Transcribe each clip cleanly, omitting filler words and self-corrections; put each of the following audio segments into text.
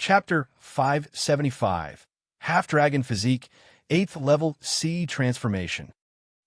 Chapter 575, Half-Dragon Physique, 8th Level C Transformation.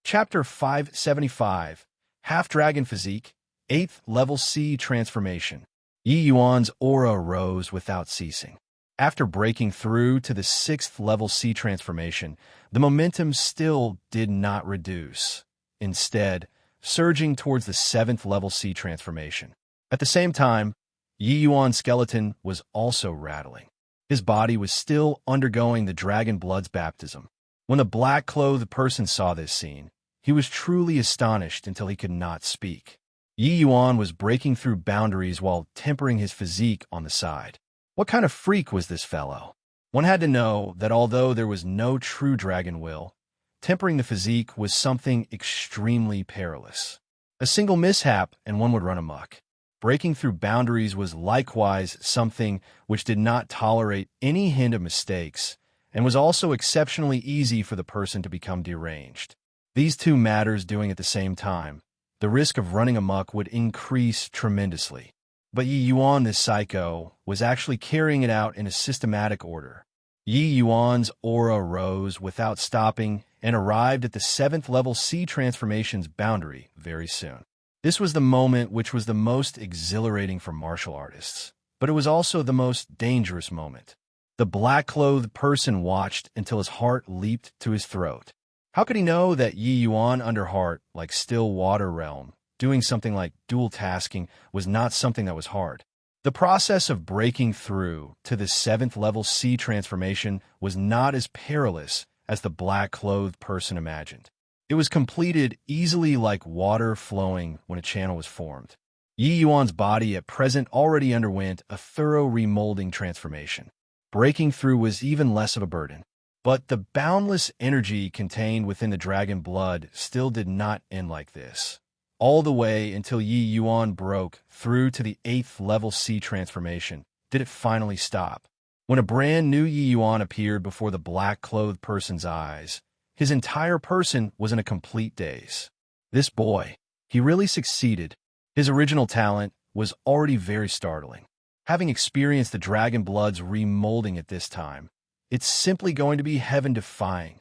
Chapter 575, Half-Dragon Physique, 8th Level C Transformation. Yi Yuan's aura rose without ceasing. After breaking through to the 6th Level C Transformation, the momentum still did not reduce, instead surging towards the 7th Level C Transformation. At the same time, Yi Yuan's skeleton was also rattling. His body was still undergoing the dragon blood's baptism. When the black-clothed person saw this scene, he was truly astonished until he could not speak. Yi Yuan was breaking through boundaries while tempering his physique on the side. What kind of freak was this fellow? One had to know that although there was no true dragon will, tempering the physique was something extremely perilous. A single mishap and one would run amok. Breaking through boundaries was likewise something which did not tolerate any hint of mistakes and was also exceptionally easy for the person to become deranged. These two matters doing at the same time, the risk of running amok would increase tremendously. But Yi Yuan, this psycho, was actually carrying it out in a systematic order. Yi Yuan's aura rose without stopping and arrived at the 7th Level C Transformation's boundary very soon. This was the moment which was the most exhilarating for martial artists, but it was also the most dangerous moment. The black-clothed person watched until his heart leaped to his throat. How could he know that Yi Yuan under heart, like still water realm, doing something like dual tasking, was not something that was hard? The process of breaking through to the 7th Level C Transformation was not as perilous as the black-clothed person imagined. It was completed easily like water flowing when a channel was formed. Yi Yuan's body at present already underwent a thorough remolding transformation. Breaking through was even less of a burden. But the boundless energy contained within the dragon blood still did not end like this. All the way until Yi Yuan broke through to the 8th Level C Transformation did it finally stop. When a brand new Yi Yuan appeared before the black-clothed person's eyes, his entire person was in a complete daze. This boy, he really succeeded. His original talent was already very startling. Having experienced the dragon blood's remolding at this time, it's simply going to be heaven-defying.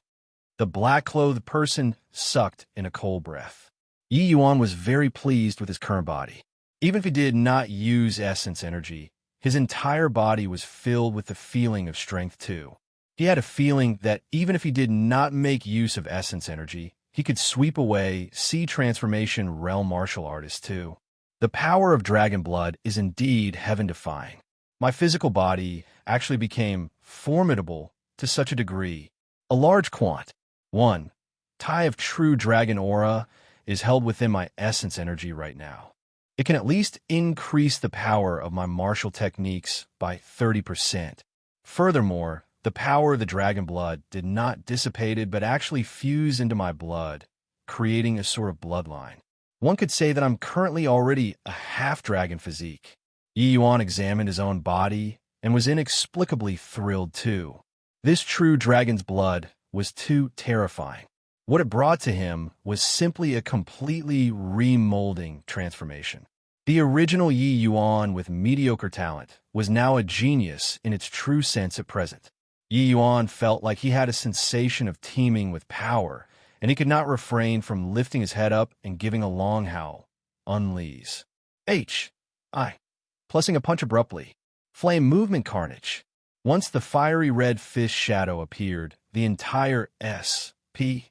The black-clothed person sucked in a cold breath. Yi Yuan was very pleased with his current body. Even if he did not use essence energy, his entire body was filled with the feeling of strength too. He had a feeling that even if he did not make use of essence energy, he could sweep away C Transformation realm martial artists too. The power of dragon blood is indeed heaven-defying. My physical body actually became formidable to such a degree. A large tie of true dragon aura is held within my essence energy right now. It can at least increase the power of my martial techniques by 30%. Furthermore, the power of the dragon blood did not dissipate but actually fused into my blood, creating a sort of bloodline. One could say that I'm currently already a half-dragon physique. Yi Yuan examined his own body and was inexplicably thrilled too. This true dragon's blood was too terrifying. What it brought to him was simply a completely remolding transformation. The original Yi Yuan with mediocre talent was now a genius in its true sense at present. Yi Yuan felt like he had a sensation of teeming with power, and he could not refrain from lifting his head up and giving a long howl. Unleash. Plusing a punch abruptly. Flame movement carnage. Once the fiery red fist shadow appeared, the entire SPAC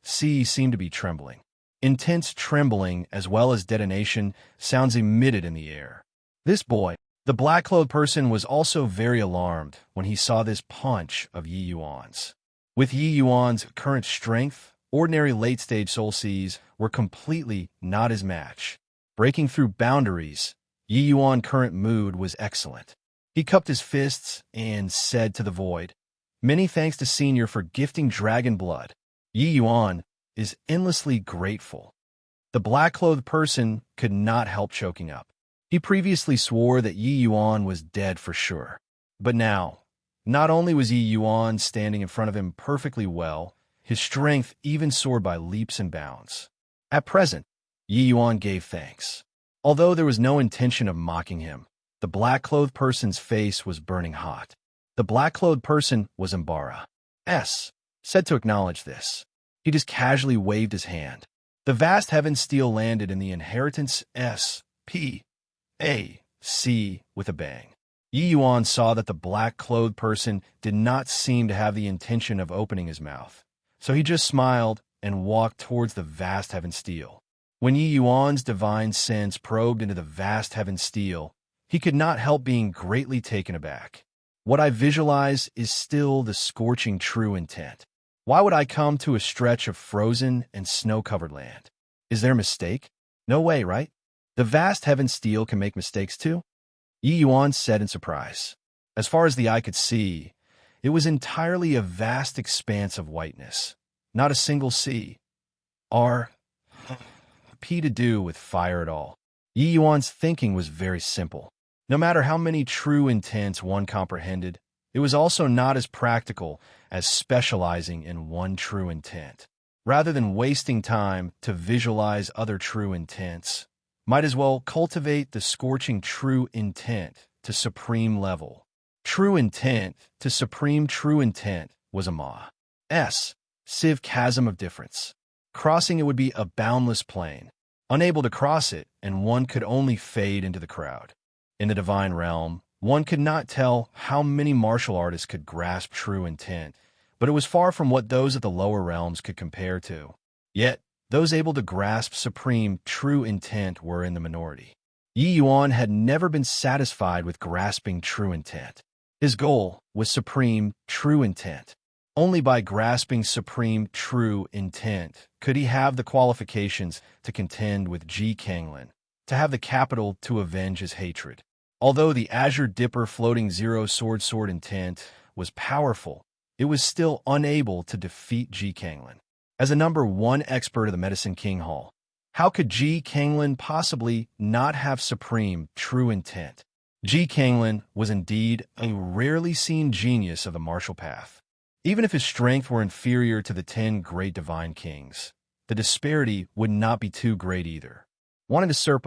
seemed to be trembling. Intense trembling as well as detonation sounds emitted in the air. This boy, the black-clothed person, was also very alarmed when he saw this punch of Yi Yuan's. With Yi Yuan's current strength, ordinary late-stage soul seas were completely not his match. Breaking through boundaries, Yi Yuan's current mood was excellent. He cupped his fists and said to the void, "Many thanks to Senior for gifting dragon blood. Yi Yuan is endlessly grateful." The black-clothed person could not help choking up. He previously swore that Yi Yuan was dead for sure. But now, not only was Yi Yuan standing in front of him perfectly well, his strength even soared by leaps and bounds. At present, Yi Yuan gave thanks. Although there was no intention of mocking him, The black-clothed person's face was burning hot. The black-clothed person was Embark, said to acknowledge this. He just casually waved his hand. The vast heaven steel landed in the inheritance S.P.A.C. with a bang. Yi Yuan saw that the black-clothed person did not seem to have the intention of opening his mouth, so he just smiled and walked towards the vast heaven steel. When Yi Yuan's divine sense probed into the vast heaven steel, he could not help being greatly taken aback. What I visualize is still the scorching true intent. Why would I come to a stretch of frozen and snow-covered land? Is there a mistake? No way, right? The vast heaven steel can make mistakes too? Yi Yuan said in surprise. As far as the eye could see, it was entirely a vast expanse of whiteness. Not a single C, R, P to do with fire at all. Yi Yuan's thinking was very simple. No matter how many true intents one comprehended, it was also not as practical as specializing in one true intent. Rather than wasting time to visualize other true intents, might as well cultivate the scorching true intent to supreme level. True intent to supreme true intent was a sieve chasm of difference. Crossing it would be a boundless plain. Unable to cross it, and one could only fade into the crowd. In the divine realm, one could not tell how many martial artists could grasp true intent, but it was far from what those of the lower realms could compare to. Yet, those able to grasp supreme true intent were in the minority. Yi Yuan had never been satisfied with grasping true intent. His goal was supreme true intent. Only by grasping supreme true intent could he have the qualifications to contend with Ji Kanglin, to have the capital to avenge his hatred. Although the Azure Dipper floating zero sword intent was powerful, it was still unable to defeat Ji Kanglin. As a number one expert of the Medicine King Hall, how could Ji Kanglin possibly not have supreme true intent? Ji Kanglin was indeed a rarely seen genius of the martial path. Even if his strength were inferior to the 10 great divine kings, the disparity would not be too great either. Wanting to usurp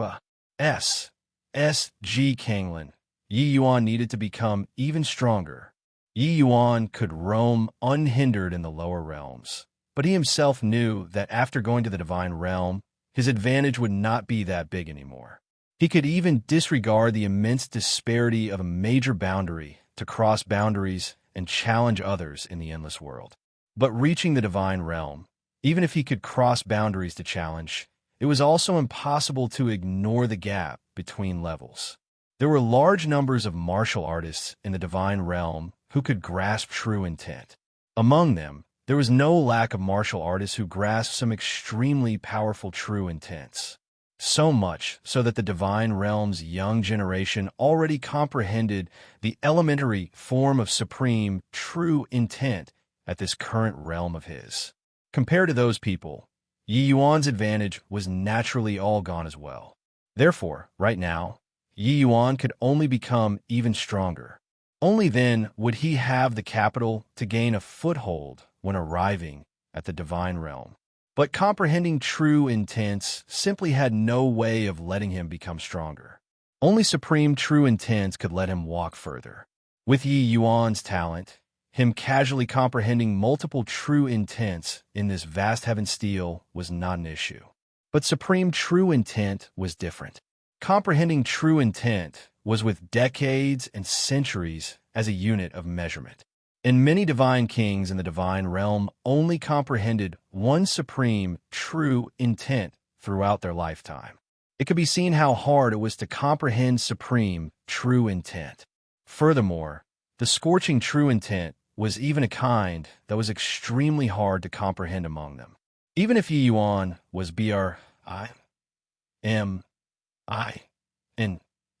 Ji Kanglin, Yi Yuan needed to become even stronger. Yi Yuan could roam unhindered in the lower realms, but he himself knew that after going to the divine realm, his advantage would not be that big anymore. He could even disregard the immense disparity of a major boundary to cross boundaries and challenge others in the endless world. But reaching the divine realm, even if he could cross boundaries to challenge, it was also impossible to ignore the gap between levels. There were large numbers of martial artists in the divine realm who could grasp true intent. Among them, there was no lack of martial artists who grasped some extremely powerful true intents. So much so that the divine realm's young generation already comprehended the elementary form of supreme true intent at this current realm of his. Compared to those people, Yi Yuan's advantage was naturally all gone as well. Therefore, right now, Yi Yuan could only become even stronger. Only then would he have the capital to gain a foothold when arriving at the divine realm. But comprehending true intents simply had no way of letting him become stronger. Only supreme true intents could let him walk further. With Yi Yuan's talent, him casually comprehending multiple true intents in this vast heaven steel was not an issue. But supreme true intent was different. Comprehending true intent was with decades and centuries as a unit of measurement. And many divine kings in the divine realm only comprehended one supreme true intent throughout their lifetime. It could be seen how hard it was to comprehend supreme true intent. Furthermore, the scorching true intent was even a kind that was extremely hard to comprehend among them. Even if Yi Yuan was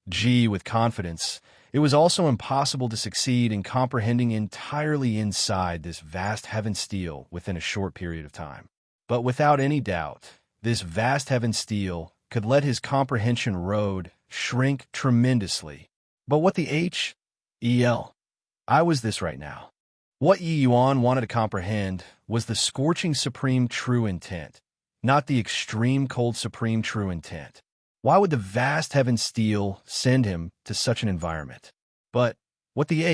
G with confidence, it was also impossible to succeed in comprehending entirely inside this vast heaven steel within a short period of time. But without any doubt, this vast heaven steel could let his comprehension road shrink tremendously. But what the I was this right now. What Yi Yuan wanted to comprehend was the scorching supreme true intent, not the extreme cold supreme true intent. Why would the vast heaven steel send him to such an environment? But what the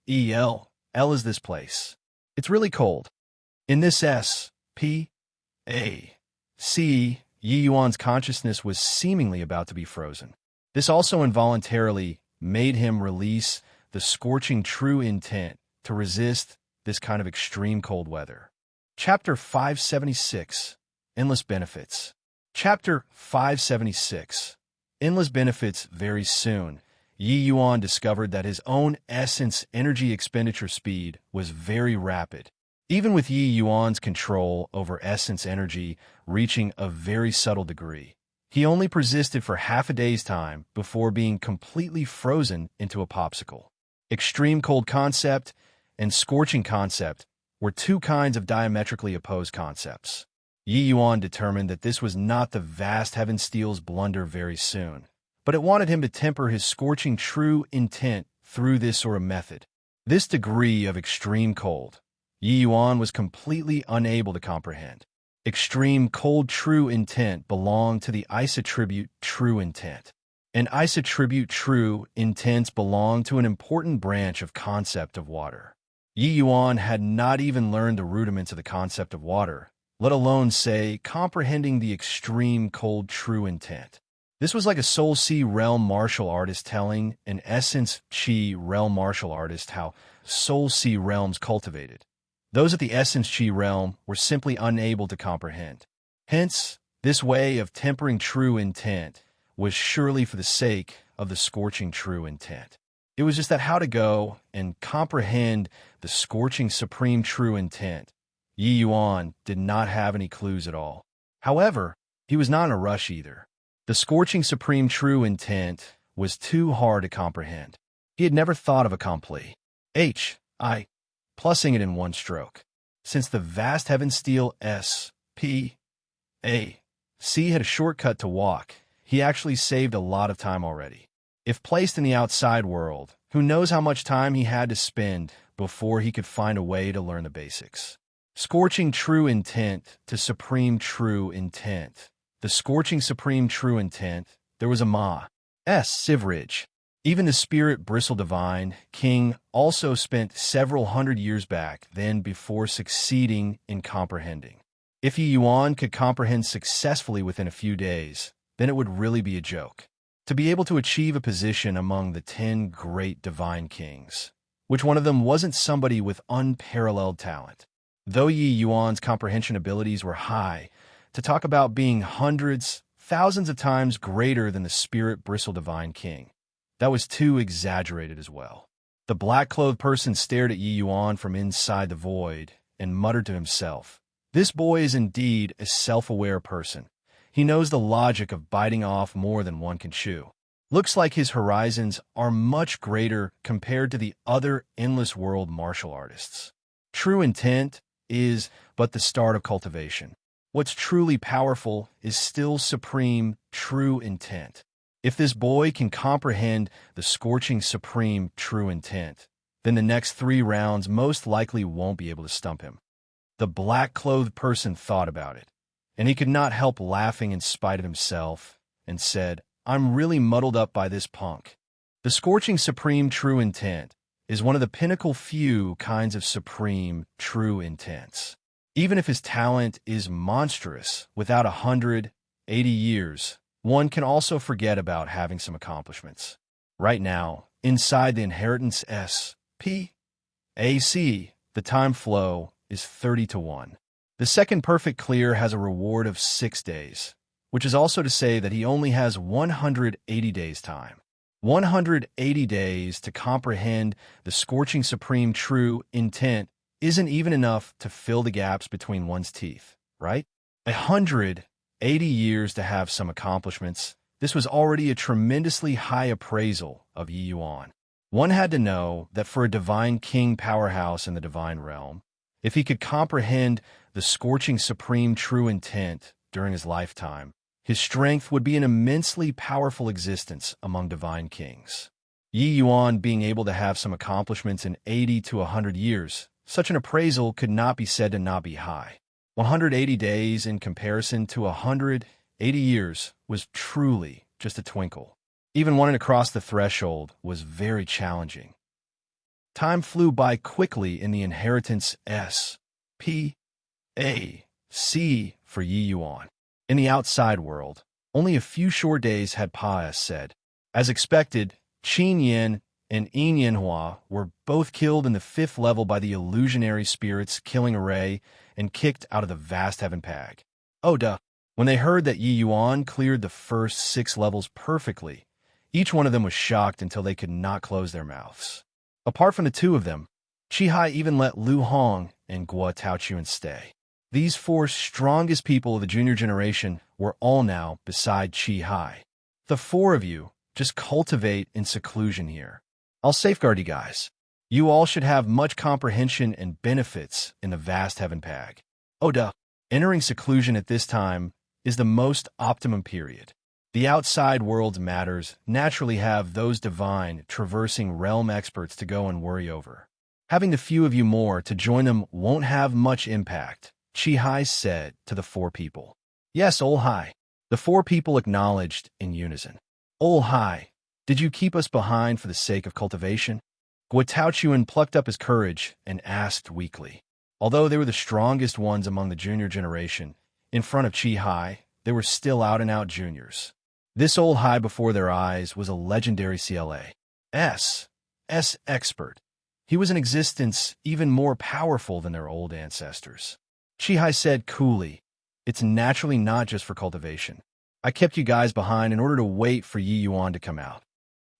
L is this place? It's really cold. In this Yi Yuan's consciousness was seemingly about to be frozen. This also involuntarily made him release the scorching true intent to resist this kind of extreme cold weather. Chapter 576, Endless Benefits. Chapter 576, Endless Benefits. Very soon, Yi Yuan discovered that his own essence energy expenditure speed was very rapid. Even with Yi Yuan's control over essence energy reaching a very subtle degree, he only persisted for half a day's time before being completely frozen into a popsicle. Extreme cold concept and scorching concept were two kinds of diametrically opposed concepts. Yi Yuan determined that this was not the vast heaven steel's blunder very soon, but it wanted him to temper his scorching true intent through this sort of method. This degree of extreme cold, Yi Yuan was completely unable to comprehend. Extreme cold true intent belonged to the isotribute true intent. And isotribute true intents belong to an important branch of concept of water. Yi Yuan had not even learned the rudiments of the concept of water, let alone, say, comprehending the extreme cold true intent. This was like a Soul Sea realm martial artist telling an Essence Chi realm martial artist how Soul Sea realms cultivated. Those at the Essence Chi realm were simply unable to comprehend. Hence, this way of tempering true intent was surely for the sake of the scorching true intent. It was just that how to go and comprehend the scorching supreme true intent. Yi Yuan did not have any clues at all. However, he was not in a rush either. The scorching supreme true intent was too hard to comprehend. He had never thought of accomplishing plusing it in one stroke. Since the vast heaven steel SPAC had a shortcut to walk, he actually saved a lot of time already. If placed in the outside world, who knows how much time he had to spend before he could find a way to learn the basics. Scorching true intent to supreme true intent. The scorching supreme true intent, there was a Sivrage. Even the spirit bristle divine king also spent several hundred years back then before succeeding in comprehending. If Yi Yuan could comprehend successfully within a few days, then it would really be a joke. To be able to achieve a position among the 10 great divine kings, which one of them wasn't somebody with unparalleled talent. Though Yi Yuan's comprehension abilities were high, to talk about being hundreds, thousands of times greater than the spirit bristle divine king, that was too exaggerated as well. The black-clothed person stared at Yi Yuan from inside the void and muttered to himself, "This boy is indeed a self-aware person. He knows the logic of biting off more than one can chew. Looks like his horizons are much greater compared to the other endless world martial artists." True intent is but the start of cultivation. What's truly powerful is still supreme true intent. If this boy can comprehend the scorching supreme true intent, then the next 3 rounds most likely won't be able to stump him. The black-clothed person thought about it, and he could not help laughing in spite of himself, and said, "I'm really muddled up by this punk." The scorching supreme true intent is one of the pinnacle few kinds of supreme true intents. Even if his talent is monstrous, without 180 years, one can also forget about having some accomplishments. Right now, inside the inheritance SPAC, the time flow is 30-1. The second perfect clear has a reward of 6 days, which is also to say that he only has 180 days time. 180 days to comprehend the scorching supreme true intent isn't even enough to fill the gaps between one's teeth, right? 180 years to have some accomplishments. This was already a tremendously high appraisal of Yi Yuan. One had to know that for a divine king powerhouse in the divine realm, if he could comprehend the scorching supreme true intent during his lifetime, his strength would be an immensely powerful existence among divine kings. Yi Yuan being able to have some accomplishments in 80 to 100 years, such an appraisal could not be said to not be high. 180 days in comparison to 180 80 years was truly just a twinkle. Even wanting to cross the threshold was very challenging. Time flew by quickly in the inheritance S.P.A.C. for Yi Yuan. In the outside world, only a few short days had passed. As expected, Qin Yin and Yin Yanhua were both killed in the 5th level by the illusionary spirits killing array and kicked out of the vast heaven pag. Oh duh. When they heard that Yi Yuan cleared the first 6 levels perfectly, each one of them was shocked until they could not close their mouths. Apart from the two of them, Qihai even let Lu Hong and Guo Taochuan stay. These 4 strongest people of the junior generation were all now beside Qihai. The 4 of you just cultivate in seclusion here. I'll safeguard you guys. You all should have much comprehension and benefits in the vast heaven pag. Oh duh. Entering seclusion at this time is the most optimum period. The outside world's matters naturally have those divine, traversing realm experts to go and worry over. Having the few of you more to join them won't have much impact, Qihai said to the 4 people. Yes, Ol Hai. The 4 people acknowledged in unison. Ol Hai, did you keep us behind for the sake of cultivation? Guo Taochuan plucked up his courage and asked weakly. Although they were the strongest ones among the junior generation, in front of Qihai, they were still out-and-out juniors. This Ol Hai before their eyes was a legendary CLA.S expert. He was in existence even more powerful than their old ancestors. Qihai said coolly, "It's naturally not just for cultivation. I kept you guys behind in order to wait for Yi Yuan to come out."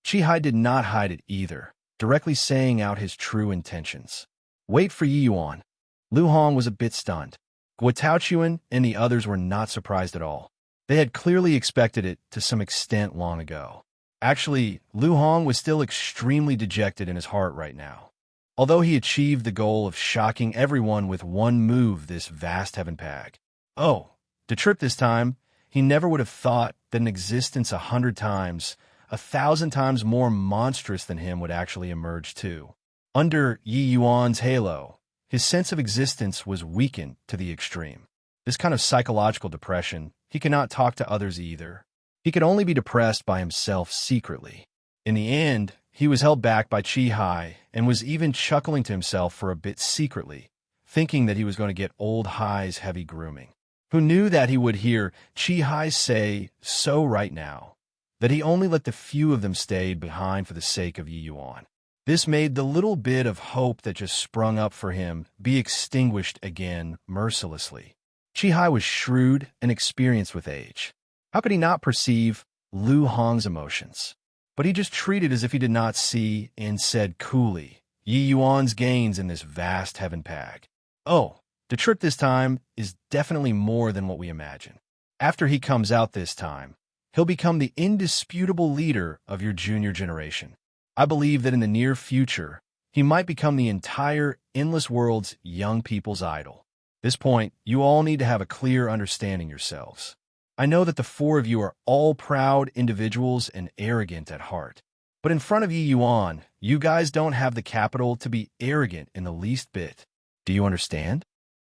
Qihai did not hide it either, directly saying out his true intentions. Wait for Yi Yuan. Lu Hong was a bit stunned. Guo Taochuan and the others were not surprised at all. They had clearly expected it to some extent long ago. Actually, Lu Hong was still extremely dejected in his heart right now. Although he achieved the goal of shocking everyone with one move this vast heaven pag. Oh, to trip this time, he never would have thought that an existence 100 times, 1,000 times more monstrous than him would actually emerge too. Under Yi Yuan's halo, his sense of existence was weakened to the extreme. This kind of psychological depression, he could not talk to others either. He could only be depressed by himself secretly. In the end, he was held back by Qihai and was even chuckling to himself for a bit secretly, thinking that he was going to get Old Hai's heavy grooming. Who knew that he would hear Qihai say so right now, that he only let the few of them stay behind for the sake of Yi Yuan. This made the little bit of hope that just sprung up for him be extinguished again mercilessly. Qihai was shrewd and experienced with age. How could he not perceive Lu Hong's emotions? But he just treated as if he did not see and said coolly, Yi Yuan's gains in this vast heaven pag. Oh, the trip this time is definitely more than what we imagine. After he comes out this time, he'll become the indisputable leader of your junior generation. I believe that in the near future, he might become the entire endless world's young people's idol. At this point, you all need to have a clear understanding yourselves. I know that the 4 of you are all proud individuals and arrogant at heart. But in front of Yi Yuan, you guys don't have the capital to be arrogant in the least bit. Do you understand?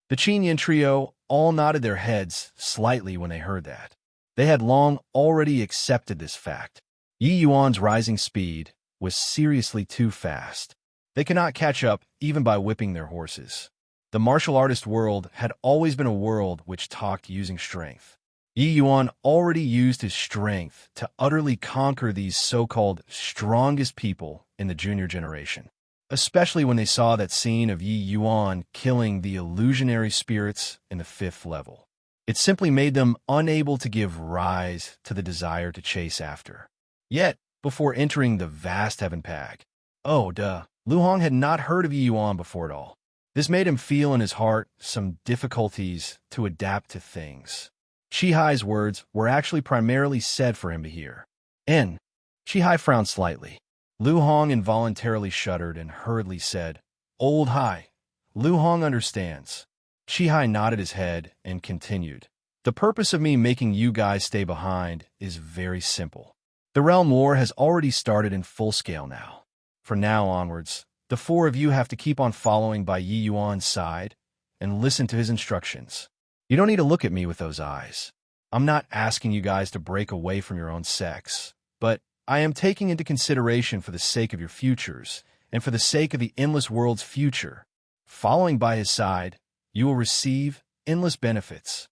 The Qin Yin trio all nodded their heads slightly when they heard that. They had long already accepted this fact. Yi Yuan's rising speed was seriously too fast. They could not catch up even by whipping their horses. The martial artist world had always been a world which talked using strength. Yi Yuan already used his strength to utterly conquer these so-called strongest people in the junior generation, especially when they saw that scene of Yi Yuan killing the illusionary spirits in the 5th level. It simply made them unable to give rise to the desire to chase after. Yet, before entering the vast heaven pag, oh duh, Lu Hong had not heard of Yi Yuan before at all. This made him feel in his heart some difficulties to adapt to things. Qihai's words were actually primarily said for him to hear. Qihai frowned slightly. Lu Hong involuntarily shuddered and hurriedly said, Old Hai. Lu Hong understands. Qihai nodded his head and continued. The purpose of me making you guys stay behind is very simple. The realm war has already started in full scale now. From now onwards, the 4 of you have to keep on following by Yi Yuan's side and listen to his instructions. You don't need to look at me with those eyes. I'm not asking you guys to break away from your own sex, but I am taking into consideration for the sake of your futures, and for the sake of the endless world's future. Following by his side, you will receive endless benefits.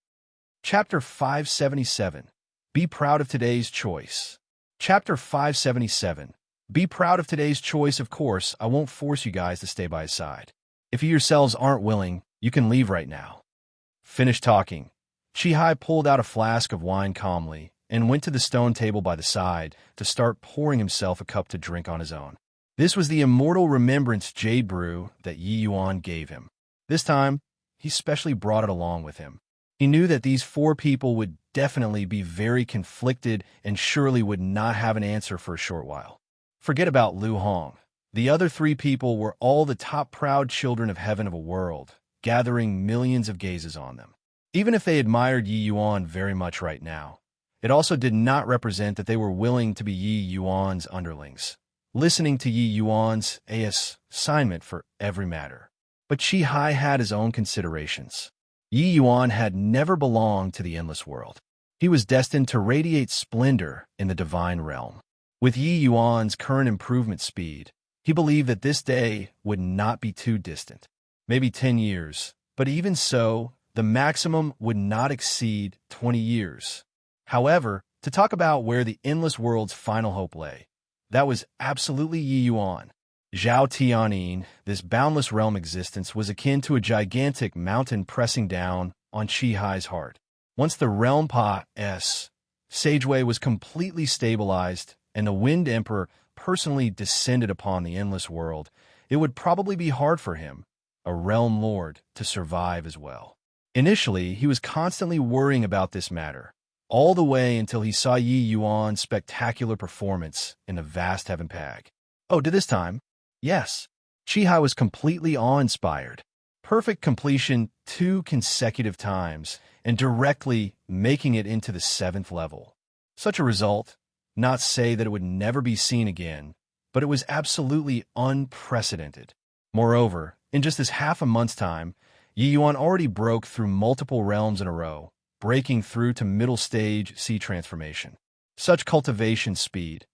Chapter 577. Be proud of today's choice. Chapter 577. Be proud of today's choice. Of course, I won't force you guys to stay by his side. If you yourselves aren't willing, you can leave right now. Finish talking. Chihai pulled out a flask of wine calmly and went to the stone table by the side to start pouring himself a cup to drink on his own. This was the immortal remembrance jade brew that Yi Yuan gave him. This time, he specially brought it along with him. He knew that these four people would definitely be very conflicted and surely would not have an answer for a short while. Forget about Lu Hong. The other three people were all the top proud children of heaven of a world, gathering millions of gazes on them. Even if they admired Yi Yuan very much right now, it also did not represent that they were willing to be Yi Yuan's underlings, listening to Yi Yuan's assignment for every matter. But Chihai had his own considerations. Yi Yuan had never belonged to the endless world. He was destined to radiate splendor in the divine realm. With Yi Yuan's current improvement speed, he believed that this day would not be too distant. Maybe 10 years, but even so, the maximum would not exceed 20 years. However, to talk about where the endless world's final hope lay, that was absolutely Yi Yuan. Zhao Tianyin, this boundless realm existence, was akin to a gigantic mountain pressing down on Chihai's heart. Once the realm Pa-S Sageway was completely stabilized and the Wind Emperor personally descended upon the endless world, it would probably be hard for him, a realm lord, to survive as well. Initially, he was constantly worrying about this matter, all the way until he saw Yi Yuan's spectacular performance in the vast heaven pag. Oh, to this time, yes, Chihai was completely awe-inspired. Perfect completion 2 consecutive times, and directly making it into the 7th level. Such a result, not say that it would never be seen again, but it was absolutely unprecedented. Moreover, in just this half a month's time, Yi Yuan already broke through multiple realms in a row, breaking through to middle stage sea transformation. Such cultivation speed.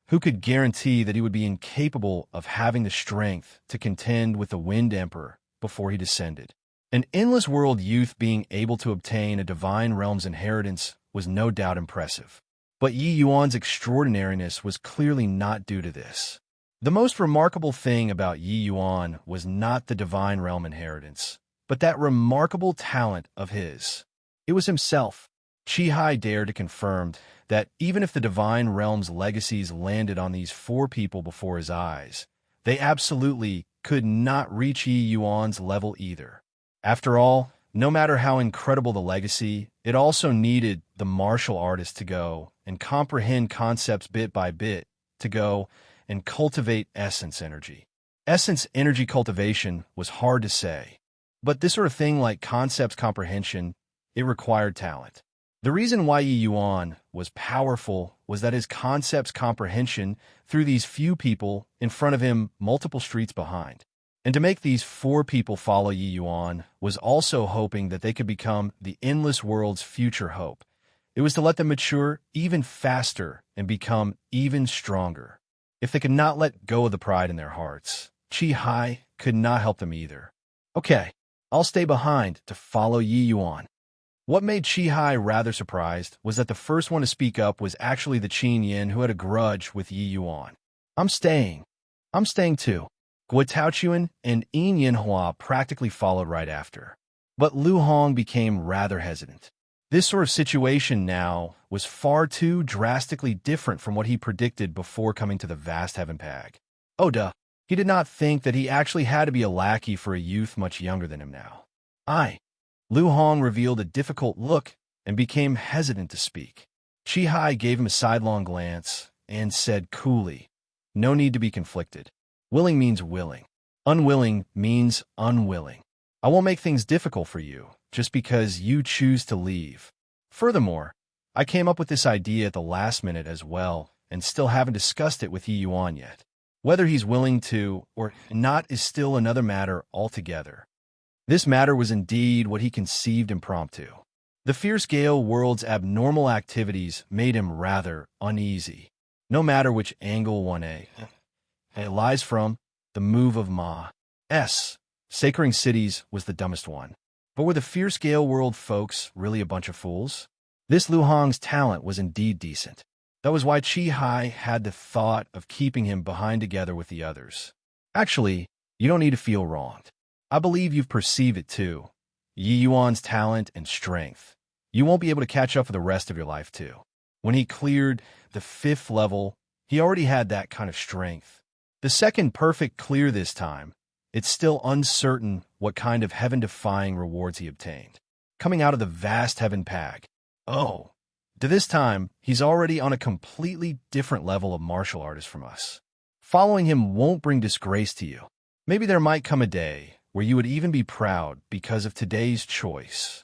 Who could guarantee that he would be incapable of having the strength to contend with the Wind Emperor before he descended? An endless world youth being able to obtain a divine realm's inheritance was no doubt impressive. But Yi Yuan's extraordinariness was clearly not due to this. The most remarkable thing about Yi Yuan was not the divine realm inheritance, but that remarkable talent of his. It was himself. Chihai dared to confirm that even if the divine realm's legacies landed on these four people before his eyes, they absolutely could not reach Yi Yuan's level either. After all, no matter how incredible the legacy, it also needed the martial artist to go and comprehend concepts bit by bit, to go and cultivate essence energy. Essence energy cultivation was hard to say, but this sort of thing like concepts comprehension, it required talent. The reason why Yi Yuan was powerful was that his concepts comprehension threw these few people in front of him multiple streets behind. And to make these four people follow Yi Yuan was also hoping that they could become the endless world's future hope. It was to let them mature even faster and become even stronger. If they could not let go of the pride in their hearts, Chihai could not help them either. Okay, I'll stay behind to follow Yi Yuan. What made Chihai rather surprised was that the first one to speak up was actually the Qin Yin who had a grudge with Yi Yuan. I'm staying too. Guo Taochuan and Yin Yinhua practically followed right after. But Lu Hong became rather hesitant. This sort of situation now was far too drastically different from what he predicted before coming to the vast heaven pag. Oh duh, he did not think that he actually had to be a lackey for a youth much younger than him now. Lu Hong revealed a difficult look and became hesitant to speak. Chihai gave him a sidelong glance and said coolly, "No need to be conflicted. Willing means willing. Unwilling means unwilling. I won't make things difficult for you just because you choose to leave. Furthermore, I came up with this idea at the last minute as well and still haven't discussed it with Yi Yuan yet. Whether he's willing to or not is still another matter altogether." This matter was indeed what he conceived impromptu. The fierce gale world's abnormal activities made him rather uneasy. No matter which angle it lies from, the move of Ma's sacring cities was the dumbest one. But were the fierce gale world folks really a bunch of fools? This Lu Hong's talent was indeed decent. That was why Chi Hai had the thought of keeping him behind together with the others. Actually, you don't need to feel wronged. I believe you've perceived it too. Yi Yuan's talent and strength. You won't be able to catch up for the rest of your life too. When he cleared the 5th level, he already had that kind of strength. The second perfect clear this time, it's still uncertain what kind of heaven-defying rewards he obtained. Coming out of the vast heaven pack. Oh, to this time, he's already on a completely different level of martial artist from us. Following him won't bring disgrace to you. Maybe there might come a day where you would even be proud because of today's choice.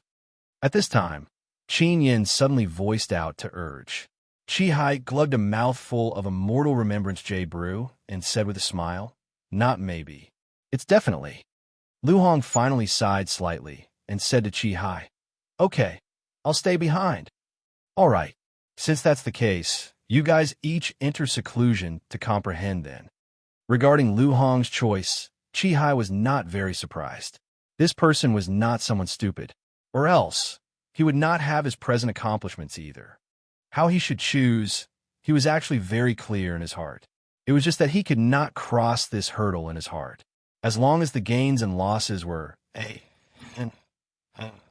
At this time, Qin Yin suddenly voiced out to urge. Chi Hai glugged a mouthful of Immortal Remembrance J brew and said with a smile, "Not maybe. It's definitely." Lu Hong finally sighed slightly and said to Chi Hai, "Okay, I'll stay behind." "All right, since that's the case, you guys each enter seclusion to comprehend then." Regarding Lu Hong's choice, Chi Hai was not very surprised. This person was not someone stupid, or else he would not have his present accomplishments either. How he should choose, he was actually very clear in his heart. It was just that he could not cross this hurdle in his heart. As long as the gains and losses were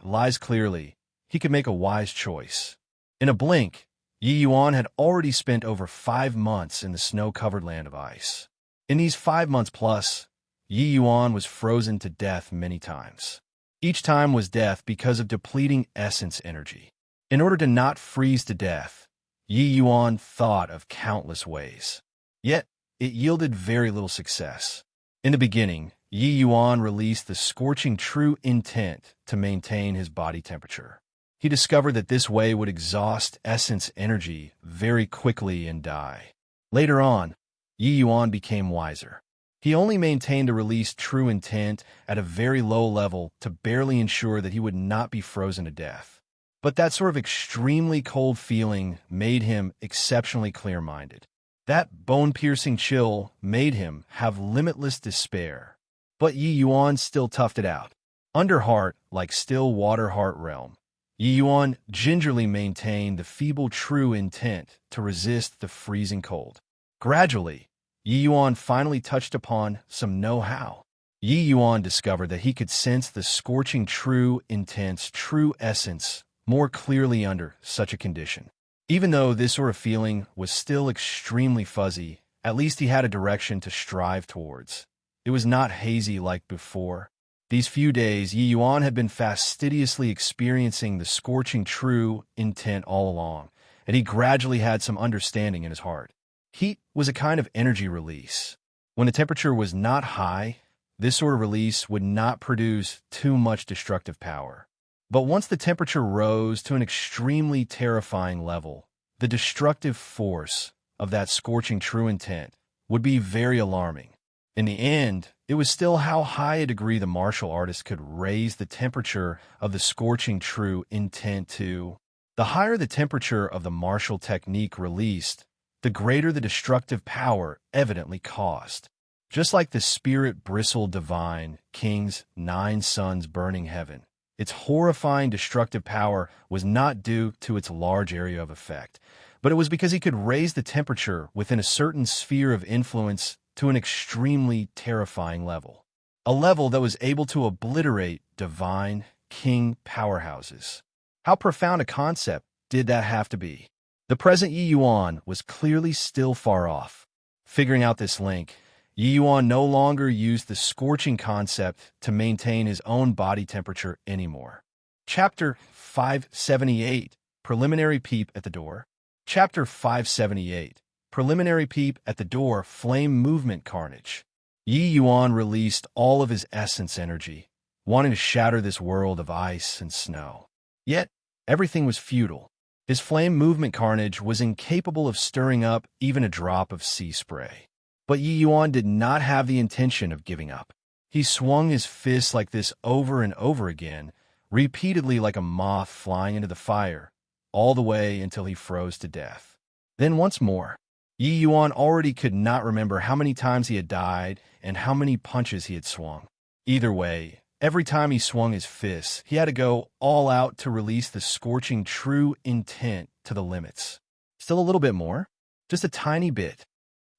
lies clearly, he could make a wise choice. In a blink, Yi Yuan had already spent over 5 months in the snow-covered land of ice. In these 5 months plus, Yi Yuan was frozen to death many times. Each time was death because of depleting essence energy. In order to not freeze to death, Yi Yuan thought of countless ways. Yet, it yielded very little success. In the beginning, Yi Yuan released the scorching true intent to maintain his body temperature. He discovered that this way would exhaust essence energy very quickly and die. Later on, Yi Yuan became wiser. He only maintained a released true intent at a very low level to barely ensure that he would not be frozen to death. But that sort of extremely cold feeling made him exceptionally clear-minded. That bone-piercing chill made him have limitless despair. But Yi Yuan still toughed it out. Under heart, like still water heart realm, Yi Yuan gingerly maintained the feeble true intent to resist the freezing cold. Gradually, Yi Yuan finally touched upon some know-how. Yi Yuan discovered that he could sense the scorching true intense true essence more clearly under such a condition. Even though this sort of feeling was still extremely fuzzy, at least he had a direction to strive towards. It was not hazy like before. These few days, Yi Yuan had been fastidiously experiencing the scorching true intent all along, and he gradually had some understanding in his heart. Heat was a kind of energy release. When the temperature was not high, this sort of release would not produce too much destructive power. But once the temperature rose to an extremely terrifying level, the destructive force of that scorching true intent would be very alarming. In the end, it was still how high a degree the martial artist could raise the temperature of the scorching true intent to. The higher the temperature of the martial technique released, the greater the destructive power evidently caused. Just like the spirit bristled divine king's 9 suns burning heaven, its horrifying destructive power was not due to its large area of effect, but it was because he could raise the temperature within a certain sphere of influence to an extremely terrifying level. A level that was able to obliterate divine king powerhouses. How profound a concept did that have to be? The present Yi Yuan was clearly still far off. Figuring out this link, Yi Yuan no longer used the scorching concept to maintain his own body temperature anymore. Chapter 578, Preliminary Peep at the Door. Chapter 578, Preliminary Peep at the Door, Flame Movement Carnage. Yi Yuan released all of his essence energy, wanting to shatter this world of ice and snow. Yet, everything was futile. His flame movement carnage was incapable of stirring up even a drop of sea spray. But Yi Yuan did not have the intention of giving up. He swung his fists like this over and over again, repeatedly like a moth flying into the fire, all the way until he froze to death. Then once more. Yi Yuan already could not remember how many times he had died and how many punches he had swung. Either way, every time he swung his fists, he had to go all out to release the scorching true intent to the limits. Still a little bit more? Just a tiny bit.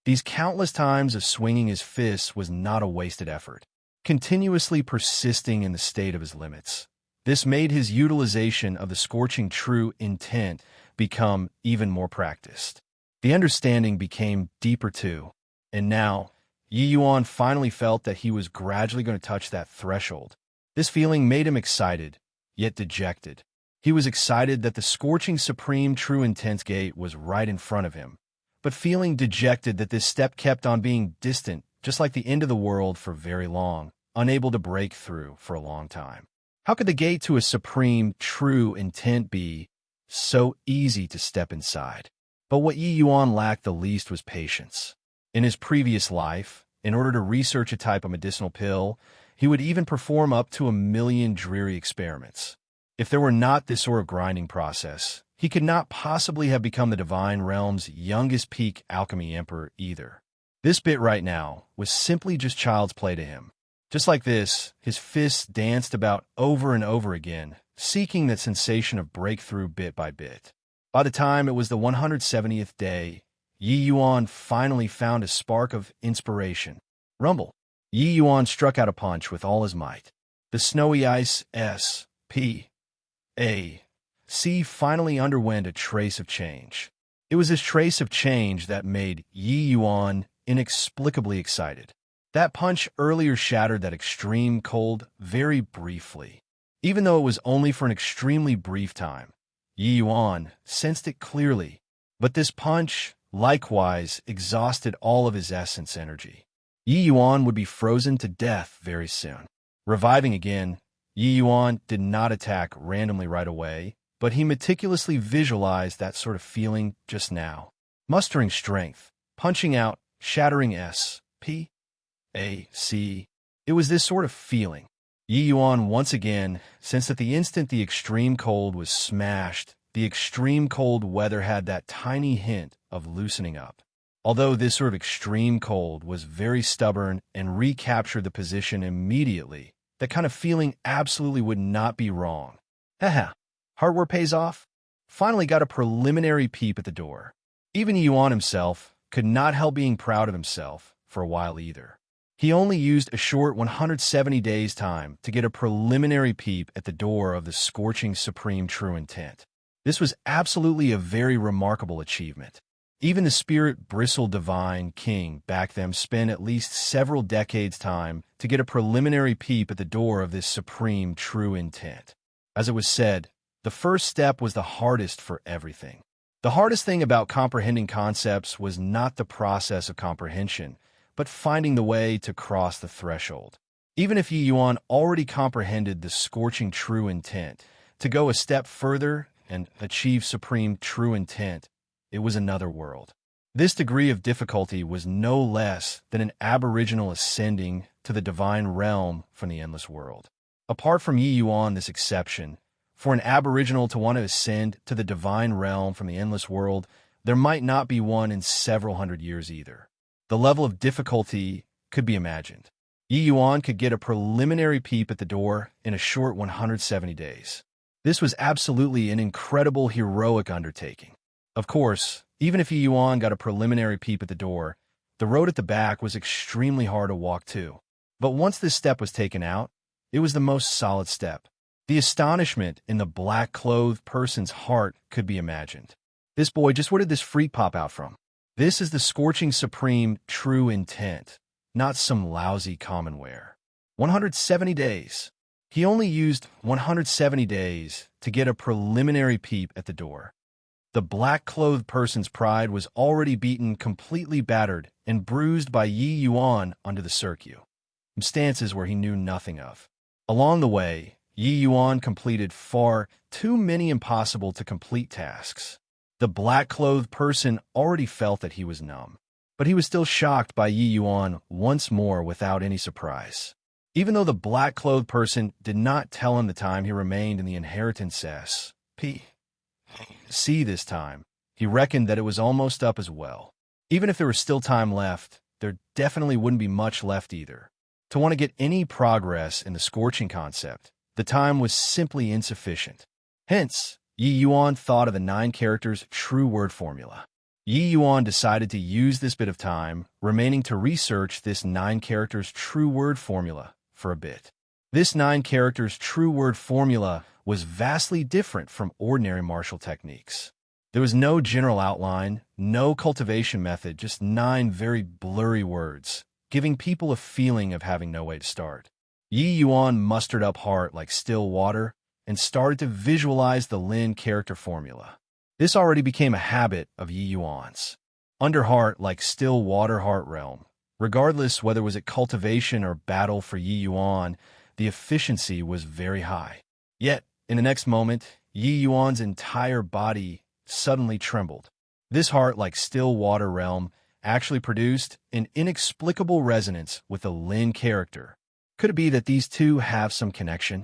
These countless times of swinging his fists was not a wasted effort, continuously persisting in the state of his limits. This made his utilization of the scorching true intent become even more practiced. The understanding became deeper too, and now, Yi Yuan finally felt that he was gradually going to touch that threshold. This feeling made him excited, yet dejected. He was excited that the scorching supreme true intent gate was right in front of him, but feeling dejected that this step kept on being distant, just like the end of the world for very long, unable to break through for a long time. How could the gate to a supreme true intent be so easy to step inside? But what Yi Yuan lacked the least was patience. In his previous life, in order to research a type of medicinal pill, he would even perform up to 1,000,000 dreary experiments. If there were not this sort of grinding process, he could not possibly have become the divine realm's youngest peak alchemy emperor either. This bit right now was simply just child's play to him. Just like this, his fists danced about over and over again, seeking that sensation of breakthrough bit by bit. By the time it was the 170th day, Yi Yuan finally found a spark of inspiration. Rumble. Yi Yuan struck out a punch with all his might. The snowy ice S.P.A.C. finally underwent a trace of change. It was this trace of change that made Yi Yuan inexplicably excited. That punch earlier shattered that extreme cold very briefly. Even though it was only for an extremely brief time, Yi Yuan sensed it clearly, but this punch likewise exhausted all of his essence energy. Yi Yuan would be frozen to death very soon. Reviving again, Yi Yuan did not attack randomly right away, but he meticulously visualized that sort of feeling just now. Mustering strength, punching out, shattering S.P.A.C. It was this sort of feeling. Yi Yuan once again sensed that the instant the extreme cold was smashed, the extreme cold weather had that tiny hint of loosening up. Although this sort of extreme cold was very stubborn and recaptured the position immediately, that kind of feeling absolutely would not be wrong. Haha, hard work pays off. Finally got a preliminary peep at the door. Even Yi Yuan himself could not help being proud of himself for a while either. He only used a short 170 days' time to get a preliminary peep at the door of the scorching supreme true intent. This was absolutely a very remarkable achievement. Even the spirit bristled divine king back then spent at least several decades' time to get a preliminary peep at the door of this supreme true intent. As it was said, the first step was the hardest for everything. The hardest thing about comprehending concepts was not the process of comprehension, but finding the way to cross the threshold. Even if Yi Yuan already comprehended the scorching true intent, to go a step further and achieve supreme true intent, it was another world. This degree of difficulty was no less than an aboriginal ascending to the divine realm from the endless world. Apart from Yi Yuan, this exception, for an aboriginal to want to ascend to the divine realm from the endless world, there might not be one in several hundred years either. The level of difficulty could be imagined. Yi Yuan could get a preliminary peep at the door in a short 170 days. This was absolutely an incredible heroic undertaking. Of course, even if Yi Yuan got a preliminary peep at the door, the road at the back was extremely hard to walk too. But once this step was taken out, it was the most solid step. The astonishment in the black-clothed person's heart could be imagined. This boy, just where did this freak pop out from? This is the scorching supreme true intent, not some lousy commonware. 170 days. He only used 170 days to get a preliminary peep at the door. The black-clothed person's pride was already beaten, completely battered, and bruised by Yi Yuan under the circumstances where he knew nothing of. Along the way, Yi Yuan completed far too many impossible-to-complete tasks. The black-clothed person already felt that he was numb, but he was still shocked by Yi Yuan once more without any surprise. Even though the black-clothed person did not tell him the time he remained in the inheritance SP. See this time, he reckoned that it was almost up as well. Even if there was still time left, there definitely wouldn't be much left either. To want to get any progress in the scorching concept, the time was simply insufficient. Hence, Yi Yuan thought of the 9 characters true word formula. Yi Yuan decided to use this bit of time remaining to research this 9 characters true word formula for a bit. This 9 characters true word formula was vastly different from ordinary martial techniques. There was no general outline, no cultivation method, just 9 very blurry words, giving people a feeling of having no way to start. Yi Yuan mustered up heart like still water and started to visualize the Lin character formula. This already became a habit of Yi Yuan's. Under heart like still water heart realm. Regardless whether was it cultivation or battle for Yi Yuan, the efficiency was very high. Yet, in the next moment, Yi Yuan's entire body suddenly trembled. This heart like still water realm actually produced an inexplicable resonance with the Lin character. Could it be that these two have some connection?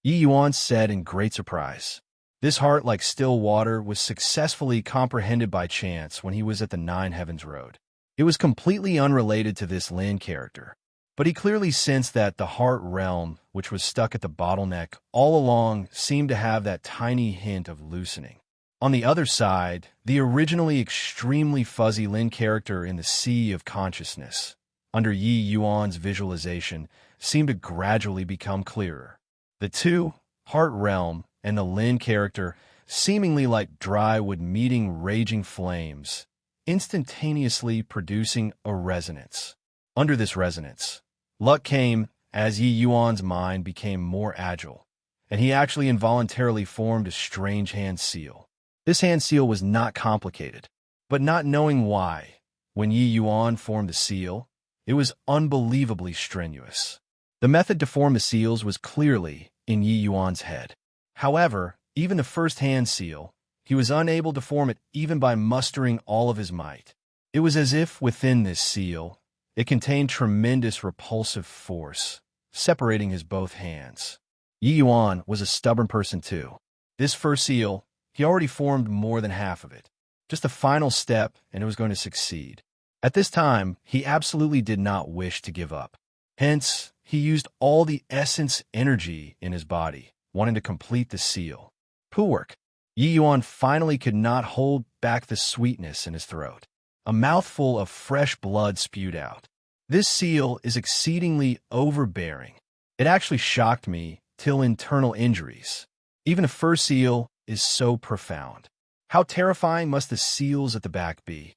Yi Yuan said in great surprise. This heart like still water was successfully comprehended by chance when he was at the 9 Heavens Road. It was completely unrelated to this Lin character, but he clearly sensed that the heart realm, which was stuck at the bottleneck all along, seemed to have that tiny hint of loosening. On the other side, the originally extremely fuzzy Lin character in the sea of consciousness, under Yi Yuan's visualization, seemed to gradually become clearer. The two, heart realm and the Lin character, seemingly like dry wood meeting raging flames, instantaneously producing a resonance. Under this resonance, luck came as Yi Yuan's mind became more agile, and he actually involuntarily formed a strange hand seal. This hand seal was not complicated, but not knowing why, when Yi Yuan formed the seal, it was unbelievably strenuous. The method to form the seals was clearly in Yi Yuan's head. However, even the first hand seal, he was unable to form it even by mustering all of his might. It was as if within this seal, it contained tremendous repulsive force, separating his both hands. Yi Yuan was a stubborn person too. This first seal, he already formed more than half of it. Just the final step, and it was going to succeed. At this time, he absolutely did not wish to give up. Hence, he used all the essence energy in his body, wanting to complete the seal. Poor work. Yi Yuan finally could not hold back the sweetness in his throat. A mouthful of fresh blood spewed out. This seal is exceedingly overbearing. It actually shocked me till internal injuries. Even the first seal is so profound. How terrifying must the seals at the back be?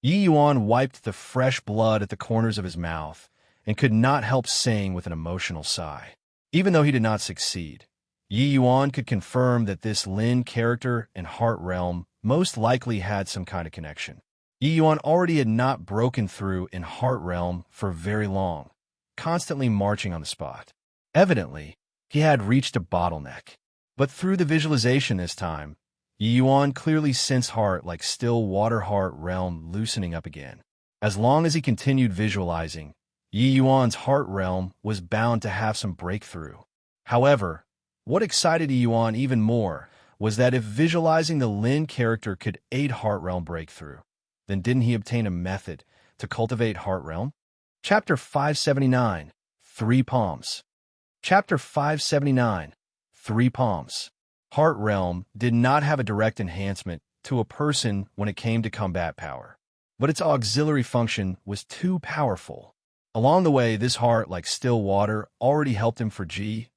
Yi Yuan wiped the fresh blood at the corners of his mouth and could not help saying with an emotional sigh. Even though he did not succeed, Yi Yuan could confirm that this Lin character and heart realm most likely had some kind of connection. Yi Yuan already had not broken through in heart realm for very long, constantly marching on the spot. Evidently, he had reached a bottleneck. But through the visualization this time, Yi Yuan clearly sensed heart like still water heart realm loosening up again. As long as he continued visualizing, Yi Yuan's heart realm was bound to have some breakthrough. However, what excited Yi Yuan even more was that if visualizing the Lin character could aid heart realm breakthrough, then didn't he obtain a method to cultivate heart realm? Chapter 579, 3 Palms. Chapter 579, 3 Palms. Heart realm did not have a direct enhancement to a person when it came to combat power, but its auxiliary function was too powerful. Along the way, this heart, like still water, already helped him for D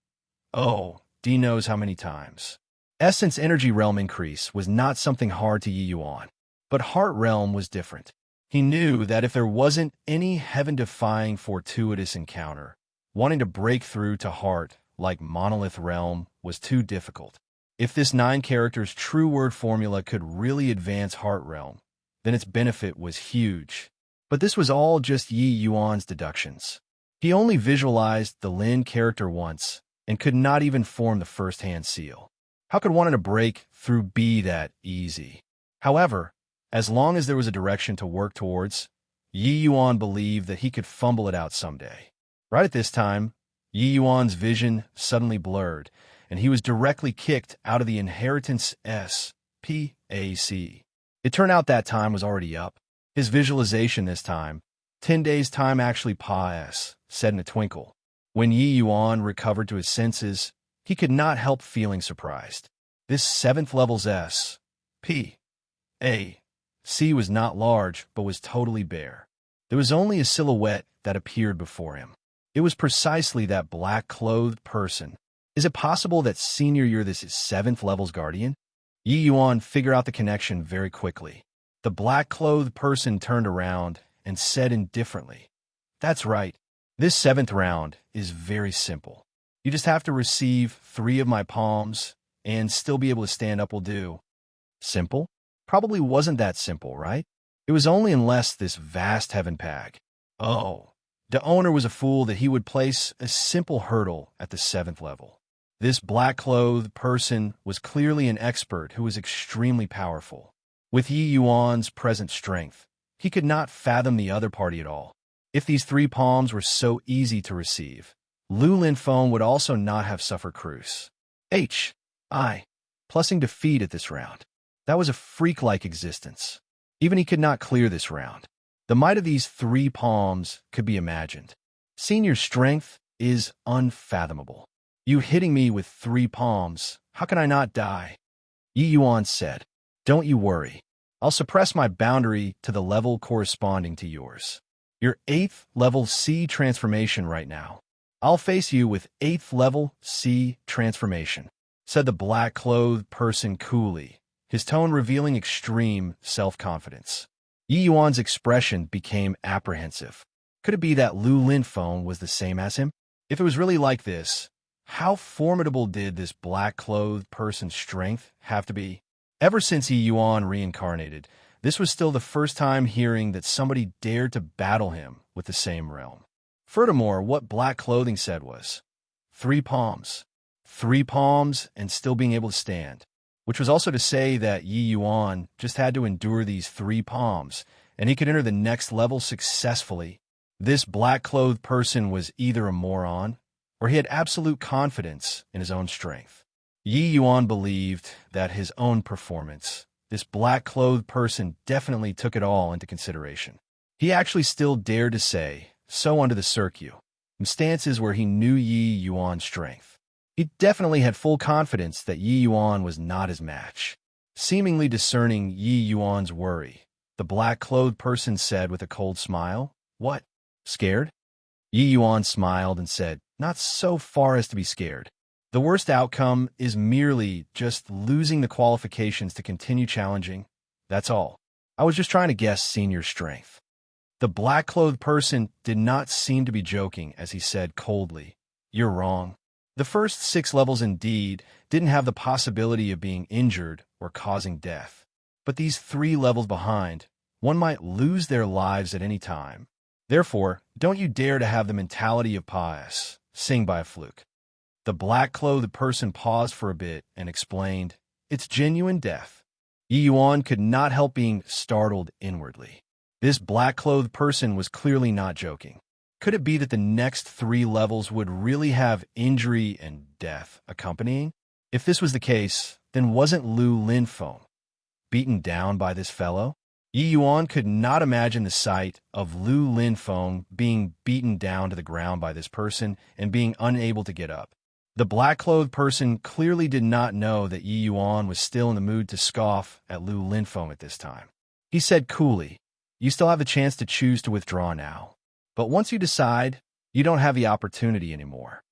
knows how many times. Essence energy realm increase was not something hard to Yi Yuan, but heart realm was different. He knew that if there wasn't any heaven-defying fortuitous encounter, wanting to break through to heart, like monolith realm, was too difficult. If this 9 characters true word formula could really advance heart realm, then its benefit was huge. But this was all just Yi Yuan's deductions. He only visualized the Lin character once and could not even form the first-hand seal. How could wanting to break through be that easy? However, as long as there was a direction to work towards, Yi Yuan believed that he could fumble it out someday. Right at this time, Yi Yuan's vision suddenly blurred, and he was directly kicked out of the inheritance SPAC. It turned out that time was already up. His visualization this time, 10 days' time actually PAS, said in a twinkle. When Yi Yuan recovered to his senses, he could not help feeling surprised. This 7th level's SPAC was not large, but was totally bare. There was only a silhouette that appeared before him. It was precisely that black-clothed person. Is it possible that Senior you're this 7th level's guardian? Yi Yuan figured out the connection very quickly. The black-clothed person turned around and said indifferently, "That's right. This 7th round is very simple. You just have to receive 3 of my palms, and still be able to stand up will do." Simple? Probably wasn't that simple, right? It was only unless this vast heaven pag. Oh, the owner was a fool that he would place a simple hurdle at the 7th level. This black-clothed person was clearly an expert who was extremely powerful. With Yi Yuan's present strength, he could not fathom the other party at all. If these 3 palms were so easy to receive, Lu Linfeng would also not have suffered cruise. Plusing defeat at this round. That was a freak-like existence. Even he could not clear this round. The might of these 3 palms could be imagined. Senior's strength is unfathomable. You hitting me with 3 palms, how can I not die? Yi Yuan said, "Don't you worry. I'll suppress my boundary to the level corresponding to yours. You're 8th level C transformation right now. I'll face you with 8th level C transformation," said the black-clothed person coolly, his tone revealing extreme self-confidence. Yi Yuan's expression became apprehensive. Could it be that Lu Linfeng was the same as him? If it was really like this, how formidable did this black-clothed person's strength have to be? Ever since Yi Yuan reincarnated, this was still the first time hearing that somebody dared to battle him with the same realm. Furthermore, what black clothing said was, 3 palms. 3 palms and still being able to stand. Which was also to say that Yi Yuan just had to endure these 3 palms, and he could enter the next level successfully. This black-clothed person was either a moron, or he had absolute confidence in his own strength. Yi Yuan believed that his own performance, this black-clothed person definitely took it all into consideration. He actually still dared to say, so under the circumstances where he knew Yi Yuan's strength. He definitely had full confidence that Yi Yuan was not his match. Seemingly discerning Yi Yuan's worry, the black-clothed person said with a cold smile, "What? Scared?" Yi Yuan smiled and said, "Not so far as to be scared. The worst outcome is merely just losing the qualifications to continue challenging. That's all. I was just trying to guess Senior's strength." The black-clothed person did not seem to be joking as he said coldly, "You're wrong. The first 6 levels indeed didn't have the possibility of being injured or causing death. But these 3 levels behind, one might lose their lives at any time. Therefore, don't you dare to have the mentality of PAS, sing by a fluke." The black-clothed person paused for a bit and explained, "It's genuine death." Yi Yuan could not help being startled inwardly. This black-clothed person was clearly not joking. Could it be that the next 3 levels would really have injury and death accompanying? If this was the case, then wasn't Lu Linfeng beaten down by this fellow? Yi Yuan could not imagine the sight of Lu Linfeng being beaten down to the ground by this person and being unable to get up. The black-clothed person clearly did not know that Yi Yuan was still in the mood to scoff at Lu Linfeng at this time. He said coolly, "You still have the chance to choose to withdraw now. But once you decide, you don't have the opportunity anymore."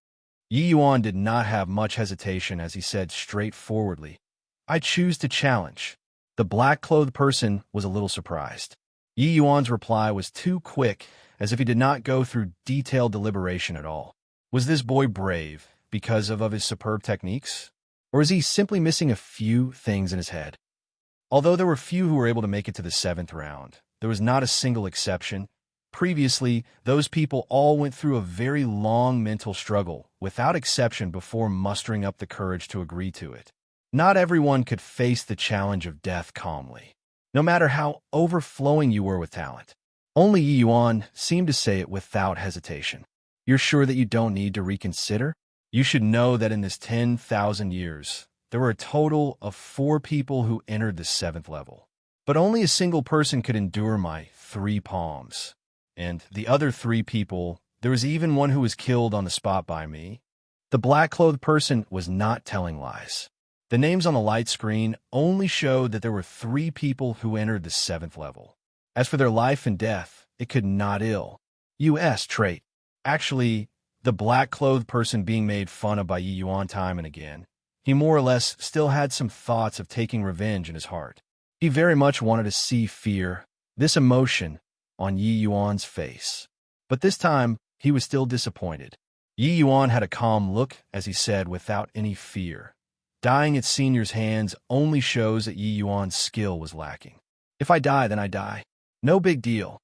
Yi Yuan did not have much hesitation as he said straightforwardly, "I choose to challenge." The black-clothed person was a little surprised. Yi Yuan's reply was too quick, as if he did not go through detailed deliberation at all. Was this boy brave because of his superb techniques? Or is he simply missing a few things in his head? Although there were few who were able to make it to the 7th round, there was not a single exception. Previously, those people all went through a very long mental struggle, without exception, before mustering up the courage to agree to it. Not everyone could face the challenge of death calmly, no matter how overflowing you were with talent. Only Yi Yuan seemed to say it without hesitation. You're sure that you don't need to reconsider? You should know that in this 10,000 years, there were a total of 4 people who entered the 7th level. But only a single person could endure my 3 palms. And the other 3 people, there was even one who was killed on the spot by me. The black-clothed person was not telling lies. The names on the light screen only showed that there were 3 people who entered the 7th level. As for their life and death, it could not ill. U.S. trait. Actually, the black-clothed person being made fun of by Yi Yuan time and again, he more or less still had some thoughts of taking revenge in his heart. He very much wanted to see fear, this emotion, on Yi Yuan's face. But this time, he was still disappointed. Yi Yuan had a calm look as he said without any fear. Dying at senior's hands only shows that Yi Yuan's skill was lacking. If I die, then I die. No big deal.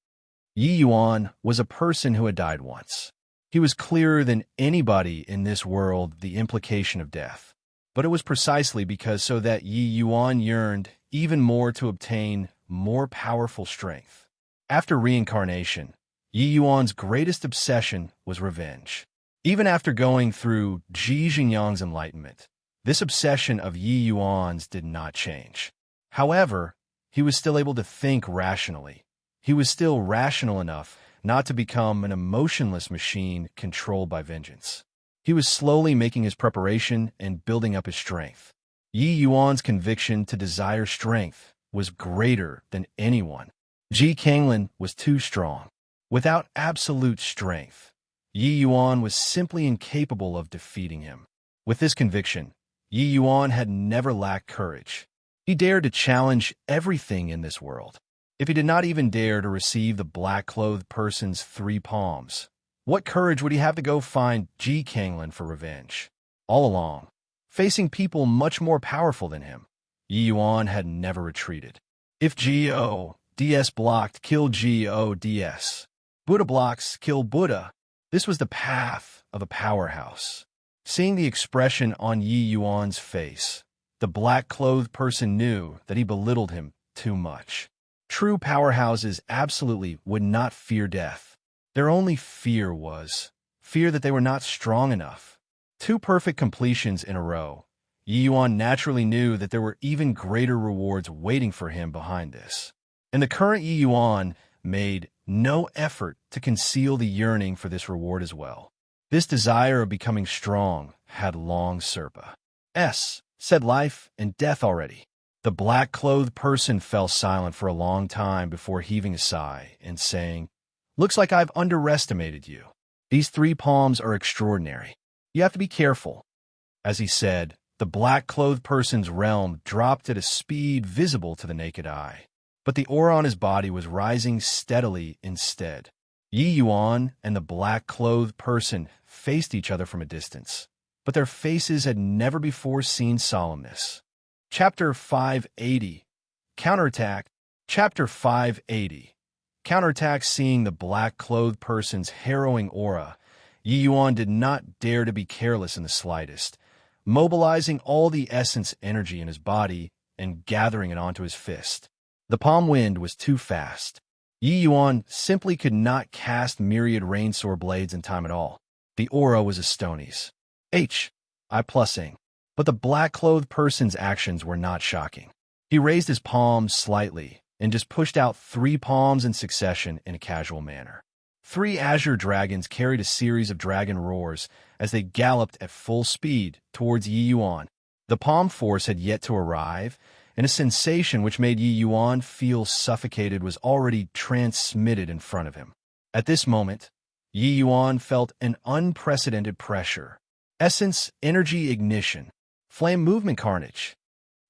Yi Yuan was a person who had died once. He was clearer than anybody in this world the implication of death. But it was precisely because so that Yi Yuan yearned even more to obtain more powerful strength. After reincarnation, Yi Yuan's greatest obsession was revenge. Even after going through Ji Xingyang's enlightenment, this obsession of Yi Yuan's did not change. However, he was still able to think rationally. He was still rational enough not to become an emotionless machine controlled by vengeance. He was slowly making his preparation and building up his strength. Yi Yuan's conviction to desire strength was greater than anyone. Ji Kanglin was too strong. Without absolute strength, Yi Yuan was simply incapable of defeating him. With this conviction, Yi Yuan had never lacked courage. He dared to challenge everything in this world. If he did not even dare to receive the black-clothed person's 3 palms, what courage would he have to go find Ji Kanglin for revenge? All along, facing people much more powerful than him, Yi Yuan had never retreated. If GODS blocked, kill GODS. Buddha blocks, kill Buddha. This was the path of a powerhouse. Seeing the expression on Yi Yuan's face, the black-clothed person knew that he belittled him too much. True powerhouses absolutely would not fear death. Their only fear was fear that they were not strong enough. 2 perfect completions in a row. Yi Yuan naturally knew that there were even greater rewards waiting for him behind this. And the current Yi Yuan made no effort to conceal the yearning for this reward as well. This desire of becoming strong had long Serpa. Said life and death already. The black-clothed person fell silent for a long time before heaving a sigh and saying, "Looks like I've underestimated you. These 3 palms are extraordinary. You have to be careful." As he said, the black-clothed person's realm dropped at a speed visible to the naked eye. But the aura on his body was rising steadily instead. Yi Yuan and the black-clothed person faced each other from a distance, but their faces had never before seen solemnness. Chapter 580. Counterattack. Chapter 580. Counterattack. Seeing the black-clothed person's harrowing aura, Yi Yuan did not dare to be careless in the slightest, mobilizing all the essence energy in his body and gathering it onto his fist. The palm wind was too fast. Yi Yuan simply could not cast myriad rain-sword blades in time at all. The aura was a stonies. I+ing. But the black-clothed person's actions were not shocking. He raised his palms slightly and just pushed out 3 palms in succession in a casual manner. 3 azure dragons carried a series of dragon roars as they galloped at full speed towards Yi Yuan. The palm force had yet to arrive, and a sensation which made Yi Yuan feel suffocated was already transmitted in front of him. At this moment, Yi Yuan felt an unprecedented pressure. Essence, energy, ignition. Flame movement carnage.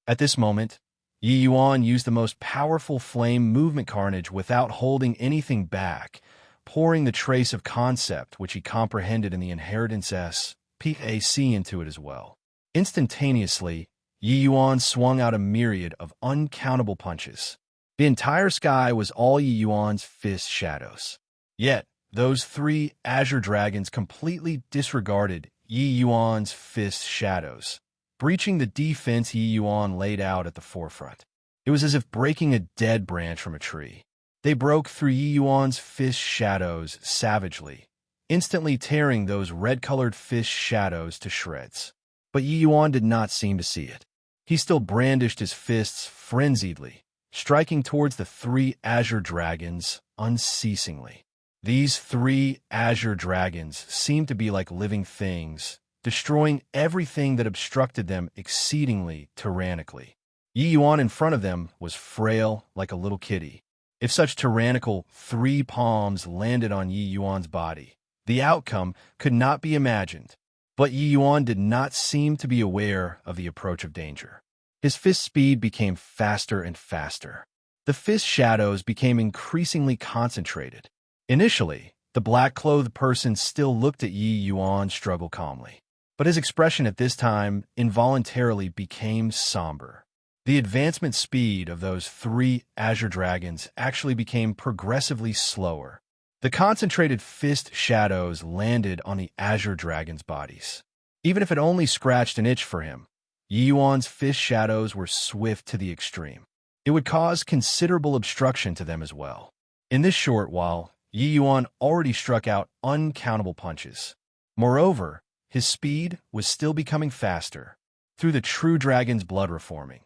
At this moment, Yi Yuan used the most powerful flame movement carnage without holding anything back, pouring the trace of concept which he comprehended in the inheritance SPAC into it as well. Instantaneously, Yi Yuan swung out a myriad of uncountable punches. The entire sky was all Yi Yuan's fist shadows. Yet, those 3 azure dragons completely disregarded Yi Yuan's fist shadows, breaching the defense Yi Yuan laid out at the forefront. It was as if breaking a dead branch from a tree. They broke through Yi Yuan's fist shadows savagely, instantly tearing those red-colored fish shadows to shreds. But Yi Yuan did not seem to see it. He still brandished his fists frenziedly, striking towards the three azure dragons unceasingly. These three azure dragons seemed to be like living things, destroying everything that obstructed them exceedingly tyrannically. Yi Yuan in front of them was frail like a little kitty. If such tyrannical three palms landed on Yi Yuan's body, the outcome could not be imagined. But Yi Yuan did not seem to be aware of the approach of danger. His fist speed became faster and faster. The fist shadows became increasingly concentrated. Initially, the black-clothed person still looked at Yi Yuan struggle calmly. But his expression at this time involuntarily became somber. The advancement speed of those three azure dragons actually became progressively slower. The concentrated fist shadows landed on the azure dragons' bodies. Even if it only scratched an itch for him, Yi Yuan's fist shadows were swift to the extreme. It would cause considerable obstruction to them as well. In this short while, Yi Yuan already struck out uncountable punches. Moreover, his speed was still becoming faster. Through the true dragon's blood reforming,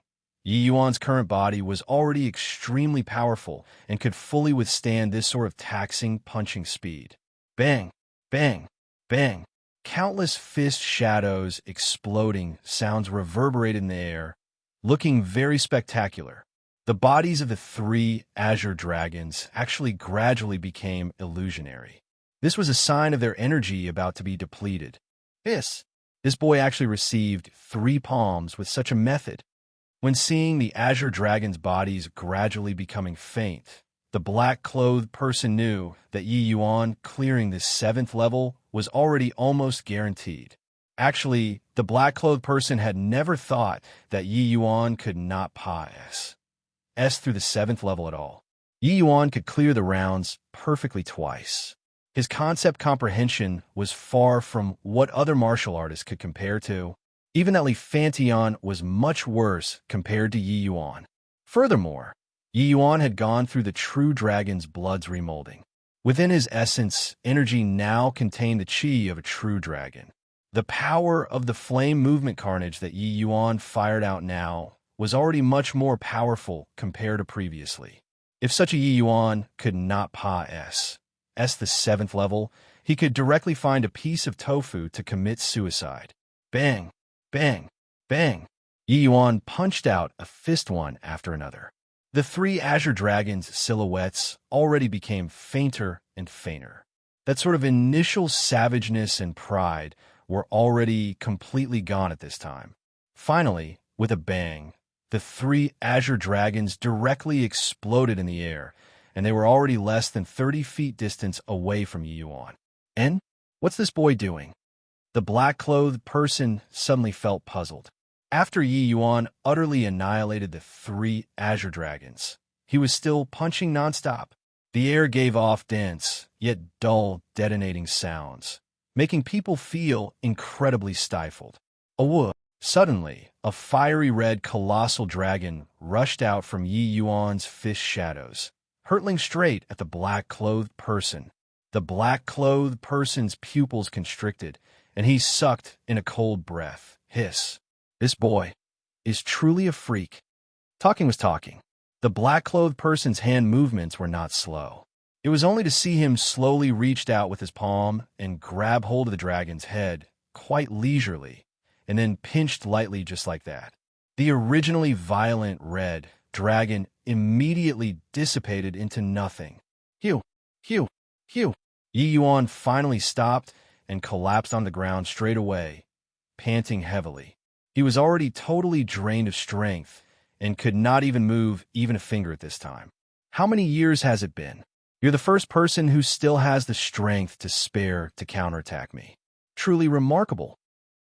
Yi Yuan's current body was already extremely powerful and could fully withstand this sort of taxing punching speed. Bang, bang, bang. Countless fist shadows exploding sounds reverberated in the air, looking very spectacular. The bodies of the three azure dragons actually gradually became illusionary. This was a sign of their energy about to be depleted. This boy actually received 3 palms with such a method. When seeing the azure dragon's bodies gradually becoming faint, the black-clothed person knew that Yi Yuan clearing this 7th level was already almost guaranteed. Actually, the black-clothed person had never thought that Yi Yuan could not pass through the 7th level at all. Yi Yuan could clear the rounds perfectly twice. His concept comprehension was far from what other martial artists could compare to. Even that Li Fantian was much worse compared to Yi Yuan. Furthermore, Yi Yuan had gone through the true dragon's blood's remolding. Within his essence, energy now contained the chi of a true dragon. The power of the flame movement carnage that Yi Yuan fired out now was already much more powerful compared to previously. If such a Yi Yuan could not pass the 7th level, he could directly find a piece of tofu to commit suicide. Bang, bang, bang. Yi Yuan punched out a fist one after another. The 3 azure dragons' silhouettes already became fainter and fainter. That sort of initial savageness and pride were already completely gone at this time. Finally, with a bang, the 3 azure dragons directly exploded in the air, and they were already less than 30 feet distance away from Yi Yuan. And what's this boy doing? The black-clothed person suddenly felt puzzled. After Yi Yuan utterly annihilated the 3 azure dragons, he was still punching nonstop. The air gave off dense, yet dull, detonating sounds, making people feel incredibly stifled. Suddenly, a fiery red colossal dragon rushed out from Yi Yuan's fist shadows, hurtling straight at the black-clothed person. The black-clothed person's pupils constricted, and he sucked in a cold breath. Hiss. This boy is truly a freak. Talking was talking. The black-clothed person's hand movements were not slow. It was only to see him slowly reached out with his palm and grab hold of the dragon's head, quite leisurely, and then pinched lightly just like that. The originally violent red dragon immediately dissipated into nothing. Hew, hew, hew. Yi Yuan finally stopped and collapsed on the ground straight away, panting heavily. He was already totally drained of strength and could not even move even a finger at this time. How many years has it been? You're the first person who still has the strength to spare to counterattack me. Truly remarkable.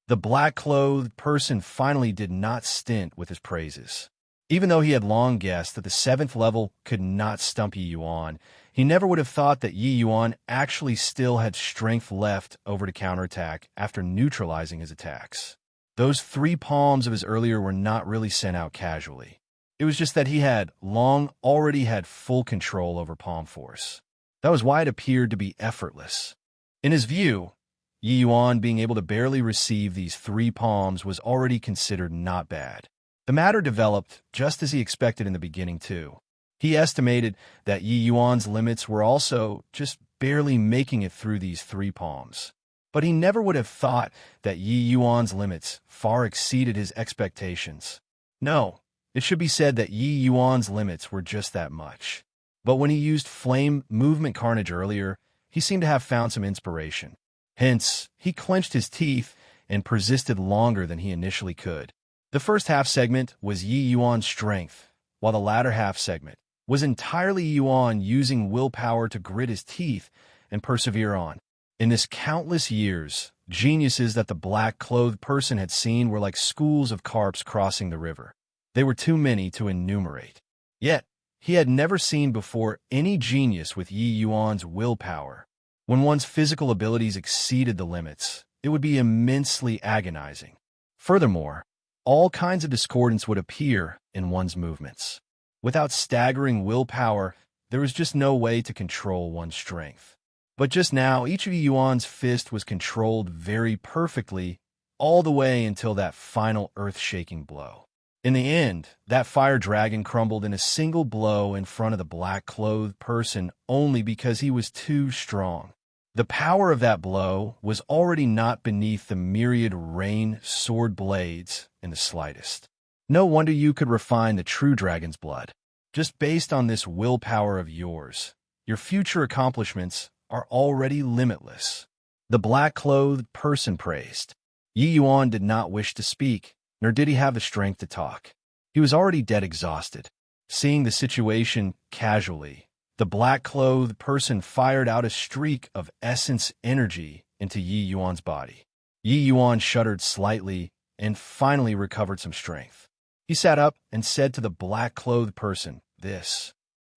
The black-clothed person finally did not stint with his praises. Even though he had long guessed that the 7th level could not stump Yi Yuan, he never would have thought that Yi Yuan actually still had strength left over to counterattack after neutralizing his attacks. Those 3 palms of his earlier were not really sent out casually. It was just that he had already had full control over palm force. That was why it appeared to be effortless. In his view, Yi Yuan being able to barely receive these 3 palms was already considered not bad. The matter developed just as he expected in the beginning, too. He estimated that Yi Yuan's limits were also just barely making it through these 3 palms. But he never would have thought that Yi Yuan's limits far exceeded his expectations. No, it should be said that Yi Yuan's limits were just that much. But when he used Flame Movement Carnage earlier, he seemed to have found some inspiration. Hence, he clenched his teeth and persisted longer than he initially could. The first half segment was Yi Yuan's strength, while the latter half segment was entirely Yi Yuan using willpower to grit his teeth and persevere on. In this countless years, geniuses that the black-clothed person had seen were like schools of carps crossing the river. They were too many to enumerate. Yet, he had never seen before any genius with Yi Yuan's willpower. When one's physical abilities exceeded the limits, it would be immensely agonizing. Furthermore, all kinds of discordance would appear in one's movements. Without staggering willpower, there was just no way to control one's strength. But just now, each of Yi Yuan's fist was controlled very perfectly, all the way until that final earth-shaking blow. In the end, that fire dragon crumbled in a single blow in front of the black-clothed person only because he was too strong. The power of that blow was already not beneath the myriad rain sword blades in the slightest. No wonder you could refine the true dragon's blood. Just based on this willpower of yours, your future accomplishments are already limitless. The black-clothed person praised. Yi Yuan did not wish to speak, nor did he have the strength to talk. He was already dead exhausted. Seeing the situation casually, the black-clothed person fired out a streak of essence energy into Yi Yuan's body. Yi Yuan shuddered slightly and finally recovered some strength. He sat up and said to the black-clothed person, "This,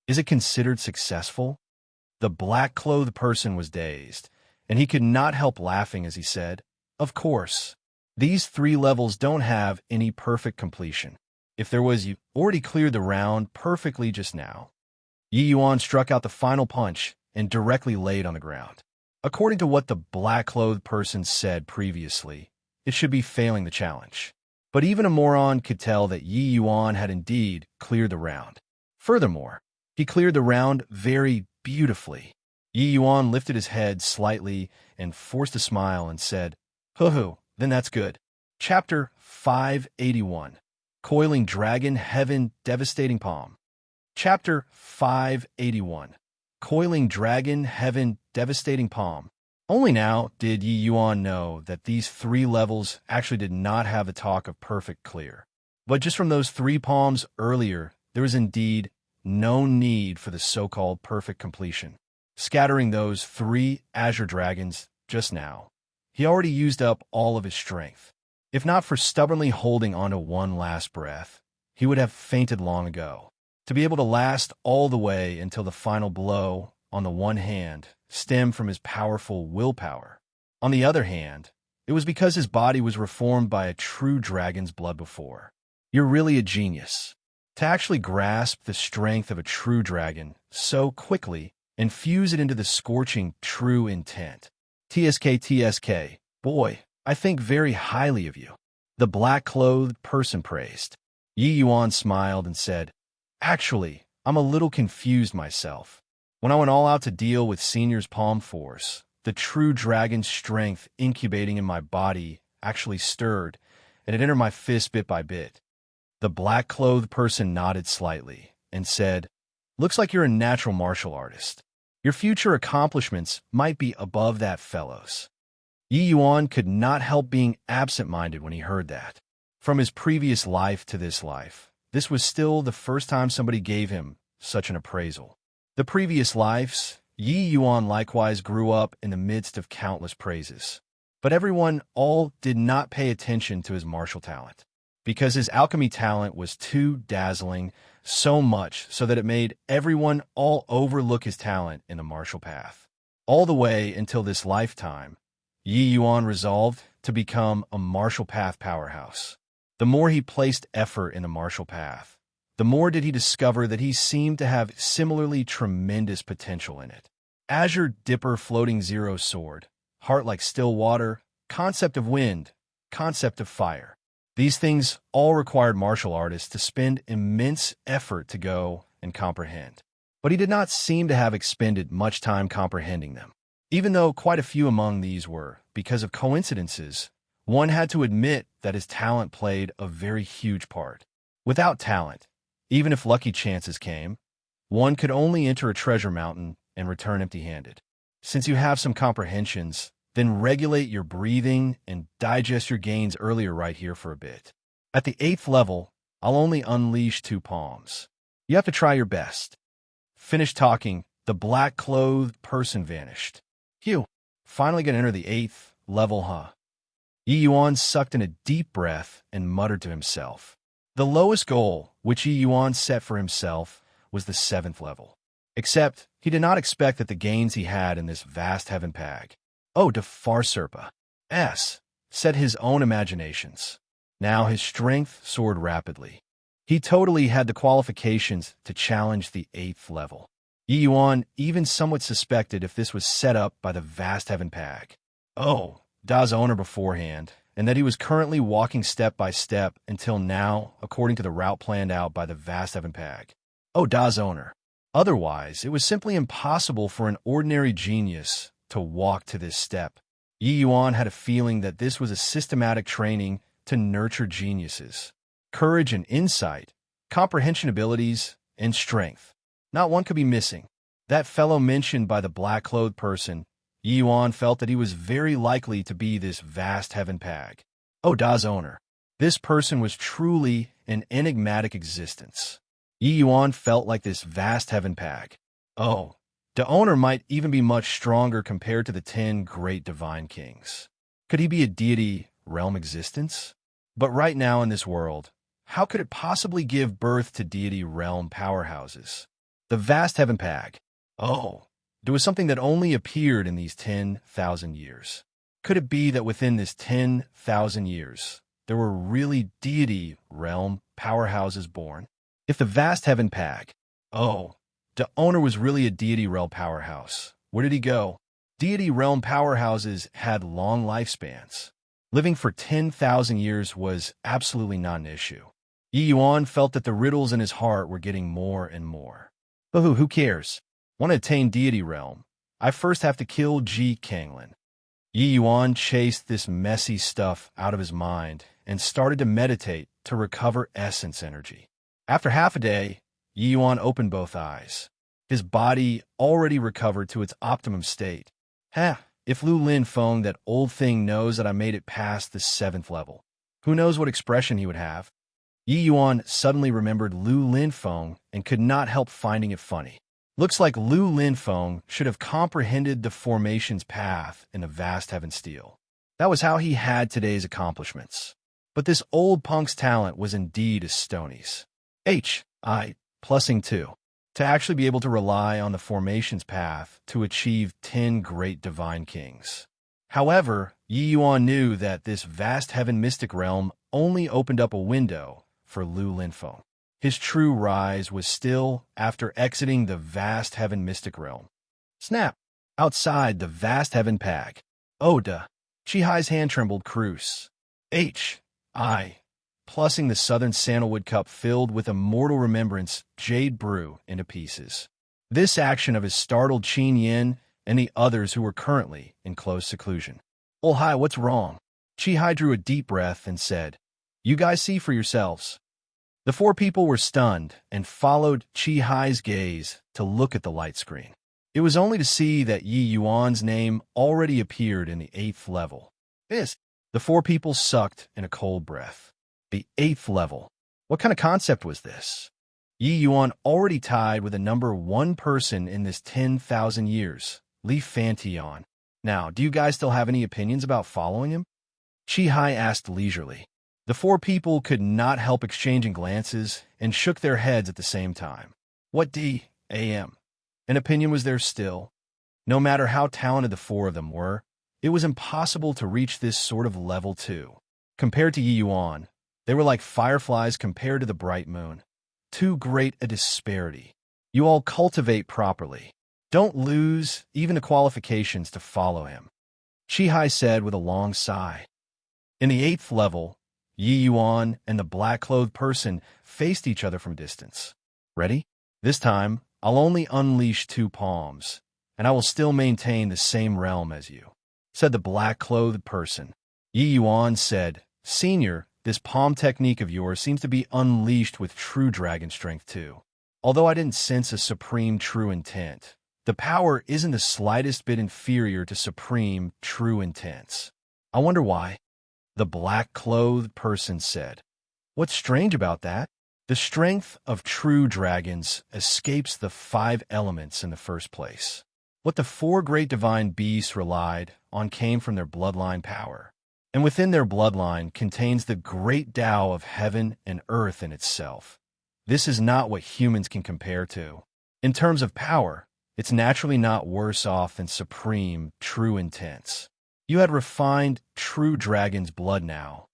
is it considered successful?" The black-clothed person was dazed, and he could not help laughing as he said, "Of course. These 3 levels don't have any perfect completion. If there was, you already cleared the round perfectly just now." Yi Yuan struck out the final punch and directly laid on the ground. According to what the black-clothed person said previously, it should be failing the challenge. But even a moron could tell that Yi Yuan had indeed cleared the round. Furthermore, he cleared the round very beautifully. Yi Yuan lifted his head slightly and forced a smile and said, "Hoo-hoo, then that's good." Chapter 581. Coiling Dragon Heaven Devastating Palm. Chapter 581. Coiling Dragon Heaven Devastating Palm. Only now did Yi Yuan know that these 3 levels actually did not have the talk of perfect clear. But just from those 3 palms earlier, there was indeed no need for the so-called perfect completion. Scattering those 3 azure dragons just now, he already used up all of his strength. If not for stubbornly holding onto one last breath, he would have fainted long ago. To be able to last all the way until the final blow, on the one hand, stemmed from his powerful willpower. On the other hand, it was because his body was reformed by a true dragon's blood before. You're really a genius. To actually grasp the strength of a true dragon so quickly and fuse it into the scorching true intent. TSK, boy, I think very highly of you. The black-clothed person praised. Yi Yuan smiled and said, "Actually, I'm a little confused myself. When I went all out to deal with Senior's palm force, the true dragon's strength incubating in my body actually stirred, and it entered my fist bit by bit." The black-clothed person nodded slightly and said, "Looks like you're a natural martial artist. Your future accomplishments might be above that fellow's." Yi Yuan could not help being absent-minded when he heard that. From his previous life to this life, this was still the first time somebody gave him such an appraisal. The previous lives, Yi Yuan likewise grew up in the midst of countless praises. But everyone all did not pay attention to his martial talent, because his alchemy talent was too dazzling, so much so that it made everyone all overlook his talent in the martial path. All the way until this lifetime, Yi Yuan resolved to become a martial path powerhouse. The more he placed effort in the martial path, the more did he discover that he seemed to have similarly tremendous potential in it. Azure Dipper Floating Zero Sword, heart like still water, concept of wind, concept of fire. These things all required martial artists to spend immense effort to go and comprehend. But he did not seem to have expended much time comprehending them. Even though quite a few among these were, because of coincidences, one had to admit that his talent played a very huge part. Without talent, even if lucky chances came, one could only enter a treasure mountain and return empty-handed. Since you have some comprehensions, then regulate your breathing and digest your gains earlier right here for a bit. At the 8th level, I'll only unleash 2 palms. You have to try your best. Finished talking, the black-clothed person vanished. Phew, finally gonna enter the 8th level, huh? Yi Yuan sucked in a deep breath and muttered to himself. The lowest goal which Yi Yuan set for himself was the 7th level. Except, he did not expect that the gains he had in this vast heaven pag. Oh, de Farserpa, said his own imaginations. Now his strength soared rapidly. He totally had the qualifications to challenge the 8th level. Yi Yuan even somewhat suspected if this was set up by the vast heaven pag. Oh, Da's owner beforehand, and that he was currently walking step by step until now, according to the route planned out by the vast heaven pag. Oh, Da's owner. Otherwise, it was simply impossible for an ordinary genius to walk to this step. Yi Yuan had a feeling that this was a systematic training to nurture geniuses. Courage and insight, comprehension abilities, and strength. Not one could be missing. That fellow mentioned by the black-clothed person, Yi Yuan felt that he was very likely to be this vast heaven pag. Oh, Da's owner. This person was truly an enigmatic existence. Yi Yuan felt like this vast heaven pag. Oh, the owner might even be much stronger compared to the 10 great divine kings. Could he be a deity realm existence? But right now in this world, how could it possibly give birth to deity realm powerhouses? The vast heaven pag. Oh, there was something that only appeared in these 10,000 years. Could it be that within this 10,000 years, there were really deity realm powerhouses born? If the vast heaven pag, the owner was really a deity realm powerhouse, where did he go? Deity realm powerhouses had long lifespans. Living for 10,000 years was absolutely not an issue. Yi Yuan felt that the riddles in his heart were getting more and more. But who cares? Want to attain deity realm, I first have to kill Ji Kanglin. Yi Yuan chased this messy stuff out of his mind and started to meditate to recover essence energy. After half a day, Yi Yuan opened both eyes. His body already recovered to its optimum state. If Lu Linfeng, that old thing, knows that I made it past the 7th level, who knows what expression he would have? Yi Yuan suddenly remembered Lu Linfeng and could not help finding it funny. Looks like Lu Linfeng should have comprehended the formation's path in the vast heaven steel. That was how he had today's accomplishments. But this old punk's talent was indeed a stony's. Plussing 2. To actually be able to rely on the formation's path to achieve 10 great divine kings. However, Yi Yuan knew that this vast heaven mystic realm only opened up a window for Lu Linfeng. His true rise was still after exiting the vast heaven mystic realm. Snap! Outside the vast heaven pag. Oda. Chihai's hand trembled. Cruce. Plussing the southern sandalwood cup filled with immortal remembrance jade brew into pieces. This action of his startled Qin Yin and the others who were currently in close seclusion. Oh hi, what's wrong? Chihai drew a deep breath and said, You guys see for yourselves. The 4 people were stunned and followed Chihai's gaze to look at the light screen. It was only to see that Yi Yuan's name already appeared in the 8th level. The 4 people sucked in a cold breath. The 8th level. What kind of concept was this? Yi Yuan already tied with a number 1 person in this 10,000 years, Li Fantian. Now, do you guys still have any opinions about following him? Chihai asked leisurely. The 4 people could not help exchanging glances and shook their heads at the same time. What D.A.M. An opinion was there still. No matter how talented the 4 of them were, it was impossible to reach this sort of level 2. Compared to Yi Yuan, they were like fireflies compared to the bright moon. Too great a disparity. You all cultivate properly. Don't lose even the qualifications to follow him. Chi said with a long sigh. In the 8th level, Yi Yuan and the black-clothed person faced each other from distance. Ready? This time, I'll only unleash 2 palms, and I will still maintain the same realm as you, said the black-clothed person. Yi Yuan said, Senior, this palm technique of yours seems to be unleashed with true dragon strength too. Although I didn't sense a supreme true intent, the power isn't the slightest bit inferior to supreme true intents. I wonder why. The black-clothed person said. What's strange about that? The strength of true dragons escapes the 5 elements in the first place. What the 4 great divine beasts relied on came from their bloodline power, and within their bloodline contains the great Tao of heaven and earth in itself. This is not what humans can compare to. In terms of power, it's naturally not worse off than supreme true intents. You had refined true dragon's blood now,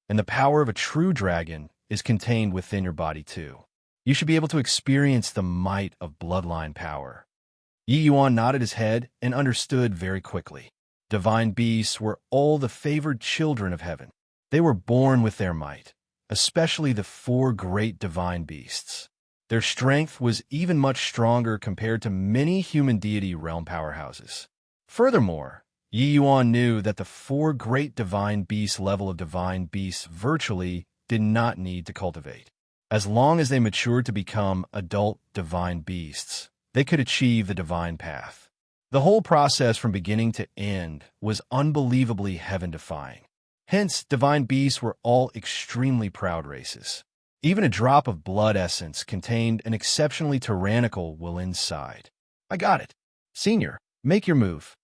and the power of a true dragon is contained within your body too. You should be able to experience the might of bloodline power. Yi Yuan nodded his head and understood very quickly. Divine beasts were all the favored children of heaven. They were born with their might, especially the 4 great divine beasts. Their strength was even much stronger compared to many human deity realm powerhouses. Furthermore, Yi Yuan knew that the 4 great divine beast level of divine beasts virtually did not need to cultivate. As long as they matured to become adult divine beasts, they could achieve the divine path. The whole process from beginning to end was unbelievably heaven-defying. Hence, divine beasts were all extremely proud races. Even a drop of blood essence contained an exceptionally tyrannical will inside. I got it. Senior, make your move.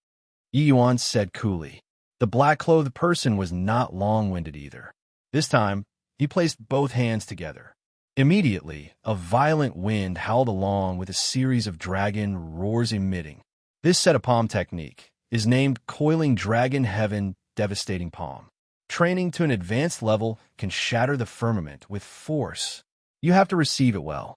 Yi Yuan said coolly. The black-clothed person was not long-winded either. This time, he placed both hands together. Immediately, a violent wind howled along with a series of dragon roars emitting. This set of palm technique is named Coiling Dragon Heaven Devastating Palm. Training to an advanced level can shatter the firmament with force. You have to receive it well.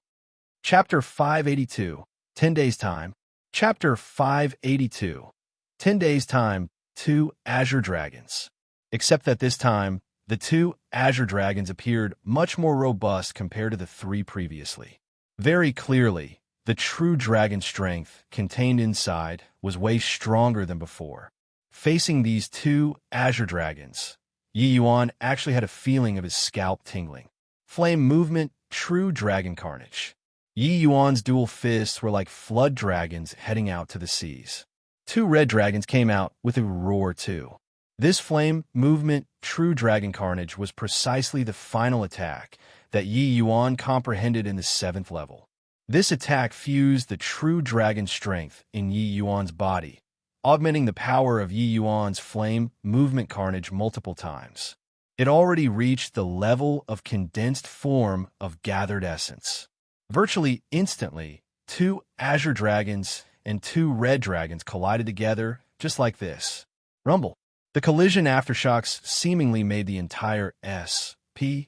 Chapter 582, 10 Days Time. Chapter 582, 10 Days Time, 2 Azure Dragons. Except that this time, the 2 Azure Dragons appeared much more robust compared to the 3 previously. Very clearly, the true dragon strength contained inside was way stronger than before. Facing these 2 Azure Dragons, Yi Yuan actually had a feeling of his scalp tingling. Flame movement, true dragon carnage. Yi Yuan's dual fists were like flood dragons heading out to the seas. 2 red dragons came out with a roar too. This flame movement, true dragon carnage, was precisely the final attack that Yi Yuan comprehended in the 7th level. This attack fused the true dragon strength in Yi Yuan's body, augmenting the power of Yi Yuan's flame movement carnage multiple times. It already reached the level of condensed form of gathered essence. Virtually instantly, 2 Azure Dragons and 2 red dragons collided together just like this. Rumble. The collision aftershocks seemingly made the entire SPAC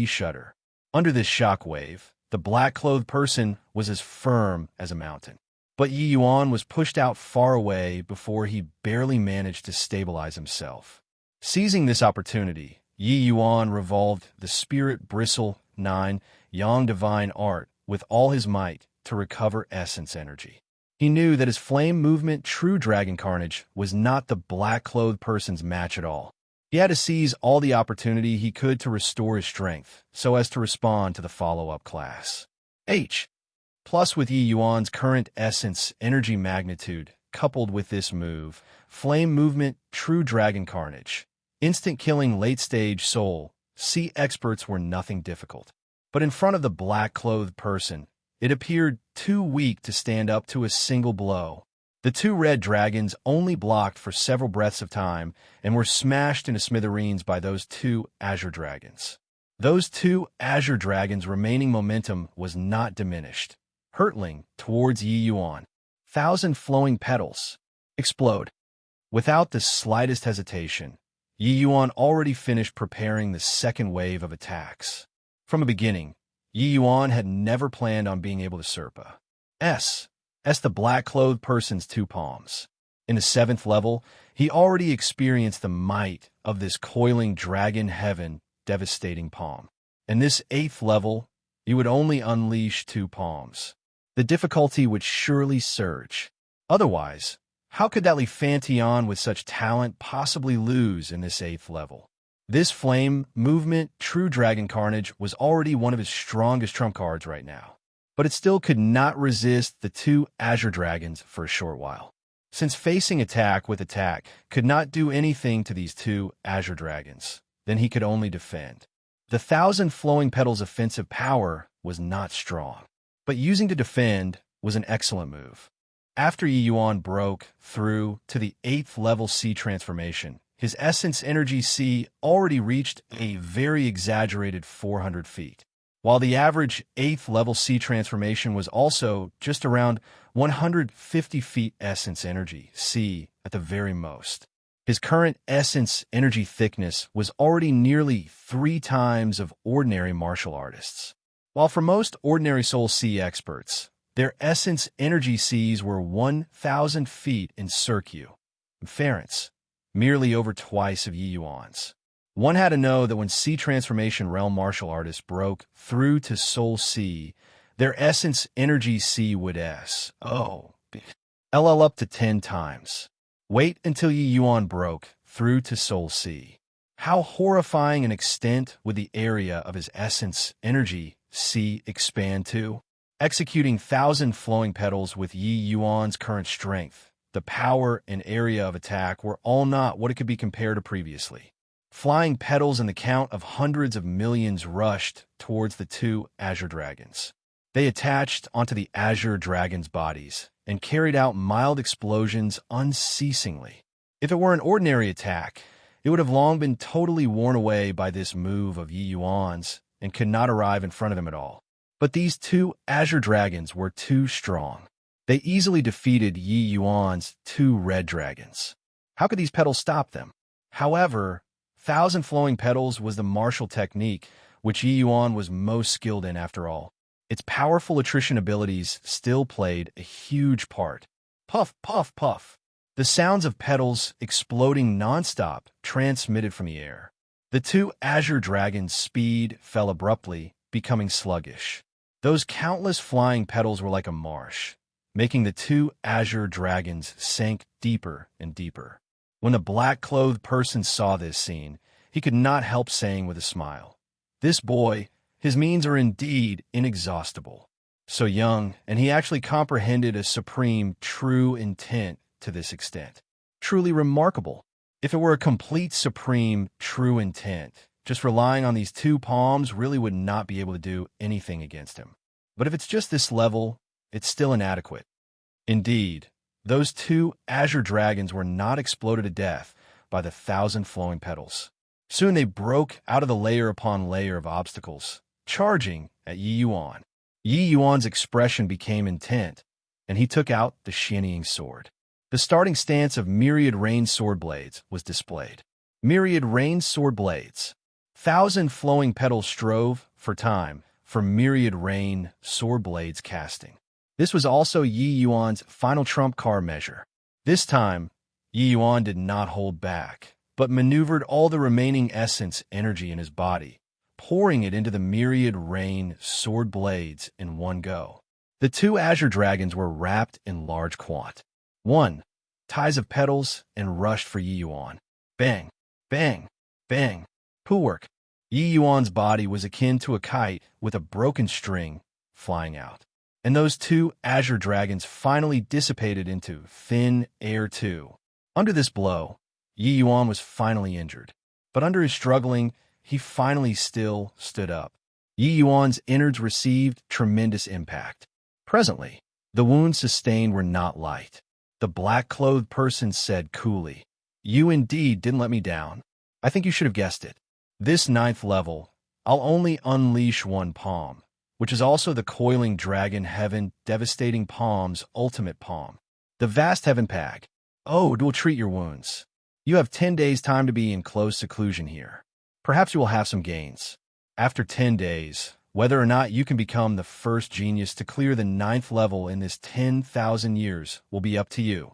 shudder. Under this shock wave, the black-clothed person was as firm as a mountain. But Yi Yuan was pushed out far away before he barely managed to stabilize himself. Seizing this opportunity, Yi Yuan revolved the Spirit Bristle 9 Yang Divine Art with all his might to recover essence energy. He knew that his flame movement true dragon carnage was not the black-clothed person's match at all. He had to seize all the opportunity he could to restore his strength, so as to respond to the follow-up class. H. Plus, with Yi Yuan's current essence energy magnitude, coupled with this move, flame movement true dragon carnage, instant killing late-stage soul, C experts were nothing difficult. But in front of the black-clothed person, it appeared too weak to stand up to a single blow. The 2 red dragons only blocked for several breaths of time and were smashed into smithereens by those 2 Azure Dragons. Those 2 Azure Dragons' remaining momentum was not diminished, hurtling towards Yi Yuan. 1,000 flowing petals. Explode. Without the slightest hesitation, Yi Yuan already finished preparing the second wave of attacks. From the beginning, Yi Yuan had never planned on being able to Serpa the black-clothed person's 2 palms. In the 7th level, he already experienced the might of this coiling dragon heaven devastating palm. In this 8th level, he would only unleash 2 palms. The difficulty would surely surge. Otherwise, how could that Lefantion with such talent possibly lose in this 8th level? This flame movement, True Dragon Carnage, was already one of his strongest trump cards right now. But it still could not resist the 2 Azure Dragons for a short while. Since facing attack with attack could not do anything to these 2 Azure Dragons, then he could only defend. The 1,000 Flowing Petals offensive power was not strong, but using to defend was an excellent move. After Yiyuan broke through to the 8th level C transformation, his Essence Energy C already reached a very exaggerated 400 feet, while the average 8th level C transformation was also just around 150 feet Essence Energy C at the very most. His current Essence Energy thickness was already nearly 3 times of ordinary martial artists. While for most ordinary Soul C experts, their Essence Energy Cs were 1,000 feet in circumference, merely over twice of Yiyuan's. One had to know that when C Transformation Realm martial artists broke through to Soul C, their Essence Energy C would LL up to 10 times. Wait until Yiyuan broke through to Soul C. How horrifying an extent would the area of his Essence Energy C expand to? Executing 1,000 Flowing Petals with Yiyuan's current strength, the power and area of attack were all not what it could be compared to previously. Flying petals and the count of hundreds of millions rushed towards the 2 Azure Dragons. They attached onto the Azure Dragons' bodies and carried out mild explosions unceasingly. If it were an ordinary attack, it would have long been totally worn away by this move of Yiyuan's and could not arrive in front of him at all. But these 2 Azure Dragons were too strong. They easily defeated Yiyuan's 2 Red Dragons. How could these petals stop them? However, 1,000 Flowing Petals was the martial technique which Yiyuan was most skilled in after all. Its powerful attrition abilities still played a huge part. Puff, puff, puff. The sounds of petals exploding nonstop transmitted from the air. The 2 Azure Dragons' speed fell abruptly, becoming sluggish. Those countless flying petals were like a marsh, making the 2 Azure Dragons sink deeper and deeper. When the black-clothed person saw this scene, he could not help saying with a smile, "This boy, his means are indeed inexhaustible." So young, and he actually comprehended a supreme, true intent to this extent. Truly remarkable. If it were a complete, supreme, true intent, just relying on these 2 palms really would not be able to do anything against him. But if it's just this level, it's still inadequate. Indeed, those 2 Azure Dragons were not exploded to death by the 1,000 Flowing Petals. Soon they broke out of the layer upon layer of obstacles, charging at Yiyuan. Yiyuan's expression became intent, and he took out the shinning sword. The starting stance of myriad rain sword blades was displayed. Myriad rain sword blades. 1,000 Flowing Petals strove for time for myriad rain sword blades casting. This was also Yiyuan's final trump card measure. This time, Yiyuan did not hold back, but maneuvered all the remaining essence energy in his body, pouring it into the myriad rain sword blades in one go. The 2 Azure Dragons were wrapped in large ties of petals and rushed for Yiyuan. Bang, bang, bang. Poolwork. Yiyuan's body was akin to a kite with a broken string flying out. And those 2 Azure Dragons finally dissipated into thin air too. Under this blow, Yiyuan was finally injured. But under his struggling, he finally still stood up. Yiyuan's innards received tremendous impact. Presently, the wounds sustained were not light. The black-clothed person said coolly, "You indeed didn't let me down. I think you should have guessed it. This 9th level, I'll only unleash 1 palm, which is also the coiling dragon heaven devastating palm's ultimate palm. The vast heaven pag. Oh, it will treat your wounds. You have 10 days time to be in close seclusion here. Perhaps you will have some gains. After 10 days, whether or not you can become the first genius to clear the 9th level in this 10,000 years will be up to you."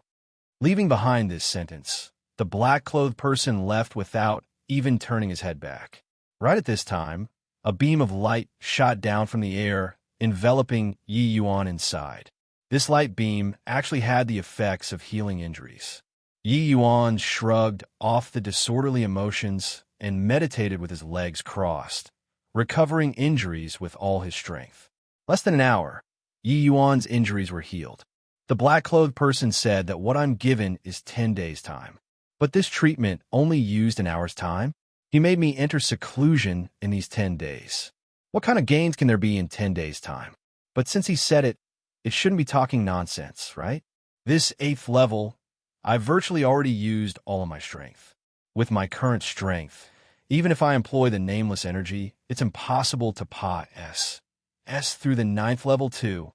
Leaving behind this sentence, the black-clothed person left without even turning his head back. Right at this time, a beam of light shot down from the air, enveloping Yi Yuan inside. This light beam actually had the effects of healing injuries. Yi Yuan shrugged off the disorderly emotions and meditated with his legs crossed, recovering injuries with all his strength. Less than an hour, Yi Yuan's injuries were healed. The black-clothed person said that what I'm given is 10 days' time. But this treatment only used an hour's time? He made me enter seclusion in these 10 days. What kind of gains can there be in 10 days' time? But since he said it, it shouldn't be talking nonsense, right? This 8th level, I've virtually already used all of my strength. With my current strength, even if I employ the nameless energy, it's impossible to pass through the 9th level too.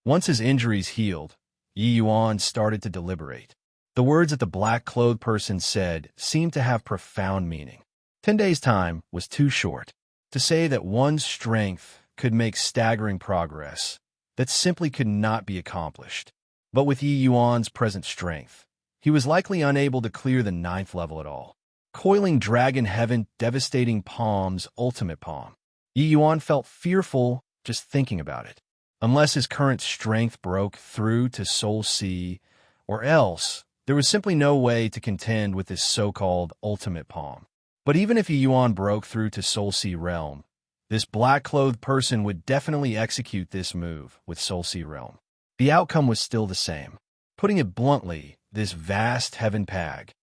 Once his injuries healed, Yi Yuan started to deliberate. The words that the black-clothed person said seemed to have profound meaning. 10 days' time was too short. To say that one's strength could make staggering progress, that simply could not be accomplished. But with Yi Yuan's present strength, he was likely unable to clear the 9th level at all. Coiling Dragon Heaven, devastating palms, ultimate palm. Yi Yuan felt fearful just thinking about it. Unless his current strength broke through to Soul Sea, or else there was simply no way to contend with this so-called ultimate palm. But even if Yi Yuan broke through to Soul Sea Realm, this black-clothed person would definitely execute this move with Soul Sea Realm. The outcome was still the same. Putting it bluntly, this vast heaven pag.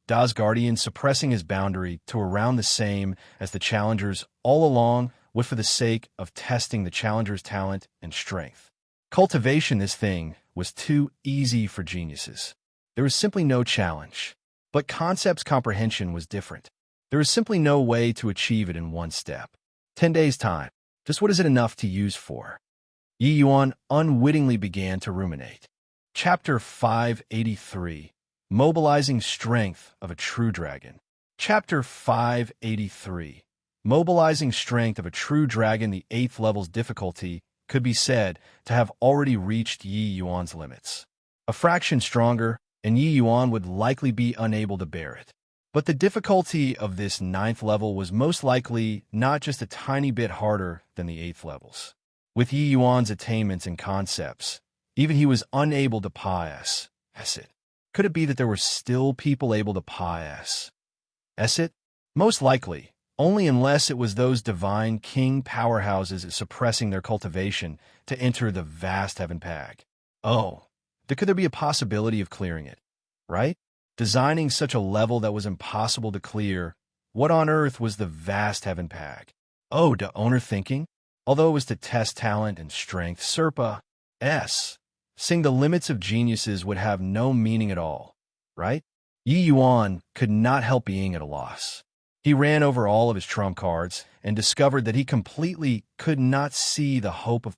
Das Guardian suppressing his boundary to around the same as the challengers all along, would for the sake of testing the challenger's talent and strength. Cultivation, this thing, was too easy for geniuses. There was simply no challenge. But concept's comprehension was different. There was simply no way to achieve it in one step. 10 days' time. Just what is it enough to use for? Yi Yuan unwittingly began to ruminate. Chapter 583. Mobilizing Strength of a True Dragon. Chapter 583. Mobilizing Strength of a True Dragon. The 8th level's difficulty could be said to have already reached Yi Yuan's limits. A fraction stronger, and Yi Yuan would likely be unable to bear it. But the difficulty of this 9th level was most likely not just a tiny bit harder than the 8th levels. With Yi Yuan's attainments and concepts, even he was unable to pass it. Could it be that there were still people able to pass it? Most likely, only unless it was those divine king powerhouses suppressing their cultivation to enter the vast heaven pag. Could there be a possibility of clearing it, right? Designing such a level that was impossible to clear, what on earth was the vast heaven pag? The owner thinking? Although it was to test talent and strength, seeing the limits of geniuses would have no meaning at all, right? Yi Yuan could not help being at a loss. He ran over all of his trump cards and discovered that he completely could not see the hope of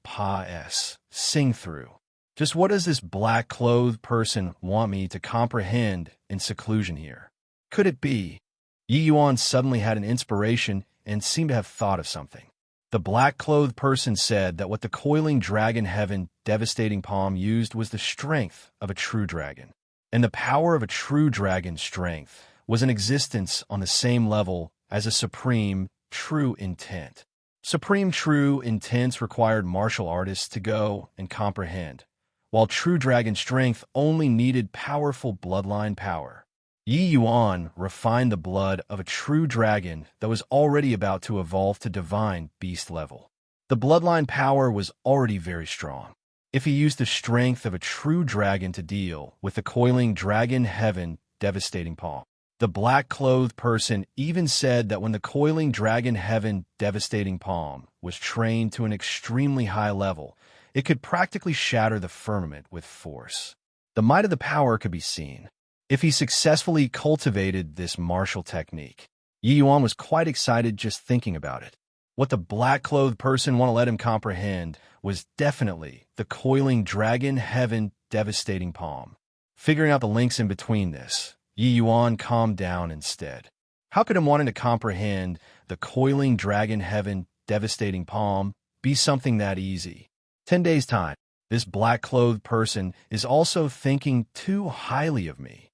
sing through. Just what does this black-clothed person want me to comprehend in seclusion here? Could it be? Yi Yuan suddenly had an inspiration and seemed to have thought of something. The black-clothed person said that what the coiling dragon heaven devastating palm used was the strength of a true dragon. And the power of a true dragon's strength was in existence on the same level as a supreme, true intent. Supreme true intents required martial artists to go and comprehend, while true dragon strength only needed powerful bloodline power. Yi Yuan refined the blood of a true dragon that was already about to evolve to divine beast level. The bloodline power was already very strong. If he used the strength of a true dragon to deal with the coiling dragon heaven devastating palm. The black-clothed person even said that when the coiling dragon heaven devastating palm was trained to an extremely high level, it could practically shatter the firmament with force. The might of the power could be seen. If he successfully cultivated this martial technique, Yi Yuan was quite excited just thinking about it. What the black-clothed person wanted to let him comprehend was definitely the coiling dragon heaven devastating palm. Figuring out the links in between this, Yi Yuan calmed down instead. How could him wanting to comprehend the coiling dragon heaven devastating palm be something that easy? 10 days' time. This black-clothed person is also thinking too highly of me,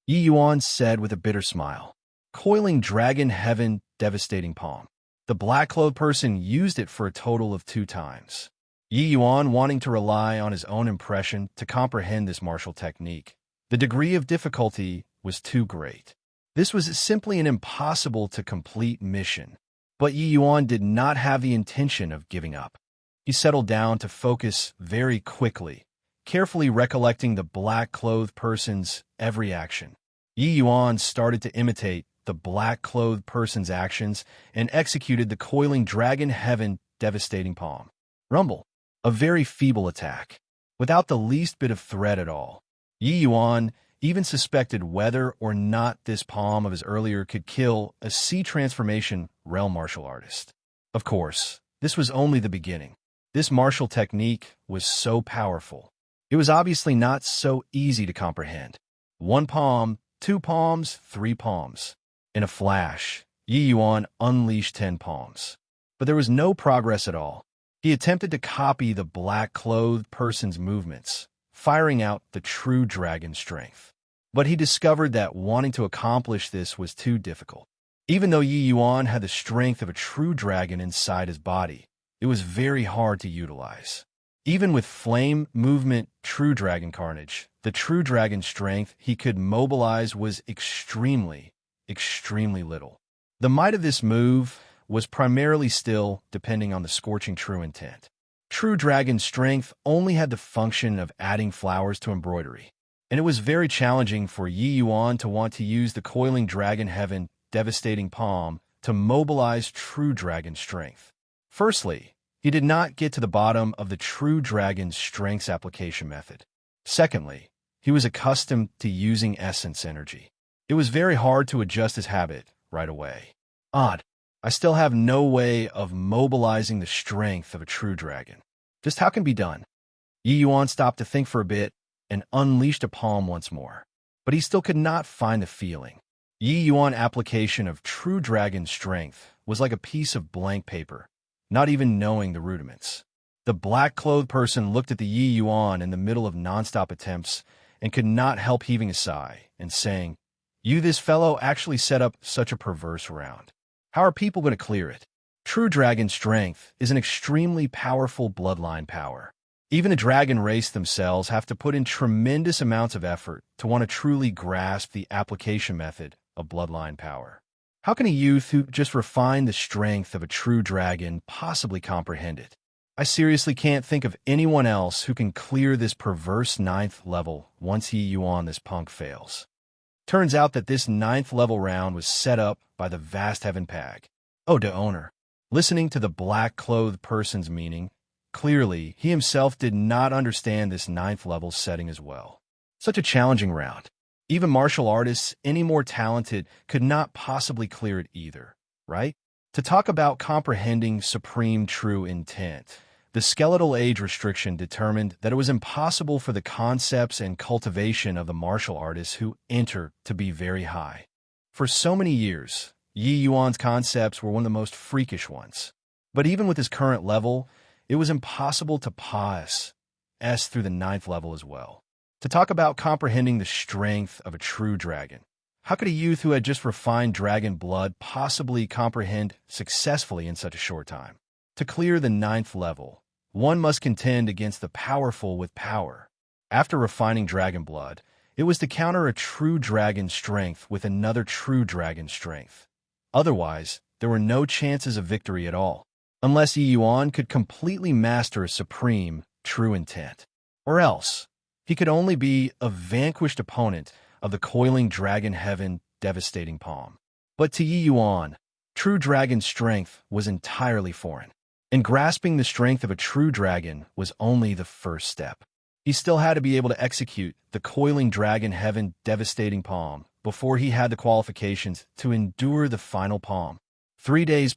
Yi Yuan said with a bitter smile. Coiling Dragon Heaven Devastating Palm. The black-clothed person used it for a total of 2 times. Yi Yuan wanting to rely on his own impression to comprehend this martial technique. The degree of difficulty was too great. This was simply an impossible-to-complete mission. But Yi Yuan did not have the intention of giving up. He settled down to focus very quickly, carefully recollecting the black-clothed person's every action. Yi Yuan started to imitate the black-clothed person's actions and executed the Coiling Dragon Heaven Devastating Palm. Rumble. A very feeble attack. Without the least bit of threat at all. Yi Yuan even suspected whether or not this palm of his earlier could kill a sea transformation realm martial artist. Of course, this was only the beginning. This martial technique was so powerful. It was obviously not so easy to comprehend. 1 palm, 2 palms, 3 palms. In a flash, Yi Yuan unleashed 10 palms. But there was no progress at all. He attempted to copy the black-clothed person's movements, firing out the true dragon strength. But he discovered that wanting to accomplish this was too difficult. Even though Yi Yuan had the strength of a true dragon inside his body, it was very hard to utilize. Even with flame movement true dragon carnage, the true dragon strength he could mobilize was extremely little. The might of this move was primarily still depending on the scorching true intent. True dragon strength only had the function of adding flowers to embroidery, and it was very challenging for Yi Yuan to want to use the Coiling Dragon Heaven Devastating Palm to mobilize true dragon strength. Firstly, he did not get to the bottom of the true dragon strength's application method. Secondly, he was accustomed to using essence energy. It was very hard to adjust his habit right away. Odd. I still have no way of mobilizing the strength of a true dragon. Just how can it be done? Yi Yuan stopped to think for a bit and unleashed a palm once more. But he still could not find the feeling. Yi Yuan application of true dragon strength was like a piece of blank paper, not even knowing the rudiments. The black-clothed person looked at the Yi Yuan in the middle of nonstop attempts and could not help heaving a sigh and saying, "You, this fellow actually set up such a perverse round. How are people going to clear it?" True dragon strength is an extremely powerful bloodline power. Even the dragon race themselves have to put in tremendous amounts of effort to want to truly grasp the application method of bloodline power. How can a youth who just refined the strength of a true dragon possibly comprehend it? I seriously can't think of anyone else who can clear this perverse 9th level once Yi Yuan this punk fails. Turns out that this 9th level round was set up by the vast heaven pag. Oh, the owner. Listening to the black-clothed person's meaning, clearly he himself did not understand this 9th level setting as well. Such a challenging round. Even martial artists, any more talented, could not possibly clear it either, right? To talk about comprehending supreme true intent, the skeletal age restriction determined that it was impossible for the concepts and cultivation of the martial artists who enter to be very high. For so many years, Yi Yuan's concepts were one of the most freakish ones. But even with his current level, it was impossible to pass through the 9th level as well. To talk about comprehending the strength of a true dragon, how could a youth who had just refined dragon blood possibly comprehend successfully in such a short time? To clear the 9th level, one must contend against the powerful with power. After refining dragon blood, it was to counter a true dragon strength with another true dragon strength. Otherwise, there were no chances of victory at all, unless Yi Yuan could completely master a supreme true intent. Or else, he could only be a vanquished opponent of the Coiling Dragon Heaven Devastating Palm. But to Yi Yuan, true dragon strength was entirely foreign, and grasping the strength of a true dragon was only the first step. He still had to be able to execute the Coiling Dragon Heaven Devastating Palm before he had the qualifications to endure the final palm. 3 days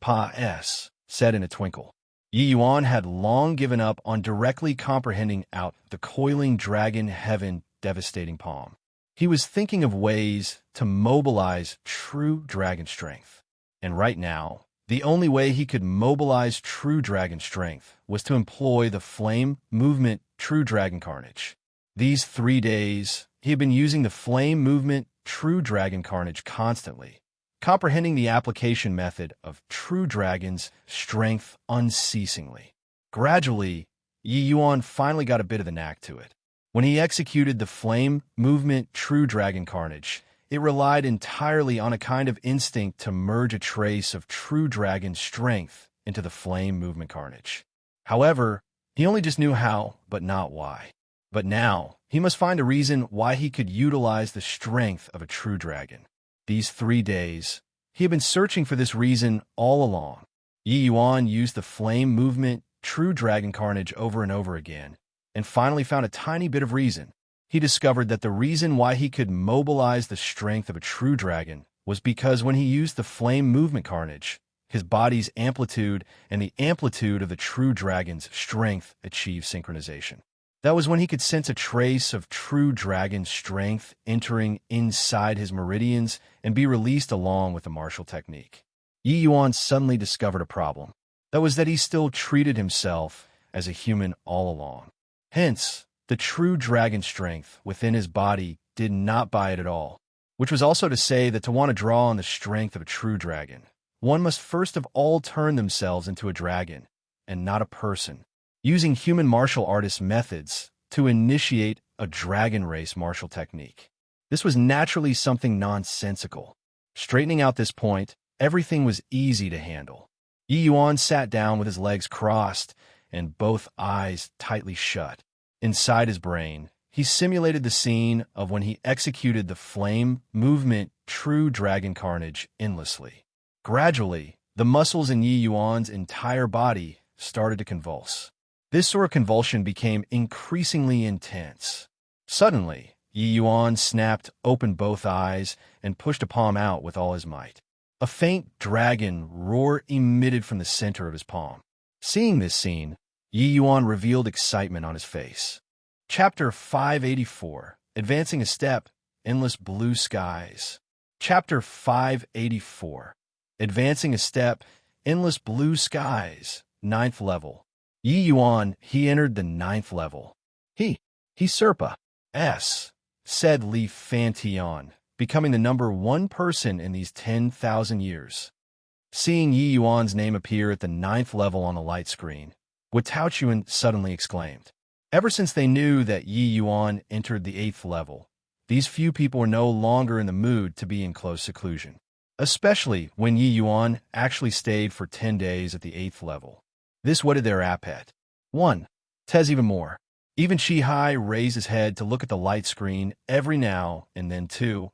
said in a twinkle. Yi Yuan had long given up on directly comprehending out the Coiling Dragon Heaven Devastating Palm. He was thinking of ways to mobilize true dragon strength. And right now, The only way he could mobilize true dragon strength was to employ the flame movement true dragon carnage. These 3 days, he had been using the flame movement true dragon carnage constantly, comprehending the application method of true dragon's strength unceasingly. Gradually, Yi Yuan finally got a bit of the knack to it. When he executed the flame movement true dragon carnage, it relied entirely on a kind of instinct to merge a trace of true dragon strength into the flame movement carnage. However, he only just knew how, but not why. But now, he must find a reason why he could utilize the strength of a true dragon. These 3 days, he had been searching for this reason all along. Yi Yuan used the flame movement true dragon carnage over and over again, and finally found a tiny bit of reason. He discovered that the reason why he could mobilize the strength of a true dragon was because when he used the flame movement carnage, his body's amplitude and the amplitude of the true dragon's strength achieved synchronization. That was when he could sense a trace of true dragon strength entering inside his meridians and be released along with the martial technique. Yi Yuan suddenly discovered a problem. That was that he still treated himself as a human all along. Hence, the true dragon strength within his body did not buy it at all, which was also to say that to want to draw on the strength of a true dragon, one must first of all turn themselves into a dragon, and not a person, using human martial artist methods to initiate a dragon race martial technique. This was naturally something nonsensical. Straightening out this point, everything was easy to handle. Yi Yuan sat down with his legs crossed and both eyes tightly shut. Inside his brain, he simulated the scene of when he executed the flame movement true dragon carnage endlessly. Gradually, the muscles in Yi Yuan's entire body started to convulse. This sort of convulsion became increasingly intense. Suddenly, Yi Yuan snapped open both eyes and pushed a palm out with all his might. A faint dragon roar emitted from the center of his palm. Seeing this scene, Yi Yuan revealed excitement on his face. Chapter 584, Advancing a Step, Endless Blue Skies. Chapter 584, Advancing a Step, Endless Blue Skies, 9th level. Yi Yuan, he entered the 9th level. He Serpa, S, said Li Fantian, becoming the number 1 person in these 10,000 years. Seeing Yi Yuan's name appear at the 9th level on the light screen, Wu Taochuan suddenly exclaimed. Ever since they knew that Yi Yuan entered the 8th level, these few people were no longer in the mood to be in close seclusion, especially when Yi Yuan actually stayed for 10 days at the 8th level. This whetted their appetite. 1. Tez even more. Even Shi-Hai raised his head to look at the light screen every now and then 2,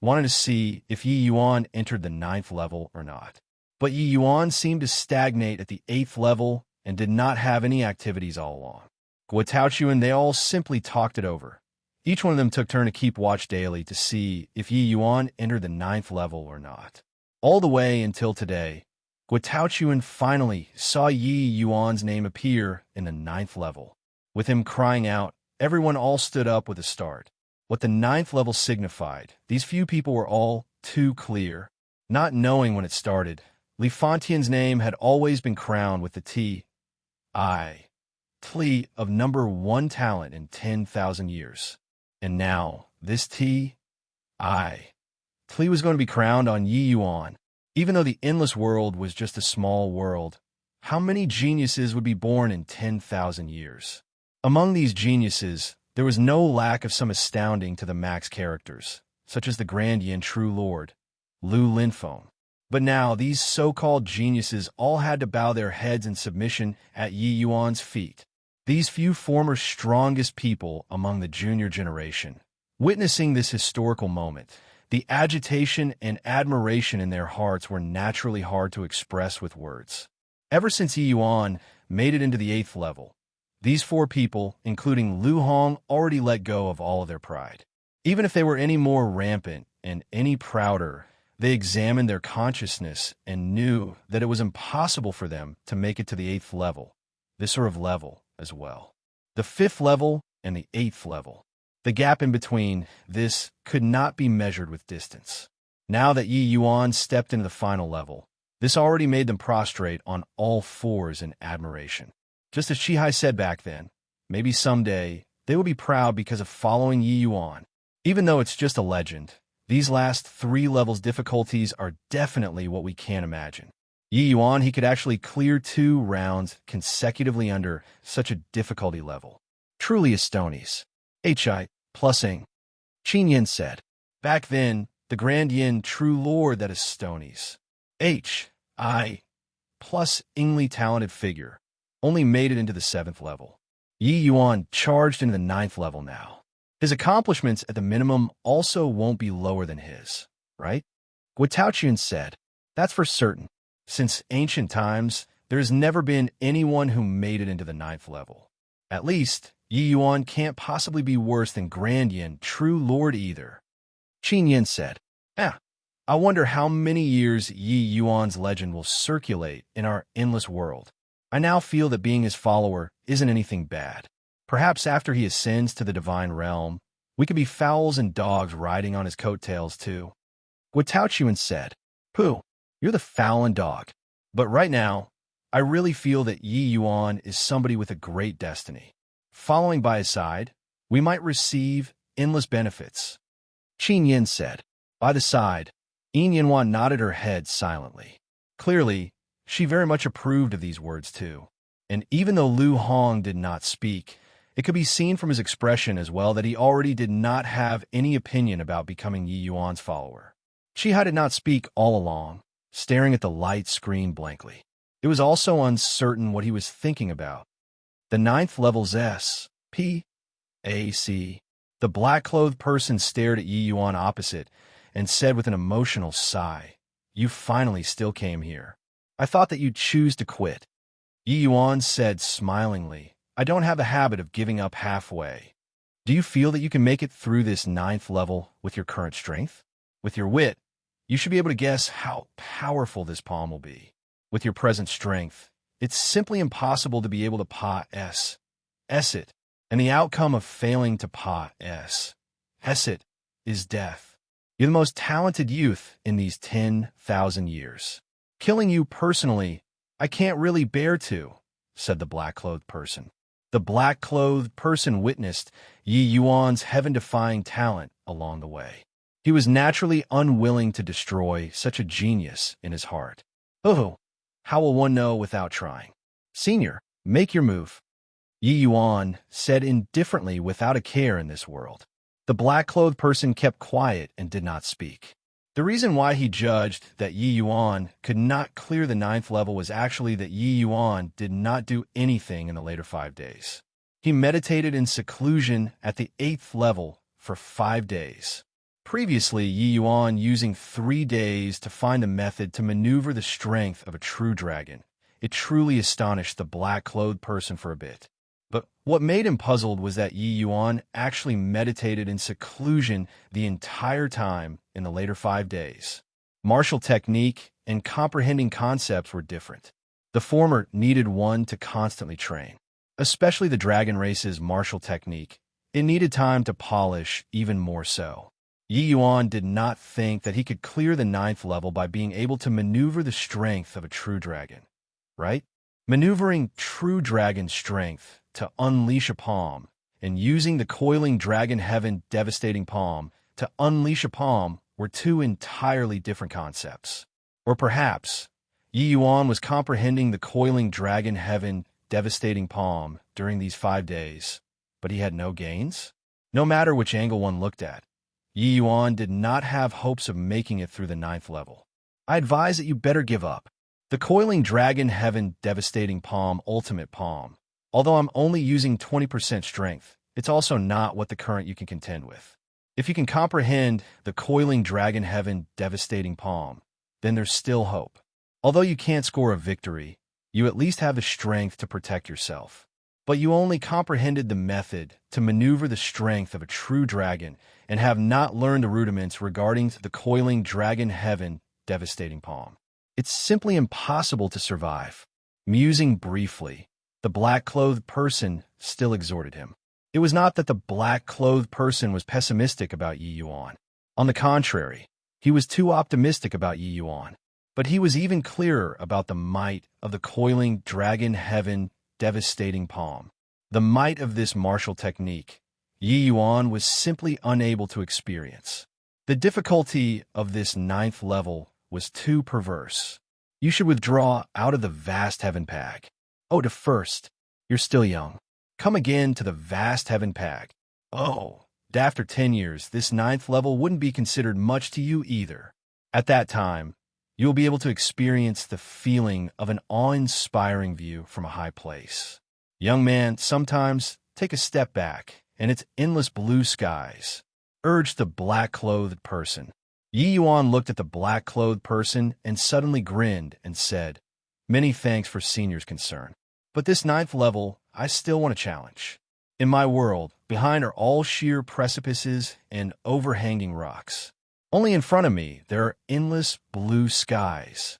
wanted to see if Yi Yuan entered the 9th level or not. But Yi Yuan seemed to stagnate at the 8th level and did not have any activities all along. Wu Taochuan, they all simply talked it over. Each one of them took turn to keep watch daily to see if Yi Yuan entered the 9th level or not. All the way until today, Wu Taochuan finally saw Yi Yuan's name appear in the 9th level. With him crying out, everyone all stood up with a start. What the 9th level signified, these few people were all too clear. Not knowing when it started, Li Fantian's name had always been crowned with the T.I. of number 1 talent in 10,000 years. And now, this T.I. was going to be crowned on Yi Yuan. Even though the endless world was just a small world, how many geniuses would be born in 10,000 years? Among these geniuses, there was no lack of some astounding to the max characters, such as the Grand Yin True Lord, Lu Linfeng. But now, these so-called geniuses all had to bow their heads in submission at Yi Yuan's feet. These few former strongest people among the junior generation, witnessing this historical moment, the agitation and admiration in their hearts were naturally hard to express with words. Ever since Yi Yuan made it into the 8th level, these 4 people, including Lu Hong, already let go of all of their pride. Even if they were any more rampant and any prouder, they examined their consciousness and knew that it was impossible for them to make it to the 8th level, this sort of level as well. The 5th level and the 8th level. The gap in between this could not be measured with distance. Now that Yi Yuan stepped into the final level, This already made them prostrate on all fours in admiration. Just as Chihai said back then, maybe someday they will be proud because of following Yi Yuan. Even though it's just a legend, these last 3 levels difficulties are definitely what we can't imagine. Yi Yuan, he could actually clear 2 rounds consecutively under such a difficulty level. Truly Estonies. Hi, plusing. Qin Yin said. Back then, the Grand Yin true lord that is Estonies. Hi, plus Ingly talented figure, only made it into the 7th level. Yi Yuan charged into the 9th level now. His accomplishments at the minimum also won't be lower than his, right? Guitaoqian said, that's for certain. Since ancient times, there has never been anyone who made it into the 9th level. At least, Yi Yuan can't possibly be worse than Grand Yin, true lord either. Qin Yin said, I wonder how many years Yi Yuan's legend will circulate in our endless world. I now feel that being his follower isn't anything bad. Perhaps after he ascends to the divine realm, we could be fowls and dogs riding on his coattails too. Guitaoqian said, Pooh, you're the fowl and dog. But right now, I really feel that Yi Yuan is somebody with a great destiny. Following by his side, we might receive endless benefits. Qin Yin said. By the side, Yin Yanwan nodded her head silently. Clearly, she very much approved of these words too. And even though Lu Hong did not speak, it could be seen from his expression as well that he already did not have any opinion about becoming Yi Yuan's follower. Chihai did not speak all along, staring at the light screen blankly. It was also uncertain what he was thinking about. The 9th level's S.P.A.C. The black-clothed person stared at Yi Yuan opposite and said with an emotional sigh, You finally still came here. I thought that you'd choose to quit. Yi Yuan said smilingly, I don't have a habit of giving up halfway. Do you feel that you can make it through this 9th level with your current strength? With your wit, you should be able to guess how powerful this palm will be. With your present strength, it's simply impossible to be able to pa S it, and the outcome of failing to pa S it is death. You're the most talented youth in these 10,000 years. Killing you personally, I can't really bear to, said the black-clothed person. The black-clothed person witnessed Yi Yuan's heaven-defying talent along the way. He was naturally unwilling to destroy such a genius in his heart. Oh, how will one know without trying? Senior, make your move. Yi Yuan said indifferently without a care in this world. The black-clothed person kept quiet and did not speak. The reason why he judged that Yi Yuan could not clear the 9th level was actually that Yi Yuan did not do anything in the later 5 days. He meditated in seclusion at the 8th level for 5 days. Previously, Yi Yuan using 3 days to find a method to maneuver the strength of a true dragon. It truly astonished the black-clothed person for a bit. But what made him puzzled was that Yi Yuan actually meditated in seclusion the entire time in the later 5 days. Martial technique and comprehending concepts were different. The former needed one to constantly train. Especially the dragon race's martial technique, it needed time to polish even more so. Yi Yuan did not think that he could clear the 9th level by being able to maneuver the strength of a true dragon, right? Maneuvering true dragon strength to unleash a palm and using the coiling dragon heaven devastating palm to unleash a palm were 2 entirely different concepts. Or perhaps Yi Yuan was comprehending the coiling dragon heaven devastating palm during these 5 days, but he had no gains? No matter which angle one looked at, Yi Yuan did not have hopes of making it through the 9th level. I advise that you better give up. The coiling dragon heaven devastating palm ultimate palm. Although I'm only using 20% strength, it's also not what the current you can contend with. If you can comprehend the coiling dragon heaven devastating palm, then there's still hope. Although you can't score a victory, you at least have the strength to protect yourself. But you only comprehended the method to maneuver the strength of a true dragon and have not learned the rudiments regarding the coiling dragon heaven devastating palm. It's simply impossible to survive. Musing briefly, the black-clothed person still exhorted him. It was not that the black-clothed person was pessimistic about Yi Yuan. On the contrary, he was too optimistic about Yi Yuan. But he was even clearer about the might of the coiling dragon heaven devastating palm. The might of this martial technique, Yi Yuan was simply unable to experience. The difficulty of this 9th level was too perverse. You should withdraw out of the vast heaven pack. Oh, to first, you're still young. Come again to the vast heaven pack. Oh, after 10 years, this 9th level wouldn't be considered much to you either. At that time, you'll be able to experience the feeling of an awe-inspiring view from a high place. Young man, sometimes take a step back, and it's endless blue skies, urged the black-clothed person. Yi Yuan looked at the black-clothed person and suddenly grinned and said, "Many thanks for senior's concern. But this 9th level, I still want to challenge. In my world, behind are all sheer precipices and overhanging rocks. Only in front of me, there are endless blue skies."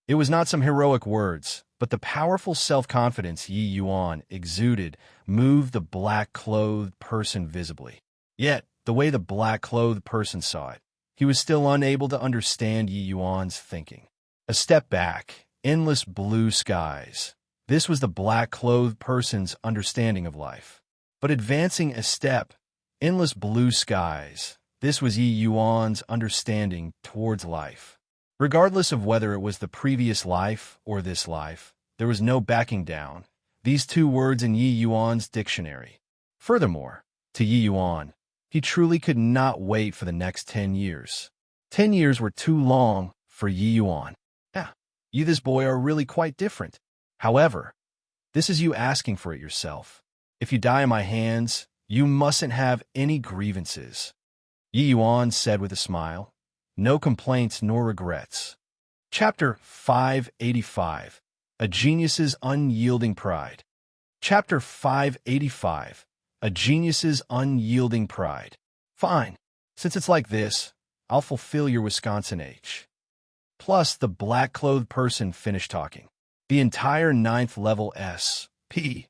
It was not some heroic words, but the powerful self-confidence Yi Yuan exuded moved the black-clothed person visibly. Yet, the way the black-clothed person saw it, he was still unable to understand Yi Yuan's thinking. A step back, endless blue skies. This was the black-clothed person's understanding of life. But advancing a step, endless blue skies, this was Yi Yuan's understanding towards life. Regardless of whether it was the previous life or this life, there was no backing down. These two words in Yi Yuan's dictionary. Furthermore, to Yi Yuan, he truly could not wait for the next 10 years. 10 years were too long for Yi Yuan. Yeah, you this boy are really quite different. However, this is you asking for it yourself. If you die in my hands, you mustn't have any grievances. Yi Yuan said with a smile, "No complaints nor regrets." Chapter 585, A Genius's Unyielding Pride. Chapter 585, A Genius's Unyielding Pride. Fine. Since it's like this, I'll fulfill your Wisconsin H. Plus, the black-clothed person finished talking. The entire 9th level S, P,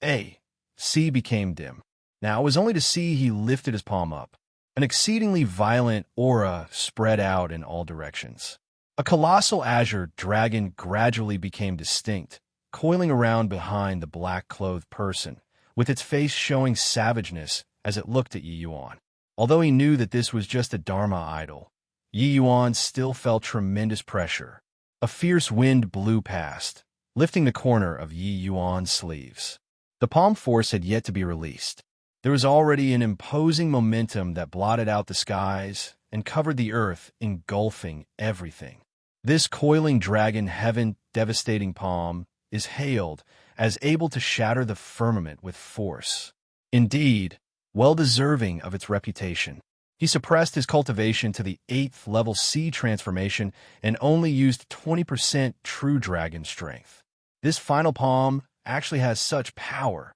A, C became dim. Now, it was only to see he lifted his palm up. An exceedingly violent aura spread out in all directions. A colossal azure dragon gradually became distinct, coiling around behind the black-clothed person, with its face showing savageness as it looked at Yi Yuan. Although he knew that this was just a Dharma idol, Yi Yuan still felt tremendous pressure. A fierce wind blew past, lifting the corner of Yi Yuan's sleeves. The palm force had yet to be released. There was already an imposing momentum that blotted out the skies and covered the earth, engulfing everything. This coiling dragon heaven devastating palm is hailed as able to shatter the firmament with force. Indeed, well deserving of its reputation. He suppressed his cultivation to the 8th level C transformation and only used 20% true dragon strength. This final palm actually has such power.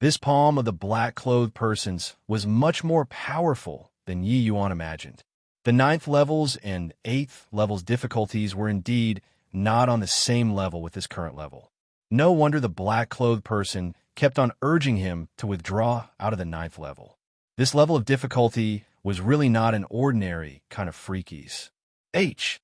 This palm of the black-clothed person's was much more powerful than Yi Yuan imagined. The 9th levels and 8th levels difficulties were indeed not on the same level with his current level. No wonder the black-clothed person kept on urging him to withdraw out of the 9th level. This level of difficulty was really not an ordinary kind of freakies. H.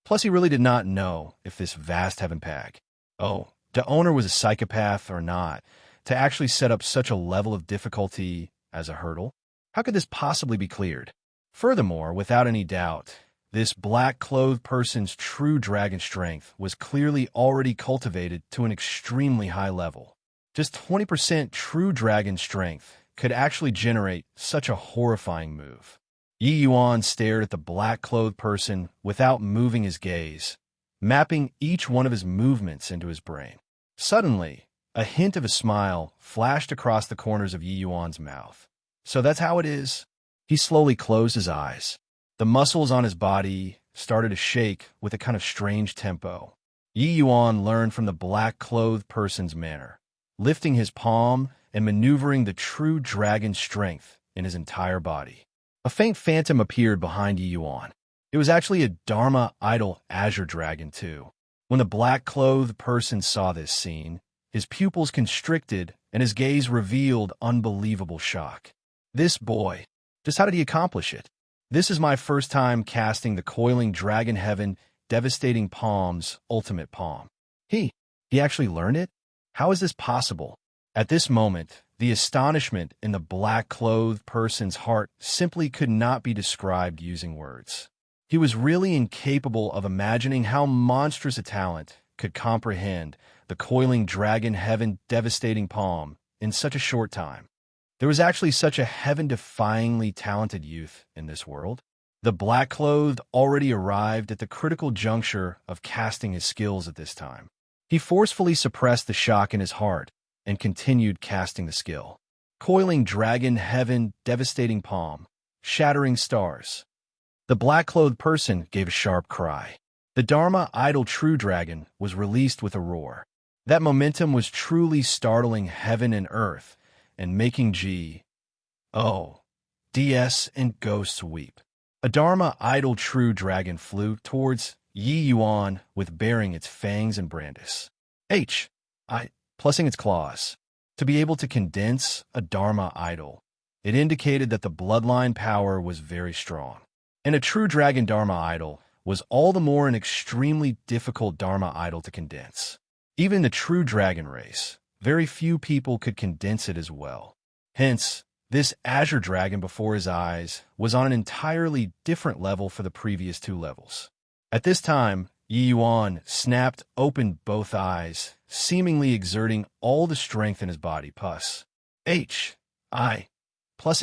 Plus, he really did not know if this vast heaven pack, the owner was a psychopath or not, to actually set up such a level of difficulty as a hurdle. How could this possibly be cleared? Furthermore, without any doubt, this black-clothed person's true dragon strength was clearly already cultivated to an extremely high level. Just 20% true dragon strength could actually generate such a horrifying move. Yi Yuan stared at the black-clothed person without moving his gaze, mapping each one of his movements into his brain. Suddenly, a hint of a smile flashed across the corners of Yi Yuan's mouth. So that's how it is. He slowly closed his eyes. The muscles on his body started to shake with a kind of strange tempo. Yi Yuan learned from the black-clothed person's manner, lifting his palm and maneuvering the true dragon strength in his entire body. A faint phantom appeared behind Yi Yuan. It was actually a Dharma idol azure dragon, too. When the black-clothed person saw this scene, his pupils constricted and his gaze revealed unbelievable shock. This boy, just how did he accomplish it? This is my first time casting the coiling dragon heaven devastating palm's ultimate palm. He actually learned it? How is this possible? At this moment, the astonishment in the black-clothed person's heart simply could not be described using words. He was really incapable of imagining how monstrous a talent could comprehend the coiling dragon heaven devastating palm in such a short time. There was actually such a heaven-defyingly talented youth in this world. The black-clothed already arrived at the critical juncture of casting his skills at this time. He forcefully suppressed the shock in his heart and continued casting the skill. Coiling dragon heaven devastating palm, shattering stars. The black-clothed person gave a sharp cry. The Dharma idol true dragon was released with a roar. That momentum was truly startling heaven and earth and making DS and ghosts weep. A Dharma idol true dragon flew towards Yi Yuan with baring its fangs and brandis. Plussing its claws. To be able to condense a Dharma idol, it indicated that the bloodline power was very strong. And a true dragon Dharma idol was all the more an extremely difficult Dharma idol to condense. Even the true dragon race, very few people could condense it as well. Hence, this azure dragon before his eyes was on an entirely different level for the previous two levels. At this time, Yi Yuan snapped open both eyes, seemingly exerting all the strength in his body. Plussing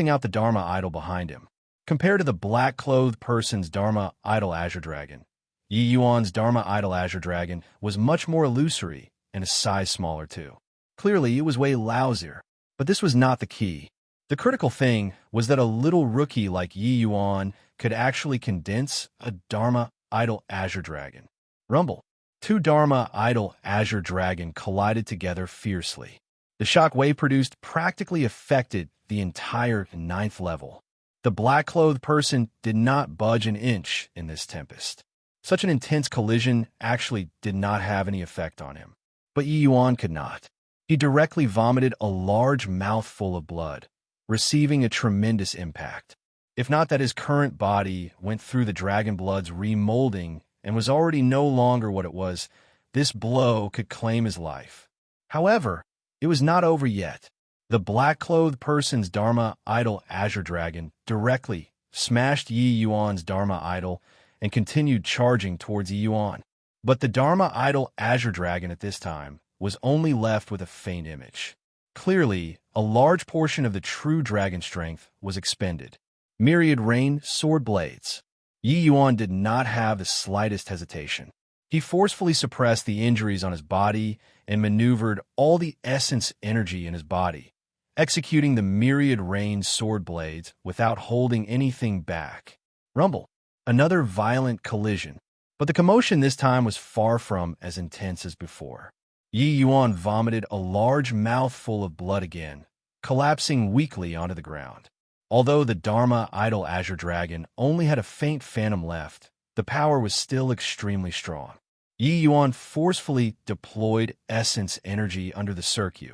out the Dharma idol behind him. Compared to the black-clothed person's Dharma idol azure dragon, Yi Yuan's Dharma idol azure dragon was much more illusory and a size smaller too. Clearly, it was way lousier, but this was not the key. The critical thing was that a little rookie like Yi Yuan could actually condense a Dharma idol azure dragon. Rumble. Two Dharma idol azure dragon collided together fiercely. The shock wave produced practically affected the entire 9th level. The black-clothed person did not budge an inch in this tempest. Such an intense collision actually did not have any effect on him. But Yi Yuan could not. He directly vomited a large mouthful of blood, receiving a tremendous impact. If not that his current body went through the dragon blood's remolding and was already no longer what it was, this blow could claim his life. However, it was not over yet. The black-clothed person's Dharma idol azure dragon directly smashed Yi Yuan's Dharma idol and continued charging towards Yi Yuan. But the Dharma idol azure dragon at this time was only left with a faint image. Clearly, a large portion of the true dragon strength was expended. Myriad rain sword blades. Yi Yuan did not have the slightest hesitation. He forcefully suppressed the injuries on his body and maneuvered all the essence energy in his body, executing the myriad rain sword blades without holding anything back. Rumble. Another violent collision. But the commotion this time was far from as intense as before. Yi Yuan vomited a large mouthful of blood again, collapsing weakly onto the ground. Although the Dharma idol azure dragon only had a faint phantom left, the power was still extremely strong. Yi Yuan forcefully deployed essence energy under the circuit,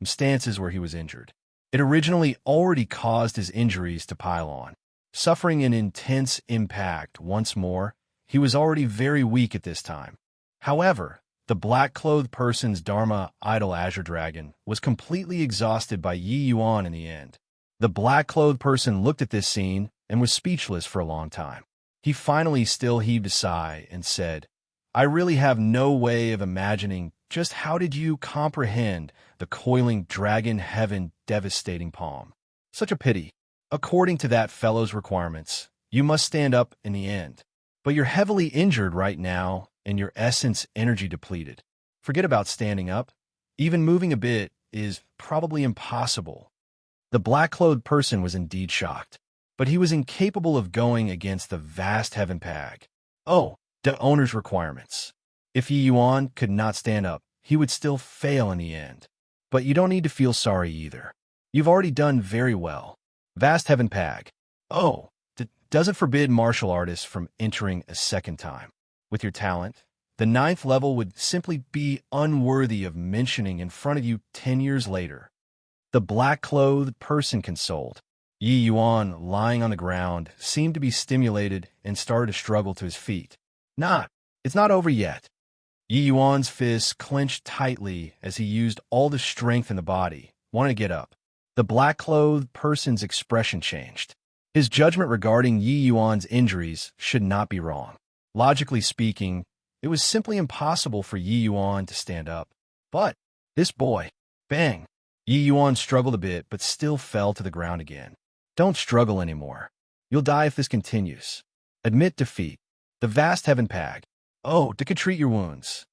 stances where he was injured. It originally already caused his injuries to pile on. Suffering an intense impact once more, he was already very weak at this time. However, the black-clothed person's Dharma idol azure dragon was completely exhausted by Yi Yuan in the end. The black-clothed person looked at this scene and was speechless for a long time. He finally still heaved a sigh and said, "I really have no way of imagining just how did you comprehend the coiling dragon heaven devastating palm. Such a pity. According to that fellow's requirements, you must stand up in the end. But you're heavily injured right now and your essence energy depleted. Forget about standing up. Even moving a bit is probably impossible." The black-clothed person was indeed shocked, but he was incapable of going against the vast heaven pag. The owner's requirements. If Yi Yuan could not stand up, he would still fail in the end. But you don't need to feel sorry either. You've already done very well. Vast heaven pag. Doesn't forbid martial artists from entering a second time. With your talent, the 9th level would simply be unworthy of mentioning in front of you 10 years later. The black-clothed person consoled. Yi Yuan, lying on the ground, seemed to be stimulated and started to struggle to his feet. Not It's not over yet. Yi Yuan's fists clenched tightly as he used all the strength in the body, wanting to get up. The black-clothed person's expression changed. His judgment regarding Yi Yuan's injuries should not be wrong. Logically speaking, it was simply impossible for Yi Yuan to stand up. But this boy, bang! Yi Yuan struggled a bit but still fell to the ground again. Don't struggle anymore. You'll die if this continues. Admit defeat. The vast heaven pag. Oh, to treat your wounds.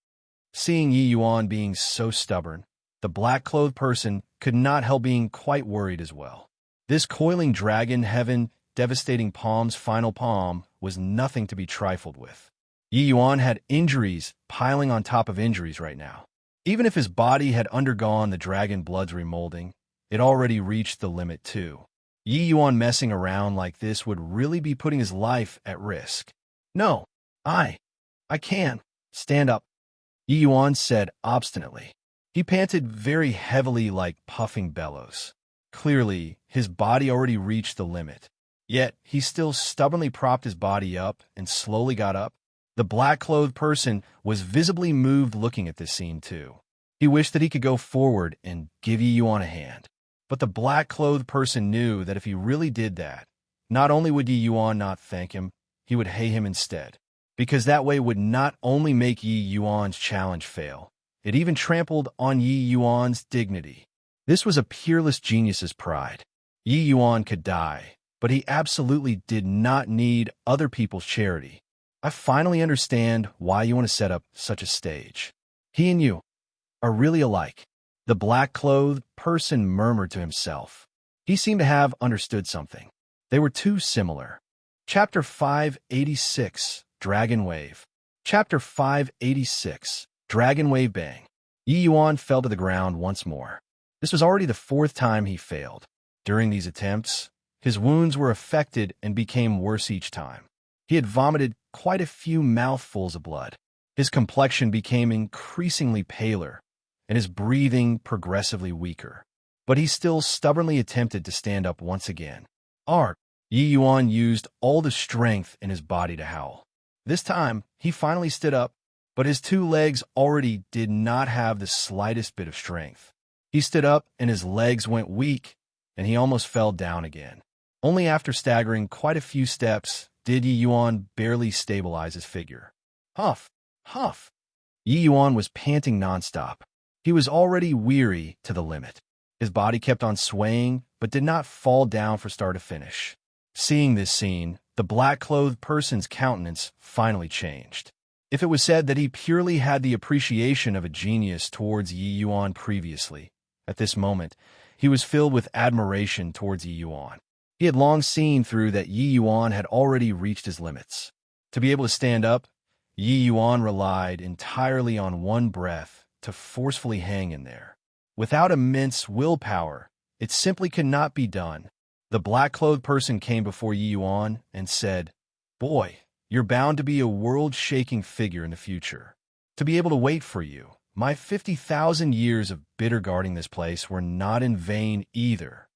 Seeing Yi Yuan being so stubborn, the black-clothed person could not help being quite worried as well. This coiling dragon heaven, devastating palm's final palm, was nothing to be trifled with. Yi Yuan had injuries piling on top of injuries right now. Even if his body had undergone the dragon blood's remolding, it already reached the limit too. Yi Yuan messing around like this would really be putting his life at risk. No, I can. Stand up, Yi Yuan said obstinately. He panted very heavily like puffing bellows. Clearly, his body already reached the limit. Yet, he still stubbornly propped his body up and slowly got up. The black-clothed person was visibly moved looking at this scene too. He wished that he could go forward and give Yi Yuan a hand. But the black-clothed person knew that if he really did that, not only would Yi Yuan not thank him, he would hate him instead. Because that way would not only make Yi Yuan's challenge fail, it even trampled on Yi Yuan's dignity. This was a peerless genius's pride. Yi Yuan could die, but he absolutely did not need other people's charity. I finally understand why you want to set up such a stage. He and you are really alike. The black-clothed person murmured to himself. He seemed to have understood something. They were too similar. Chapter 586, Dragon Wave. Chapter 586, Dragon Wave Bang. Yi Yuan fell to the ground once more. This was already the fourth time he failed. During these attempts, his wounds were affected and became worse each time. He had vomited quite a few mouthfuls of blood. His complexion became increasingly paler, and his breathing progressively weaker. But he still stubbornly attempted to stand up once again. Yi Yuan used all the strength in his body to howl. This time, he finally stood up, but his two legs already did not have the slightest bit of strength. He stood up and his legs went weak, and he almost fell down again. Only after staggering quite a few steps did Yi Yuan barely stabilize his figure. Huff, huff. Yi Yuan was panting nonstop. He was already weary to the limit. His body kept on swaying, but did not fall down from start to finish. Seeing this scene, the black-clothed person's countenance finally changed. If it was said that he purely had the appreciation of a genius towards Yi Yuan previously, at this moment, he was filled with admiration towards Yi Yuan. He had long seen through that Yi Yuan had already reached his limits. To be able to stand up, Yi Yuan relied entirely on one breath to forcefully hang in there. Without immense willpower, it simply could not be done. The black-clothed person came before Yi Yuan and said, "Boy, you're bound to be a world-shaking figure in the future. To be able to wait for you, my 50,000 years of bitter guarding this place were not in vain either."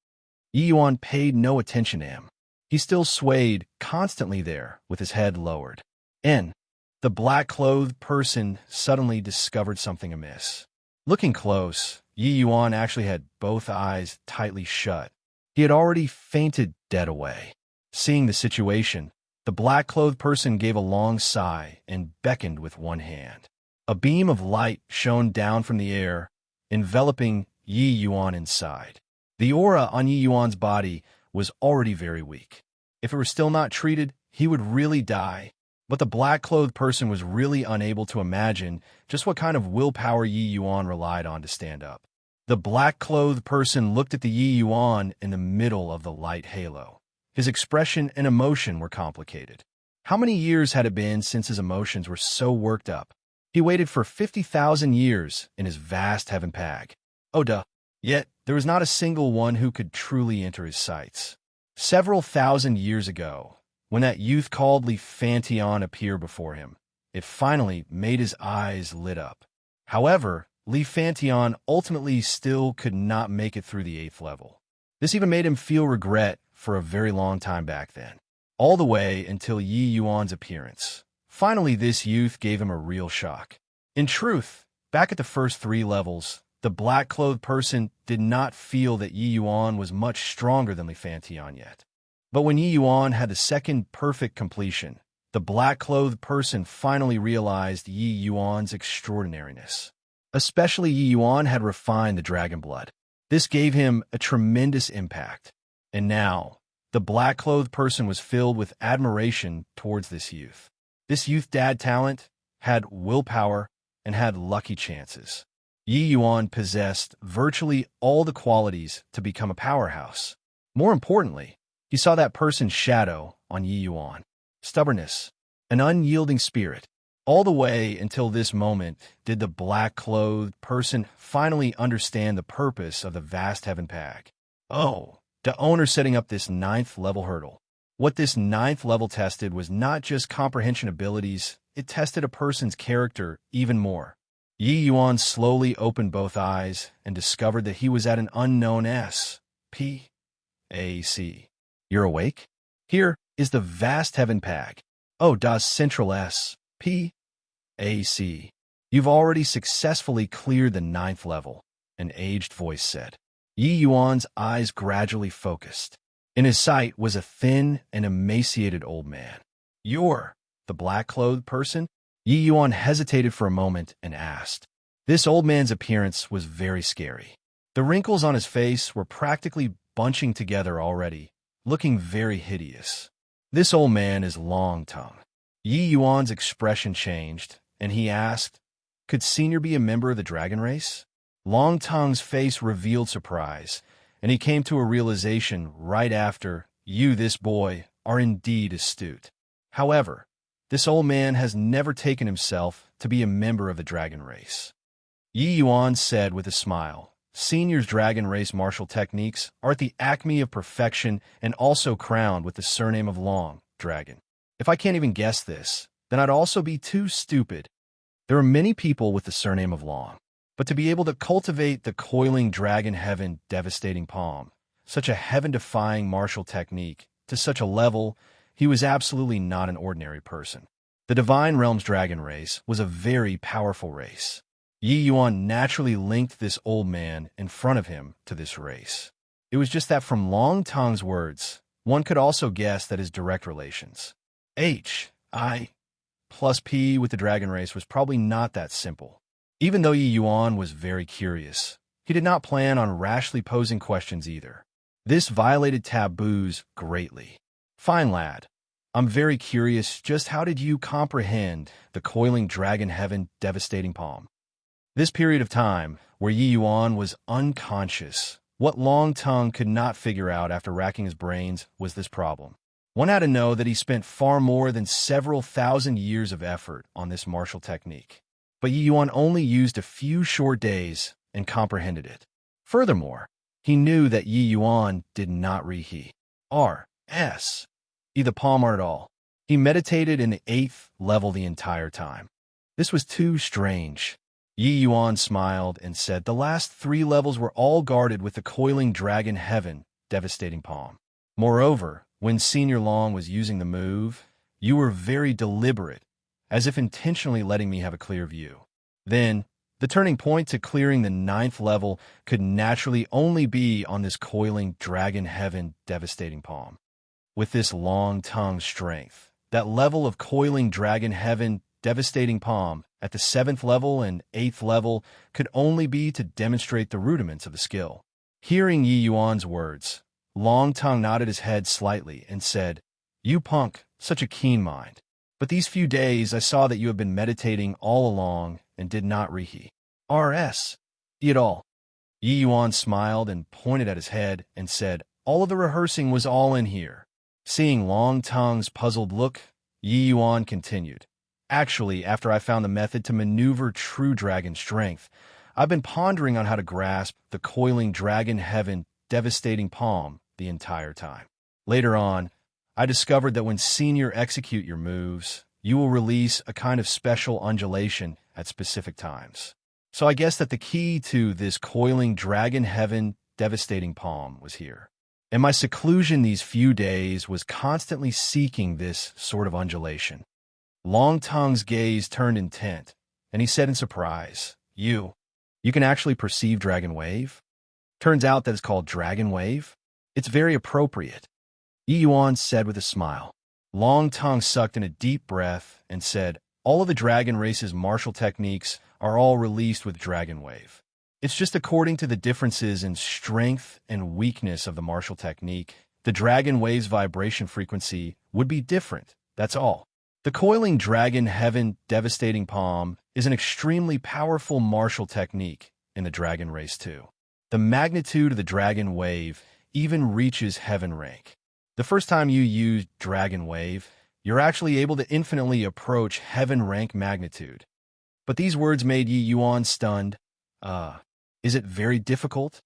Yi Yuan paid no attention to him. He still swayed constantly there with his head lowered. The black-clothed person suddenly discovered something amiss. Looking close, Yi Yuan actually had both eyes tightly shut. He had already fainted dead away. Seeing the situation, the black-clothed person gave a long sigh and beckoned with one hand. A beam of light shone down from the air, enveloping Yi Yuan inside. The aura on Yi Yuan's body was already very weak. If it were still not treated, he would really die. But the black-clothed person was really unable to imagine just what kind of willpower Yi Yuan relied on to stand up. The black-clothed person looked at the Yi Yuan in the middle of the light halo. His expression and emotion were complicated. How many years had it been since his emotions were so worked up? He waited for 50,000 years in his vast heaven pag. Oh duh. Yet, there was not a single one who could truly enter his sights. Several thousand years ago, when that youth called Lifantion appeared before him, it finally made his eyes lit up. However, Lifantion ultimately still could not make it through the 8th level. This even made him feel regret for a very long time back then. All the way until Yi Yuan's appearance. Finally, this youth gave him a real shock. In truth, back at the first 3 levels, the black-clothed person did not feel that Yi Yuan was much stronger than Li Fantian yet. But when Yi Yuan had the second perfect completion, the black-clothed person finally realized Yi Yuan's extraordinariness. Especially Yi Yuan had refined the dragon blood. This gave him a tremendous impact. And now, the black-clothed person was filled with admiration towards this youth. This youth had talent, had willpower, and had lucky chances. Yi Yuan possessed virtually all the qualities to become a powerhouse. More importantly, he saw that person's shadow on Yi Yuan. Stubbornness, an unyielding spirit. All the way until this moment did the black-clothed person finally understand the purpose of the vast heaven pack. Oh, the owner setting up this 9th level hurdle. What this 9th level tested was not just comprehension abilities, it tested a person's character even more. Yi Yuan slowly opened both eyes and discovered that he was at an unknown S.P.A.C. You're awake? Here is the vast heaven pack. Oh, das Central S.P.A.C. You've already successfully cleared the 9th level, an aged voice said. Yi Yuan's eyes gradually focused. In his sight was a thin and emaciated old man. You're the black-clothed person? Yi Yuan hesitated for a moment and asked. This old man's appearance was very scary. The wrinkles on his face were practically bunching together already, looking very hideous. This old man is Long Tongue. Yi Yuan's expression changed, and he asked, could Senior be a member of the dragon race? Long Tongue's face revealed surprise, and he came to a realization right after, you, this boy, are indeed astute. However, this old man has never taken himself to be a member of the dragon race. Yi Yuan said with a smile, Senior's dragon race martial techniques are at the acme of perfection and also crowned with the surname of Long, Dragon. If I can't even guess this, then I'd also be too stupid. There are many people with the surname of Long, but to be able to cultivate the coiling dragon heaven devastating palm, such a heaven-defying martial technique, to such a level, he was absolutely not an ordinary person. The Divine Realm's dragon race was a very powerful race. Yi Yuan naturally linked this old man in front of him to this race. It was just that from Long Tongue's words, one could also guess that his direct relations, H.I. plus P with the dragon race was probably not that simple. Even though Yi Yuan was very curious, he did not plan on rashly posing questions either. This violated taboos greatly. Fine, lad. I'm very curious, just how did you comprehend the coiling dragon heaven devastating palm? This period of time, where Yi Yuan was unconscious, what Long Tongue could not figure out after racking his brains was this problem. One had to know that he spent far more than several thousand years of effort on this martial technique. But Yi Yuan only used a few short days and comprehended it. Furthermore, he knew that Yi Yuan did not reheat R.S. the palm art at all. He meditated in the 8th level the entire time. This was too strange. Yi Yuan smiled and said the last 3 levels were all guarded with the coiling dragon heaven devastating palm. Moreover, when Senior Long was using the move, you were very deliberate, as if intentionally letting me have a clear view. Then, the turning point to clearing the 9th level could naturally only be on this coiling dragon heaven devastating palm. With this Long Tongue strength, that level of coiling dragon heaven devastating palm at the 7th level and 8th level could only be to demonstrate the rudiments of the skill. Hearing Yi Yuan's words, Long Tongue nodded his head slightly and said, You punk, such a keen mind. But these few days I saw that you have been meditating all along and did not reheat R.S. at all. Yi Yuan smiled and pointed at his head and said, All of the rehearsing was all in here. Seeing Long Tongue's puzzled look, Yi Yuan continued, Actually, after I found the method to maneuver true dragon strength, I've been pondering on how to grasp the coiling dragon heaven devastating palm the entire time. Later on, I discovered that when Senior execute your moves, you will release a kind of special undulation at specific times. So I guess that the key to this coiling dragon heaven devastating palm was here. And my seclusion these few days was constantly seeking this sort of undulation. Long Tongue's gaze turned intent, and he said in surprise, You can actually perceive Dragon Wave? Turns out that it's called Dragon Wave. It's very appropriate. Yi Yuan said with a smile. Long Tongue sucked in a deep breath and said, All of the dragon race's martial techniques are all released with Dragon Wave. It's just according to the differences in strength and weakness of the martial technique, the Dragon Wave's vibration frequency would be different, that's all. The Coiling Dragon Heaven Devastating Palm is an extremely powerful martial technique in the Dragon Race too. The magnitude of the Dragon Wave even reaches Heaven rank. The first time you use Dragon Wave, you're actually able to infinitely approach Heaven rank magnitude. But these words made Yi Yuan stunned. Is it very difficult?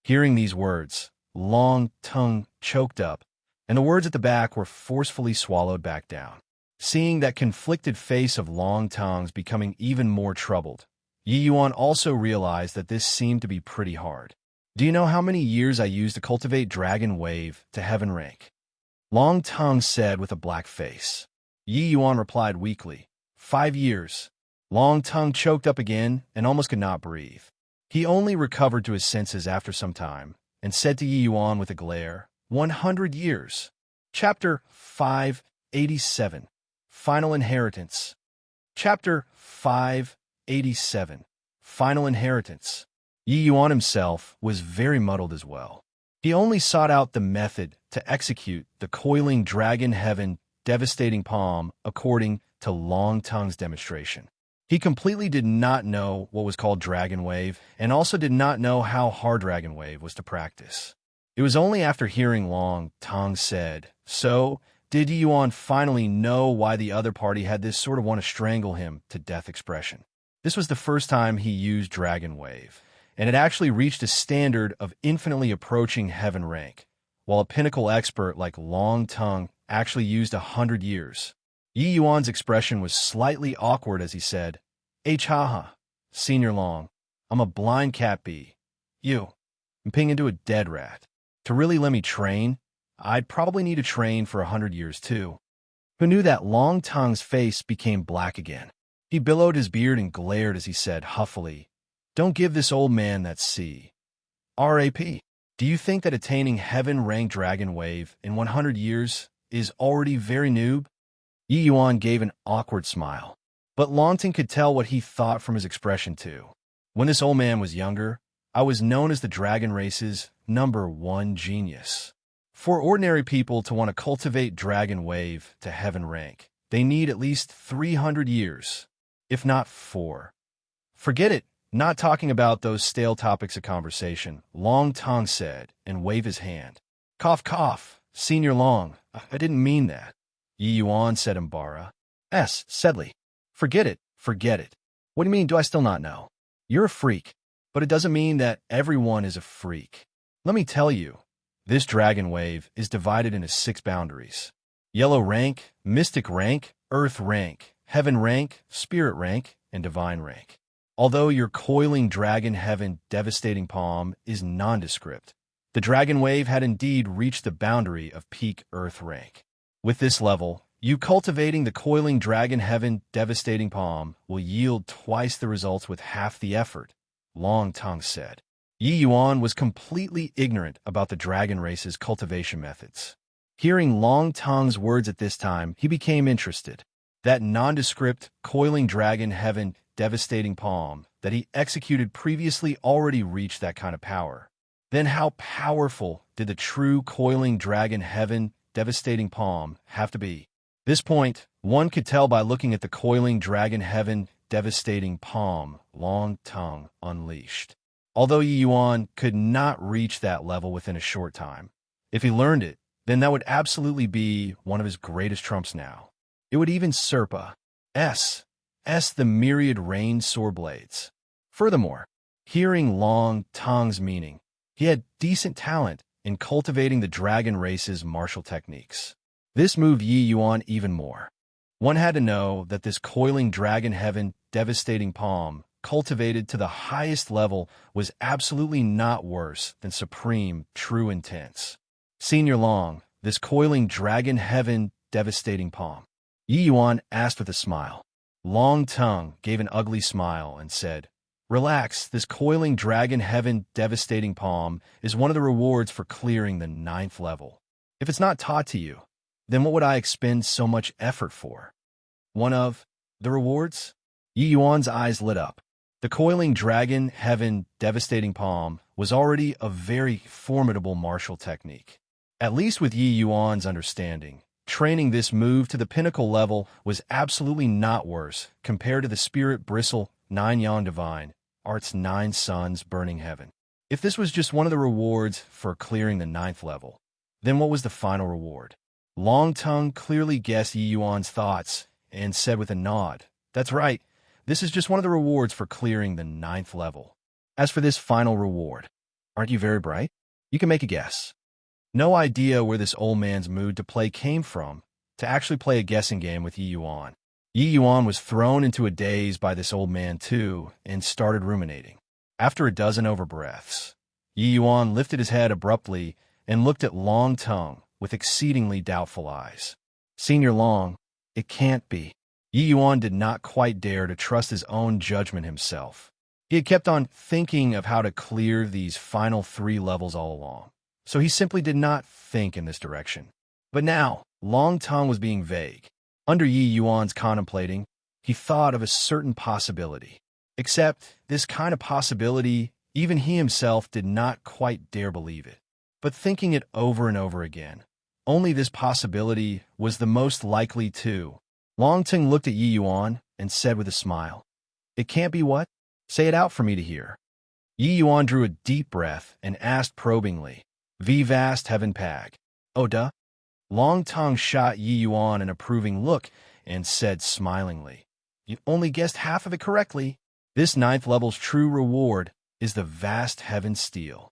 Hearing these words, Long Tongue choked up, and the words at the back were forcefully swallowed back down. Seeing that conflicted face of Long Tongue's becoming even more troubled, Yi Yuan also realized that this seemed to be pretty hard. Do you know how many years I used to cultivate Dragon Wave to Heaven rank? Long Tongue said with a black face. Yi Yuan replied weakly, 5 years. Long Tongue choked up again and almost could not breathe. He only recovered to his senses after some time and said to Yi Yuan with a glare, 100 years. Chapter 587. Final Inheritance. Chapter 587. Final Inheritance. Yi Yuan himself was very muddled as well. He only sought out the method to execute the Coiling Dragon Heaven Devastating Palm according to Long Tongue's demonstration. He completely did not know what was called Dragon Wave and also did not know how hard Dragon Wave was to practice. It was only after hearing Long Tongue said, So, did Yi Yuan finally know why the other party had this sort of want to strangle him to death expression? This was the first time he used Dragon Wave, and it actually reached a standard of infinitely approaching Heaven rank, while a pinnacle expert like Long Tongue actually used 100 years. Yi Yuan's expression was slightly awkward as he said, Haha, Senior Long, I'm a blind cat bee. I'm ping into a dead rat. To really let me train, I'd probably need to train for 100 years too. Who knew that Long Tongue's face became black again? He billowed his beard and glared as he said huffily, Don't give this old man that C. R.A.P. Do you think that attaining Heaven-rank Dragon Wave in 100 years is already very noob? Yi Yuan gave an awkward smile, but Long Tongue could tell what he thought from his expression too. When this old man was younger, I was known as the Dragon Race's #1 genius. For ordinary people to want to cultivate Dragon Wave to Heaven rank, they need at least 300 years, if not 4. Forget it, not talking about those stale topics of conversation, Long Tongue said, and waved his hand. Cough, cough, Senior Long, I didn't mean that. Yi Yuan said Embark. Sedley. Forget it, forget it. What do you mean, do I still not know? You're a freak, but it doesn't mean that everyone is a freak. Let me tell you, this Dragon Wave is divided into 6 boundaries. Yellow rank, Mystic rank, Earth rank, Heaven rank, Spirit rank, and Divine rank. Although your Coiling Dragon Heaven Devastating Palm is nondescript, the Dragon Wave had indeed reached the boundary of peak Earth rank. With this level, you cultivating the Coiling Dragon Heaven Devastating Palm will yield twice the results with half the effort, Long Tongue said. Yi Yuan was completely ignorant about the Dragon Race's cultivation methods. Hearing Long Tongue's words at this time, he became interested. That nondescript Coiling Dragon Heaven Devastating Palm that he executed previously already reached that kind of power. Then how powerful did the true Coiling Dragon Heaven Devastating Palm have to be? This point, one could tell by looking at the Coiling Dragon Heaven Devastating Palm Long Tongue unleashed. Although Yi Yuan could not reach that level within a short time, if he learned it, then that would absolutely be one of his greatest trumps now. It would even surpass the myriad rain sword blades. Furthermore, hearing Long Tongue's meaning, he had decent talent in cultivating the Dragon Race's martial techniques. This moved Yi Yuan even more. One had to know that this Coiling Dragon Heaven Devastating Palm cultivated to the highest level was absolutely not worse than supreme true intense. Senior Long, this Coiling Dragon Heaven Devastating Palm. Yi Yuan asked with a smile. Long Tongue gave an ugly smile and said, "Relax, this coiling dragon heaven devastating palm is one of the rewards for clearing the 9th level. If it's not taught to you, then what would I expend so much effort for?" "One of the rewards?" Yi Yuan's eyes lit up. The coiling dragon heaven devastating palm was already a very formidable martial technique. At least with Yi Yuan's understanding, training this move to the pinnacle level was absolutely not worse compared to the spirit bristle 9 Yang Divine, Art's 9 Suns Burning Heaven. If this was just one of the rewards for clearing the 9th level, then what was the final reward? Long Tongue clearly guessed Yi Yuan's thoughts and said with a nod, "That's right, this is just one of the rewards for clearing the 9th level. As for this final reward, aren't you very bright? You can make a guess." No idea where this old man's mood to play came from, to actually play a guessing game with Yi Yuan. Yi Yuan was thrown into a daze by this old man too, and started ruminating. After a dozen over breaths, Yi Yuan lifted his head abruptly and looked at Long Tongue with exceedingly doubtful eyes. "Senior Long, it can't be." Yi Yuan did not quite dare to trust his own judgment himself. He had kept on thinking of how to clear these final 3 levels all along, so he simply did not think in this direction. But now, Long Tongue was being vague. Under Yi Yuan's contemplating, he thought of a certain possibility. Except, this kind of possibility, even he himself did not quite dare believe it. But thinking it over and over again, only this possibility was the most likely too. Long Tongue looked at Yi Yuan and said with a smile, "It can't be what? Say it out for me to hear." Yi Yuan drew a deep breath and asked probingly, "V vast heaven pag." "Oh duh." Long Tongue shot Yi Yuan an approving look and said smilingly, "You only guessed half of it correctly. This 9th level's true reward is the vast heaven steel."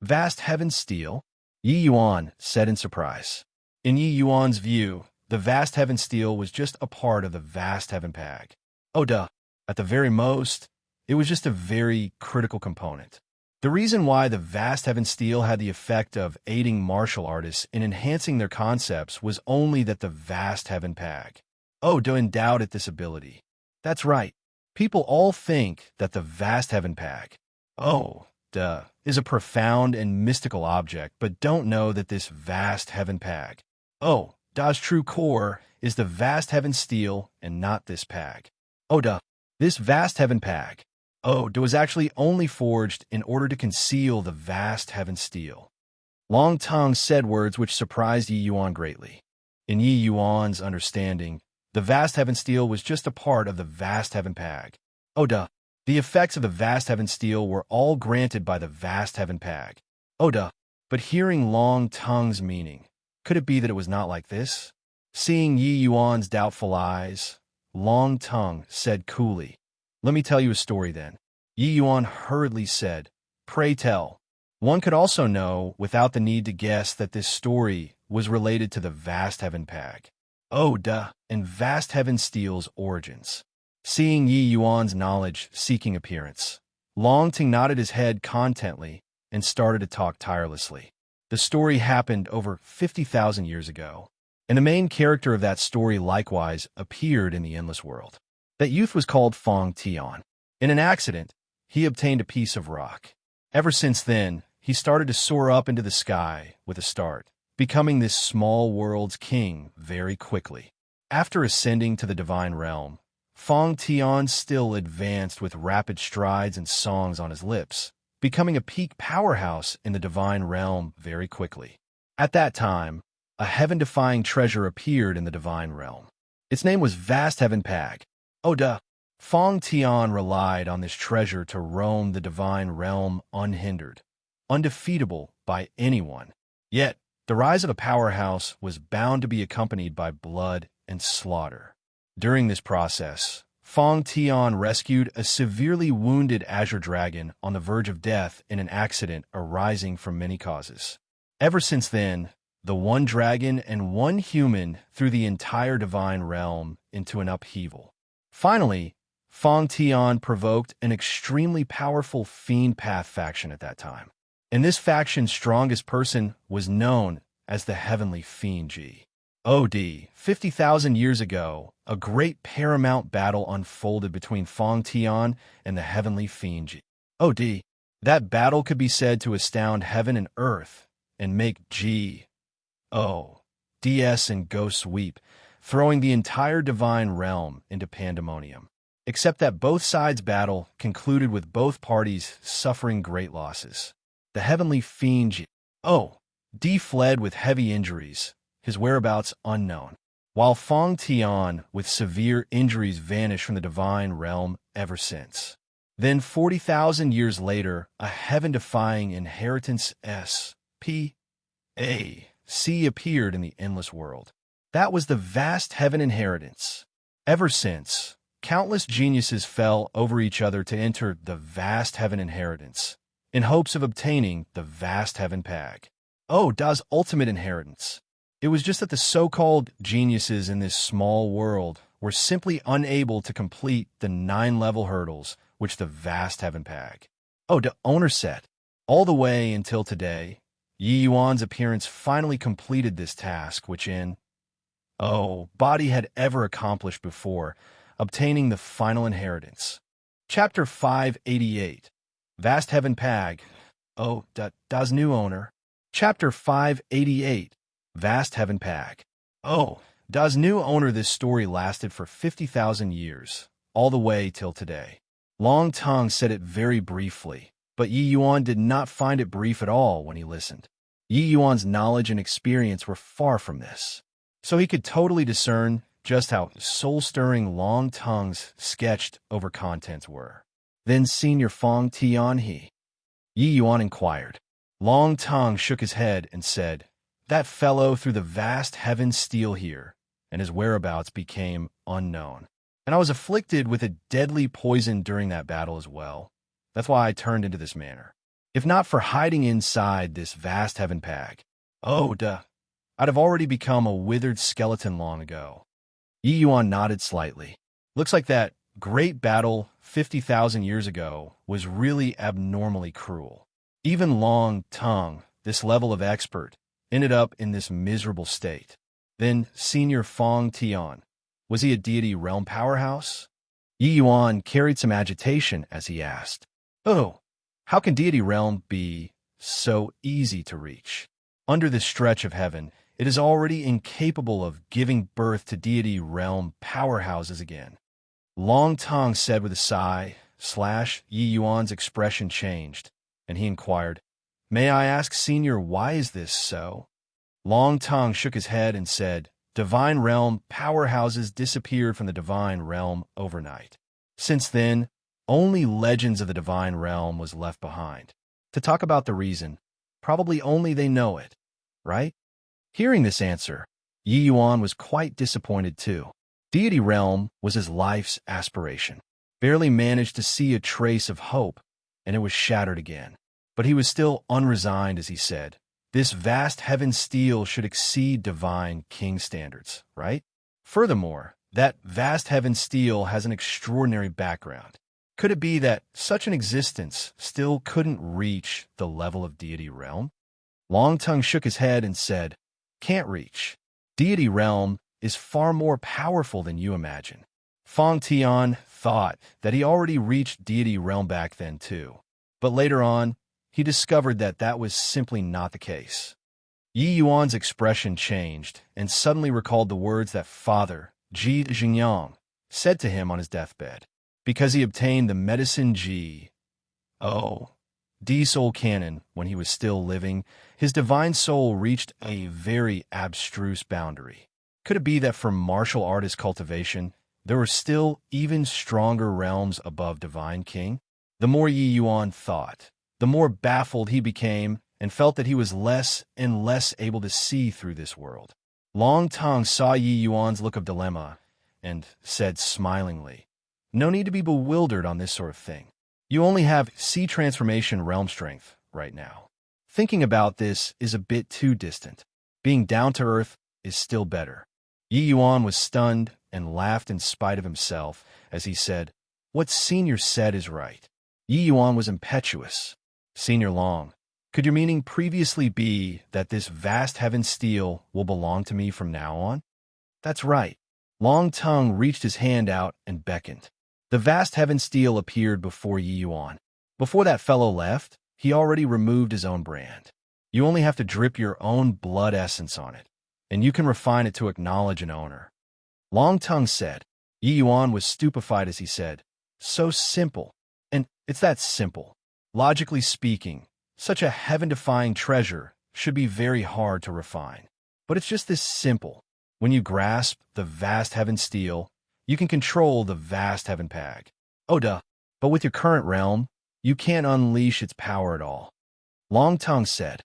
"Vast heaven steel?" Yi Yuan said in surprise. In Yi Yuan's view, the vast heaven steel was just a part of the vast heaven pag. Oh duh. At the very most, it was just a very critical component. The reason why the vast heaven steel had the effect of aiding martial artists in enhancing their concepts was only that the vast heaven pag. Oh, do endowed at this ability. That's right. People all think that the vast heaven pag, oh, duh, is a profound and mystical object, but don't know that this vast heaven pag, oh, da's true core is the vast heaven steel and not this pag. Oh, duh, this vast heaven pag, oh, was actually only forged in order to conceal the vast heaven steel. Long Tongue said words which surprised Yi Yuan greatly. In Yi Yuan's understanding, the vast heaven steel was just a part of the vast heaven pag. Oh duh. The effects of the vast heaven steel were all granted by the vast heaven pag. Oh duh. But hearing Long Tongue's meaning, could it be that it was not like this? Seeing Yi Yuan's doubtful eyes, Long Tongue said coolly, "Let me tell you a story then." Yi Yuan hurriedly said, "Pray tell." One could also know, without the need to guess, that this story was related to the vast heaven pag. Oh duh, and vast heaven steel's origins. Seeing Yi Yuan's knowledge-seeking appearance, Long Tongue nodded his head contently and started to talk tirelessly. The story happened over 50,000 years ago, and the main character of that story likewise appeared in the endless world. That youth was called Fong Tian. In an accident, he obtained a piece of rock. Ever since then, he started to soar up into the sky with a start, becoming this small world's king very quickly. After ascending to the divine realm, Fong Tian still advanced with rapid strides and songs on his lips, becoming a peak powerhouse in the divine realm very quickly. At that time, a heaven-defying treasure appeared in the divine realm. Its name was Vast Heaven Pag. Oh duh. Fong Tian relied on this treasure to roam the divine realm unhindered, undefeatable by anyone. Yet, the rise of a powerhouse was bound to be accompanied by blood and slaughter. During this process, Fong Tian rescued a severely wounded azure dragon on the verge of death in an accident arising from many causes. Ever since then, the one dragon and one human threw the entire divine realm into an upheaval. Finally, Fong Tian provoked an extremely powerful Fiend Path faction at that time, and this faction's strongest person was known as the Heavenly Fiend Ji. OD, 50,000 years ago, a great paramount battle unfolded between Fong Tian and the heavenly fiend. OD, that battle could be said to astound heaven and earth and make DS and ghosts weep, throwing the entire divine realm into pandemonium. Except that both sides' battle concluded with both parties suffering great losses. The heavenly fiend D fled with heavy injuries, his whereabouts unknown, while Fong Tian, with severe injuries, vanished from the divine realm ever since. Then 40,000 years later, a heaven-defying inheritance SPAC appeared in the endless world. That was the vast heaven inheritance. Ever since, countless geniuses fell over each other to enter the vast heaven inheritance, in hopes of obtaining the vast heaven pag. Das ultimate inheritance. It was just that the so-called geniuses in this small world were simply unable to complete the 9-level hurdles which the vast heaven pag. The owner said. All the way until today, Yi Yuan's appearance finally completed this task which body had ever accomplished before, obtaining the final inheritance. Chapter 588. Vast Heaven Pag. Das new owner. Chapter 588. Vast Heaven Pag. Das new owner. This story lasted for 50,000 years, all the way till today. Long Tongue said it very briefly, but Yi Yuan did not find it brief at all when he listened. Yi Yuan's knowledge and experience were far from this, so he could totally discern just how soul-stirring Long Tongue's sketched over contents were. Then Senior Fong Tian Yi Yuan inquired. Long Tongue shook his head and said, "That fellow through the vast heavens steal here, and his whereabouts became unknown. And I was afflicted with a deadly poison during that battle as well. That's why I turned into this manner. If not for hiding inside this vast heaven pag, I'd have already become a withered skeleton long ago." Yi Yuan nodded slightly. Looks like that great battle 50,000 years ago was really abnormally cruel. Even Long Tongue, this level of expert, ended up in this miserable state. Then Senior Fong Tian, was he a deity realm powerhouse? Yi Yuan carried some agitation as he asked, how can deity realm be so easy to reach? Under this stretch of heaven, it is already incapable of giving birth to deity realm powerhouses again. Long Tongue said with a sigh, Yi Yuan's expression changed, and he inquired, "May I ask, Senior, why is this so?" Long Tongue shook his head and said, "Divine realm powerhouses disappeared from the divine realm overnight. Since then, only legends of the divine realm was left behind. To talk about the reason, probably only they know it, right?" Hearing this answer, Yi Yuan was quite disappointed too. Deity realm was his life's aspiration. Barely managed to see a trace of hope, and it was shattered again. But he was still unresigned as he said, "This vast heaven steel should exceed divine king standards, right? Furthermore, that vast heaven steel has an extraordinary background. Could it be that such an existence still couldn't reach the level of deity realm?" Long Tongue shook his head and said, "Can't reach. Deity realm is far more powerful than you imagine." Fong Tian thought that he already reached deity realm back then too, but later on, he discovered that that was simply not the case. Yi Yuan's expression changed and suddenly recalled the words that Father Ji Xingyang said to him on his deathbed. Because he obtained the medicine D soul canon when he was still living, his divine soul reached a very abstruse boundary. Could it be that for martial artist cultivation, there were still even stronger realms above divine king? The more Yi Yuan thought, the more baffled he became and felt that he was less and less able to see through this world. Long Tongue saw Yi Yuan's look of dilemma and said smilingly, "No need to be bewildered on this sort of thing. You only have sea transformation realm strength right now. Thinking about this is a bit too distant. Being down to earth is still better." Yi Yuan was stunned and laughed in spite of himself as he said, "What Senior said is right." Yi Yuan was impetuous. "Senior Long, Could your meaning previously be that this vast heaven steel will belong to me from now on? That's right. Long Tongue reached his hand out and beckoned. The vast heaven steel appeared before Yi Yuan. Before that fellow left, he already removed his own brand. You only have to drip your own blood essence on it, and you can refine it to acknowledge an owner. Long Tongue said. Yi Yuan was stupefied as he said, "So simple." And it's that simple. Logically speaking, such a heaven-defying treasure should be very hard to refine. But it's just this simple. When you grasp the vast heaven steel, you can control the vast heaven pag. Oh duh. But with your current realm, you can't unleash its power at all. Long Tongue said.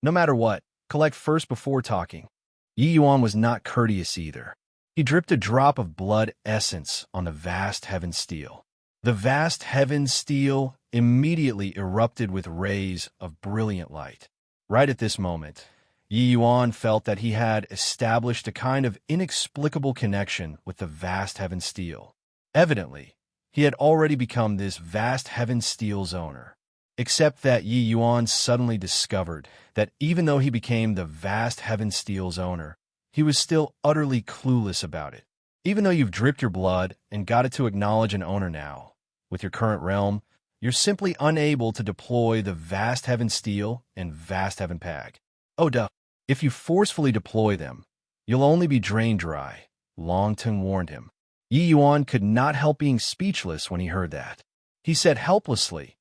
No matter what, collect first before talking. Yi Yuan was not courteous either. He dripped a drop of blood essence on the vast heaven steel. The vast heaven steel immediately erupted with rays of brilliant light. Right at this moment, Yi Yuan felt that he had established a kind of inexplicable connection with the vast heaven steel. Evidently, he had already become this vast heaven steel's owner. Except that Yi Yuan suddenly discovered that even though he became the vast heaven steel's owner, he was still utterly clueless about it. Even though you've dripped your blood and got it to acknowledge an owner now, with your current realm, you're simply unable to deploy the vast heaven steel and vast heaven pag. Oh duh. If you forcefully deploy them, you'll only be drained dry, Long Tongue warned him. Yi Yuan could not help being speechless when he heard that. He said helplessly,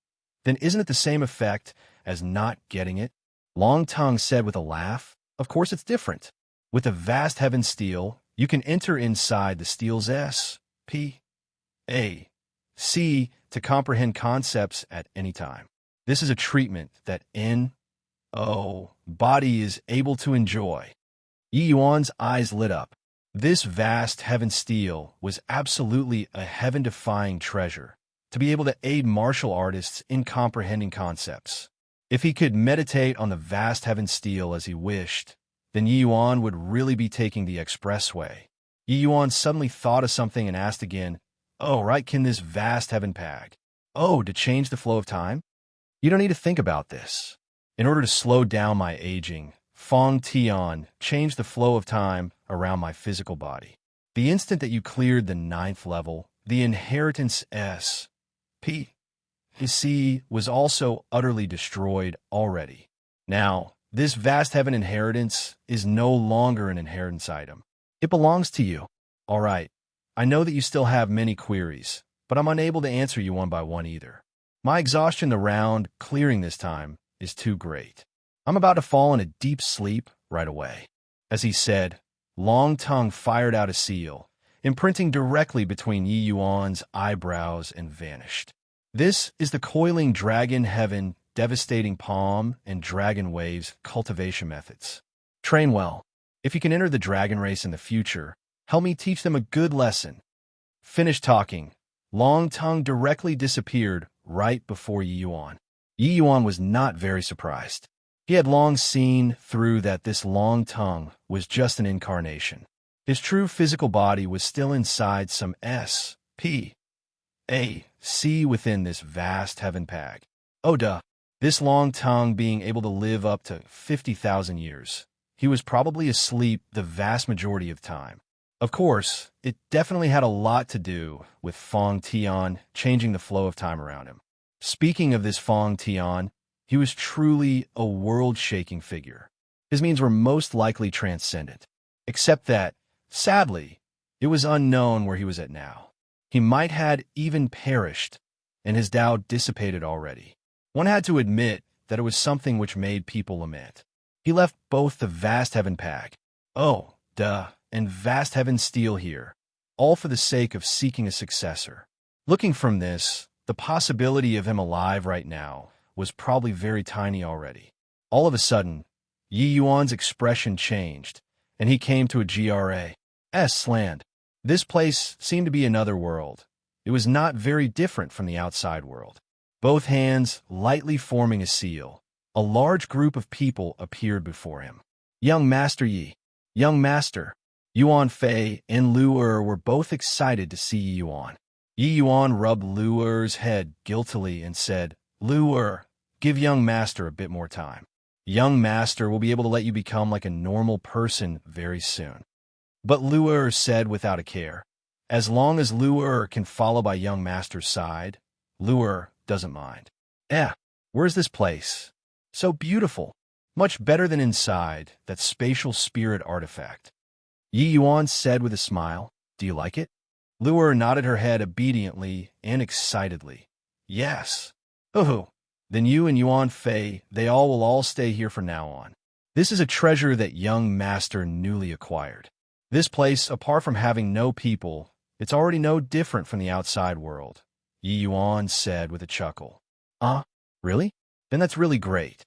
"Then isn't it the same effect as not getting it?" Long Tongue said with a laugh, "Of course it's different. With the vast heaven steel, you can enter inside the steel's S.P.A.C. to comprehend concepts at any time. This is a treatment that body is able to enjoy." Yi Yuan's eyes lit up. This vast heaven steel was absolutely a heaven-defying treasure, to be able to aid martial artists in comprehending concepts. If he could meditate on the vast heaven steel as he wished, then Yi Yuan would really be taking the expressway. Yi Yuan suddenly thought of something and asked again, "Oh, right, can this vast heaven pag? Oh, to change the flow of time? You don't need to think about this. In order to slow down my aging, Fong Tian changed the flow of time around my physical body. The instant that you cleared the 9th level, the inheritance S.P.C. was also utterly destroyed already. Now, this vast heaven inheritance is no longer an inheritance item. It belongs to you. All right, I know that you still have many queries, but I'm unable to answer you one by one either. My exhaustion around clearing this time is too great. I'm about to fall in a deep sleep right away." As he said, Long Tongue fired out a seal, imprinting directly between Yi Yuan's eyebrows and vanished. This is the coiling dragon heaven, devastating palm, and dragon waves cultivation methods. Train well. If you can enter the dragon race in the future, help me teach them a good lesson. Finished talking, Long Tongue directly disappeared right before Yi Yuan. Yi Yuan was not very surprised. He had long seen through that this Long Tongue was just an incarnation. His true physical body was still inside some S.P.A.C. within this vast heaven pag. Oh duh. This Long Tongue being able to live up to 50,000 years. He was probably asleep the vast majority of time. Of course, it definitely had a lot to do with Fong Tian changing the flow of time around him. Speaking of this Fong Tian, he was truly a world-shaking figure. His means were most likely transcendent, except that, sadly, it was unknown where he was at now. He might had even perished, and his Tao dissipated already. One had to admit that it was something which made people lament. He left both the vast heaven pag, and vast heaven steel here, all for the sake of seeking a successor. Looking from this, the possibility of him alive right now was probably very tiny already. All of a sudden, Yi Yuan's expression changed, and he came to a GRA's land. This place seemed to be another world. It was not very different from the outside world. Both hands lightly forming a seal, a large group of people appeared before him. "Young Master Yi, young Master." Yuan Fei and Lu Er were both excited to see Yi Yuan. Yi Yuan rubbed Lu Er's head guiltily and said, "Lu Er, Give young master a bit more time. Young master will be able to let you become like a normal person very soon. But Lu'er said without a care. As long as Lu'er can follow by young master's side, Lu'er doesn't mind. Where's this place? So beautiful. Much better than inside, that spatial spirit artifact. Yi Yuan said with a smile, Do you like it? Lu'er nodded her head obediently and excitedly. Yes. Oh, then you and Yuan Fei, they all will all stay here from now on. This is a treasure that young master newly acquired. This place, apart from having no people, it's already no different from the outside world, Yi Yuan said with a chuckle. Really? Then that's really great.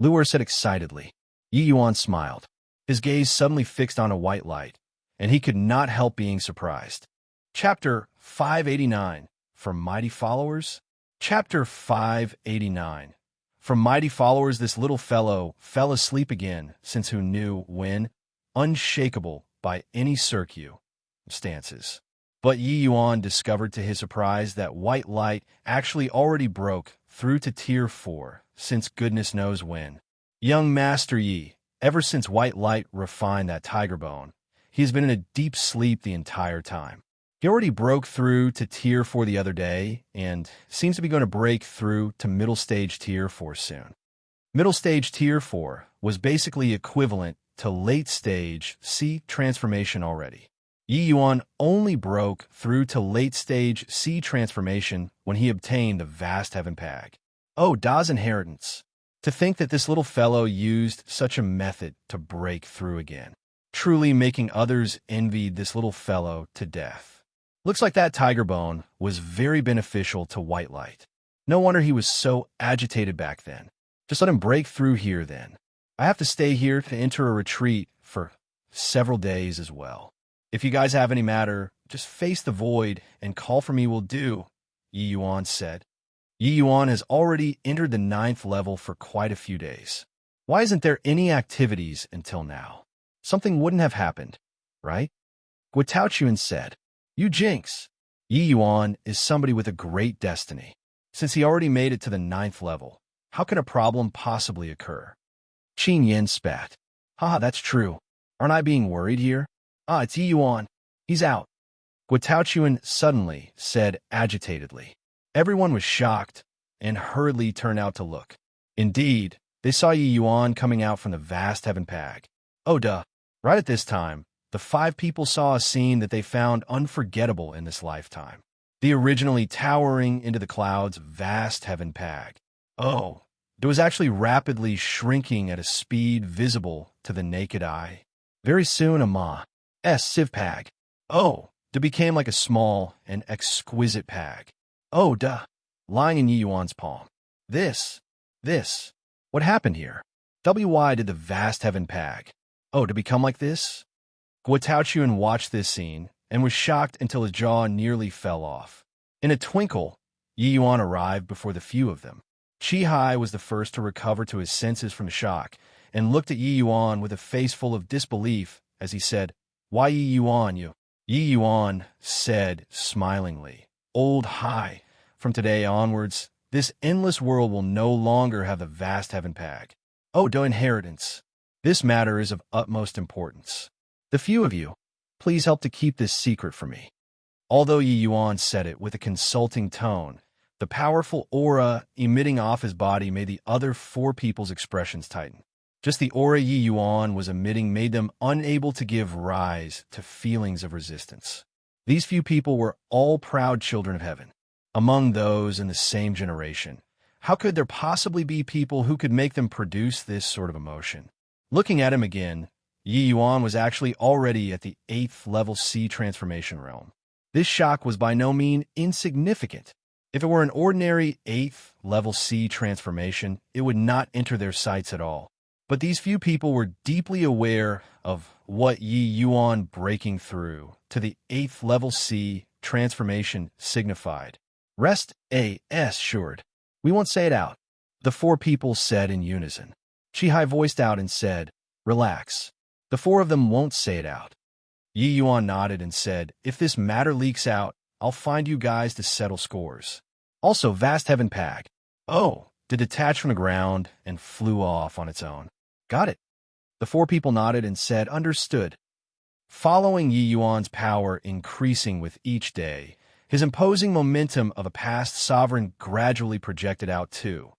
Lu'er said excitedly. Yi Yuan smiled. His gaze suddenly fixed on a white light, and he could not help being surprised. Chapter 589, From Mighty Followers? Chapter 589. From mighty followers this little fellow fell asleep again, since who knew when, unshakable by any circumstances. But Yi Yuan discovered to his surprise that white light actually already broke through to Tier 4, since goodness knows when. Young Master Yi, ever since white light refined that tiger bone, he has been in a deep sleep the entire time. He already broke through to Tier 4 the other day, and seems to be going to break through to middle stage Tier 4 soon. Middle stage Tier 4 was basically equivalent to late stage C transformation already. Yi Yuan only broke through to late stage C transformation when he obtained the vast heaven pag. Oh, Da's inheritance. To think that this little fellow used such a method to break through again, truly making others envy this little fellow to death. Looks like that tiger bone was very beneficial to White Light. No wonder he was so agitated back then. Just let him break through here then. I have to stay here to enter a retreat for several days as well. If you guys have any matter, just face the void and call for me will do, Yi Yuan said. Yi Yuan has already entered the 9th level for quite a few days. Why isn't there any activities until now? Something wouldn't have happened, right? Guitaochuan said. You jinx. Yi Yuan is somebody with a great destiny. Since he already made it to the 9th level, how can a problem possibly occur? Qin Yin spat. That's true. Aren't I being worried here? It's Yi Yuan. He's out. Guitaochuan suddenly said agitatedly. Everyone was shocked and hurriedly turned out to look. Indeed, they saw Yi Yuan coming out from the vast heaven pag. Oh duh. Right at this time, the 5 people saw a scene that they found unforgettable in this lifetime. The originally towering into the clouds vast heaven pag. It was actually rapidly shrinking at a speed visible to the naked eye. Very soon a Ma's sieve pag. It became like a small and exquisite pag. Lying in Yi Yuan's palm. This. What happened here? Why did the vast heaven pag? To become like this? Guitaochuan watched this scene and was shocked until his jaw nearly fell off. In a twinkle, Yi Yuan arrived before the few of them. Qi Hai was the first to recover to his senses from the shock and looked at Yi Yuan with a face full of disbelief as he said, Why Yi Yuan, you? Yi Yuan said smilingly, Old Hai, from today onwards, this endless world will no longer have the vast heaven pag. Do inheritance. This matter is of utmost importance. The few of you, please help to keep this secret from me. Although Yi Yuan said it with a consulting tone, the powerful aura emitting off his body made the other 4 people's expressions tighten. Just the aura Yi Yuan was emitting made them unable to give rise to feelings of resistance. These few people were all proud children of heaven. Among those in the same generation, how could there possibly be people who could make them produce this sort of emotion? Looking at him again, Yi Yuan was actually already at the 8th level C transformation realm. This shock was by no means insignificant. If it were an ordinary 8th level C transformation, it would not enter their sights at all. But these few people were deeply aware of what Yi Yuan breaking through to the 8th level C transformation signified. Rest assured. We won't say it out. The 4 people said in unison. Qi Hai voiced out and said, Relax. The 4 of them won't say it out. Yi Yuan nodded and said, If this matter leaks out, I'll find you guys to settle scores. Also, vast heaven pag. to detach from the ground and flew off on its own. Got it. The four people nodded and said, understood. Following Yi Yuan's power increasing with each day, his imposing momentum of a past sovereign gradually projected out too,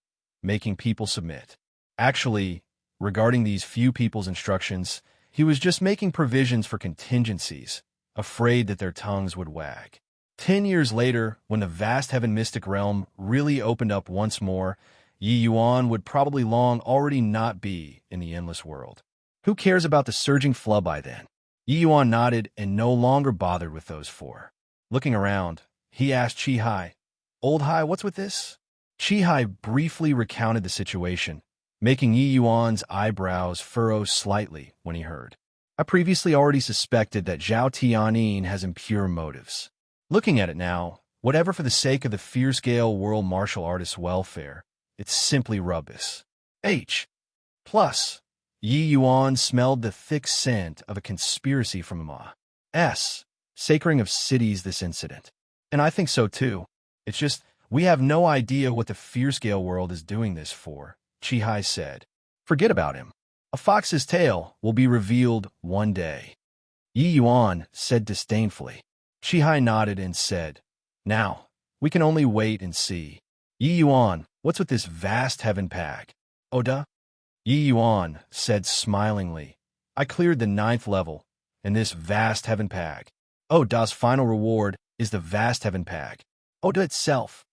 making people submit. Actually, regarding these few people's instructions, he was just making provisions for contingencies, afraid that their tongues would wag. 10 years later, when the vast heaven mystic realm really opened up once more, Yi Yuan would probably long already not be in the endless world. Who cares about the surging flood by then? Yi Yuan nodded and no longer bothered with those four. Looking around, he asked Chi Hai, Old Hai, what's with this? Chi Hai briefly recounted the situation, making Yi Yuan's eyebrows furrow slightly when he heard. I previously already suspected that Zhao Tianyin has impure motives. Looking at it now, whatever for the sake of the fierce-scale world martial artist's welfare, it's simply rubbish. Plus, Yi Yuan smelled the thick scent of a conspiracy from Ma.'s sacring of cities this incident. And I think so too. It's just, we have no idea what the fierce-scale world is doing this for, Chi Hai said. Forget about him. A fox's tail will be revealed one day. Yi Yuan said disdainfully. Chi Hai nodded and said, Now, we can only wait and see. Yi Yuan, what's with this vast heaven pack? Oda? Yi Yuan said smilingly, I cleared the 9th level, and this vast heaven pack. Oda's final reward is the vast heaven pack. Oda itself.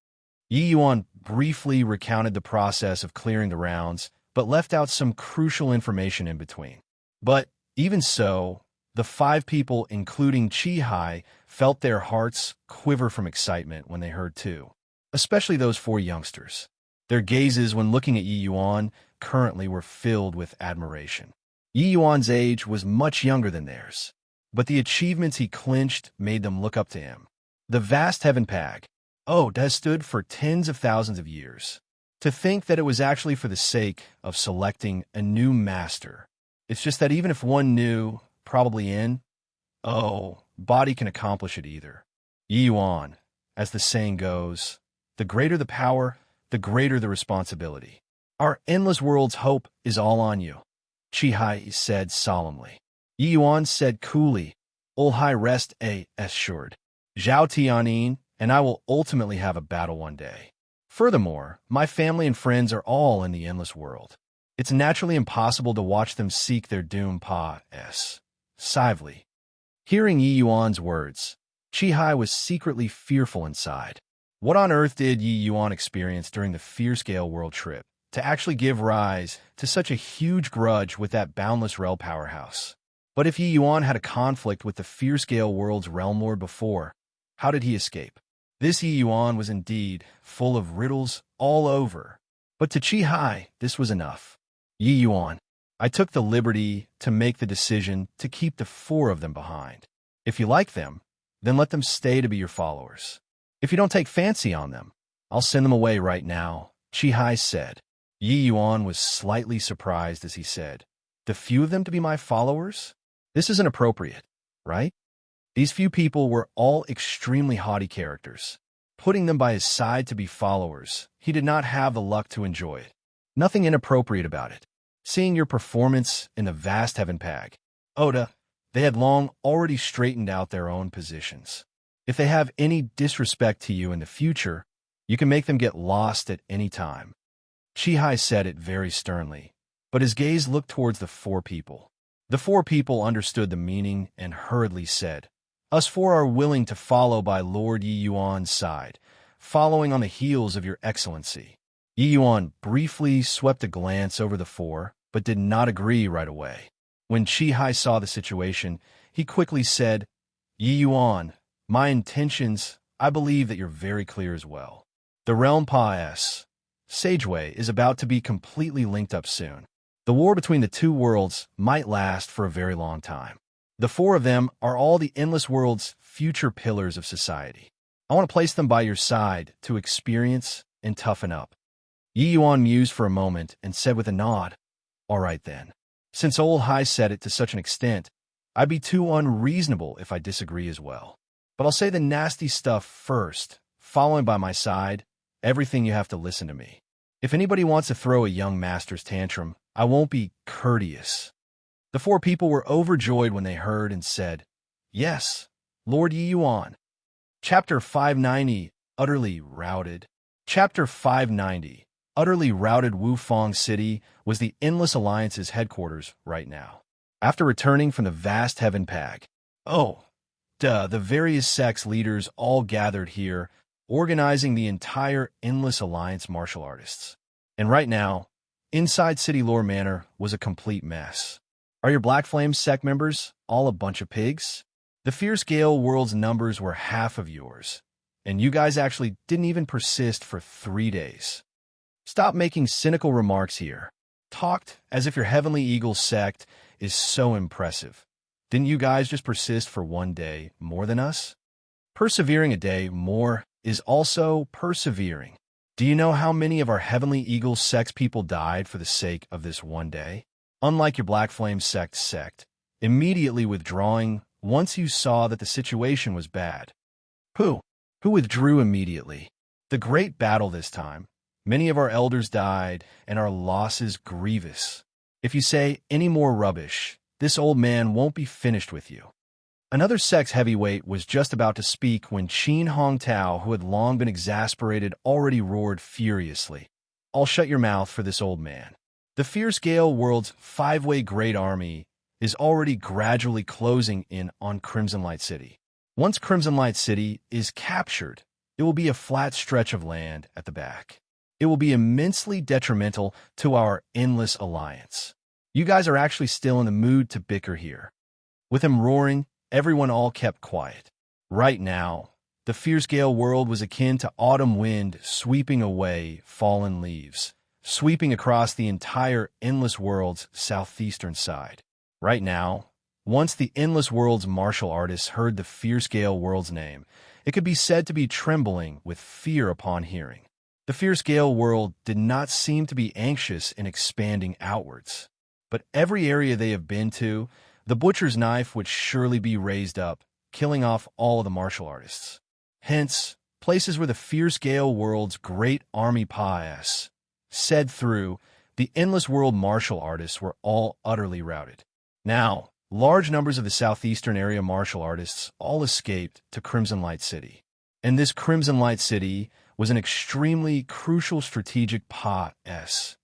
Yi Yuan briefly recounted the process of clearing the rounds, but left out some crucial information in between. But, even so, the 5 people, including Chi Hai, felt their hearts quiver from excitement when they heard too, especially those 4 youngsters. Their gazes when looking at Yi Yuan currently were filled with admiration. Yi Yuan's age was much younger than theirs, but the achievements he clinched made them look up to him. The vast heaven pack, has stood for tens of thousands of years. To think that it was actually for the sake of selecting a new master. It's just that even if one knew, probably body can accomplish it either. Yi Yuan, as the saying goes, the greater the power, the greater the responsibility. Our endless world's hope is all on you, Chi Hai said solemnly. Yi Yuan said coolly, Old Hai rest assured. Zhao Tianyin and I will ultimately have a battle one day. Furthermore, my family and friends are all in the endless world. It's naturally impossible to watch them seek their doom Sively. Hearing Yi Yuan's words, Chi Hai was secretly fearful inside. What on earth did Yi Yuan experience during the fierce-scale world trip to actually give rise to such a huge grudge with that boundless realm powerhouse? But if Yi Yuan had a conflict with the fierce-scale world's realm lord before, how did he escape? This Yi Yuan was indeed full of riddles all over. But to Chi Hai, this was enough. Yi Yuan, I took the liberty to make the decision to keep the 4 of them behind. If you like them, then let them stay to be your followers. If you don't take fancy on them, I'll send them away right now, Chi Hai said. Yi Yuan was slightly surprised as he said, The few of them to be my followers? This isn't appropriate, right? These few people were all extremely haughty characters. Putting them by his side to be followers, he did not have the luck to enjoy it. Nothing inappropriate about it. Seeing your performance in the vast heaven pack, Oda, they had long already straightened out their own positions. If they have any disrespect to you in the future, you can make them get lost at any time. Chi Hai said it very sternly, but his gaze looked towards the 4 people. The 4 people understood the meaning and hurriedly said, Us 4 are willing to follow by Lord Yi Yuan's side, following on the heels of your excellency. Yi Yuan briefly swept a glance over the 4, but did not agree right away. When Chi Hai saw the situation, he quickly said, Yi Yuan, my intentions, I believe that you're very clear as well. The realm Sageway is about to be completely linked up soon. The war between the 2 worlds might last for a very long time. The 4 of them are all the endless world's future pillars of society. I want to place them by your side to experience and toughen up. Yi Yuan mused for a moment and said with a nod, All right then. Since Old Hai said it to such an extent, I'd be too unreasonable if I disagree as well. But I'll say the nasty stuff first, following by my side, everything you have to listen to me. If anybody wants to throw a young master's tantrum, I won't be courteous." The four people were overjoyed when they heard and said, "Yes, Lord Yi Yuan." Chapter 590, Utterly Routed. Chapter 590, Utterly Routed. Wufang City was the Endless Alliance's headquarters right now. After returning from the vast Heaven Pag, the various sects leaders all gathered here, organizing the entire Endless Alliance martial artists. And right now, inside City Lore Manor was a complete mess. Are your Black Flame sect members all a bunch of pigs? The Fierce Gale World's numbers were half of yours, and you guys actually didn't even persist for 3 days. Stop making cynical remarks here. Talked as if your Heavenly Eagle sect is so impressive. Didn't you guys just persist for 1 day more than us? Persevering a day more is also persevering. Do you know how many of our Heavenly Eagle sect people died for the sake of this 1 day? Unlike your Black Flame sect, immediately withdrawing once you saw that the situation was bad. Who withdrew immediately? The great battle this time. Many of our elders died, and our losses grievous. If you say any more rubbish, this old man won't be finished with you. Another sect's heavyweight was just about to speak when Qin Hongtao, who had long been exasperated, already roared furiously. "I'll shut your mouth for this old man." The Fierce Gale World's 5-way Great Army is already gradually closing in on Crimson Light City. Once Crimson Light City is captured, it will be a flat stretch of land at the back. It will be immensely detrimental to our Endless Alliance. You guys are actually still in the mood to bicker here. With him roaring, everyone all kept quiet. Right now, the Fierce Gale World was akin to autumn wind sweeping away fallen leaves, sweeping across the entire Endless World's southeastern side. Right now, once the Endless World's martial artists heard the Fierce Gale World's name, it could be said to be trembling with fear upon hearing. The Fierce Gale World did not seem to be anxious in expanding outwards. But every area they have been to, the butcher's knife would surely be raised up, killing off all of the martial artists. Hence, places where the Fierce Gale World's great army pass said through, the Endless World martial artists were all utterly routed. Now, large numbers of the southeastern area martial artists all escaped to Crimson Light City. And this Crimson Light City was an extremely crucial strategic pass.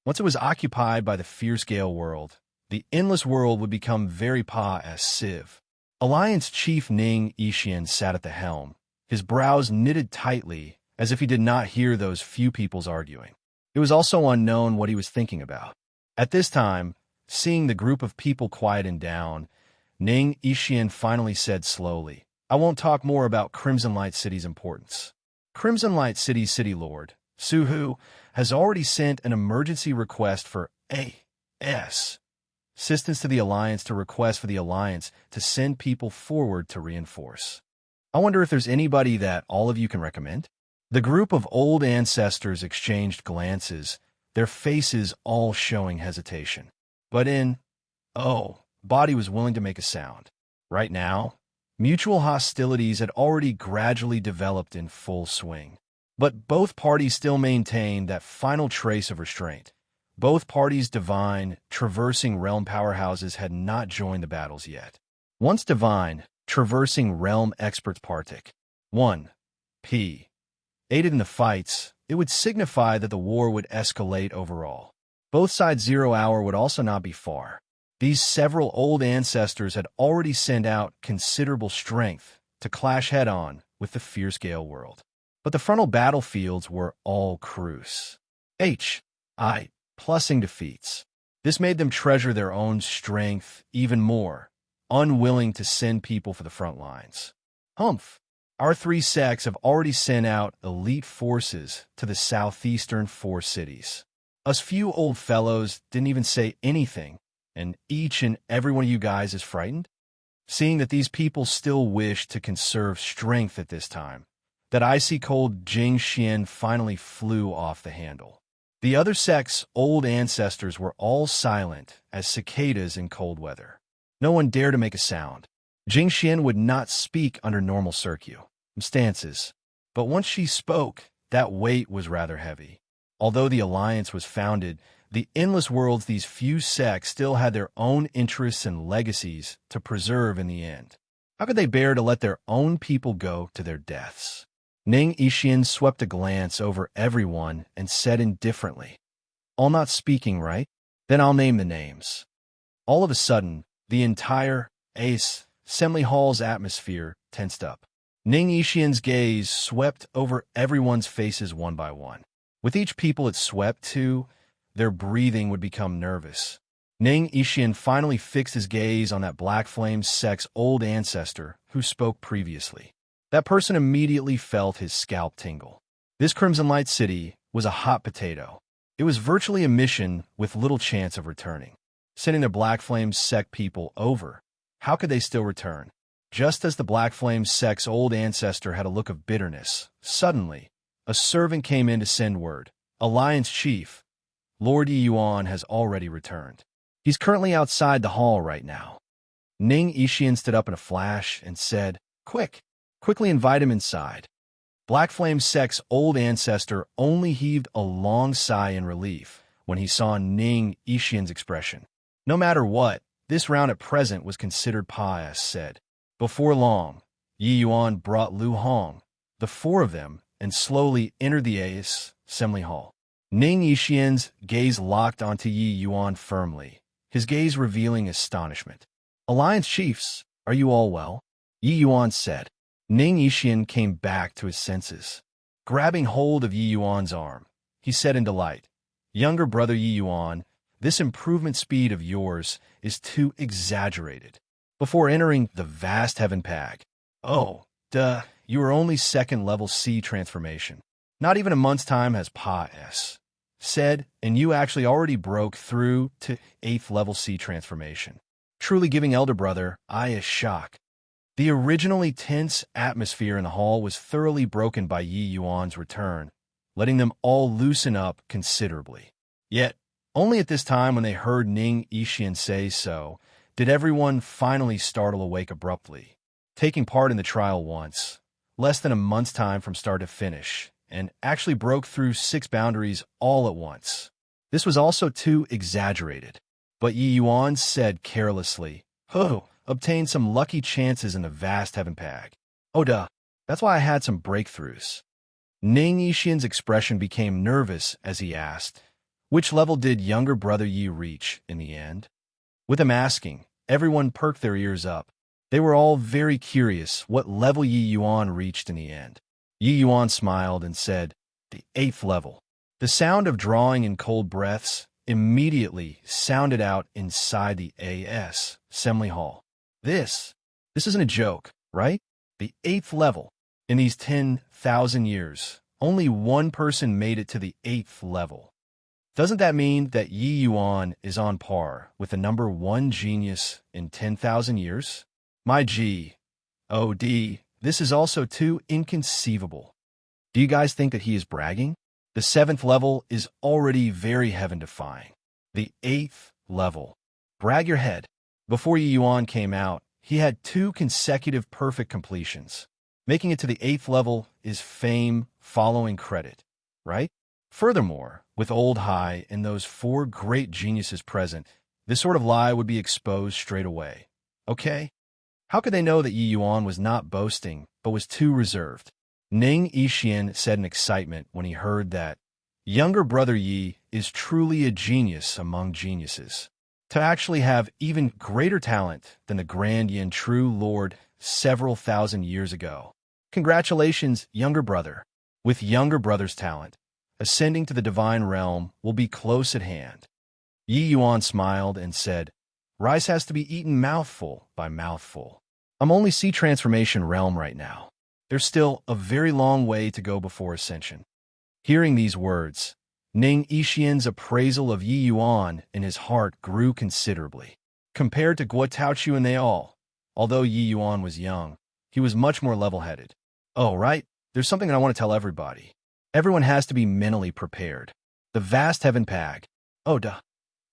Once it was occupied by the Fierce Gale World, the Endless World would become very passive. Alliance Chief Ning Yixian sat at the helm, his brows knitted tightly as if he did not hear those few people's arguing. It was also unknown what he was thinking about. At this time, seeing the group of people quieten down, Ning Yixian finally said slowly, "I won't talk more about Crimson Light City's importance. Crimson Light City's City Lord, Su Hu, has already sent an emergency request for assistance to the Alliance to request for the Alliance to send people forward to reinforce. I wonder if there's anybody that all of you can recommend?" The group of old ancestors exchanged glances, their faces all showing hesitation. But body was willing to make a sound. Right now, mutual hostilities had already gradually developed in full swing. But both parties still maintained that final trace of restraint. Both parties' divine, traversing realm powerhouses had not joined the battles yet. Once divine, traversing realm experts partic 1p aided in the fights, it would signify that the war would escalate overall. Both sides' 0 hour would also not be far. These several old ancestors had already sent out considerable strength to clash head-on with the Fierce Gale World. But the frontal battlefields were all cruise. Plussing defeats. This made them treasure their own strength even more, unwilling to send people for the front lines. Our 3 sects have already sent out elite forces to the southeastern 4 cities. Us few old fellows didn't even say anything, and each and every one of you guys is frightened? Seeing that these people still wish to conserve strength at this time, that icy cold Jing Xian finally flew off the handle. The other sect's old ancestors were all silent as cicadas in cold weather. No one dared to make a sound. Jing Xian would not speak under normal circumstances, but once she spoke, that weight was rather heavy. Although the alliance was founded, the endless worlds these few sects still had their own interests and legacies to preserve in the end. How could they bear to let their own people go to their deaths? Ning Yixian swept a glance over everyone and said indifferently, "All not speaking, right? Then I'll name the names." All of a sudden, the entire assembly hall's atmosphere tensed up. Ning Yixian's gaze swept over everyone's faces one by one. With each people it swept to, their breathing would become nervous. Ning Yixian finally fixed his gaze on that Black Flame sect's old ancestor who spoke previously. That person immediately felt his scalp tingle. This Crimson Light City was a hot potato. It was virtually a mission with little chance of returning. Sending the Black Flame sect people over, how could they still return? Just as the Black Flame sect's old ancestor had a look of bitterness, suddenly, a servant came in to send word. Alliance Chief, Lord Yi Yuan has already returned. He's currently outside the hall right now. Ning Yixian stood up in a flash and said, Quickly invite him inside." Black Flame sect's old ancestor only heaved a long sigh in relief when he saw Ning Yixian's expression. No matter what, this round at present was considered pious, said. Before long, Yi Yuan brought Lu Hong, the four of them, and slowly entered the assembly hall. Ning Yixian's gaze locked onto Yi Yuan firmly, his gaze revealing astonishment. "Alliance chiefs, are you all well?" Yi Yuan said. Ning Yixian came back to his senses. Grabbing hold of Yi Yuan's arm, he said in delight, "Younger brother Yi Yuan, this improvement speed of yours is too exaggerated." Before entering the vast heaven pag, "Oh, duh, you are only second level C transformation. Not even a month's time has said, and you actually already broke through to 8th level C transformation. Truly giving elder brother I a shock." The originally tense atmosphere in the hall was thoroughly broken by Yi Yuan's return, letting them all loosen up considerably. Yet, only at this time when they heard Ning Yixian say so, did everyone finally startle awake abruptly. Taking part in the trial once, less than a month's time from start to finish, and actually broke through 6 boundaries all at once. This was also too exaggerated. But Yi Yuan said carelessly, obtained some lucky chances in the vast heaven pag. Oh duh, that's why I had some breakthroughs." Ning Yixian's expression became nervous as he asked, "Which level did younger brother Yi reach in the end?" With him asking, everyone perked their ears up. They were all very curious what level Yi Yuan reached in the end. Yi Yuan smiled and said, "The 8th level." The sound of drawing in cold breaths immediately sounded out inside the assembly hall. This isn't a joke, right? The 8th level. In these 10,000 years, only one person made it to the 8th level. Doesn't that mean that Yi Yuan is on par with the number 1 genius in 10,000 years? My God, this is also too inconceivable. Do you guys think that he is bragging? The 7th level is already very heaven-defying. The 8th level. Brag your head. Before Yi Yuan came out, he had 2 consecutive perfect completions. Making it to the 8th level is fame following credit, right? Furthermore, with Old High and those 4 great geniuses present, this sort of lie would be exposed straight away. Okay? How could they know that Yi Yuan was not boasting, but was too reserved? Ning Yixian said in excitement when he heard that younger brother Yi is truly a genius among geniuses. To actually have even greater talent than the Grand Yin True Lord several thousand years ago. Congratulations, younger brother. With younger brother's talent, ascending to the divine realm will be close at hand. Yi Yuan smiled and said, "Rice has to be eaten mouthful by mouthful. I'm only C transformation realm right now. There's still a very long way to go before ascension." Hearing these words, Ning Yixian's appraisal of Yi Yuan in his heart grew considerably. Compared to Guo Taochu and they all, although Yi Yuan was young, he was much more level-headed. Oh, right, there's something I want to tell everybody. Everyone has to be mentally prepared. The vast heaven pag,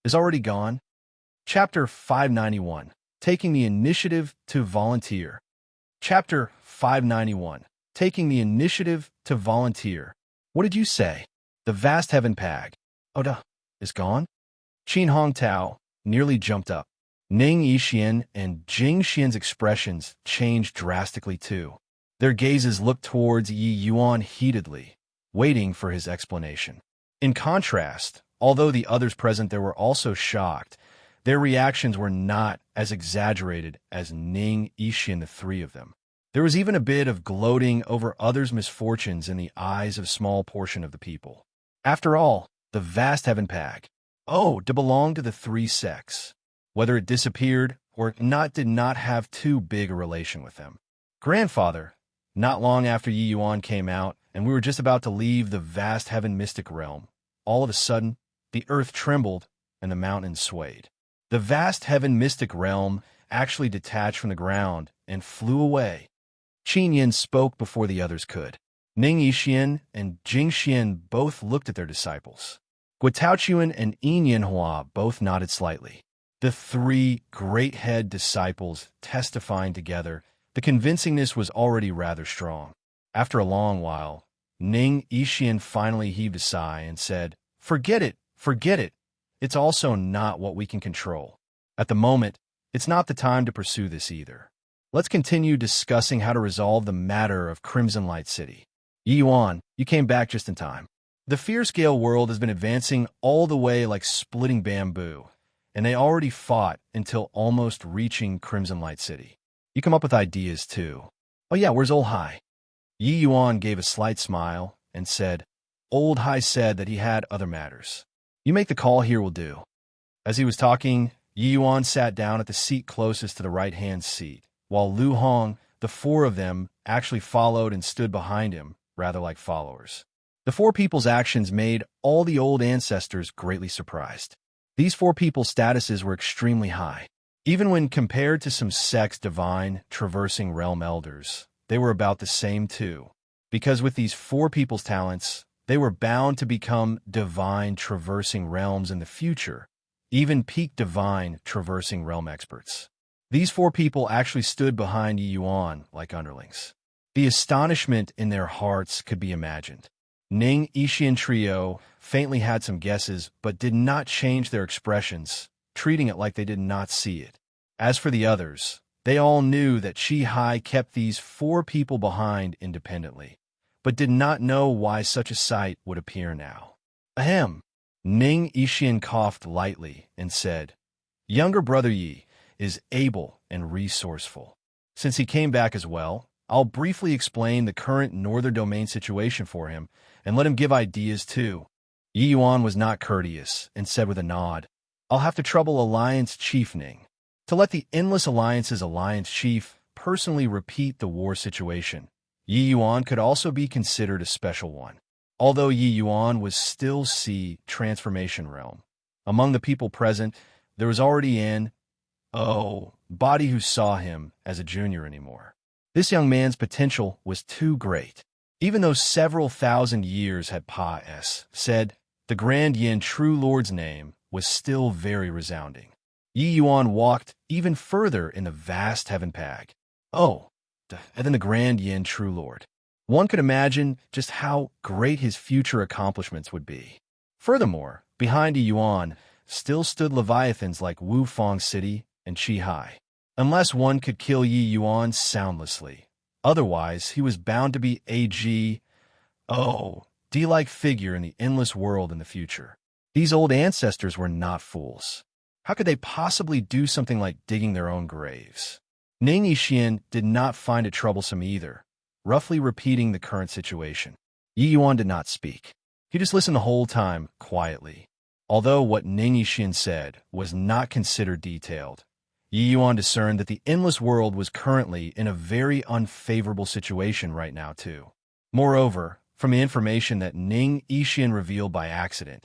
is already gone. Chapter 591, Taking the Initiative to Volunteer. Chapter 591, Taking the Initiative to Volunteer. What did you say? The vast heaven pag. Oda is gone? Qin Hong Tao nearly jumped up. Ning Yixian and Jing Xian's expressions changed drastically too. Their gazes looked towards Yi Yuan heatedly, waiting for his explanation. In contrast, although the others present there were also shocked, their reactions were not as exaggerated as Ning Yixian, the three of them. There was even a bit of gloating over others' misfortunes in the eyes of a small portion of the people. After all, the vast heaven pag, to belong to the three sects. Whether it disappeared or not did not have too big a relation with them. Grandfather, not long after Yi Yuan came out, and we were just about to leave the vast heaven mystic realm, all of a sudden, the earth trembled and the mountains swayed. The vast heaven mystic realm actually detached from the ground and flew away. Qin Yin spoke before the others could. Ning Yixian and Jing Xian both looked at their disciples. Guo Taochuan and Yin Yanhua both nodded slightly. The three great head disciples testifying together, the convincingness was already rather strong. After a long while, Ning Yixian finally heaved a sigh and said, forget it. It's also not what we can control. At the moment, it's not the time to pursue this either. Let's continue discussing how to resolve the matter of Crimson Light City. Yi Yuan, you came back just in time. The fear-scale world has been advancing all the way like splitting bamboo, and they already fought until almost reaching Crimson Light City. You come up with ideas, too. Oh yeah, where's Old Hai? Yi Yuan gave a slight smile and said, Old Hai said that he had other matters. You make the call here will do. As he was talking, Yi Yuan sat down at the seat closest to the right-hand seat, while Lu Hong, the four of them, actually followed and stood behind him, rather like followers. The four people's actions made all the old ancestors greatly surprised. These four people's statuses were extremely high. Even when compared to some sects divine, traversing realm elders, they were about the same too. Because with these four people's talents, they were bound to become divine traversing realms in the future, even peak divine traversing realm experts. These four people actually stood behind Yi Yuan like underlings. The astonishment in their hearts could be imagined. Ning Yixian trio faintly had some guesses, but did not change their expressions, treating it like they did not see it. As for the others, they all knew that Qi Hai kept these four people behind independently, but did not know why such a sight would appear now. Ahem. Ning Yixian coughed lightly and said, Younger brother Yi is able and resourceful. Since he came back as well, I'll briefly explain the current Northern Domain situation for him and let him give ideas too. Yi Yuan was not courteous and said with a nod, I'll have to trouble Alliance Chief Ning to let the Endless Alliance's Alliance Chief personally repeat the war situation. Yi Yuan could also be considered a special one. Although Yi Yuan was still see transformation realm. Among the people present, there was already an body who saw him as a junior anymore. This young man's potential was too great. Even though several thousand years had said, the Grand Yin True Lord's name was still very resounding. Yi Yuan walked even further in the vast heaven pag. And then the Grand Yin True Lord. One could imagine just how great his future accomplishments would be. Furthermore, behind Yi Yuan still stood Leviathans like Wu Fong City and Qi Hai. Unless one could kill Yi Yuan soundlessly. Otherwise, he was bound to be a D-like figure in the endless world in the future. These old ancestors were not fools. How could they possibly do something like digging their own graves? Ning Yixian did not find it troublesome either, roughly repeating the current situation. Yi Yuan did not speak. He just listened the whole time, quietly. Although what Ning Yixian said was not considered detailed, Yi Yuan discerned that the endless world was currently in a very unfavorable situation right now, too. Moreover, from the information that Ning Yixian revealed by accident,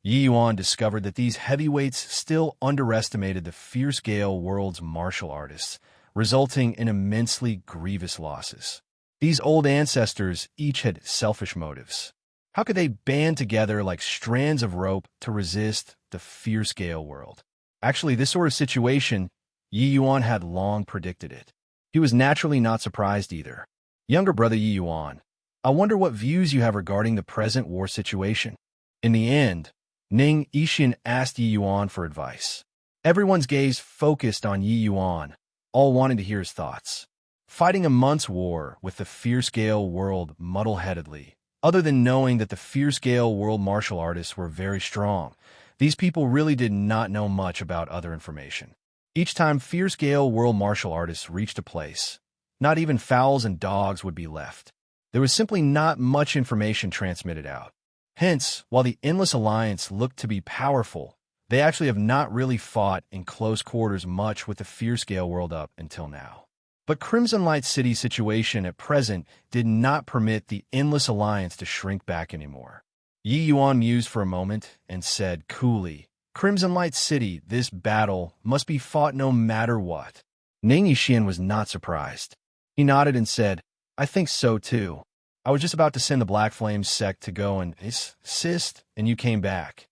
Yi Yuan discovered that these heavyweights still underestimated the fierce-scale world's martial artists, resulting in immensely grievous losses. These old ancestors each had selfish motives. How could they band together like strands of rope to resist the fierce-scale world? Actually, this sort of situation, Yi Yuan had long predicted it. He was naturally not surprised either. Younger brother Yi Yuan, I wonder what views you have regarding the present war situation. In the end, Ning Yixian asked Yi Yuan for advice. Everyone's gaze focused on Yi Yuan, all wanting to hear his thoughts. Fighting a month's war with the fierce Gale world muddle-headedly, other than knowing that the fierce Gale world martial artists were very strong, these people really did not know much about other information. Each time fierce Gale world martial artists reached a place, not even fowls and dogs would be left. There was simply not much information transmitted out. Hence, while the Endless Alliance looked to be powerful, they actually have not really fought in close quarters much with the fierce Gale world up until now. But Crimson Light City's situation at present did not permit the Endless Alliance to shrink back anymore. Yi Yuan mused for a moment and said coolly, "Crimson Light City, this battle must be fought no matter what." Ning Yixian was not surprised. He nodded and said, "I think so too. I was just about to send the Black Flame sect to go and assist, and you came back."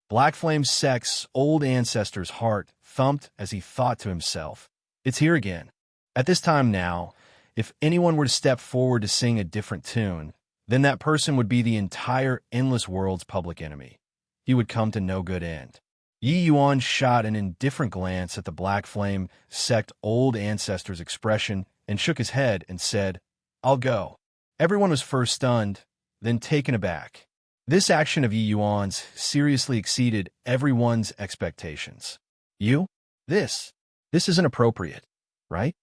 Black Flame sect's old ancestor's heart thumped as he thought to himself, "It's here again." At this time now, if anyone were to step forward to sing a different tune, then that person would be the entire Endless World's public enemy. He would come to no good end. Yi Yuan shot an indifferent glance at the Black Flame sect old ancestor's expression and shook his head and said, "I'll go." Everyone was first stunned, then taken aback. This action of Yi Yuan's seriously exceeded everyone's expectations. "You? This isn't appropriate, right?"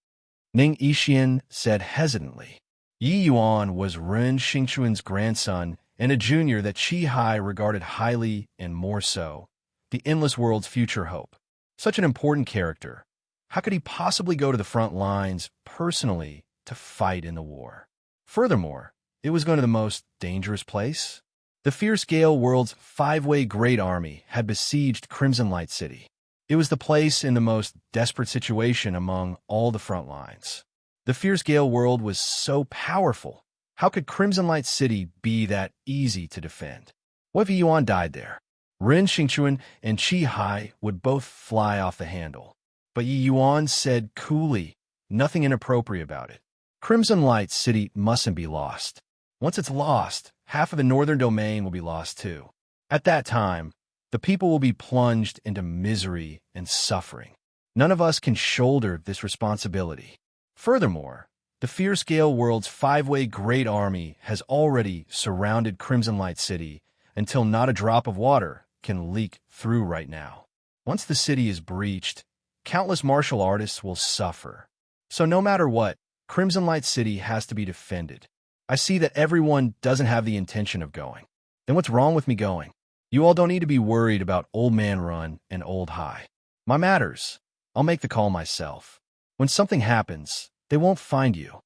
Ning Yixian said hesitantly. Yi Yuan was Ren Xingchuan's grandson and a junior that Qi Hai regarded highly and more so, the Endless World's future hope. Such an important character. How could he possibly go to the front lines personally to fight in the war? Furthermore, it was going to the most dangerous place. The fierce Gale world's five-way great army had besieged Crimson Light City. It was the place in the most desperate situation among all the front lines. The fierce Gale world was so powerful. How could Crimson Light City be that easy to defend? What if Yi Yuan died there? Ren Xingchuan and Qi Hai would both fly off the handle. But Yi Yuan said coolly, nothing inappropriate about it. Crimson Light City mustn't be lost. Once it's lost, half of the northern domain will be lost too. At that time, the people will be plunged into misery and suffering. None of us can shoulder this responsibility. Furthermore, the fierce Gale world's five-way great army has already surrounded Crimson Light City until not a drop of water can leak through right now. Once the city is breached, countless martial artists will suffer. So no matter what, Crimson Light City has to be defended. I see that everyone doesn't have the intention of going. Then what's wrong with me going? You all don't need to be worried about Old Man Run and Old High. My matters. I'll make the call myself. When something happens, they won't find you.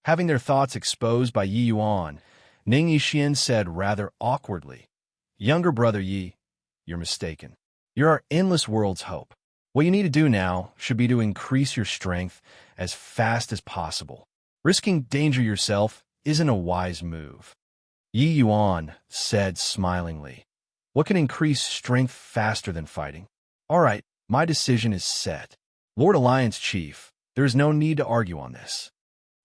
Having their thoughts exposed by Yi Yuan, Ning Yixian said rather awkwardly, "Younger brother Yi, you're mistaken. You're our Endless World's hope. What you need to do now should be to increase your strength as fast as possible. Risking danger yourself isn't a wise move." Yi Yuan said smilingly, "What can increase strength faster than fighting? All right, my decision is set. Lord Alliance Chief, there is no need to argue on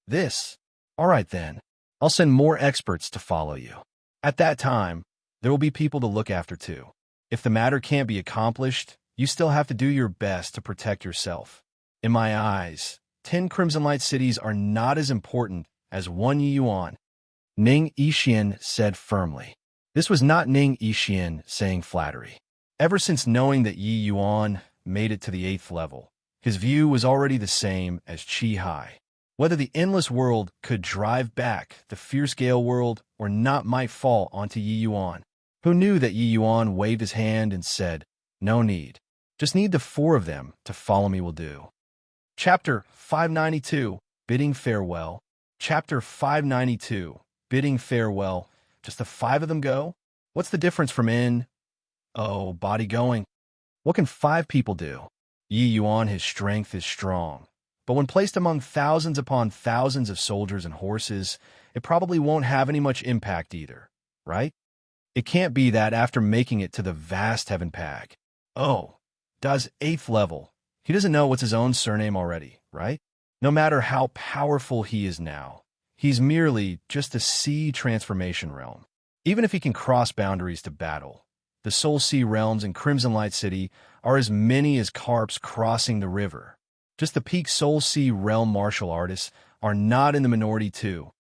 this. All right then, I'll send more experts to follow you. At that time, there will be people to look after too. If the matter can't be accomplished, you still have to do your best to protect yourself. In my eyes, 10 Crimson Light cities are not as important as one Yi Yuan," Ning Yixian said firmly. This was not Ning Yixian saying flattery. Ever since knowing that Yi Yuan made it to the 8th level, his view was already the same as Qi Hai. Whether the Endless World could drive back the fierce Gale world or not might fall onto Yi Yuan, who knew that Yi Yuan waved his hand and said, "No need. Just need the 4 of them to follow me will do." Chapter 592, Bidding Farewell. Chapter 592, Bidding Farewell. Just the 5 of them go? What's the difference from body going? What can 5 people do? Yi Yuan, his strength is strong. But when placed among thousands upon thousands of soldiers and horses, it probably won't have any much impact either, right? It can't be that after making it to the vast heaven pack. Does 8th level. He doesn't know what's his own surname already, right? No matter how powerful he is now, he's merely just a sea transformation realm. Even if he can cross boundaries to battle, the Soul Sea realms in Crimson Light City are as many as carps crossing the river. Just the peak Soul Sea realm martial artists are not in the minority too.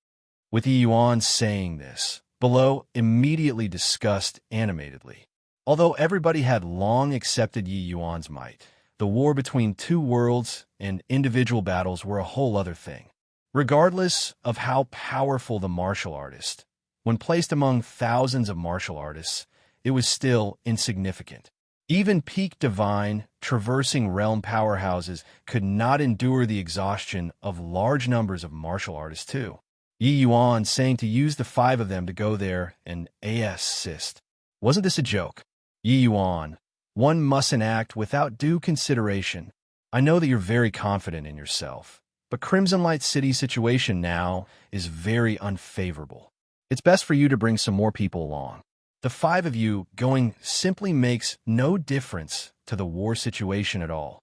With Yi Yuan saying this, Below immediately discussed animatedly. Although everybody had long accepted Yi Yuan's might, the war between two worlds and individual battles were a whole other thing. Regardless of how powerful the martial artist, when placed among thousands of martial artists, it was still insignificant. Even peak divine, traversing realm powerhouses could not endure the exhaustion of large numbers of martial artists too. Yi Yuan saying to use the 5 of them to go there and assist. Wasn't this a joke? Yi Yuan, one mustn't act without due consideration. I know that you're very confident in yourself, but Crimson Light City's situation now is very unfavorable. It's best for you to bring some more people along. The 5 of you going simply makes no difference to the war situation at all.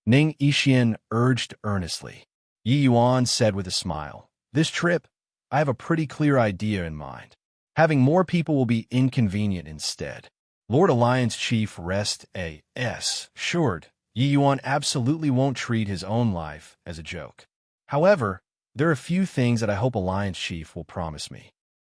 Ning Yixian urged earnestly. Yi Yuan said with a smile, This trip, I have a pretty clear idea in mind. Having more people will be inconvenient instead. Lord Alliance Chief rest assured, Yi Yuan absolutely won't treat his own life as a joke. However, there are a few things that I hope Alliance Chief will promise me.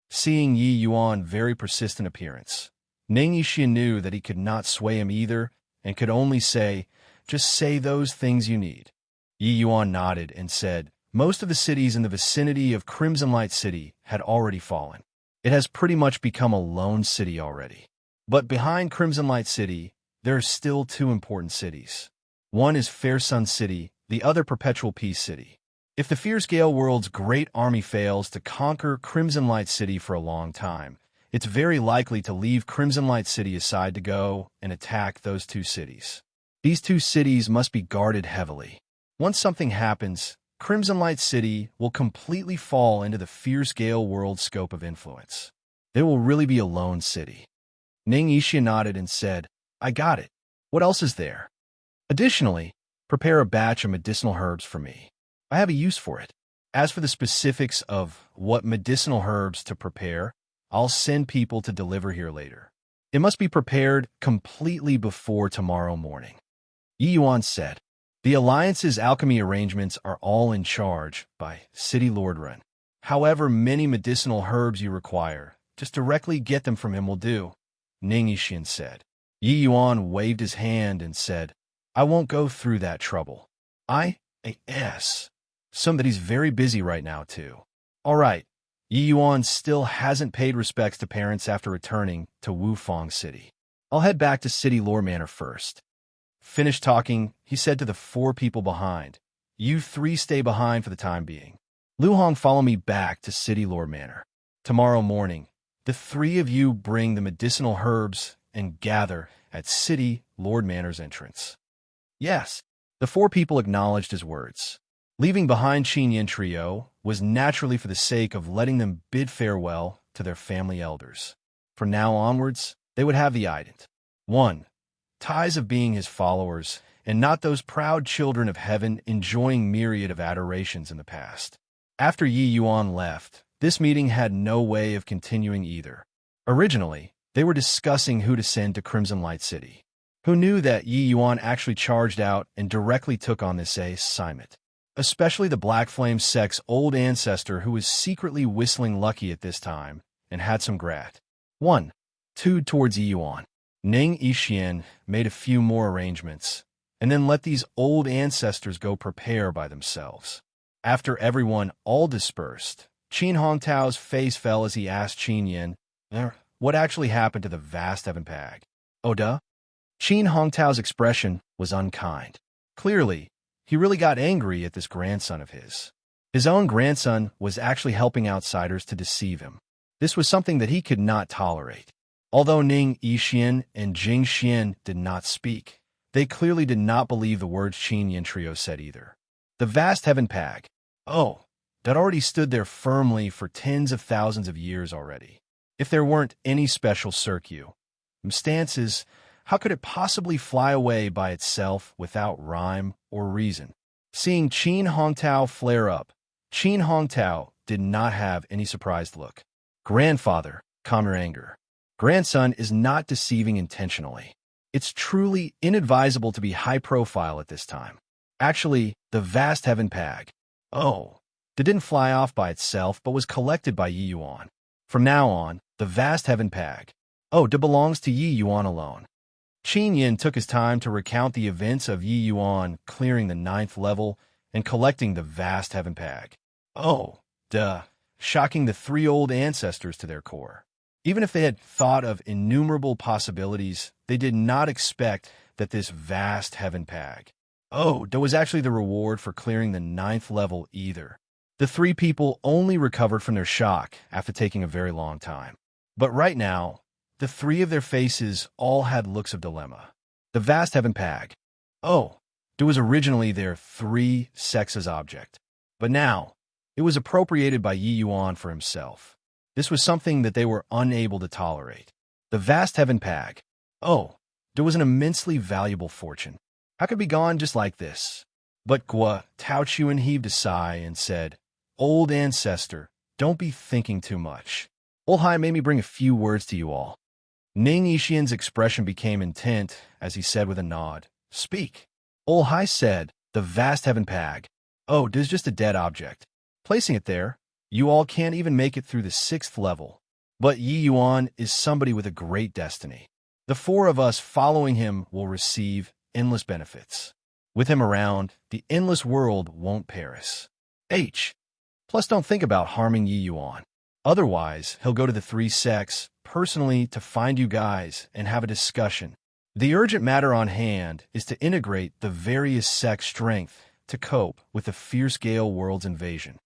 Seeing Yi Yuan's very persistent appearance, Ning Yixian knew that he could not sway him either and could only say, Just say those things you need. Yi Yuan nodded and said, Most of the cities in the vicinity of Crimson Light City had already fallen. It has pretty much become a lone city already. But behind Crimson Light City, there are still 2 important cities. One is Fair Sun City, the other Perpetual Peace City. If the Fierce Gale World's great army fails to conquer Crimson Light City for a long time, it's very likely to leave Crimson Light City aside to go and attack those 2 cities. These 2 cities must be guarded heavily. Once something happens, Crimson Light City will completely fall into the Fierce Gale World's scope of influence. There will really be a lone city. Ning Yixian nodded and said, I got it. What else is there? Additionally, prepare a batch of medicinal herbs for me. I have a use for it. As for the specifics of what medicinal herbs to prepare, I'll send people to deliver here later. It must be prepared completely before tomorrow morning. Yi Yuan said, The Alliance's alchemy arrangements are all in charge by City Lord Ren. However many medicinal herbs you require, just directly get them from him will do, Ning Yixian said. Yi Yuan waved his hand and said, I won't go through that trouble. Somebody's very busy right now, too. All right, Yi Yuan still hasn't paid respects to parents after returning to Wufang City. I'll head back to City Lore Manor first. Finished talking, he said to the 4 people behind, You 3 stay behind for the time being. Lu Hong, follow me back to City Lore Manor. Tomorrow morning, the 3 of you bring the medicinal herbs and gather at City Lord Manor's entrance. Yes, the 4 people acknowledged his words. Leaving behind Qin Yin Trio was naturally for the sake of letting them bid farewell to their family elders. From now onwards, they would have the ident. 1. Ties of being his followers, and not those proud children of heaven enjoying myriad of adorations in the past. After Yi Yuan left, this meeting had no way of continuing either. Originally, they were discussing who to send to Crimson Light City. Who knew that Yi Yuan actually charged out and directly took on this assignment? Especially the Black Flame sect's old ancestor who was secretly whistling lucky at this time and had some grat. 1. 2 towards Yi Yuan. Ning Yixian made a few more arrangements, and then let these old ancestors go prepare by themselves. After everyone all dispersed, Qin Hongtao's face fell as he asked Qin Yin, what actually happened to the vast Embark? Oh duh? Qin Hongtao's expression was unkind. Clearly, he really got angry at this grandson of his. His own grandson was actually helping outsiders to deceive him. This was something that he could not tolerate. Although Ning Yixian and Jing Xian did not speak, they clearly did not believe the words Qin Yin Trio said either. The vast heaven pag, that already stood there firmly for tens of thousands of years already. If there weren't any special circumstances, how could it possibly fly away by itself without rhyme or reason? Seeing Qin Hongtao flare up, Qin Hongtao did not have any surprised look. Grandfather, calm your anger. Grandson is not deceiving intentionally. It's truly inadvisable to be high profile at this time. Actually, the vast heaven pag. Oh. It didn't fly off by itself, but was collected by Yi Yuan. From now on, the vast heaven pag. Oh, it belongs to Yi Yuan alone. Qin Yin took his time to recount the events of Yi Yuan clearing the 9th level and collecting the vast heaven pag. Oh, duh. Shocking the 3 old ancestors to their core. Even if they had thought of innumerable possibilities, they did not expect that this vast heaven pag. Oh, that was actually the reward for clearing the 9th level either. The 3 people only recovered from their shock after taking a very long time. But right now, the 3 of their faces all had looks of dilemma. The vast heaven pag. Oh, it was originally their 3 sexes object. But now, it was appropriated by Yi Yuan for himself. This was something that they were unable to tolerate. The vast heaven pag. Oh, it was an immensely valuable fortune. How could it be gone just like this? But Guo Taochuan heaved a sigh and said, Old ancestor, don't be thinking too much. Old Hai made me bring a few words to you all. Ning Yixian's expression became intent as he said with a nod, Speak. Old Hai said, The vast heaven pag. Oh, it is just a dead object. Placing it there, you all can't even make it through the 6th level. But Yi Yuan is somebody with a great destiny. The 4 of us following him will receive endless benefits. With him around, the endless world won't perish. Plus, don't think about harming Yi Yuan. Otherwise, he'll go to the 3 sects personally to find you guys and have a discussion. The urgent matter on hand is to integrate the various sects' strength to cope with the fierce Gale world's invasion.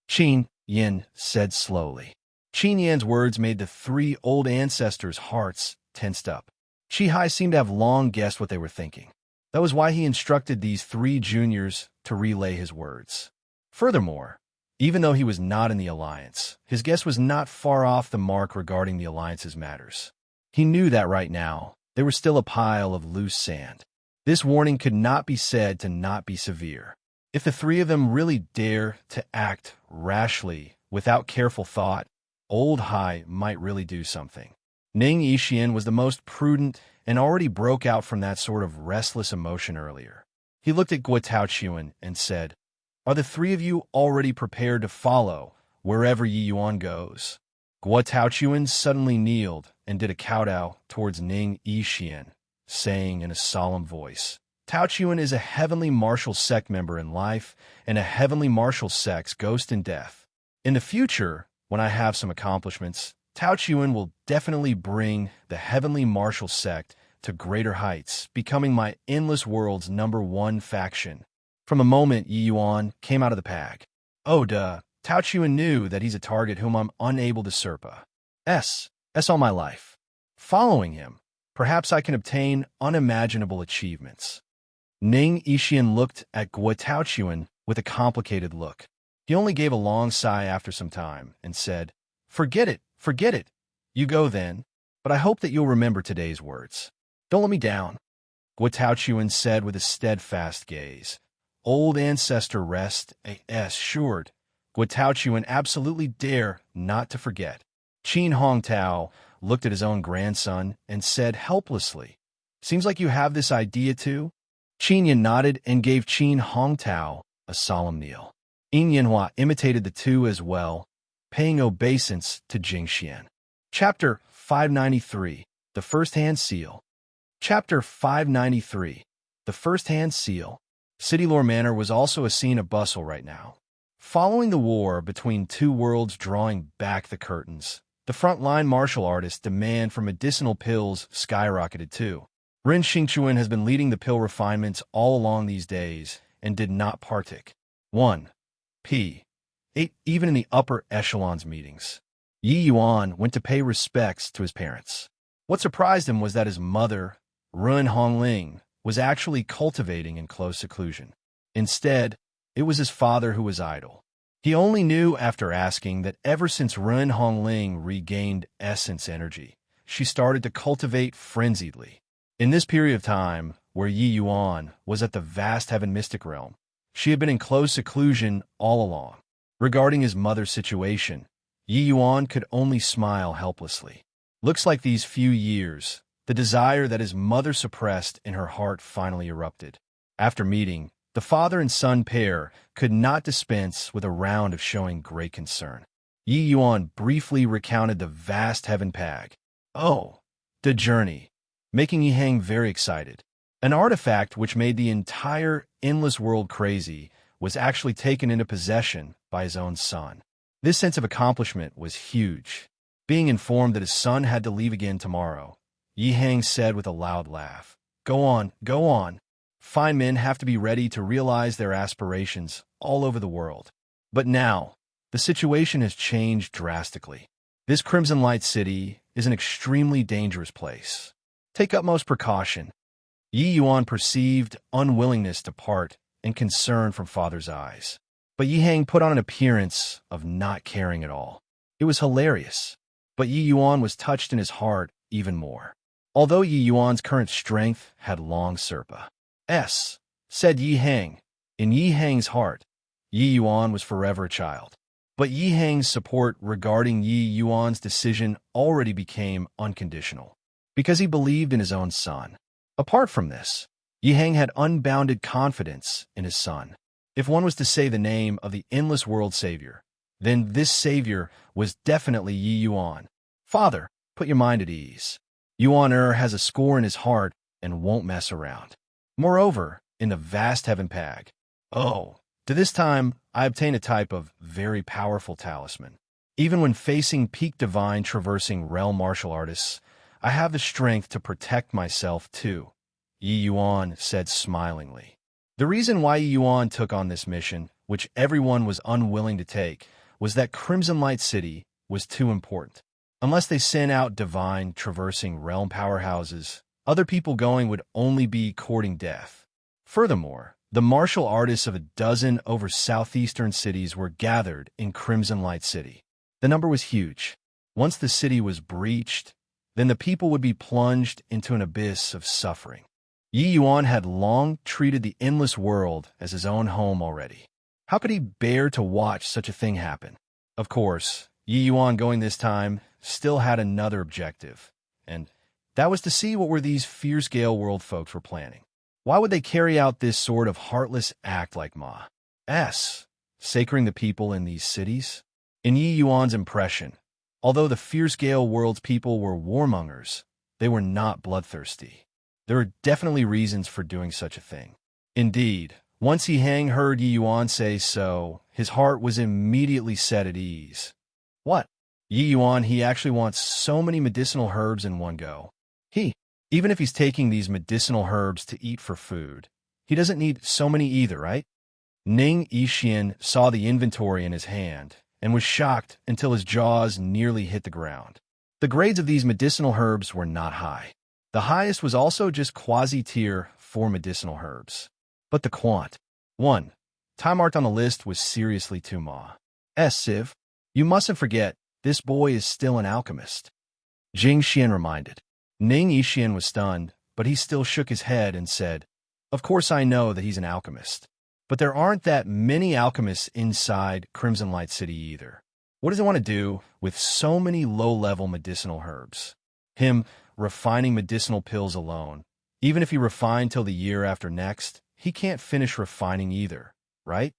Qin Yin said slowly. Qin Yin's words made the 3 old ancestors' hearts tensed up. Qi Hai seemed to have long guessed what they were thinking. That was why he instructed these 3 juniors to relay his words. Furthermore, even though he was not in the alliance, his guess was not far off the mark regarding the alliance's matters. He knew that right now, they were still a pile of loose sand. This warning could not be said to not be severe. If the 3 of them really dare to act rashly, without careful thought, Old Hai might really do something. Ning Yixian was the most prudent and already broke out from that sort of restless emotion earlier. He looked at Guo Taochuan and said, Are the 3 of you already prepared to follow wherever Yi Yuan goes? Guo Taochuan suddenly kneeled and did a kowtow towards Ning Yixian, saying in a solemn voice, Taochuan is a heavenly martial sect member in life and a heavenly martial sect's ghost in death. In the future, when I have some accomplishments, Taochuan will definitely bring the heavenly martial sect to greater heights, becoming my endless world's #1 faction. From a moment Yi Yuan came out of the pack. Oh duh, Taochuan knew that he's a target whom I'm unable to surpa. S all my life. Following him, perhaps I can obtain unimaginable achievements. Ning Yixian looked at Guo Taochuan with a complicated look. He only gave a long sigh after some time and said, Forget it. You go then, but I hope that you'll remember today's words. Don't let me down. Guo Taochuan said with a steadfast gaze. Old ancestor rest assured. Guo Taochuan absolutely dare not to forget. Qin Hongtao looked at his own grandson and said helplessly, Seems like you have this idea too? Qin Yin nodded and gave Qin Hongtao a solemn kneel. Yin Yanhua imitated the two as well, paying obeisance to Jingxian. Chapter 593, The First-Hand Seal. Chapter 593, The First-Hand Seal. City Lore Manor was also a scene of bustle right now. Following the war between 2 worlds drawing back the curtains, the frontline martial artists' demand for medicinal pills skyrocketed too. Ren Xingchuan has been leading the pill refinements all along these days and did not partake. 1. P. 8. Even in the upper echelons meetings. Yi Yuan went to pay respects to his parents. What surprised him was that his mother, Ren Hongling, was actually cultivating in close seclusion. Instead, it was his father who was idle. He only knew after asking that ever since Ren Hongling regained essence energy, she started to cultivate frenziedly. In this period of time, where Yi Yuan was at the vast heaven mystic realm, she had been in close seclusion all along. Regarding his mother's situation, Yi Yuan could only smile helplessly. Looks like these few years, the desire that his mother suppressed in her heart finally erupted. After meeting, the father and son pair could not dispense with a round of showing great concern. Yi Yuan briefly recounted the vast heaven pag. Oh, the journey, making Yi Hang very excited. An artifact which made the entire endless world crazy was actually taken into possession by his own son. This sense of accomplishment was huge. Being informed that his son had to leave again tomorrow, Yi Hang said with a loud laugh, "Go on, go on. Fine men have to be ready to realize their aspirations all over the world." But now, the situation has changed drastically. This Crimson Light City is an extremely dangerous place. Take utmost precaution. Yi Yuan perceived unwillingness to part and concern from father's eyes. But Yi Hang put on an appearance of not caring at all. It was hilarious. But Yi Yuan was touched in his heart even more. Although Yi Yuan's current strength had long surpa. Said Yi Hang. In Yi Hang's heart, Yi Yuan was forever a child. But Yi Hang's support regarding Yi Yuan's decision already became unconditional, because he believed in his own son. Apart from this, Yi Hang had unbounded confidence in his son. If one was to say the name of the endless world savior, then this savior was definitely Yi Yuan. Father, put your mind at ease. Yuan has a score in his heart and won't mess around. Moreover, in the vast heaven pag, to this time, I obtain a type of very powerful talisman. Even when facing peak divine traversing realm martial artists, I have the strength to protect myself too, Yi Yuan said smilingly. The reason why Yi Yuan took on this mission, which everyone was unwilling to take, was that Crimson Light City was too important. Unless they sent out divine traversing realm powerhouses, other people going would only be courting death. Furthermore, the martial artists of a dozen over southeastern cities were gathered in Crimson Light City. The number was huge. Once the city was breached, then the people would be plunged into an abyss of suffering. Yi Yuan had long treated the endless world as his own home already. How could he bear to watch such a thing happen? Of course, Yi Yuan going this time still had another objective, and that was to see what were these fierce Gale world folks were planning. Why would they carry out this sort of heartless act like sacring the people in these cities? In Yi Yuan's impression, although the fierce Gale world's people were warmongers, they were not bloodthirsty. There are definitely reasons for doing such a thing. Indeed, once Yi Hang heard Yi Yuan say so, his heart was immediately set at ease. What? Yi Yuan, he actually wants so many medicinal herbs in one go. Even if he's taking these medicinal herbs to eat for food, he doesn't need so many either, right? Ning Yixian saw the inventory in his hand and was shocked until his jaws nearly hit the ground. The grades of these medicinal herbs were not high. The highest was also just quasi-tier 4 medicinal herbs. But the quant. 1. Time marked on the list was seriously too Siv. You mustn't forget, this boy is still an alchemist. Jing Xian reminded. Ning Yixian was stunned, but he still shook his head and said, "Of course I know that he's an alchemist. But there aren't that many alchemists inside Crimson Light City either. What does he want to do with so many low-level medicinal herbs? Him refining medicinal pills alone. Even if he refined till the year after next, he can't finish refining either, right?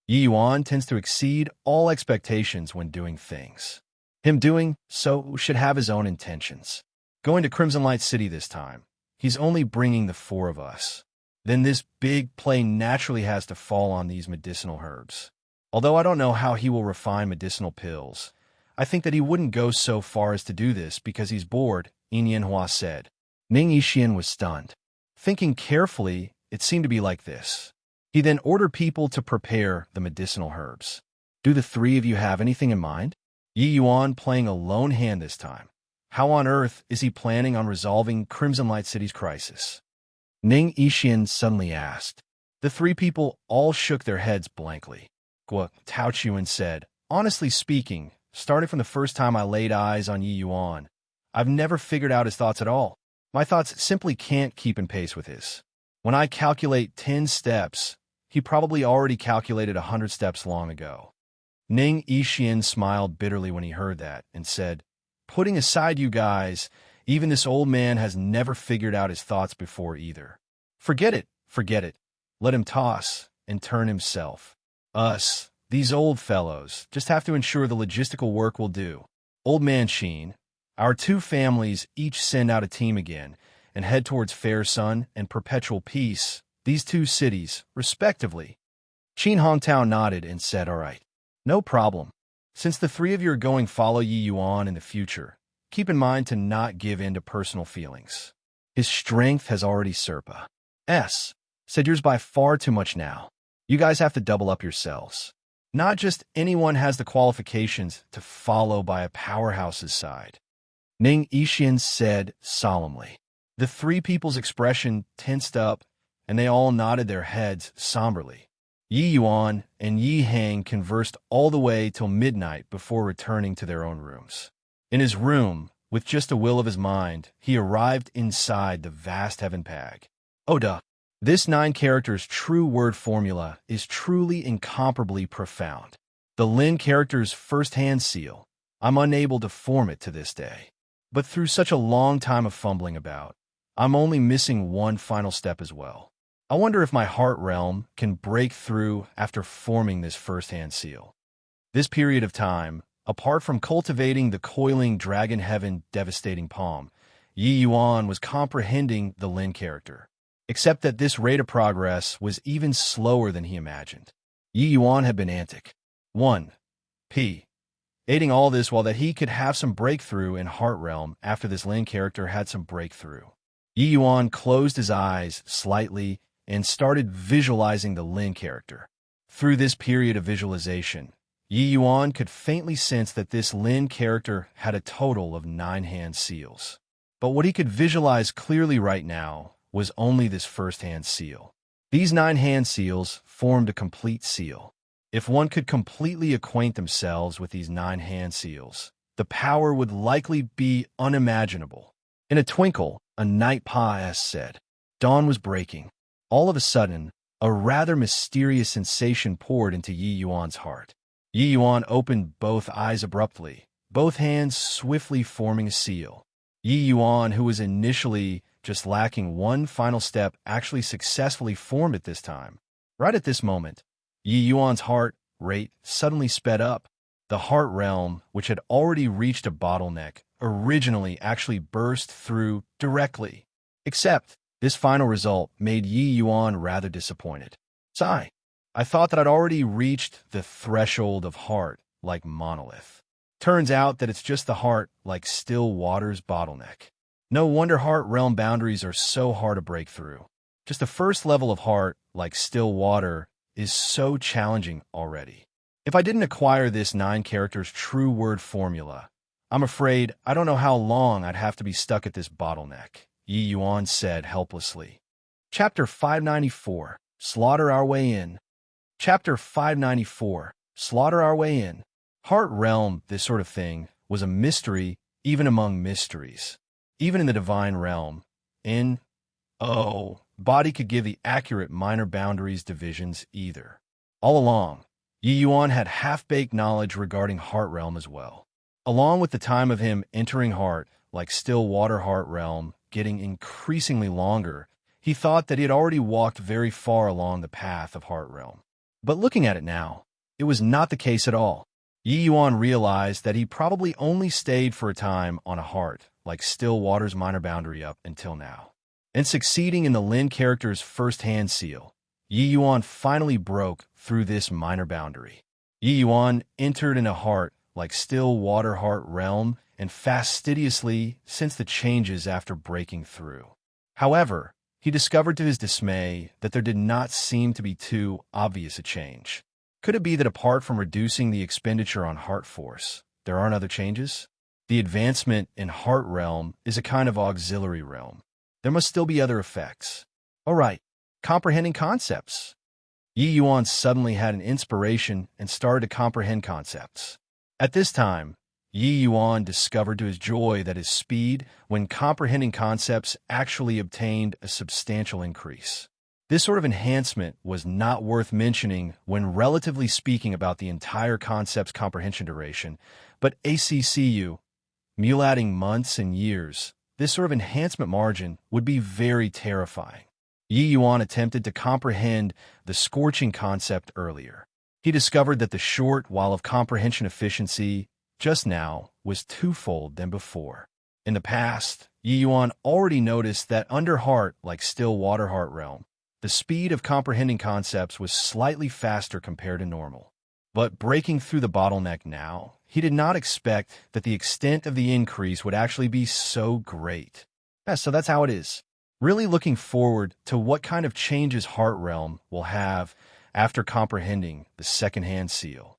Yi Yuan tends to exceed all expectations when doing things. Him doing so should have his own intentions. Going to Crimson Light City this time, he's only bringing the 4 of us. Then this big play naturally has to fall on these medicinal herbs. Although I don't know how he will refine medicinal pills, I think that he wouldn't go so far as to do this because he's bored, Yin Yanhua said. Ning Yixian was stunned. Thinking carefully, it seemed to be like this. He then ordered people to prepare the medicinal herbs. Do the 3 of you have anything in mind? Yi Yuan playing a lone hand this time. How on earth is he planning on resolving Crimson Light City's crisis? Ning Yixian suddenly asked. The 3 people all shook their heads blankly. Guo Taochuan said, "Honestly speaking, starting from the first time I laid eyes on Yi Yuan, I've never figured out his thoughts at all. My thoughts simply can't keep in pace with his. When I calculate 10 steps, he probably already calculated 100 steps long ago." Ning Yixian smiled bitterly when he heard that and said, "Putting aside you guys, even this old man has never figured out his thoughts before either. Forget it, forget it. Let him toss and turn himself. Us, these old fellows, just have to ensure the logistical work will do. Old man Sheen, our two families each send out a team again and head towards Fair Sun and Perpetual Peace, these two cities, respectively." Qin Hongtao nodded and said, "All right. No problem. Since the three of you are going follow Yi Yuan in the future, keep in mind to not give in to personal feelings. His strength has already said yours by far too much now. You guys have to double up yourselves. Not just anyone has the qualifications to follow by a powerhouse's side." Ning Yixian said solemnly. The three people's expression tensed up, and they all nodded their heads somberly. Yi Yuan and Yi Hang conversed all the way till midnight before returning to their own rooms. In his room, with just a will of his mind, he arrived inside the vast heaven pag. Oh duh. This 9 characters true word formula is truly incomparably profound. The Lin character's first-hand seal, I'm unable to form it to this day. But through such a long time of fumbling about, I'm only missing one final step as well. I wonder if my heart realm can break through after forming this first-hand seal. This period of time, apart from cultivating the coiling dragon heaven devastating palm, Yi Yuan was comprehending the Lin character. Except that this rate of progress was even slower than he imagined. Yi Yuan had been antic. 1p. Aiding all this while that he could have some breakthrough in heart realm after this Lin character had some breakthrough. Yi Yuan closed his eyes slightly and started visualizing the Lin character. Through this period of visualization, Yi Yuan could faintly sense that this Lin character had a total of 9 hand seals. But what he could visualize clearly right now was only this first-hand seal. These 9 hand seals formed a complete seal. If one could completely acquaint themselves with these 9 hand seals, the power would likely be unimaginable. In a twinkle, a night pa said. Dawn was breaking. All of a sudden, a rather mysterious sensation poured into Yi Yuan's heart. Yi Yuan opened both eyes abruptly, both hands swiftly forming a seal. Yi Yuan, who was initially just lacking one final step, actually successfully formed it this time. Right at this moment, Yi Yuan's heart rate suddenly sped up. The heart realm, which had already reached a bottleneck, originally actually burst through directly. Except, this final result made Yi Yuan rather disappointed. Sigh. I thought that I'd already reached the threshold of heart, like monolith. Turns out that it's just the heart, like still water's bottleneck. No wonder heart realm boundaries are so hard to break through. Just the first level of heart, like still water, is so challenging already. If I didn't acquire this 9 characters true word formula, I'm afraid I don't know how long I'd have to be stuck at this bottleneck, Yi Yuan said helplessly. Chapter 594, Slaughter Our Way In. Chapter 594, Slaughter Our Way In. Heart realm, this sort of thing, was a mystery even among mysteries. Even in the divine realm, body could give the accurate minor boundaries divisions either. All along, Yi Yuan had half-baked knowledge regarding heart realm as well. Along with the time of him entering heart, like still water heart realm, getting increasingly longer, he thought that he had already walked very far along the path of heart realm. But looking at it now, it was not the case at all. Yi Yuan realized that he probably only stayed for a time on a heart, like still water's minor boundary up until now. And succeeding in the Lin character's first-hand seal, Yi Yuan finally broke through this minor boundary. Yi Yuan entered in a heart, like still water heart realm, and fastidiously sensed the changes after breaking through. However, he discovered to his dismay that there did not seem to be too obvious a change. Could it be that apart from reducing the expenditure on heart force, there aren't other changes? The advancement in heart realm is a kind of auxiliary realm. There must still be other effects. All right, comprehending concepts. Yi Yuan suddenly had an inspiration and started to comprehend concepts. At this time, Yi Yuan discovered to his joy that his speed when comprehending concepts actually obtained a substantial increase. This sort of enhancement was not worth mentioning when relatively speaking about the entire concept's comprehension duration, but ACCU, mule-adding months and years, this sort of enhancement margin would be very terrifying. Yi Yuan attempted to comprehend the scorching concept earlier. He discovered that the short while of comprehension efficiency just now was twofold than before. In the past, Yi Yuan already noticed that under heart, like still water heart realm, the speed of comprehending concepts was slightly faster compared to normal. But breaking through the bottleneck now, he did not expect that the extent of the increase would actually be so great. Yeah, so that's how it is. Really looking forward to what kind of changes Heart Realm will have after comprehending the second-hand seal.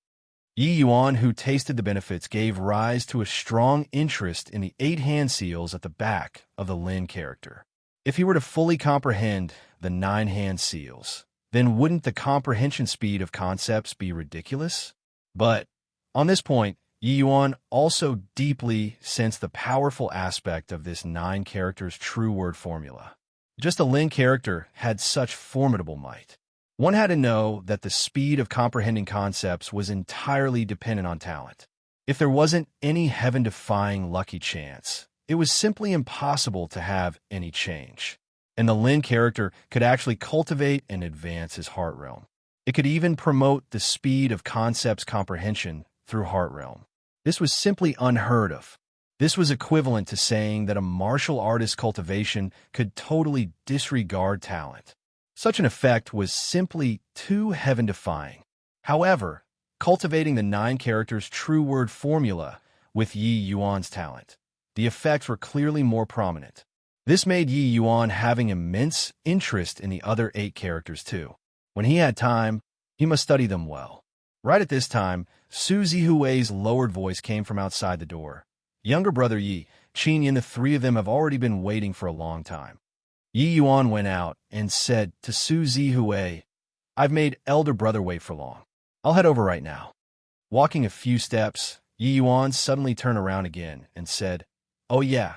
Yi Yuan, who tasted the benefits, gave rise to a strong interest in the 8-hand seals at the back of the Lin character. If he were to fully comprehend the 9-hand seals, then wouldn't the comprehension speed of concepts be ridiculous? But on this point, Yi Yuan also deeply sensed the powerful aspect of this 9 characters true word formula. Just a Lin character had such formidable might. One had to know that the speed of comprehending concepts was entirely dependent on talent. If there wasn't any heaven-defying lucky chance, it was simply impossible to have any change. And the Lin character could actually cultivate and advance his heart realm. It could even promote the speed of concepts comprehension through heart realm. This was simply unheard of. This was equivalent to saying that a martial artist's cultivation could totally disregard talent. Such an effect was simply too heaven-defying. However, cultivating the 9 characters true word formula with Yi Yuan's talent, the effects were clearly more prominent. This made Yi Yuan having immense interest in the other 8 characters too. When he had time, he must study them well. Right at this time, Su Zihui's lowered voice came from outside the door. Younger brother Yi, Qin and the 3 of them have already been waiting for a long time. Yi Yuan went out and said to Su Zihui, I've made elder brother wait for long. I'll head over right now. Walking a few steps, Yi Yuan suddenly turned around again and said, Oh yeah,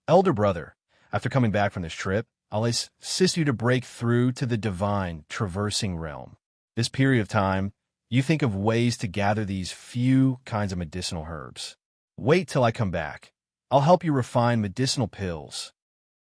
elder brother, after coming back from this trip, I'll assist you to break through to the divine traversing realm. This period of time, you think of ways to gather these few kinds of medicinal herbs. Wait till I come back. I'll help you refine medicinal pills.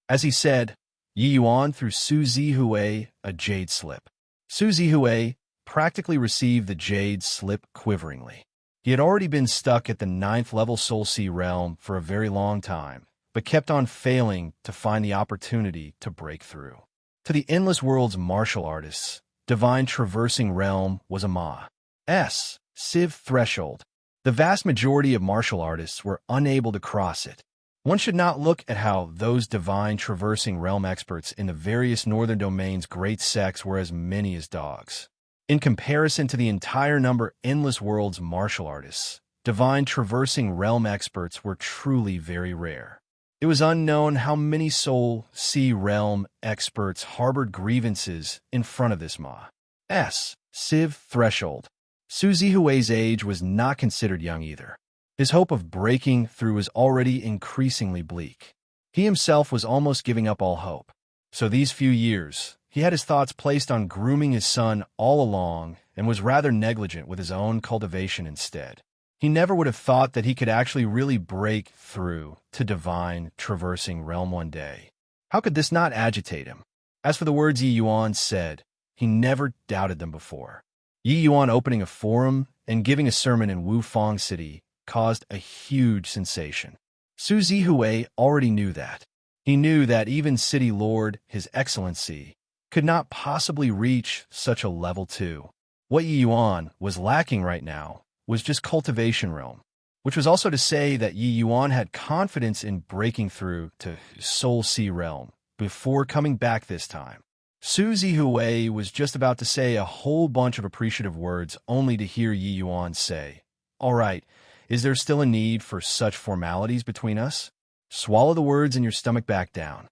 As he said, Yi Yuan threw Su Zihui a jade slip. Su Zihui practically received the jade slip quiveringly. He had already been stuck at the 9th level Soul Sea realm for a very long time, but kept on failing to find the opportunity to break through. To the endless world's martial artists, divine traversing realm was a Ma's Civ threshold. The vast majority of martial artists were unable to cross it. One should not look at how those divine traversing realm experts in the various northern domains' great sects were as many as dogs. In comparison to the entire number endless world's martial artists, divine traversing realm experts were truly very rare. It was unknown how many Soul Sea realm experts harbored grievances in front of this Ma's Civ threshold. Su Zihui's age was not considered young either. His hope of breaking through was already increasingly bleak. He himself was almost giving up all hope. So these few years, he had his thoughts placed on grooming his son all along and was rather negligent with his own cultivation instead. He never would have thought that he could actually really break through to divine traversing realm one day. How could this not agitate him? As for the words Yi Yuan said, he never doubted them before. Yi Yuan opening a forum and giving a sermon in Wufang City caused a huge sensation. Su Zihui already knew that. He knew that even City Lord, His Excellency, could not possibly reach such a level 2. What Yi Yuan was lacking right now was just cultivation realm, which was also to say that Yi Yuan had confidence in breaking through to Soul Sea realm before coming back this time. Su Zihui was just about to say a whole bunch of appreciative words only to hear Yi Yuan say, All right, is there still a need for such formalities between us? Swallow the words in your stomach back down.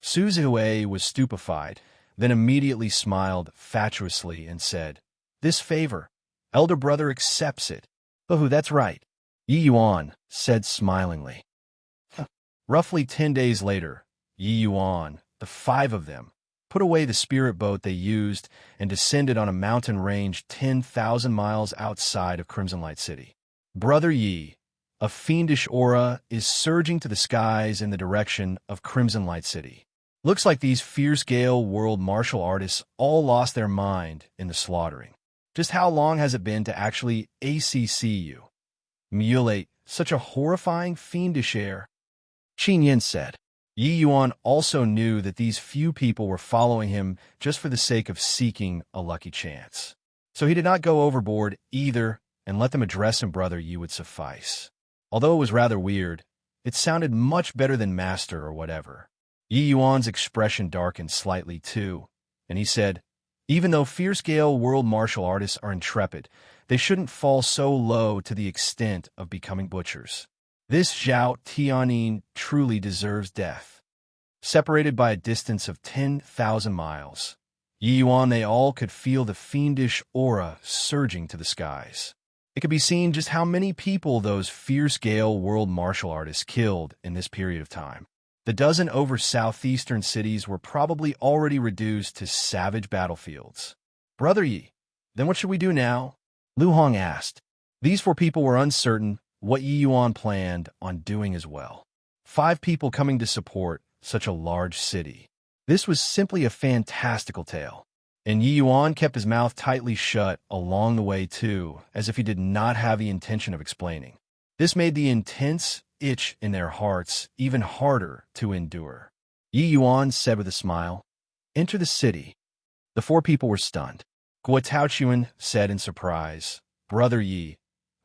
Su Zihui was stupefied, then immediately smiled fatuously and said, This favor, elder brother accepts it. Oh, that's right, Yi Yuan said smilingly. Roughly 10 days later, Yi Yuan, the 5 of them, put away the spirit boat they used, and descended on a mountain range 10,000 miles outside of Crimson Light City. Brother Yi, a fiendish aura is surging to the skies in the direction of Crimson Light City. Looks like these fierce Gale world martial artists all lost their mind in the slaughtering. Just how long has it been to actually ACC you? Emulate such a horrifying fiendish air. Qin Yin said. Yi Yuan also knew that these few people were following him just for the sake of seeking a lucky chance. So he did not go overboard either and let them address him Brother Yi would suffice. Although it was rather weird, it sounded much better than Master or whatever. Yi Yuan's expression darkened slightly too, and he said, even though fierce Gale world martial artists are intrepid, they shouldn't fall so low to the extent of becoming butchers. This Zhao Tianyin truly deserves death. Separated by a distance of 10,000 miles, Yi Yuan they all could feel the fiendish aura surging to the skies. It could be seen just how many people those fierce Gale world martial artists killed in this period of time. The dozen over southeastern cities were probably already reduced to savage battlefields. Brother Yi, then what should we do now? Lu Hong asked. These 4 people were uncertain what Yi Yuan planned on doing as well. 5 people coming to support such a large city. This was simply a fantastical tale. And Yi Yuan kept his mouth tightly shut along the way too, as if he did not have the intention of explaining. This made the intense itch in their hearts even harder to endure. Yi Yuan said with a smile, enter the city. The 4 people were stunned. Guo Taochuan said in surprise, Brother Yi,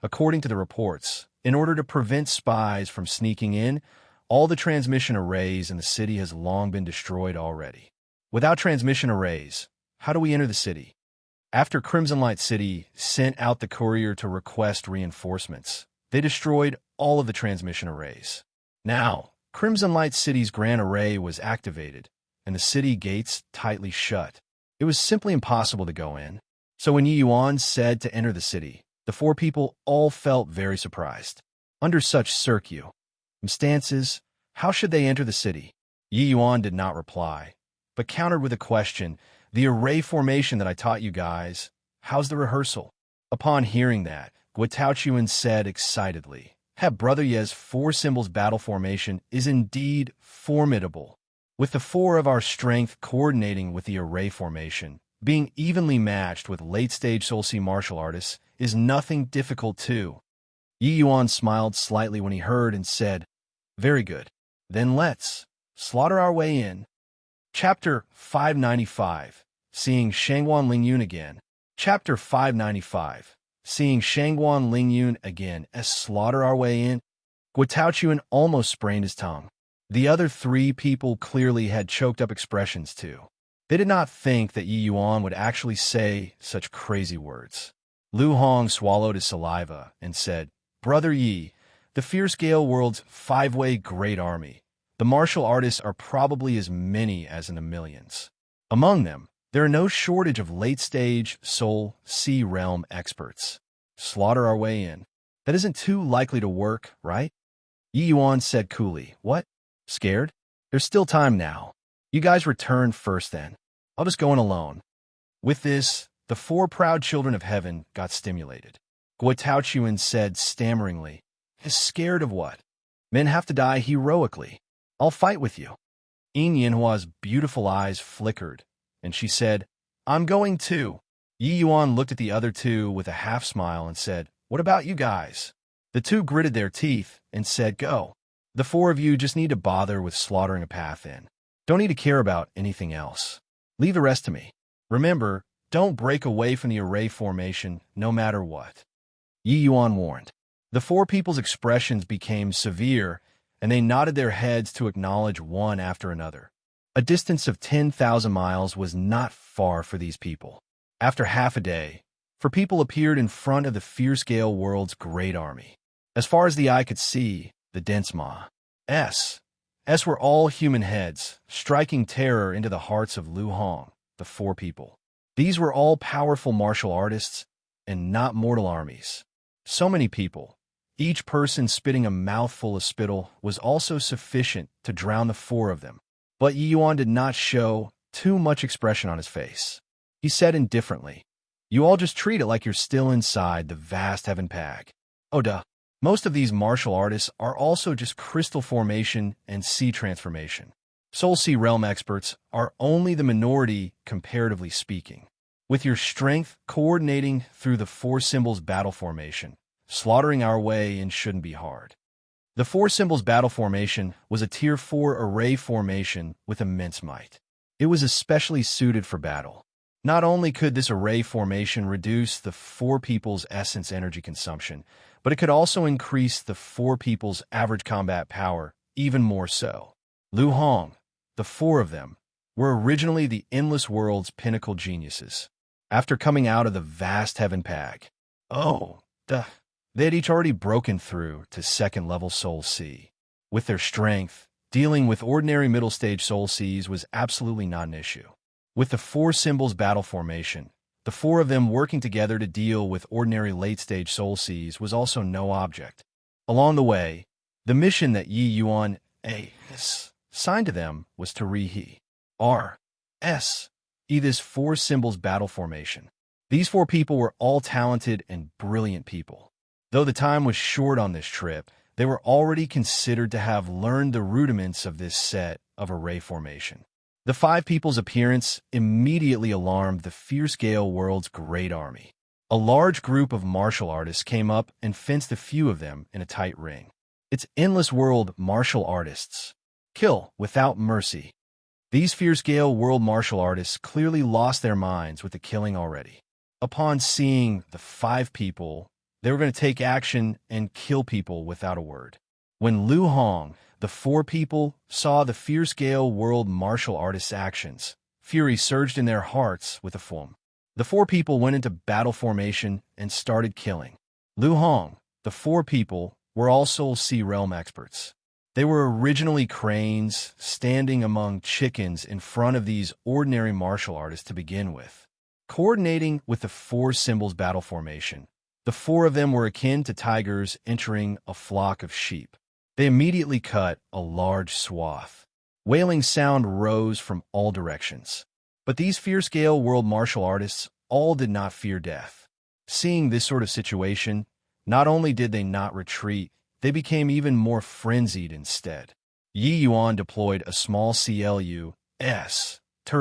according to the reports, in order to prevent spies from sneaking in, all the transmission arrays in the city has long been destroyed already. Without transmission arrays, how do we enter the city? After Crimson Light City sent out the courier to request reinforcements, they destroyed all of the transmission arrays. Now, Crimson Light City's Grand Array was activated, and the city gates tightly shut. It was simply impossible to go in. So when Yi Yuan said to enter the city, the 4 people all felt very surprised. Under such circumstances, how should they enter the city? Yi Yuan did not reply, but countered with a question, the array formation that I taught you guys, how's the rehearsal? Upon hearing that, Guo Taochuan said excitedly, Brother Ye's 4 symbols battle formation is indeed formidable. With the 4 of our strength coordinating with the array formation, being evenly matched with late-stage Soul Sea martial artists is nothing difficult too. Yi Yuan smiled slightly when he heard and said, very good. Then let's slaughter our way in. Chapter 595, Seeing Shangguan Lingyun Again. Chapter 595, Seeing Shangguan Lingyun Again as slaughter our way in. Guo Taochuan almost sprained his tongue. The other 3 people clearly had choked up expressions too. They did not think that Yi Yuan would actually say such crazy words. Lu Hong swallowed his saliva and said, Brother Yi, the fierce Gale world's 5-way great army. The martial artists are probably as many as in the millions. Among them, there are no shortage of late-stage Soul Sea realm experts. Slaughter our way in. That isn't too likely to work, right? Yi Yuan said coolly, what? Scared? There's still time now. You guys return first then. I'll just go in alone. With this, the 4 proud children of heaven got stimulated. Guo Taochuan said stammeringly, is scared of what? Men have to die heroically. I'll fight with you. Yin Yinhua's beautiful eyes flickered, and she said, I'm going too. Yi Yuan looked at the other 2 with a half-smile and said, what about you guys? The 2 gritted their teeth and said, go. The 4 of you just need to bother with slaughtering a path in. Don't need to care about anything else. Leave the rest to me. Remember, don't break away from the array formation no matter what. Yi Yuan warned. The 4 people's expressions became severe, and they nodded their heads to acknowledge one after another. A distance of 10,000 miles was not far for these people. After half a day, 4 people appeared in front of the fierce Gale world's great army. As far as the eye could see, the dense S were all human heads, striking terror into the hearts of Lu Hong, the 4 people. These were all powerful martial artists, and not mortal armies. So many people, each person spitting a mouthful of spittle, was also sufficient to drown the 4 of them. But Yi Yuan did not show too much expression on his face. He said indifferently, "You all just treat it like you're still inside the vast heaven pag. Oh duh. Most of these martial artists are also just crystal formation and sea transformation. Soul Sea realm experts are only the minority, comparatively speaking. With your strength coordinating through the four symbols battle formation, slaughtering our way in shouldn't be hard." The four symbols battle formation was a tier 4 array formation with immense might. It was especially suited for battle. Not only could this array formation reduce the four people's essence energy consumption, but it could also increase the four people's average combat power even more so. Lu Hong, the four of them, were originally the Endless World's pinnacle geniuses. After coming out of the vast heaven pag, they had each already broken through to second-level Soul Sea. With their strength, dealing with ordinary middle-stage Soul Seas was absolutely not an issue. With the four symbols battle formation, the four of them working together to deal with ordinary late-stage Soul Seas was also no object. Along the way, the mission that Yi Yuan assigned to them was to this four symbols battle formation. These four people were all talented and brilliant people. Though the time was short on this trip, they were already considered to have learned the rudiments of this set of array formation. The five people's appearance immediately alarmed the fierce Gale world's great army. A large group of martial artists came up and fenced a few of them in a tight ring. It's Endless World martial artists. Kill without mercy. These fierce Gale world martial artists clearly lost their minds with the killing already. Upon seeing the five people, they were going to take action and kill people without a word. When Lu Hong, the four people, saw the fierce Gale world martial artists' actions, fury surged in their hearts with a foam. The four people went into battle formation and started killing. Lu Hong, the four people, were all Soul Sea realm experts. They were originally cranes standing among chickens in front of these ordinary martial artists to begin with. Coordinating with the four symbols battle formation, the four of them were akin to tigers entering a flock of sheep. They immediately cut a large swath. Wailing sound rose from all directions. But these fierce Gale world martial artists all did not fear death. Seeing this sort of situation, not only did they not retreat, they became even more frenzied instead. Yi Yuan deployed a small tur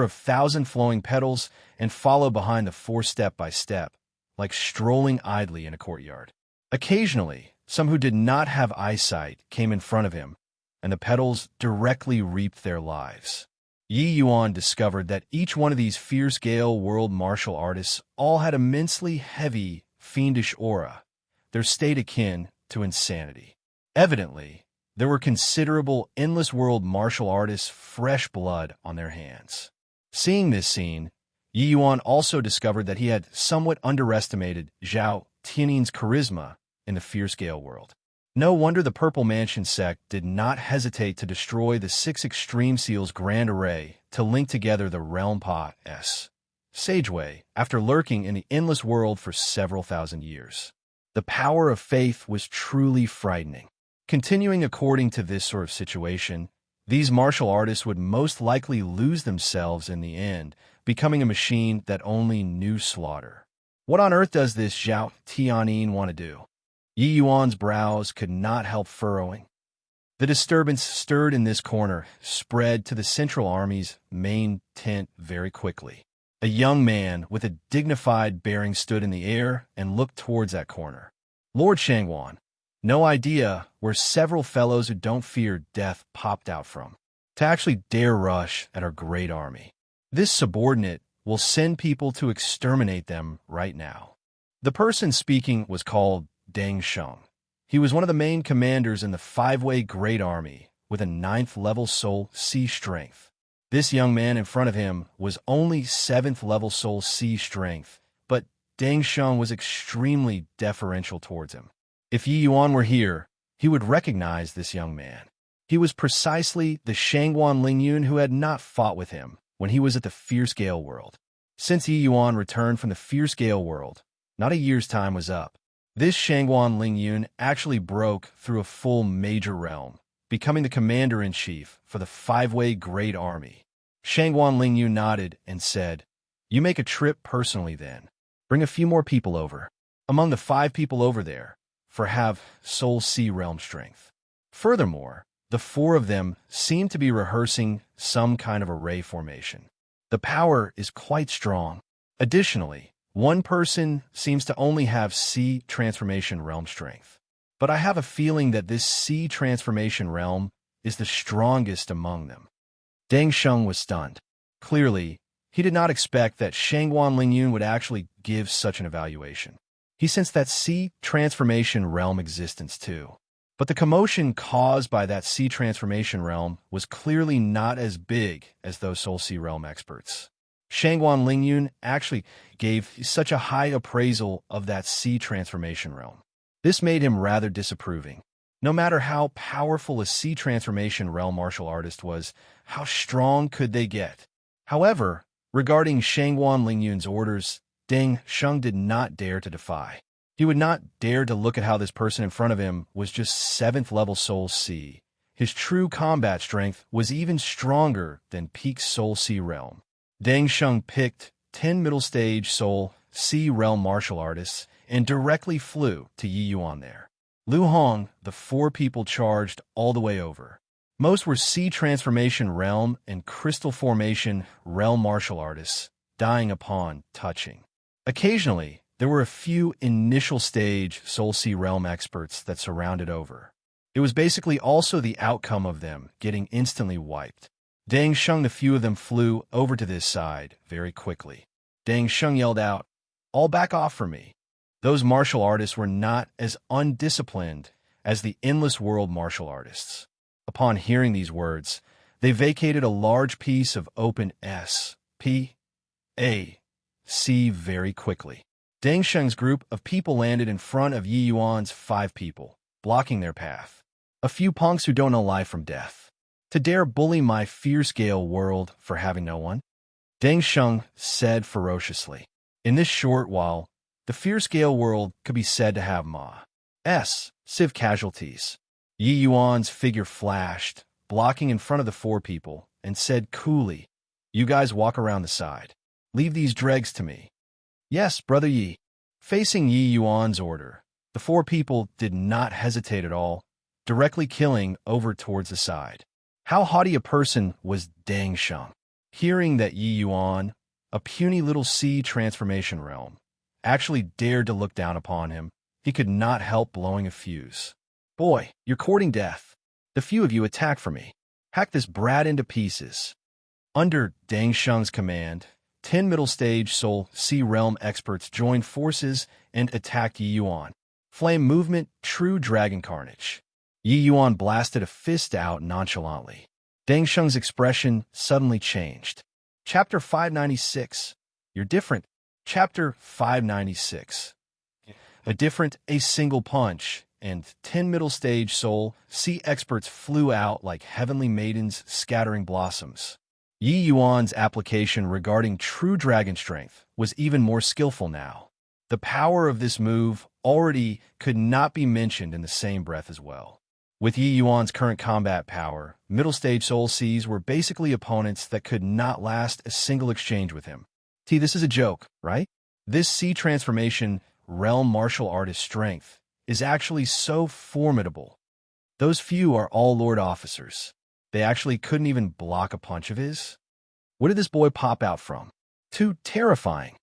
of 1,000 flowing petals and followed behind the four step by step, like strolling idly in a courtyard. Occasionally, some who did not have eyesight came in front of him, and the petals directly reaped their lives. Yi Yuan discovered that each one of these fierce Gale world martial artists all had immensely heavy, fiendish aura, their state akin to insanity. Evidently, there were considerable Endless World martial artists' fresh blood on their hands. Seeing this scene, Yi Yuan also discovered that he had somewhat underestimated Zhao Tiannin's charisma in the fierce Gale world. No wonder the Purple Mansion sect did not hesitate to destroy the 6 Extreme Seals Grand Array to link together the Realm Pa's Sageway after lurking in the Endless World for several thousand years. The power of faith was truly frightening. Continuing according to this sort of situation, these martial artists would most likely lose themselves in the end, becoming a machine that only knew slaughter. What on earth does this Zhao Tiannin want to do? Yi Yuan's brows could not help furrowing. The disturbance stirred in this corner spread to the Central Army's main tent very quickly. A young man with a dignified bearing stood in the air and looked towards that corner. Lord Shangwan, no idea where several fellows who don't fear death popped out from, to actually dare rush at our great army. This subordinate will send people to exterminate them right now. The person speaking was called Deng Sheng. He was one of the main commanders in the 5-way Great Army with a 9th level Soul Sea strength. This young man in front of him was only 7th level Soul Sea strength, but Deng Sheng was extremely deferential towards him. If Yi Yuan were here, he would recognize this young man. He was precisely the Shangwan Lingyun who had not fought with him when he was at the Fierce Gale World. Since Yi Yuan returned from the Fierce Gale World, not a year's time was up. This Shangwan Lingyun actually broke through a full major realm, becoming the commander-in-chief for the 5-way Great Army. Shangguan Lingyu nodded and said, "You make a trip personally then. Bring a few more people over. Among the 5 people over there, for have Soul Sea Realm strength." Furthermore, the 4 of them seem to be rehearsing some kind of array formation. The power is quite strong. Additionally, one person seems to only have Sea Transformation Realm strength. But I have a feeling that this Sea Transformation Realm is the strongest among them. Deng Sheng was stunned. Clearly, he did not expect that Shangguan Lingyun would actually give such an evaluation. He sensed that Sea Transformation Realm existence too. But the commotion caused by that Sea Transformation Realm was clearly not as big as those Soul Sea Realm experts. Shangguan Lingyun actually gave such a high appraisal of that Sea Transformation Realm. This made him rather disapproving. No matter how powerful a Sea Transformation Realm martial artist was, how strong could they get? However, regarding Shangguan Lingyun's orders, Deng Sheng did not dare to defy. He would not dare to look at how this person in front of him was just 7th level Soul Sea. His true combat strength was even stronger than peak Soul Sea Realm. Deng Sheng picked 10 middle stage Soul Sea Realm martial artists and directly flew to Yi Yuan there. Lu Hong, the 4 people charged all the way over. Most were Sea Transformation Realm and Crystal Formation Realm martial artists, dying upon touching. Occasionally, there were a few initial stage Soul Sea Realm experts that surrounded over. It was basically also the outcome of them getting instantly wiped. Deng Sheng, the few of them flew over to this side very quickly. Deng Sheng yelled out, "All back off for me." Those martial artists were not as undisciplined as the Endless World martial artists. Upon hearing these words, they vacated a large piece of open space very quickly. Deng Sheng's group of people landed in front of Yi Yuan's 5 people, blocking their path. A few punks who don't know life from death. To dare bully my fear-scale world for having no one? Deng Sheng said ferociously. In this short while, the fear-scale world could be said to have massive casualties. Yi Yuan's figure flashed, blocking in front of the 4 people, and said coolly, "You guys walk around the side. Leave these dregs to me." "Yes, Brother Yi." Facing Yi Yuan's order, the 4 people did not hesitate at all, directly killing over towards the side. How haughty a person was Deng Sheng. Hearing that Yi Yuan, a puny little Sea Transformation Realm, actually dared to look down upon him, he could not help blowing a fuse. "Boy, you're courting death. The few of you attack for me. Hack this brat into pieces." Under Deng Sheng's command, 10 middle stage Soul Sea Realm experts joined forces and attacked Yi Yuan. Flame movement, true dragon carnage. Yi Yuan blasted a fist out nonchalantly. Deng Sheng's expression suddenly changed. Chapter 596. You're different. Chapter 596. A single punch, and 10 middle stage Soul Sea experts flew out like heavenly maidens scattering blossoms. Yi Yuan's application regarding true dragon strength was even more skillful now. The power of this move already could not be mentioned in the same breath as well. With Yi Yuan's current combat power, middle stage Soul Seas were basically opponents that could not last a single exchange with him. This is a joke, right? This Sea Transformation Realm martial artist strength is actually so formidable. Those few are all Lord officers. They actually couldn't even block a punch of his? Where did this boy pop out from? Too terrifying.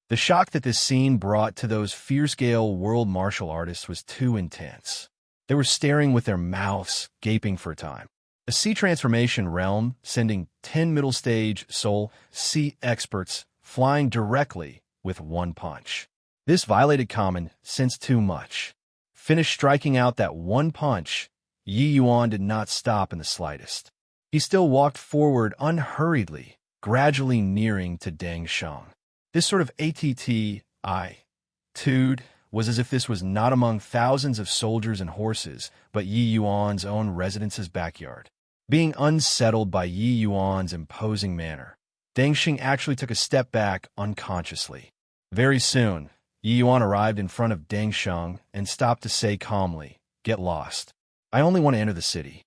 The shock that this scene brought to those fear-scale world martial artists was too intense. They were staring with their mouths gaping for a time. A Sea Transformation Realm sending 10 middle stage Soul Sea experts flying directly with one punch. This violated common sense too much. Finished striking out that one punch, Yi Yuan did not stop in the slightest. He still walked forward unhurriedly, gradually nearing to Deng Sheng. This sort of attitude was as if this was not among thousands of soldiers and horses, but Yi Yuan's own residence's backyard. Being unsettled by Yi Yuan's imposing manner, Deng Sheng actually took a step back unconsciously. Very soon, Yi Yuan arrived in front of Deng Sheng and stopped to say calmly, "Get lost. I only want to enter the city."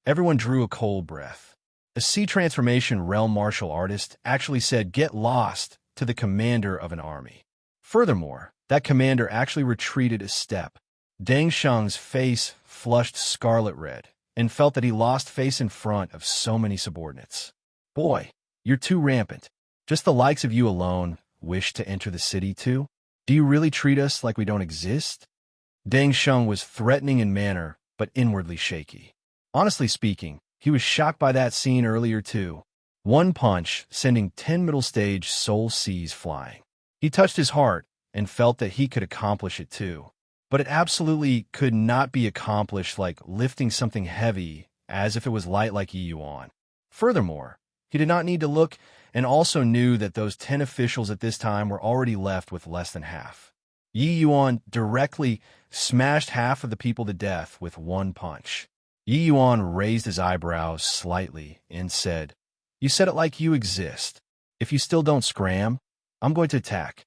Everyone drew a cold breath. A sea transformation realm martial artist actually said get lost to the commander of an army. Furthermore, that commander actually retreated a step. Deng Sheng's face flushed scarlet red and felt that he lost face in front of so many subordinates. Boy, you're too rampant. Just the likes of you alone wish to enter the city too? Do you really treat us like we don't exist? Deng Sheng was threatening in manner, but inwardly shaky. Honestly speaking, he was shocked by that scene earlier too. One punch sending 10 middle stage soul seas flying. He touched his heart and felt that he could accomplish it too. But it absolutely could not be accomplished like lifting something heavy as if it was light like Yi Yuan. Furthermore, he did not need to look and also knew that those 10 officials at this time were already left with less than half. Yi Yuan directly smashed half of the people to death with one punch. Yi Yuan raised his eyebrows slightly and said, "You said it like you exist. If you still don't scram, I'm going to attack."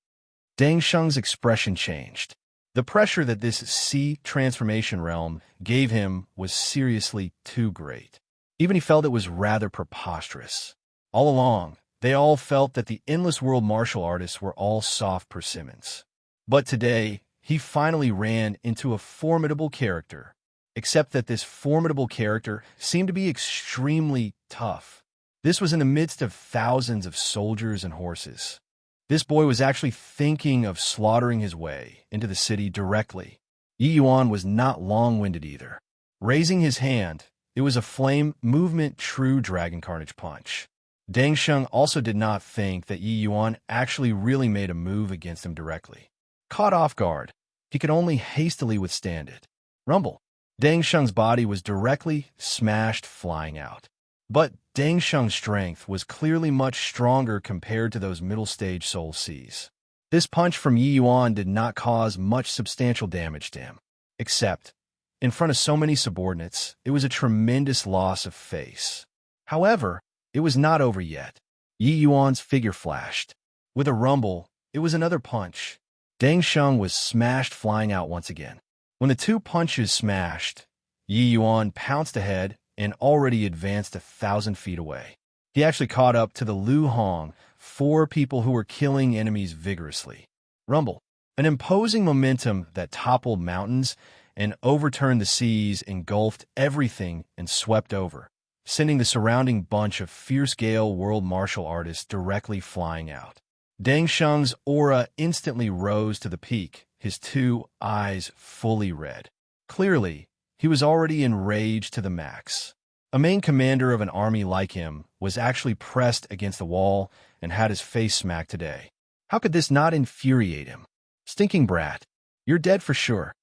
Deng Sheng's expression changed. The pressure that this sea transformation realm gave him was seriously too great. Even he felt it was rather preposterous. All along, they all felt that the endless world martial artists were all soft persimmons. But today, he finally ran into a formidable character, except that this formidable character seemed to be extremely tough. This was in the midst of thousands of soldiers and horses. This boy was actually thinking of slaughtering his way into the city directly. Yi Yuan was not long-winded either. Raising his hand, it was a flame movement true dragon carnage punch. Deng Sheng also did not think that Yi Yuan actually really made a move against him directly. Caught off guard, he could only hastily withstand it. Rumble. Deng Sheng's body was directly smashed flying out. But Deng Sheng's strength was clearly much stronger compared to those middle-stage soul seas. This punch from Yi Yuan did not cause much substantial damage to him. Except, in front of so many subordinates, it was a tremendous loss of face. However, it was not over yet. Yi Yuan's figure flashed. With a rumble, it was another punch. Deng Sheng was smashed flying out once again. When the two punches smashed, Yi Yuan pounced ahead and already advanced 1,000 feet away. He actually caught up to the Lu Hong, 4 people who were killing enemies vigorously. Rumble. An imposing momentum that toppled mountains and overturned the seas engulfed everything and swept over, sending the surrounding bunch of fierce gale world martial artists directly flying out. Deng Sheng's aura instantly rose to the peak, his 2 eyes fully red. Clearly, he was already enraged to the max. A main commander of an army like him was actually pressed against the wall and had his face smacked today. How could this not infuriate him? Stinking brat, you're dead for sure.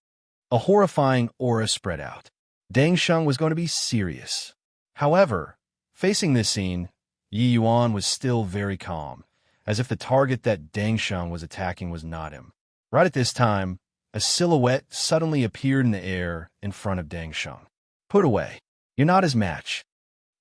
A horrifying aura spread out. Deng Sheng was going to be serious. However, facing this scene, Yi Yuan was still very calm, as if the target that Deng Sheng was attacking was not him. Right at this time, a silhouette suddenly appeared in the air in front of Deng Sheng. Put away. You're not his match.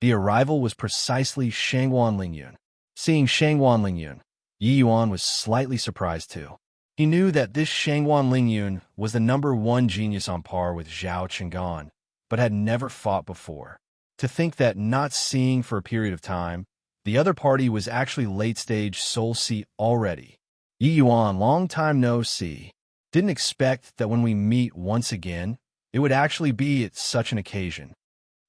The arrival was precisely Shangguan Lingyun. Seeing Shangguan Lingyun, Yi Yuan was slightly surprised too. He knew that this Shangguan Lingyun was the #1 genius on par with Zhao Qinggan, but had never fought before. To think that not seeing for a period of time, the other party was actually late-stage Soul Sea already. Yi Yuan, long time no see. Didn't expect that when we meet once again, it would actually be at such an occasion.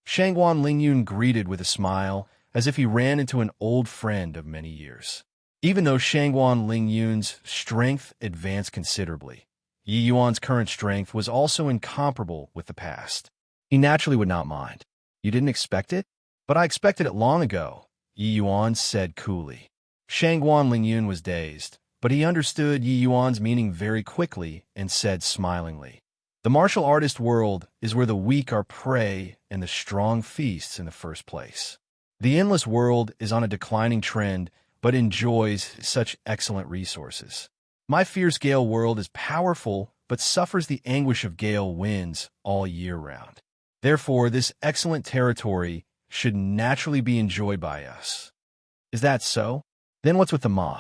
Shangguan Lingyun greeted with a smile, as if he ran into an old friend of many years. Even though Shangguan Lingyun's strength advanced considerably, Yi Yuan's current strength was also incomparable with the past. He naturally would not mind. You didn't expect it? But I expected it long ago, Yi Yuan said coolly. Shangguan Lingyun was dazed, but he understood Yi Yuan's meaning very quickly and said smilingly, "The martial artist world is where the weak are prey and the strong feasts in the first place. The endless world is on a declining trend, but enjoys such excellent resources. My fierce gale world is powerful, but suffers the anguish of gale winds all year round. Therefore, this excellent territory should naturally be enjoyed by us." Is that so? Then what's with the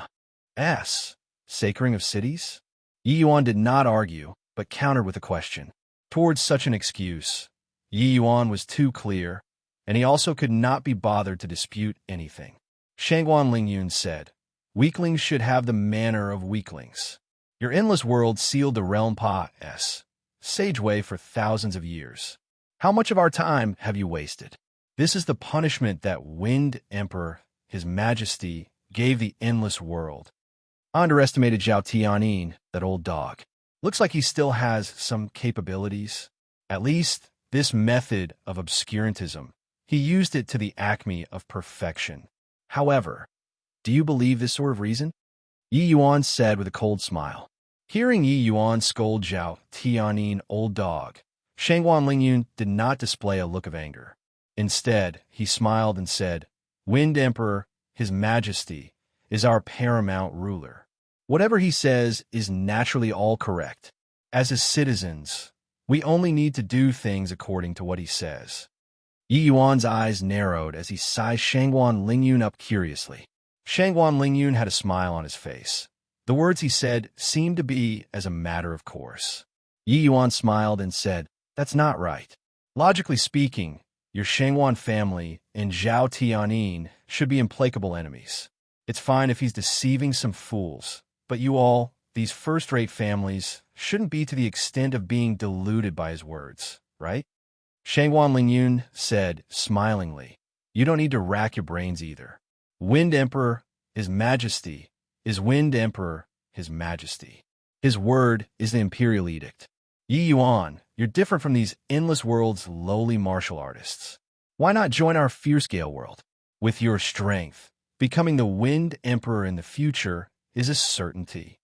sacring of cities? Yi Yuan did not argue, but countered with a question. Towards such an excuse, Yi Yuan was too clear. and he also could not be bothered to dispute anything. Shangguan Lingyun said, "Weaklings should have the manner of weaklings. Your endless world sealed the realm Pa's sageway for thousands of years. How much of our time have you wasted? This is the punishment that Wind Emperor, His Majesty, gave the endless world." I underestimated Zhao Tianyin, that old dog. Looks like he still has some capabilities. At least, this method of obscurantism, he used it to the acme of perfection. However, do you believe this sort of reason? Yi Yuan said with a cold smile. Hearing Yi Yuan scold Zhao Tianyin, old dog, Shangguan Lingyun did not display a look of anger. Instead, he smiled and said, "Wind Emperor, His Majesty, is our paramount ruler. Whatever he says is naturally all correct. As his citizens, we only need to do things according to what he says." Yi Yuan's eyes narrowed as he sized Shangguan Lingyun up curiously. Shangguan Lingyun had a smile on his face. The words he said seemed to be as a matter of course. Yi Yuan smiled and said, "That's not right. Logically speaking, your Shangguan family and Zhao Tianyin should be implacable enemies. It's fine if he's deceiving some fools, but you all, these first-rate families, shouldn't be to the extent of being deluded by his words, right?" Shangguan Lingyun said, smilingly, "You don't need to rack your brains either. Wind Emperor, His Majesty, is Wind Emperor, His Majesty. His word is the imperial edict. Yi Yuan, you're different from these endless world's lowly martial artists. Why not join our fierce-scale world? With your strength, becoming the Wind Emperor in the future is a certainty."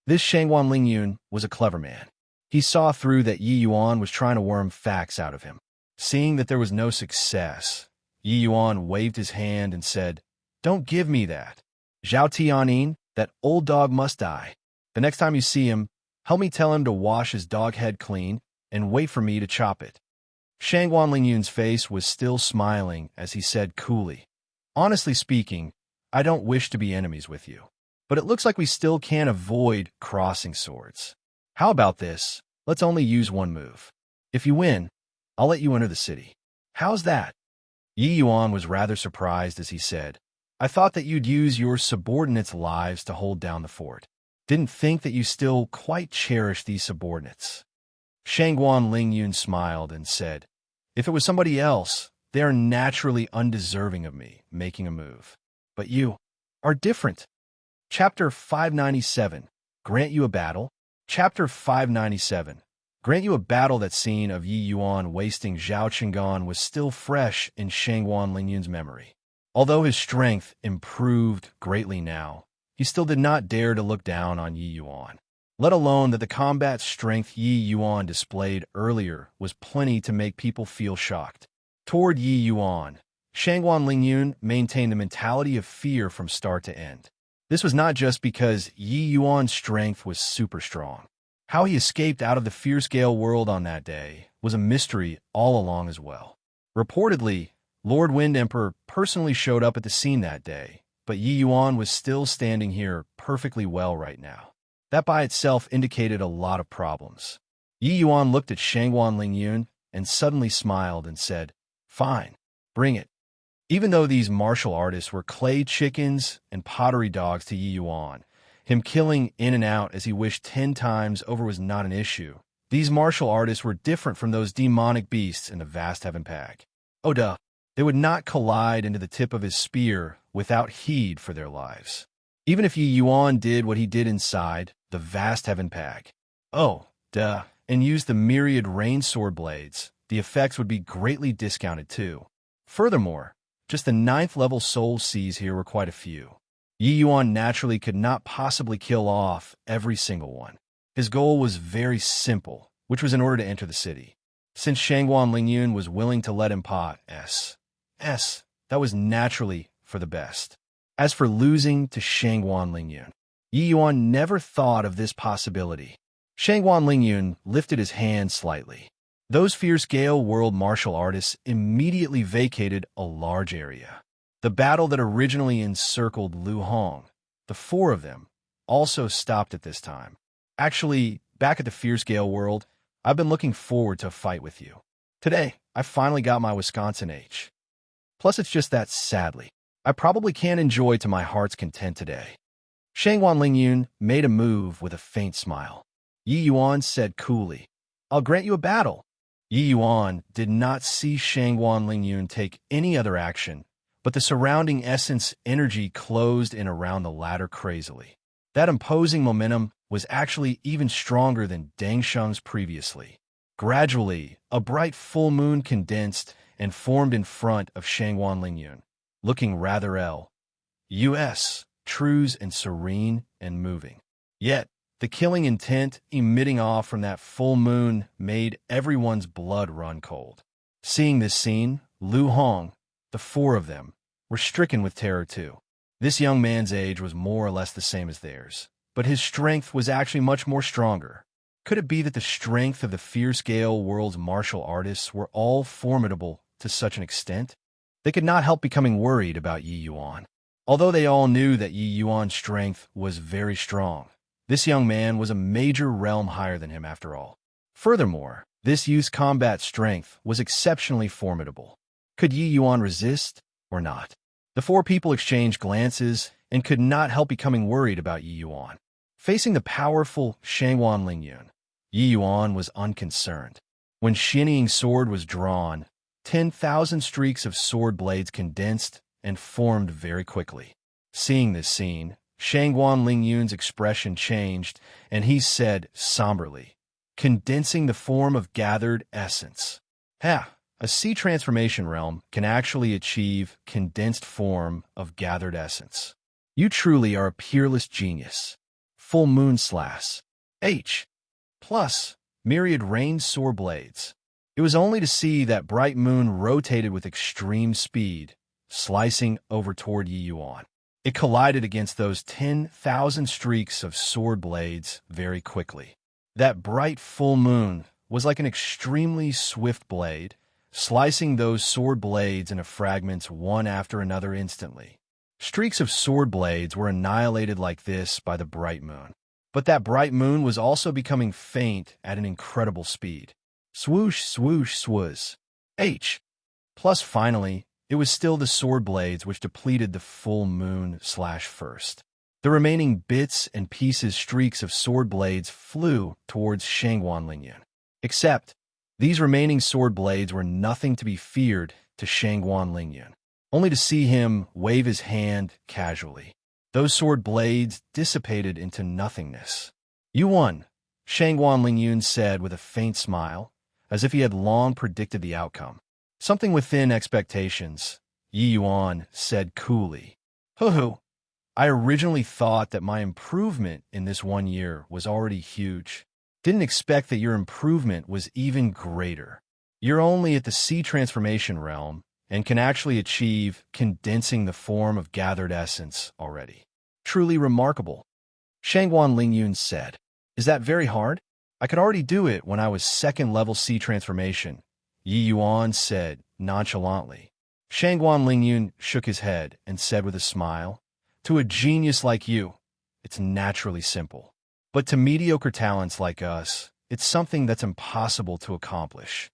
This Shangguan Lingyun was a clever man. He saw through that Yi Yuan was trying to worm facts out of him. Seeing that there was no success, Yi Yuan waved his hand and said, "Don't give me that. Zhao Tianyin, that old dog must die. The next time you see him, help me tell him to wash his dog head clean and wait for me to chop it." Shangguan Lingyun's face was still smiling as he said coolly, "Honestly speaking, I don't wish to be enemies with you, but it looks like we still can't avoid crossing swords. How about this? Let's only use one move. If you win, I'll let you enter the city. How's that?" Yi Yuan was rather surprised as he said, "I thought that you'd use your subordinates' lives to hold down the fort. Didn't think that you still quite cherish these subordinates." Shangguan Lingyun smiled and said, "If it was somebody else, they are naturally undeserving of me making a move. But you are different." Chapter 597, Grant You a Battle? Chapter 597, Grant You a Battle. That scene of Yi Yuan wasting Zhao Qinggan was still fresh in Shangguan Lingyun's memory. Although his strength improved greatly now, he still did not dare to look down on Yi Yuan. Let alone that the combat strength Yi Yuan displayed earlier was plenty to make people feel shocked. Toward Yi Yuan, Shangguan Lingyun maintained the mentality of fear from start to end. This was not just because Yi Yuan's strength was super strong. How he escaped out of the fierce-scale world on that day was a mystery all along as well. Reportedly, Lord Wind Emperor personally showed up at the scene that day, but Yi Yuan was still standing here perfectly well right now. That by itself indicated a lot of problems. Yi Yuan looked at Shangguan Lingyun and suddenly smiled and said, "Fine, bring it." Even though these martial artists were clay chickens and pottery dogs to Yi Yuan, him killing in and out as he wished 10 times over was not an issue. These martial artists were different from those demonic beasts in the vast heaven pag. Oh duh, they would not collide into the tip of his spear without heed for their lives. Even if Yi Yuan did what he did inside the vast heaven pag, oh duh, and used the myriad rain sword blades, the effects would be greatly discounted too. Furthermore, just the 9th level soul seas here were quite a few. Yi Yuan naturally could not possibly kill off every single one. His goal was very simple, which was in order to enter the city. Since Shangguan Lingyun was willing to let him pass, that was naturally for the best. As for losing to Shangguan Lingyun, Yi Yuan never thought of this possibility. Shangguan Lingyun lifted his hand slightly. Those fierce-scale world martial artists immediately vacated a large area. The battle that originally encircled Lu Hong, the 4 of them, also stopped at this time. Actually, back at the fierce-scale world, I've been looking forward to a fight with you. Today, I finally got my Wisconsin H. Plus, it's just that, sadly, I probably can't enjoy to my heart's content today. Shangguan Lingyun made a move with a faint smile. Yi Yuan said coolly, I'll grant you a battle. Yi Yuan did not see Shangguan Lingyun take any other action, but the surrounding essence energy closed in around the latter crazily. That imposing momentum was actually even stronger than Deng Sheng's previously. Gradually, a bright full moon condensed and formed in front of Shangguan Lingyun, looking rather U.S., true and serene and moving. Yet, the killing intent emitting off from that full moon made everyone's blood run cold. Seeing this scene, Lu Hong, the four of them, were stricken with terror too. This young man's age was more or less the same as theirs, but his strength was actually much more stronger. Could it be that the strength of the fierce-scale world's martial artists were all formidable to such an extent? They could not help becoming worried about Yi Yuan. Although they all knew that Yi Yuan's strength was very strong, this young man was a major realm higher than him after all. Furthermore, this youth's combat strength was exceptionally formidable. Could Yi Yuan resist or not? The four people exchanged glances and could not help becoming worried about Yi Yuan. Facing the powerful Shangguan Lingyun, Yi Yuan was unconcerned. When Shinying's sword was drawn, 10,000 streaks of sword blades condensed and formed very quickly. Seeing this scene, Shangguan Lingyun's expression changed, and he said somberly, condensing the form of gathered essence. A sea transformation realm can actually achieve condensed form of gathered essence. You truly are a peerless genius. Full moon slash. H. Plus, myriad rain sword blades. It was only to see that bright moon rotated with extreme speed, slicing over toward Yi Yuan. It collided against those 10,000 streaks of sword blades very quickly. That bright full moon was like an extremely swift blade, slicing those sword blades into fragments one after another instantly. Streaks of sword blades were annihilated like this by the bright moon. But that bright moon was also becoming faint at an incredible speed. Swoosh, swoosh, swoosh. H. Plus, finally, it was still the sword blades which depleted the full moon slash first. The remaining bits and pieces streaks of sword blades flew towards Shangguan Lingyun. Except, these remaining sword blades were nothing to be feared to Shangguan Lingyun, only to see him wave his hand casually. Those sword blades dissipated into nothingness. You won, Shangguan Lingyun said with a faint smile, as if he had long predicted the outcome. Something within expectations, Yi Yuan said coolly. Hoo-hoo, I originally thought that my improvement in this 1 year was already huge. Didn't expect that your improvement was even greater. You're only at the sea transformation realm and can actually achieve condensing the form of gathered essence already. Truly remarkable. Shangguan Lingyun said, Is that very hard? I could already do it when I was second level sea transformation, Yi Yuan said nonchalantly. Shangguan Lingyun shook his head and said with a smile, To a genius like you, it's naturally simple. But to mediocre talents like us, it's something that's impossible to accomplish.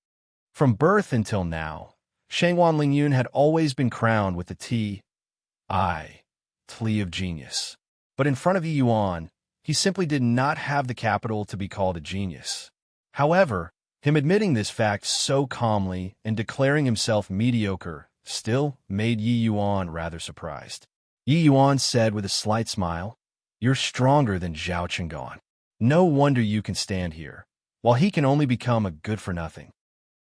From birth until now, Shangguan Lingyun had always been crowned with the T.I. of genius. But in front of Yi Yuan, he simply did not have the capital to be called a genius. However, him admitting this fact so calmly and declaring himself mediocre still made Yi Yuan rather surprised. Yi Yuan said with a slight smile, You're stronger than Zhao Qinggan. No wonder you can stand here, while he can only become a good-for-nothing.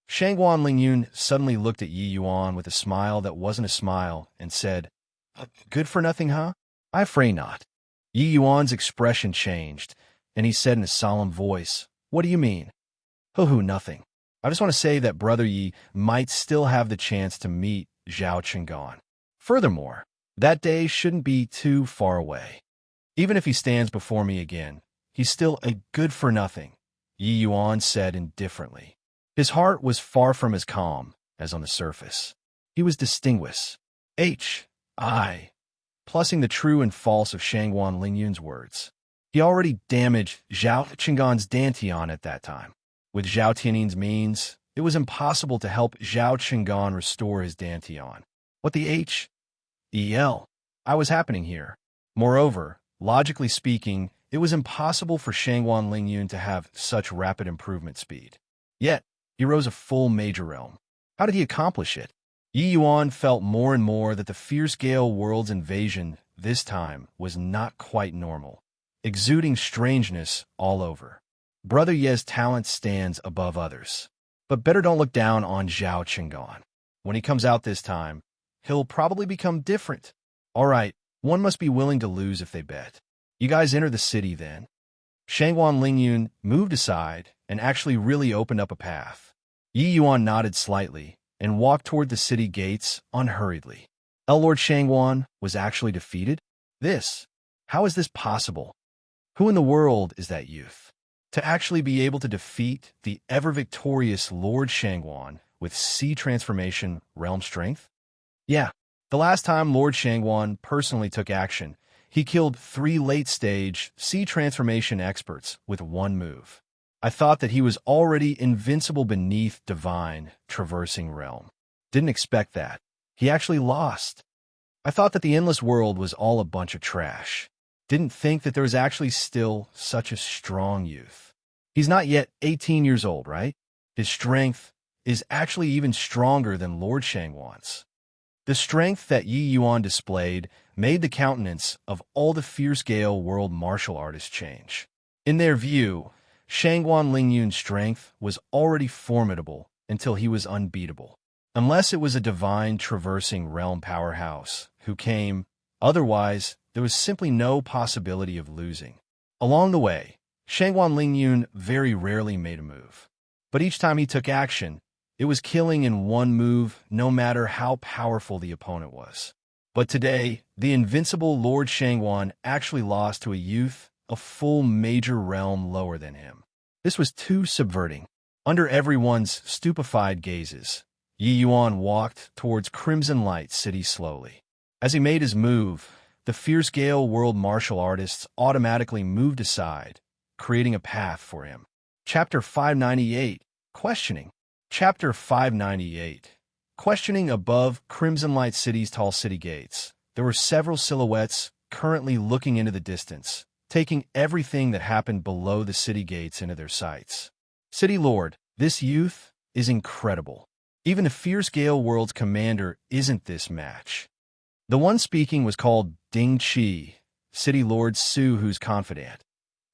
Shangguan Lingyun suddenly looked at Yi Yuan with a smile that wasn't a smile and said, Good-for-nothing, huh? I afraid not. Yi Yuan's expression changed, and he said in a solemn voice, What do you mean? Hoo-hoo, nothing. I just want to say that Brother Yi might still have the chance to meet Zhao Qinggan. Furthermore, that day shouldn't be too far away. Even if he stands before me again, he's still a good-for-nothing, Yi Yuan said indifferently. His heart was far from as calm as on the surface. He was distinguished. H.I. Plussing the true and false of Shangguan Lingyun's words. He already damaged Zhao Qinggan's dantian at that time. With Zhao Tiannin's means, it was impossible to help Zhao Qinggan restore his dantian. What the H-E-L I was happening here? Moreover, logically speaking, it was impossible for Shangguan Lingyun to have such rapid improvement speed. Yet, he rose a full major realm. How did he accomplish it? Yi Yuan felt more and more that the fierce Gale world's invasion this time was not quite normal, exuding strangeness all over. Brother Ye's talent stands above others. But better don't look down on Zhao Qinggan. When he comes out this time, he'll probably become different. All right, one must be willing to lose if they bet. You guys enter the city then. Shangguan Lingyun moved aside and actually really opened up a path. Yi Yuan nodded slightly and walked toward the city gates unhurriedly. Lord Shangguan was actually defeated? How is this possible? Who in the world is that youth? To actually be able to defeat the ever-victorious Lord Shangguan with sea transformation realm strength? Yeah, the last time Lord Shangguan personally took action, he killed 3 late-stage sea transformation experts with one move. I thought that he was already invincible beneath divine traversing realm. Didn't expect that. He actually lost. I thought that the endless world was all a bunch of trash. Didn't think that there was actually still such a strong youth. He's not yet 18 years old, right? His strength is actually even stronger than Lord Shangguan's. The strength that Yi Yuan displayed made the countenance of all the fierce Gale world martial artists change. In their view, Shangguan Lingyun's strength was already formidable until he was unbeatable. Unless it was a divine traversing realm powerhouse who came, otherwise there was simply no possibility of losing. Along the way, Shangguan Lingyun very rarely made a move. But each time he took action, it was killing in one move no matter how powerful the opponent was. But today, the invincible Lord Shangguan actually lost to a youth a full major realm lower than him. This was too subverting. Under everyone's stupefied gazes, Yi Yuan walked towards Crimson Light City slowly. As he made his move, the fierce Gale world martial artists automatically moved aside, creating a path for him. Chapter 598, Questioning. Chapter 598. Questioning. Above Crimson Light City's tall city gates, there were several silhouettes currently looking into the distance, taking everything that happened below the city gates into their sights. City Lord, this youth is incredible. Even the fierce Gale world's commander isn't this match. The one speaking was called Ding Qi, City Lord Suhu's confidant.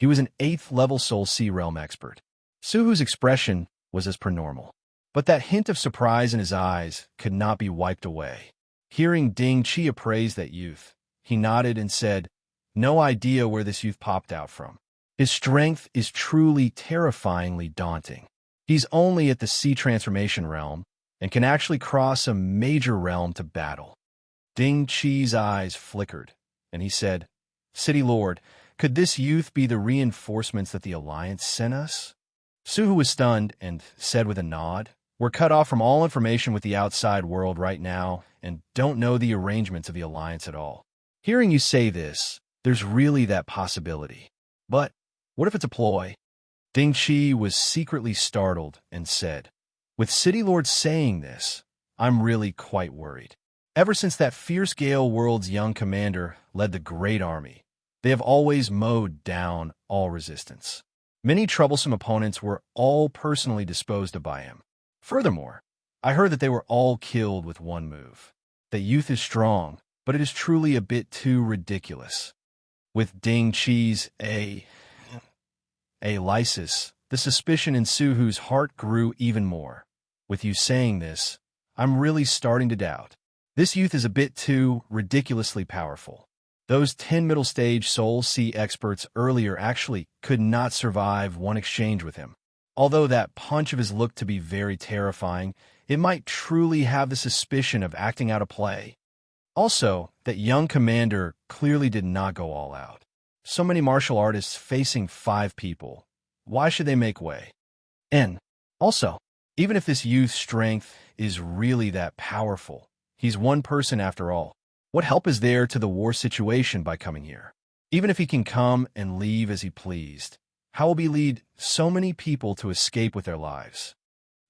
He was an 8th level Soul Sea Realm expert. Suhu's expression was as per normal, but that hint of surprise in his eyes could not be wiped away. Hearing Ding Qi appraise that youth, he nodded and said, "No idea where this youth popped out from. His strength is truly terrifyingly daunting. He's only at the sea transformation realm and can actually cross a major realm to battle." Ding Qi's eyes flickered, and he said, "City Lord, could this youth be the reinforcements that the Alliance sent us?" Suhu was stunned and said with a nod, "We're cut off from all information with the outside world right now and don't know the arrangements of the Alliance at all. Hearing you say this, there's really that possibility. But what if it's a ploy?" Ding Qi was secretly startled and said, "With City Lord saying this, I'm really quite worried. Ever since that fierce Gale world's young commander led the great army, they have always mowed down all resistance. Many troublesome opponents were all personally disposed of by him. Furthermore, I heard that they were all killed with one move. The youth is strong, but it is truly a bit too ridiculous." With Ding Qi's lysis, the suspicion in Suhu's heart grew even more. "With you saying this, I'm really starting to doubt. This youth is a bit too ridiculously powerful. Those 10 middle-stage Soul Sea experts earlier actually could not survive one exchange with him. Although that punch of his looked to be very terrifying, it might truly have the suspicion of acting out a play. Also, that young commander clearly did not go all out. So many martial artists facing 5 people. Why should they make way? And also, even if this youth's strength is really that powerful, he's one person after all. What help is there to the war situation by coming here? Even if he can come and leave as he pleased, how will he lead so many people to escape with their lives?"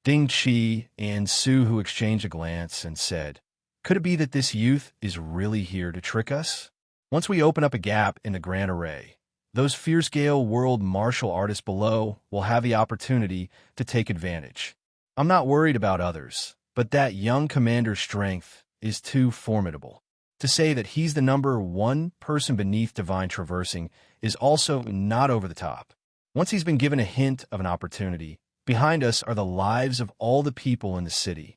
Ding Qi and Suhu exchanged a glance and said, Could it be that this youth is really here to trick us? Once we open up a gap in the grand array, those fierce gale world martial artists below will have the opportunity to take advantage. I'm not worried about others, but that young commander's strength is too formidable. To say that he's the number one person beneath divine traversing is also not over the top. Once he's been given a hint of an opportunity, behind us are the lives of all the people in the city.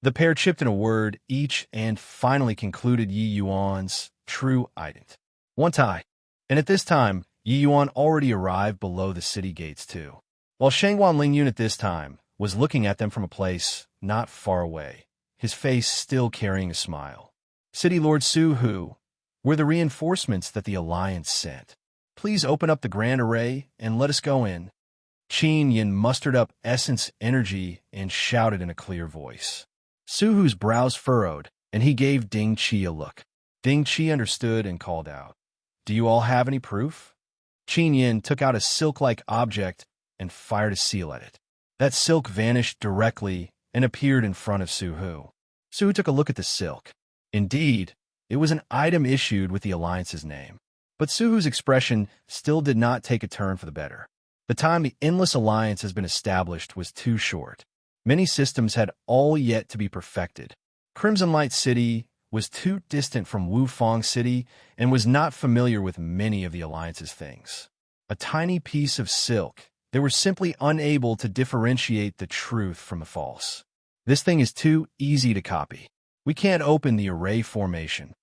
The pair chipped in a word each and finally concluded Yi Yuan's true ident. One tie. And at this time, Yi Yuan already arrived below the city gates too. While Shangguan Lingyun at this time was looking at them from a place not far away, his face still carrying a smile. City Lord Su Hu, we're the reinforcements that the Alliance sent. Please open up the grand array and let us go in. Qin Yin mustered up essence energy and shouted in a clear voice. Su Hu's brows furrowed, and he gave Ding Qi a look. Ding Qi understood and called out, "Do you all have any proof?" Qin Yin took out a silk-like object and fired a seal at it. That silk vanished directly and appeared in front of Su Hu. Su Hu took a look at the silk. Indeed, it was an item issued with the Alliance's name. But Su Hu's expression still did not take a turn for the better. The time the Endless Alliance has been established was too short. Many systems had all yet to be perfected. Crimson Light City was too distant from Wufang City and was not familiar with many of the Alliance's things. A tiny piece of silk, they were simply unable to differentiate the truth from the false. This thing is too easy to copy. We can't open the array formation.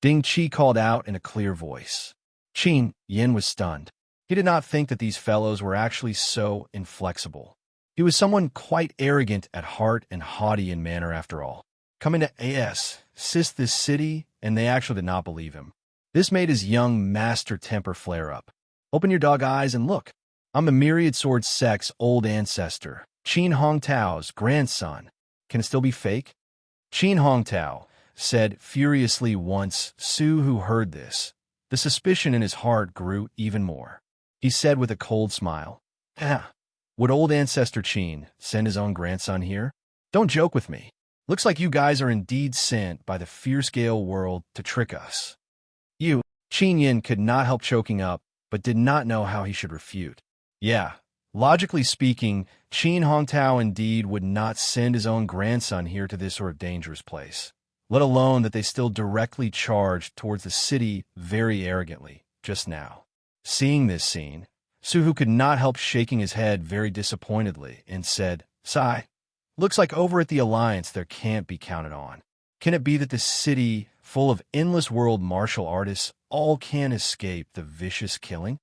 Ding Qi called out in a clear voice. Qin Yin was stunned. He did not think that these fellows were actually so inflexible. He was someone quite arrogant at heart and haughty in manner after all. Coming to assist this city, and they actually did not believe him. This made his young master temper flare up. Open your dog eyes and look. I'm a myriad sword sect's old ancestor, Qin Hongtao's grandson. Can it still be fake? Qin Hongtao said furiously once Su Hu heard this. The suspicion in his heart grew even more. He said with a cold smile, would old ancestor Qin send his own grandson here? Don't joke with me. Looks like you guys are indeed sent by the fierce gale world to trick us. Qin Yin could not help choking up, but did not know how he should refute. Yeah, logically speaking, Qin Hongtao indeed would not send his own grandson here to this sort of dangerous place, let alone that they still directly charged towards the city very arrogantly, just now. Seeing this scene, Su Hu could not help shaking his head very disappointedly and said, "Sigh, looks like over at the Alliance there can't be counted on. Can it be that this city, full of endless world martial artists, all can escape the vicious killing?"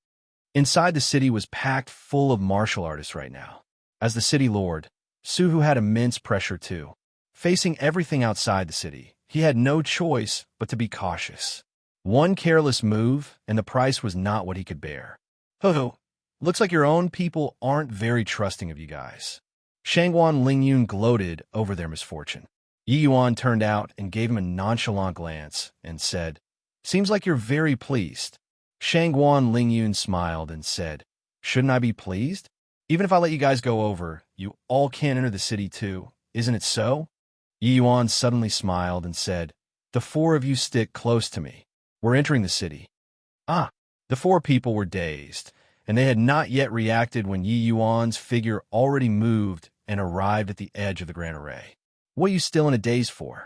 Inside the city was packed full of martial artists right now. As the city lord, Su Hu had immense pressure too. Facing everything outside the city, he had no choice but to be cautious. One careless move, and the price was not what he could bear. Ho, looks like your own people aren't very trusting of you guys. Shangguan Lingyun gloated over their misfortune. Yi Yuan turned out and gave him a nonchalant glance and said, "Seems like you're very pleased." Shangguan Lingyun smiled and said, "Shouldn't I be pleased? Even if I let you guys go over, you all can't enter the city too, isn't it so?" Yi Yuan suddenly smiled and said, "The four of you stick close to me. We're entering the city." The four people were dazed, and they had not yet reacted when Yi Yuan's figure already moved and arrived at the edge of the grand array. "What are you still in a daze for?"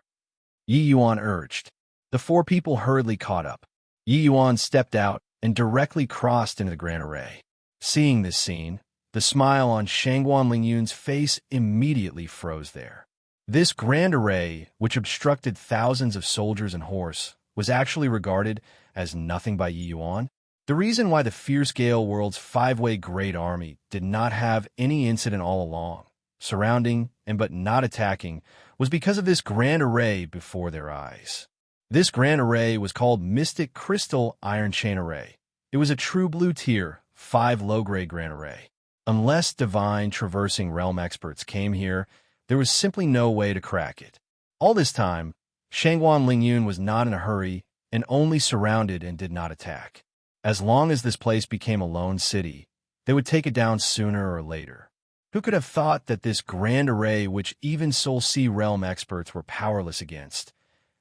Yi Yuan urged. The four people hurriedly caught up. Yi Yuan stepped out and directly crossed into the grand array. Seeing this scene, the smile on Shangguan Lingyun's face immediately froze there. This grand array, which obstructed thousands of soldiers and horse, was actually regarded as nothing by Yi Yuan. The reason why the fierce gale world's five-way great army did not have any incident all along, surrounding and but not attacking, was because of this grand array before their eyes. This grand array was called Mystic Crystal Iron Chain Array. It was a true blue tier, 5 low-grade grand array. Unless divine traversing realm experts came here, there was simply no way to crack it. All this time, Shangguan Lingyun was not in a hurry and only surrounded and did not attack. As long as this place became a lone city, they would take it down sooner or later. Who could have thought that this grand array, which even Soul Sea realm experts were powerless against,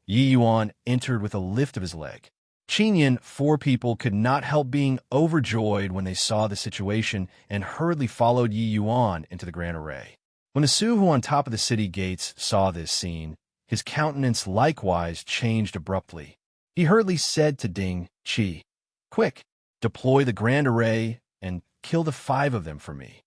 Yi Yuan entered with a lift of his leg. Qin Yin, four people could not help being overjoyed when they saw the situation and hurriedly followed Yi Yuan into the Grand Array. When the Suhu on top of the city gates saw this scene, his countenance likewise changed abruptly. He hurriedly said to Ding Qi, "Quick, deploy the Grand Array and kill the 5 of them for me."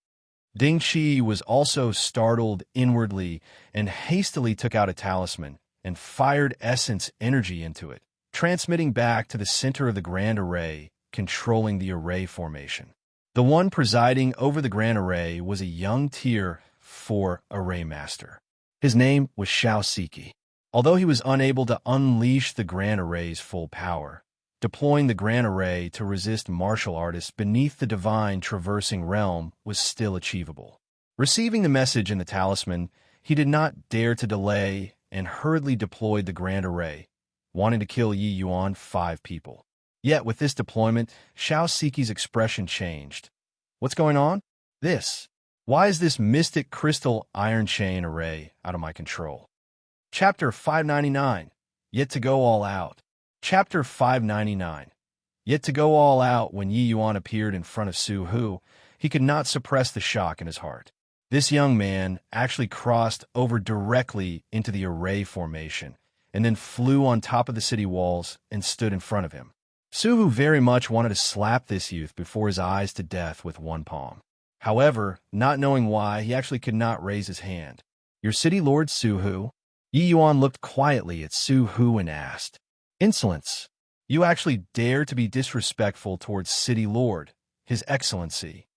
Ding Qi was also startled inwardly and hastily took out a talisman and fired essence energy into it, transmitting back to the center of the Grand Array, controlling the array formation. The one presiding over the Grand Array was a young Tier 4 Array Master. His name was Xiao Siki. Although he was unable to unleash the Grand Array's full power, deploying the Grand Array to resist martial artists beneath the divine traversing realm was still achievable. Receiving the message in the talisman, he did not dare to delay and hurriedly deployed the Grand Array, wanting to kill Yi Yuan 5 people. Yet with this deployment, Xiao Siki's expression changed. "What's going on? This. Why is this mystic crystal iron chain array out of my control?" Chapter 599. Yet to go all out. Chapter 599. Yet to go all out. When Yi Yuan appeared in front of Su Hu, he could not suppress the shock in his heart. This young man actually crossed over directly into the array formation and then flew on top of the city walls and stood in front of him. Su Hu very much wanted to slap this youth before his eyes to death with one palm. However, not knowing why, he actually could not raise his hand. "Your city lord, Su Hu?" Yi Yuan looked quietly at Su Hu and asked, "Insolence! You actually dare to be disrespectful towards City Lord, His Excellency?"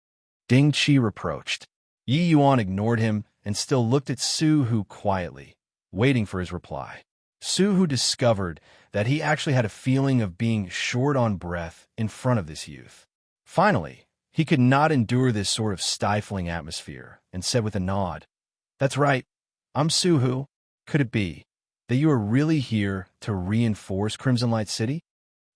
Ding Qi reproached. Yi Yuan ignored him and still looked at Su Hu quietly, waiting for his reply. Su Hu discovered that he actually had a feeling of being short on breath in front of this youth. Finally, he could not endure this sort of stifling atmosphere and said with a nod, "That's right. I'm Su Hu. Could it be that you are really here to reinforce Crimson Light City?"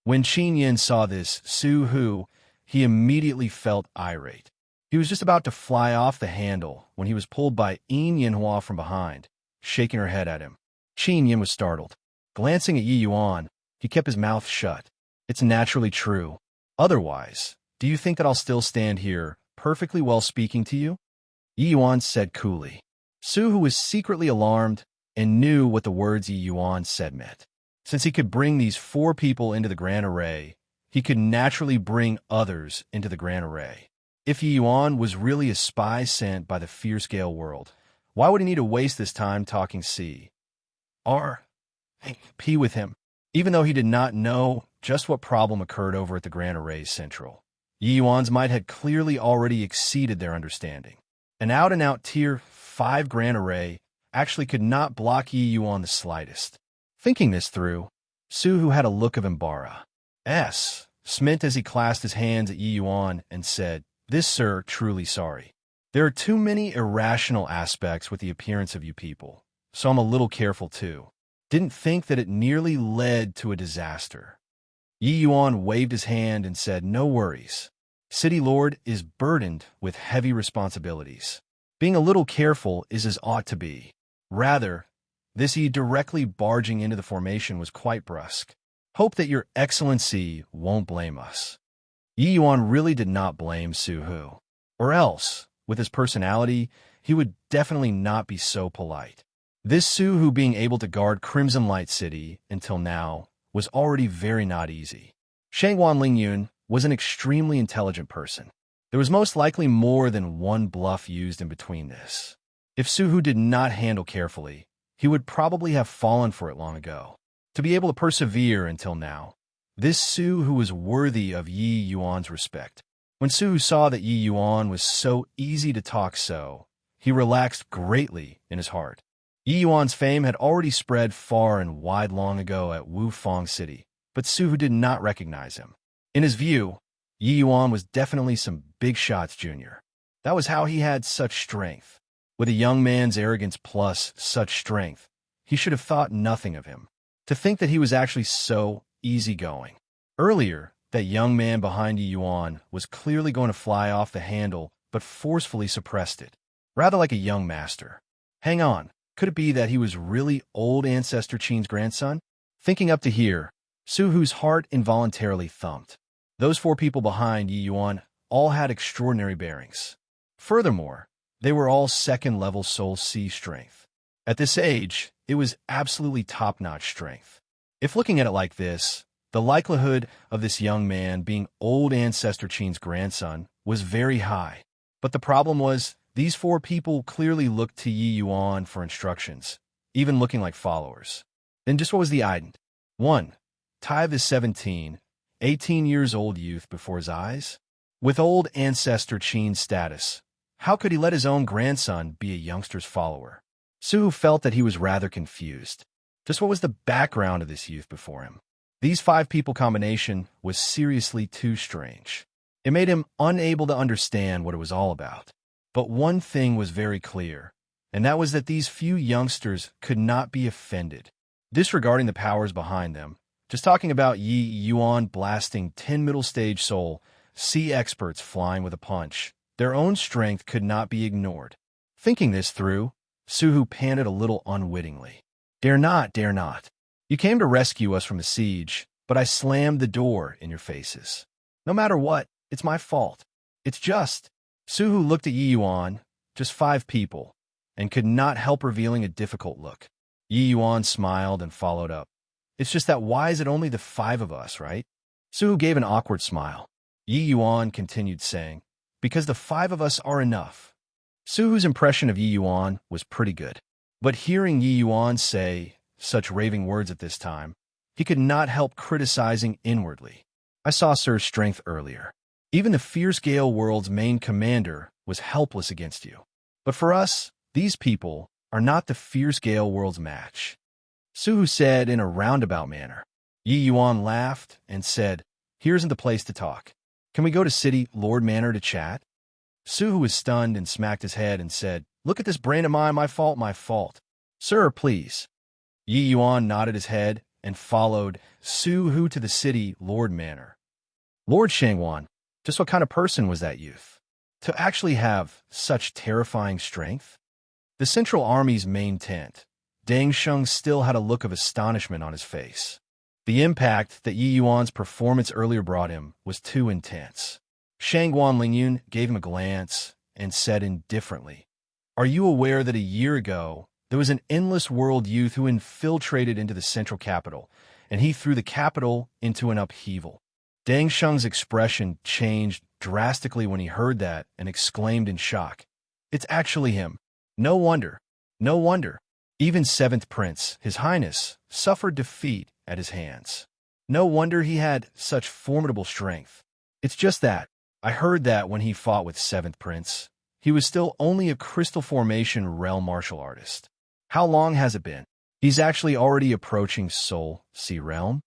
When Qin Yin saw this, Su Hu, he immediately felt irate. He was just about to fly off the handle when he was pulled by Yin Yinhua from behind, shaking her head at him. Qin Yin was startled. Glancing at Yi Yuan, he kept his mouth shut. "It's naturally true. Otherwise, do you think that I'll still stand here, perfectly well speaking to you?" Yi Yuan said coolly. Su Hu was secretly alarmed and knew what the words Yi Yuan said meant. Since he could bring these 4 people into the Grand Array, he could naturally bring others into the Grand Array. If Yi Yuan was really a spy sent by the Fierce Gale world, why would he need to waste this time talking P with him? Even though he did not know just what problem occurred over at the Grand Array Central, Yi Yuan's might had clearly already exceeded their understanding. An out-and-out Tier 5 Grand Array actually could not block Yi Yuan the slightest. Thinking this through, Su Hu had a look of embarrassment as he clasped his hands at Yi Yuan and said, "This, sir, truly sorry. There are too many irrational aspects with the appearance of you people, so I'm a little careful too. Didn't think that it nearly led to a disaster." Yi Yuan waved his hand and said, "No worries. City Lord is burdened with heavy responsibilities. Being a little careful is as ought to be. Rather, this Yi directly barging into the formation was quite brusque. Hope that your excellency won't blame us." Yi Yuan really did not blame Su Hu. Or else, with his personality, he would definitely not be so polite. This Su Hu being able to guard Crimson Light City until now was already very not easy. Shangwan Lingyun was an extremely intelligent person. There was most likely more than one bluff used in between this. If Su Hu did not handle carefully, he would probably have fallen for it long ago. To be able to persevere until now, this Su Hu was worthy of Yi Yuan's respect. When Su Hu saw that Yi Yuan was so easy to talk he relaxed greatly in his heart. Yi Yuan's fame had already spread far and wide long ago at Wufang City, but Su Hu did not recognize him. In his view, Yi Yuan was definitely some big shots junior. That was how he had such strength. With a young man's arrogance plus such strength, he should have thought nothing of him. To think that he was actually so easygoing. Earlier, that young man behind Yi Yuan was clearly going to fly off the handle, but forcefully suppressed it, rather like a young master. Hang on, could it be that he was really old Ancestor Qin's grandson? Thinking up to here, Suhu's heart involuntarily thumped. Those 4 people behind Yi Yuan all had extraordinary bearings. Furthermore, they were all second-level Soul C strength. At this age, it was absolutely top-notch strength. If looking at it like this, the likelihood of this young man being old Ancestor Qin's grandson was very high. But the problem was, these 4 people clearly looked to Yi Yuan for instructions, even looking like followers. Then just what was the ident? 1. Tive is 17, 18 years old youth before his eyes. With old Ancestor Qin's status, how could he let his own grandson be a youngster's follower? Suhu felt that he was rather confused. Just what was the background of this youth before him? These 5 people combination was seriously too strange. It made him unable to understand what it was all about. But one thing was very clear, and that was that these few youngsters could not be offended. Disregarding the powers behind them, just talking about Yi Yuan blasting 10 middle stage soul, C experts flying with a punch, their own strength could not be ignored. Thinking this through, Suhu panted a little unwittingly. Dare not, dare not. You came to rescue us from a siege, but I slammed the door in your faces. No matter what, it's my fault. It's just. Suhu looked at Yi Yuan, just 5 people, and could not help revealing a difficult look. Yi Yuan smiled and followed up. It's just that why is it only the 5 of us, right? Suhu gave an awkward smile. Yi Yuan continued saying, because the 5 of us are enough. Suhu's impression of Yi Yuan was pretty good. But hearing Yi Yuan say such raving words at this time, he could not help criticizing inwardly. I saw Sir's strength earlier. Even the fierce Gale world's main commander was helpless against you. But for us, these people are not the fierce Gale world's match. Suhu said in a roundabout manner. Yi Yuan laughed and said, here isn't the place to talk. Can we go to City Lord Manor to chat? Suhu was stunned and smacked his head and said, look at this brain of mine, my fault, my fault. Sir, please. Yi Yuan nodded his head and followed Suhu to the City Lord Manor. Lord Shangwan, just what kind of person was that youth? To actually have such terrifying strength? The Central Army's main tent, Deng Sheng still had a look of astonishment on his face. The impact that Yi Yuan's performance earlier brought him was too intense. Shangwan Lingyun gave him a glance and said indifferently, are you aware that a year ago, there was an endless world youth who infiltrated into the central capital, and he threw the capital into an upheaval? Deng Sheng's expression changed drastically when he heard that and exclaimed in shock, it's actually him. No wonder. No wonder. Even 7th Prince, His Highness, suffered defeat at his hands. No wonder he had such formidable strength. It's just that, I heard that when he fought with 7th Prince, he was still only a crystal formation realm martial artist. How long has it been? He's actually already approaching Soul C realm?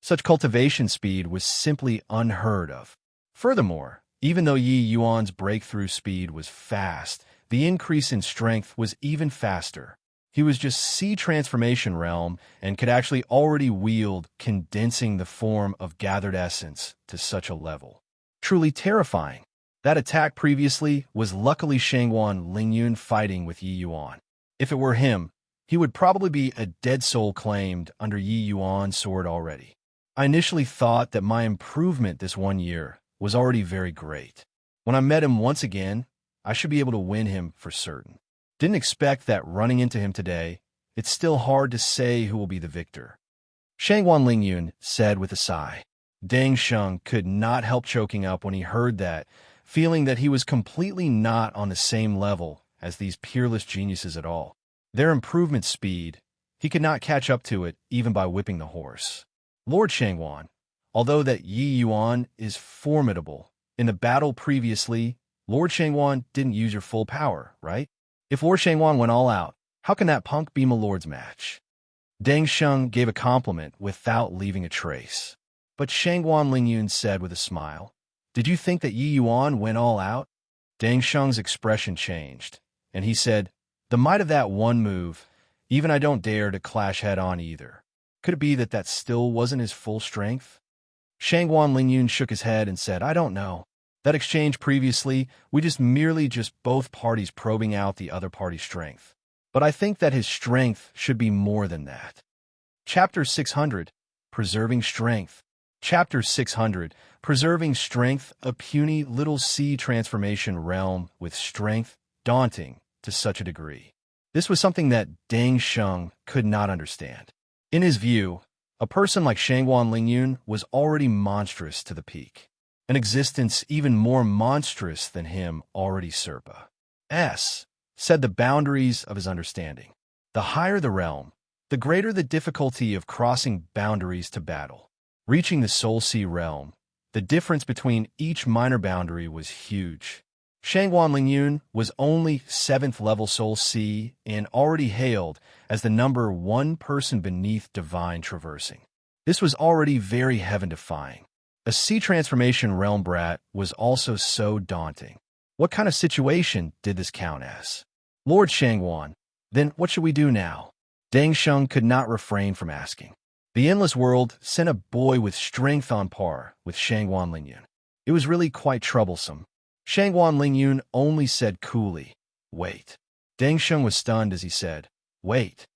Such cultivation speed was simply unheard of. Furthermore, even though Yi Yuan's breakthrough speed was fast, the increase in strength was even faster. He was just C transformation realm and could actually already wield condensing the form of gathered essence to such a level. Truly terrifying. That attack previously was luckily Shangwan Lingyun fighting with Yi Yuan. If it were him, he would probably be a dead soul claimed under Yi Yuan's sword already. I initially thought that my improvement this 1 year was already very great. When I met him once again, I should be able to win him for certain. Didn't expect that running into him today, it's still hard to say who will be the victor. Shangwan Lingyun said with a sigh. Deng Sheng could not help choking up when he heard that, feeling that he was completely not on the same level as these peerless geniuses at all. Their improvement speed, he could not catch up to it even by whipping the horse. Lord Shangwan, although that Yi Yuan is formidable, in the battle previously, Lord Shangwan didn't use your full power, right? If Lord Shangwan went all out, how can that punk be my lord's match? Deng Sheng gave a compliment without leaving a trace. But Shangwan Lingyun said with a smile, did you think that Yi Yuan went all out? Deng Sheng's expression changed, and he said, the might of that one move, even I don't dare to clash head-on either. Could it be that that still wasn't his full strength? Shangwan Lingyun shook his head and said, I don't know. That exchange previously, we merely both parties probing out the other party's strength. But I think that his strength should be more than that. Chapter 600, Preserving Strength. Chapter 600, Preserving Strength, a puny little sea transformation realm with strength daunting to such a degree. This was something that Deng Sheng could not understand. In his view, a person like Shangguan Lingyun was already monstrous to the peak. An existence even more monstrous than him already said the boundaries of his understanding. The higher the realm, the greater the difficulty of crossing boundaries to battle. Reaching the Soul Sea realm, the difference between each minor boundary was huge. Shangguan Lingyun was only 7th level Soul Sea and already hailed as the number 1 person beneath divine traversing. This was already very heaven-defying. A sea transformation realm brat was also so daunting. What kind of situation did this count as? Lord Shangguan, then what should we do now? Deng Sheng could not refrain from asking. The endless world sent a boy with strength on par with Shangguan Lingyun. It was really quite troublesome. Shangguan Lingyun only said coolly, "Wait." Deng Sheng was stunned as he said, "Wait."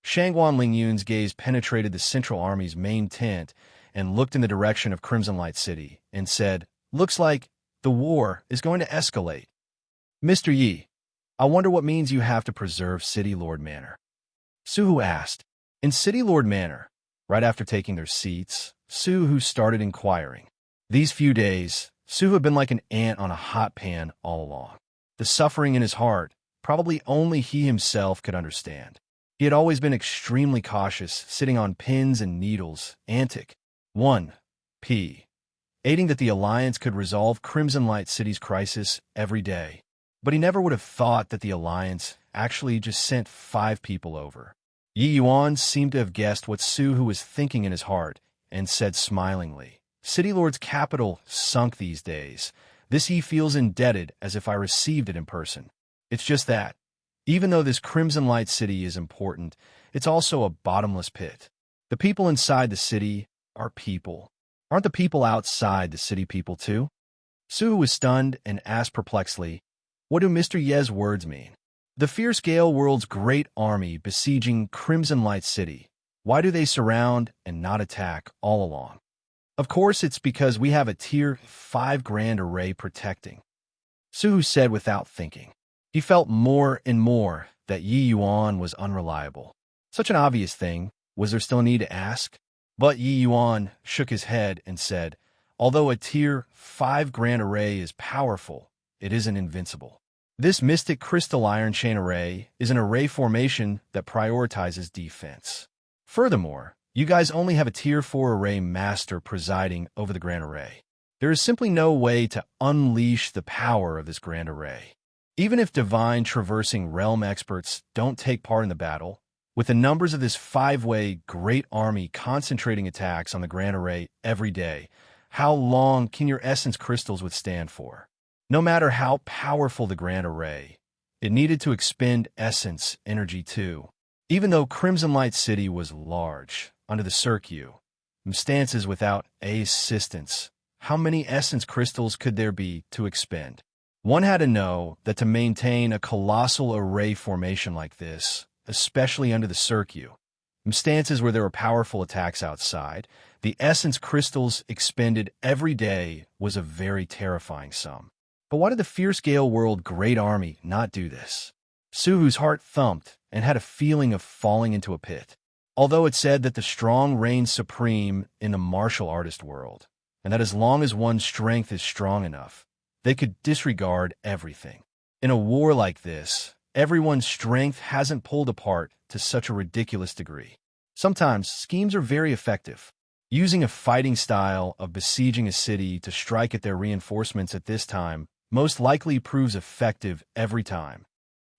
Shangguan Lingyun's gaze penetrated the Central Army's main tent and looked in the direction of Crimson Light City and said, "Looks like the war is going to escalate. Mr. Yi, I wonder what means you have to preserve City Lord Manor." Suhu asked. In City Lord Manor, right after taking their seats, Suhu started inquiring. These few days, Suhu had been like an ant on a hot pan all along. The suffering in his heart, probably only he himself could understand. He had always been extremely cautious, sitting on pins and needles, antic. 1p. Aiding that the Alliance could resolve Crimson Light City's crisis every day. But he never would have thought that the Alliance actually just sent 5 people over. Yi Yuan seemed to have guessed what Suhu was thinking in his heart and said smilingly, "City Lord's capital sunk these days. This he feels indebted as if I received it in person. It's just that, even though this Crimson Light City is important, it's also a bottomless pit. The people inside the city are people. Aren't the people outside the city people too?" Suhu was stunned and asked perplexedly, "What do Mr. Ye's words mean? The fierce Gale World's great army besieging Crimson Light City. Why do they surround and not attack all along?" "Of course it's because we have a Tier 5 Grand Array protecting," Suhu said without thinking. He felt more and more that Yi Yuan was unreliable. Such an obvious thing, was there still a need to ask? But Yi Yuan shook his head and said, "Although a Tier 5 Grand Array is powerful, it isn't invincible. This Mystic Crystal Iron Chain Array is an array formation that prioritizes defense. Furthermore, you guys only have a Tier 4 Array Master presiding over the Grand Array. There is simply no way to unleash the power of this Grand Array. Even if divine traversing realm experts don't take part in the battle, with the numbers of this 5-way great army concentrating attacks on the Grand Array every day, how long can your essence crystals withstand for? No matter how powerful the Grand Array, it needed to expend essence energy too. Even though Crimson Light City was large, under the circuit, stances without assistance, how many essence crystals could there be to expend? One had to know that to maintain a colossal array formation like this, especially under the circuit, stances where there were powerful attacks outside, the essence crystals expended every day was a very terrifying sum. But why did the fierce Gale World Great Army not do this? Suhu's heart thumped and had a feeling of falling into a pit. Although it said that the strong reign supreme in the martial artist world, and that as long as one's strength is strong enough, they could disregard everything. In a war like this, everyone's strength hasn't pulled apart to such a ridiculous degree. Sometimes schemes are very effective. Using a fighting style of besieging a city to strike at their reinforcements at this time most likely proves effective every time.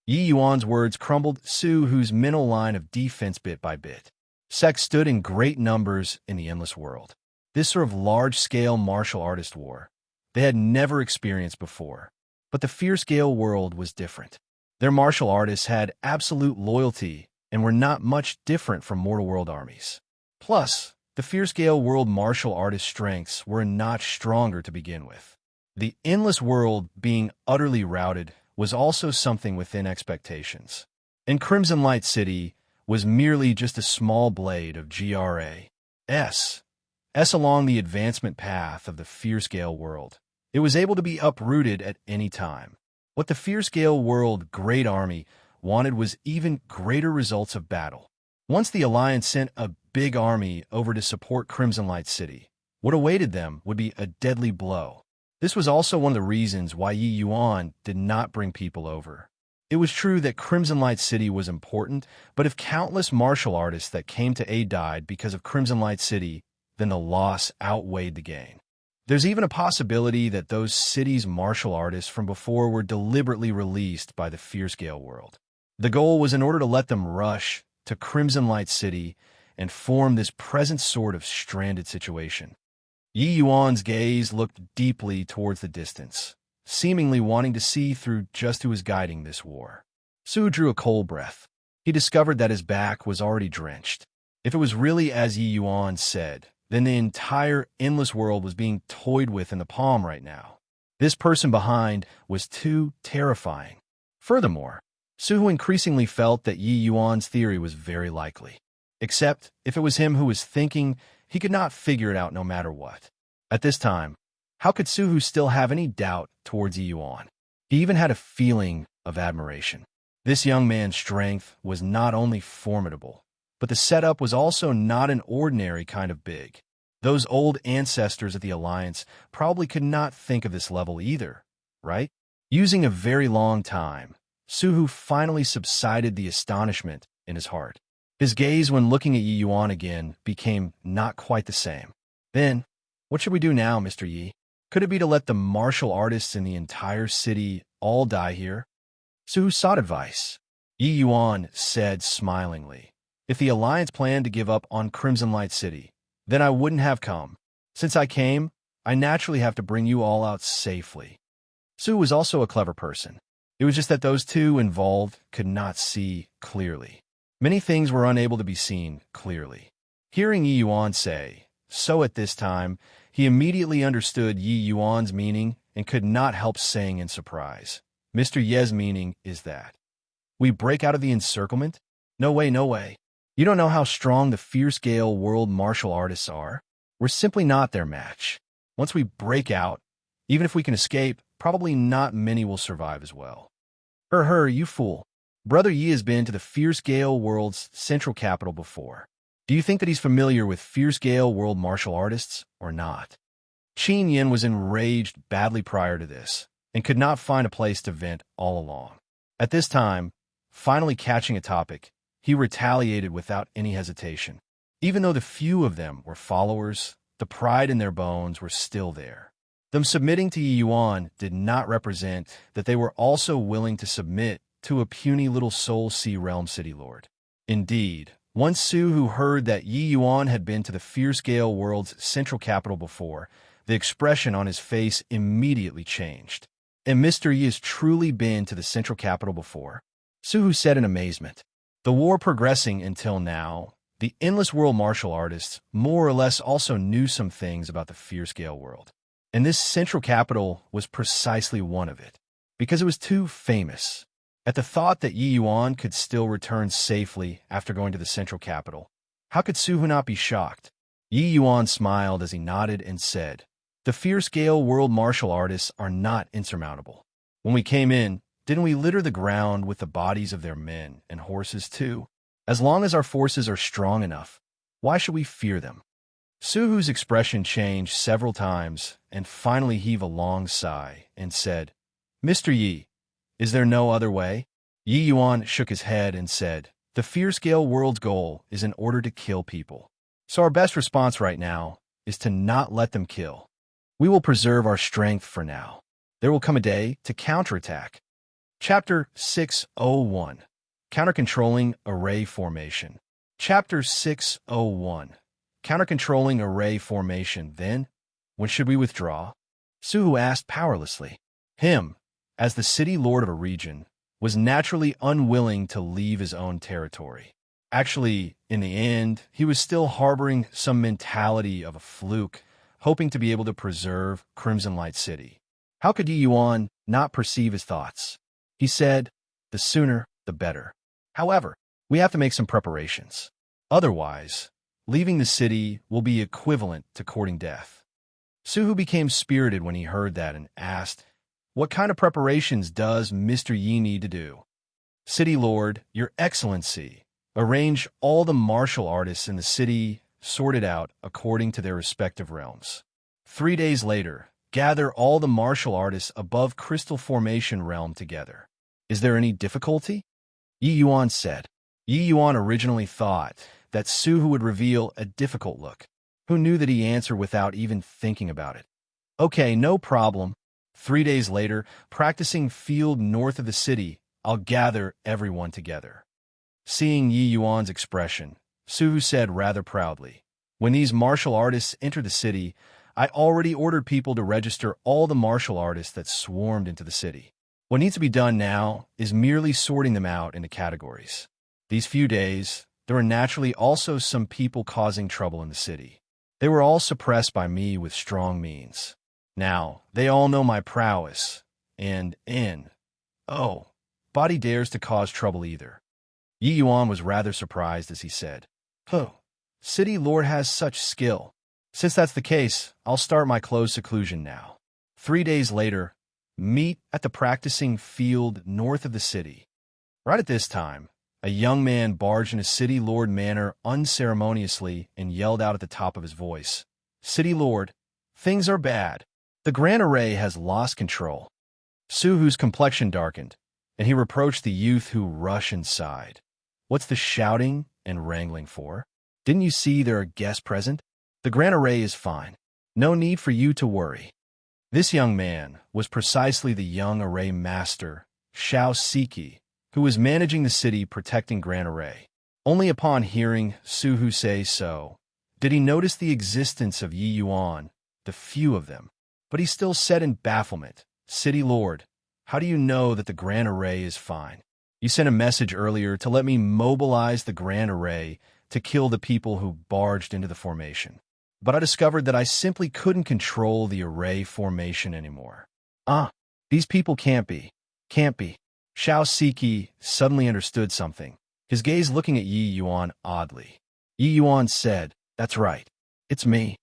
Yi Yuan's words crumbled Suhu's mental line of defense bit by bit. Sects stood in great numbers in the endless world. This sort of large-scale martial artist war they had never experienced before. But the fierce Gale World was different. Their martial artists had absolute loyalty and were not much different from Mortal World armies. Plus, the fierce Gale World martial artist strengths were a notch stronger to begin with. The endless world being utterly routed was also something within expectations. In Crimson Light City, was merely just a small blade of GRAS along the advancement path of the fierce-scale world. It was able to be uprooted at any time. What the fierce-scale world Great Army wanted was even greater results of battle. Once the Alliance sent a big army over to support Crimson Light City, what awaited them would be a deadly blow. This was also one of the reasons why Yi Yuan did not bring people over. It was true that Crimson Light City was important, but if countless martial artists that came to aid died because of Crimson Light City, then the loss outweighed the gain. There's even a possibility that those cities' martial artists from before were deliberately released by the fierce-scale world. The goal was in order to let them rush to Crimson Light City and form this present sort of stranded situation. Yi Yuan's gaze looked deeply towards the distance, seemingly wanting to see through just who was guiding this war. Su drew a cold breath. He discovered that his back was already drenched. If it was really as Yi Yuan said, then the entire endless world was being toyed with in the palm right now. This person behind was too terrifying. Furthermore, Su increasingly felt that Yi Yuan's theory was very likely. Except, if it was him who was thinking, he could not figure it out no matter what. At this time, how could Su still have any doubt towards Yi Yuan? He even had a feeling of admiration. This young man's strength was not only formidable, but the setup was also not an ordinary kind of big. Those old ancestors of the Alliance probably could not think of this level either, right? Using a very long time, Su finally subsided the astonishment in his heart. His gaze when looking at Yi Yuan again became not quite the same. Then, what should we do now, Mr. Yi? Could it be to let the martial artists in the entire city all die here? Su sought advice. Yi Yuan said smilingly, if the Alliance planned to give up on Crimson Light City, then I wouldn't have come. Since I came, I naturally have to bring you all out safely. Su was also a clever person. It was just that those two involved could not see clearly. Many things were unable to be seen clearly. Hearing Yi Yuan say, so at this time, he immediately understood Yi Yuan's meaning and could not help saying in surprise, Mr. Ye's meaning is that we break out of the encirclement? No way, no way. You don't know how strong the fierce-scale world martial artists are. We're simply not their match. Once we break out, even if we can escape, probably not many will survive as well. You fool. Brother Yi has been to the fierce-scale world's central capital before. Do you think that he's familiar with fierce-scale world martial artists or not? Qin Yin was enraged badly prior to this and could not find a place to vent all along. At this time, finally catching a topic, he retaliated without any hesitation. Even though the few of them were followers, the pride in their bones were still there. Them submitting to Yi Yuan did not represent that they were also willing to submit to a puny little Soul Sea Realm City Lord. Indeed, once Su heard that Yi Yuan had been to the fierce-scale world's central capital before, the expression on his face immediately changed. And Mr. Yi has truly been to the central capital before? Su said in amazement. The war progressing until now, the endless world martial artists more or less also knew some things about the fierce-scale world. And this central capital was precisely one of it, because it was too famous. At the thought that Yi Yuan could still return safely after going to the central capital, how could Su not be shocked? Yi Yuan smiled as he nodded and said, the fierce-scale world martial artists are not insurmountable. When we came in, didn't we litter the ground with the bodies of their men and horses too? As long as our forces are strong enough, why should we fear them? Suhu's expression changed several times and finally heaved a long sigh and said, Mr. Yi, is there no other way? Yi Yuan shook his head and said, the fierce-scale world's goal is in order to kill people. So our best response right now is to not let them kill. We will preserve our strength for now. There will come a day to counterattack. Chapter 601, Counter-Controlling Array Formation. Chapter 601, Counter-Controlling Array Formation. Then, when should we withdraw? Suhu asked powerlessly. Him, as the city lord of a region, was naturally unwilling to leave his own territory. Actually, in the end, he was still harboring some mentality of a fluke, hoping to be able to preserve Crimson Light City. How could Yi Yuan not perceive his thoughts? He said, the sooner, the better. However, We have to make some preparations. Otherwise, leaving the city will be equivalent to courting death. Suhu became spirited when he heard that and asked, "What kind of preparations does Mr. Yi need to do?" "City Lord, Your Excellency, arrange all the martial artists in the city sorted out according to their respective realms. 3 days later, gather all the martial artists above Crystal Formation realm together. Is there any difficulty?" Yi Yuan said. Yi Yuan originally thought that Suhu would reveal a difficult look. Who knew that he answered without even thinking about it? "Okay, no problem. 3 days later, practicing field north of the city, I'll gather everyone together." Seeing Yi Yuan's expression, Suhu said rather proudly, "When these martial artists enter the city, I already ordered people to register all the martial artists that swarmed into the city. What needs to be done now is merely sorting them out into categories. These few days, there were naturally also some people causing trouble in the city. They were all suppressed by me with strong means. Now, they all know my prowess, and body dares to cause trouble either." Yi Yuan was rather surprised as he said, "City Lord has such skill. Since that's the case, I'll start my closed seclusion now." 3 days later, meet at the practicing field north of the city. Right at this time, a young man barged in a City Lord manner unceremoniously and yelled out at the top of his voice, "City Lord, things are bad. The Grand Array has lost control." Suhu's complexion darkened, and he reproached the youth who rushed inside. "What's the shouting and wrangling for? Didn't you see there are guests present? The Grand Array is fine. No need for you to worry." This young man was precisely the young array master, Xiao Siki, who was managing the city protecting Grand Array. Only upon hearing Suhu say so did he notice the existence of Yi Yuan, the few of them. But he still said in bafflement, "City Lord, how do you know that the Grand Array is fine? You sent a message earlier to let me mobilize the Grand Array to kill the people who barged into the formation. But I discovered that I simply couldn't control the array formation anymore. These people can't be. Xiao Siki suddenly understood something, his gaze looking at Yi Yuan oddly. Yi Yuan said, "That's right. It's me."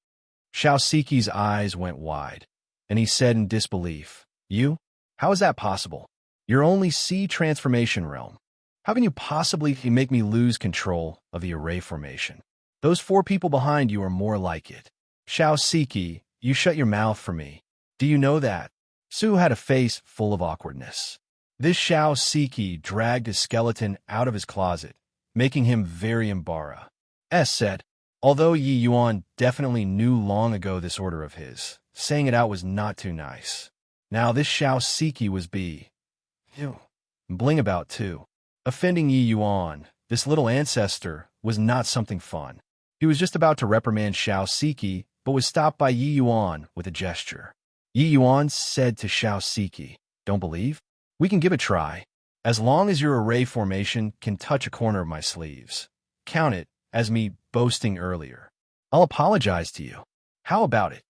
Xiao Siki's eyes went wide, and he said in disbelief, "You? How is that possible? You're only C transformation realm. How can you possibly make me lose control of the array formation? Those 4 people behind you are more like it." "Xiao Siki, you shut your mouth for me. Do you know that?" Su had a face full of awkwardness. This Xiao Siki dragged his skeleton out of his closet, making him very embarrassed. Said, although Yi Yuan definitely knew long ago this order of his, saying it out was not too nice. Now this Xiao Siki was bling about too. Offending Yi Yuan, this little ancestor, was not something fun. He was just about to reprimand Xiao Siki, but was stopped by Yi Yuan with a gesture. Yi Yuan said to Xiao Siki, "Don't believe? We can give it a try. As long as your array formation can touch a corner of my sleeves. Count it as me boasting earlier. I'll apologize to you. How about it?"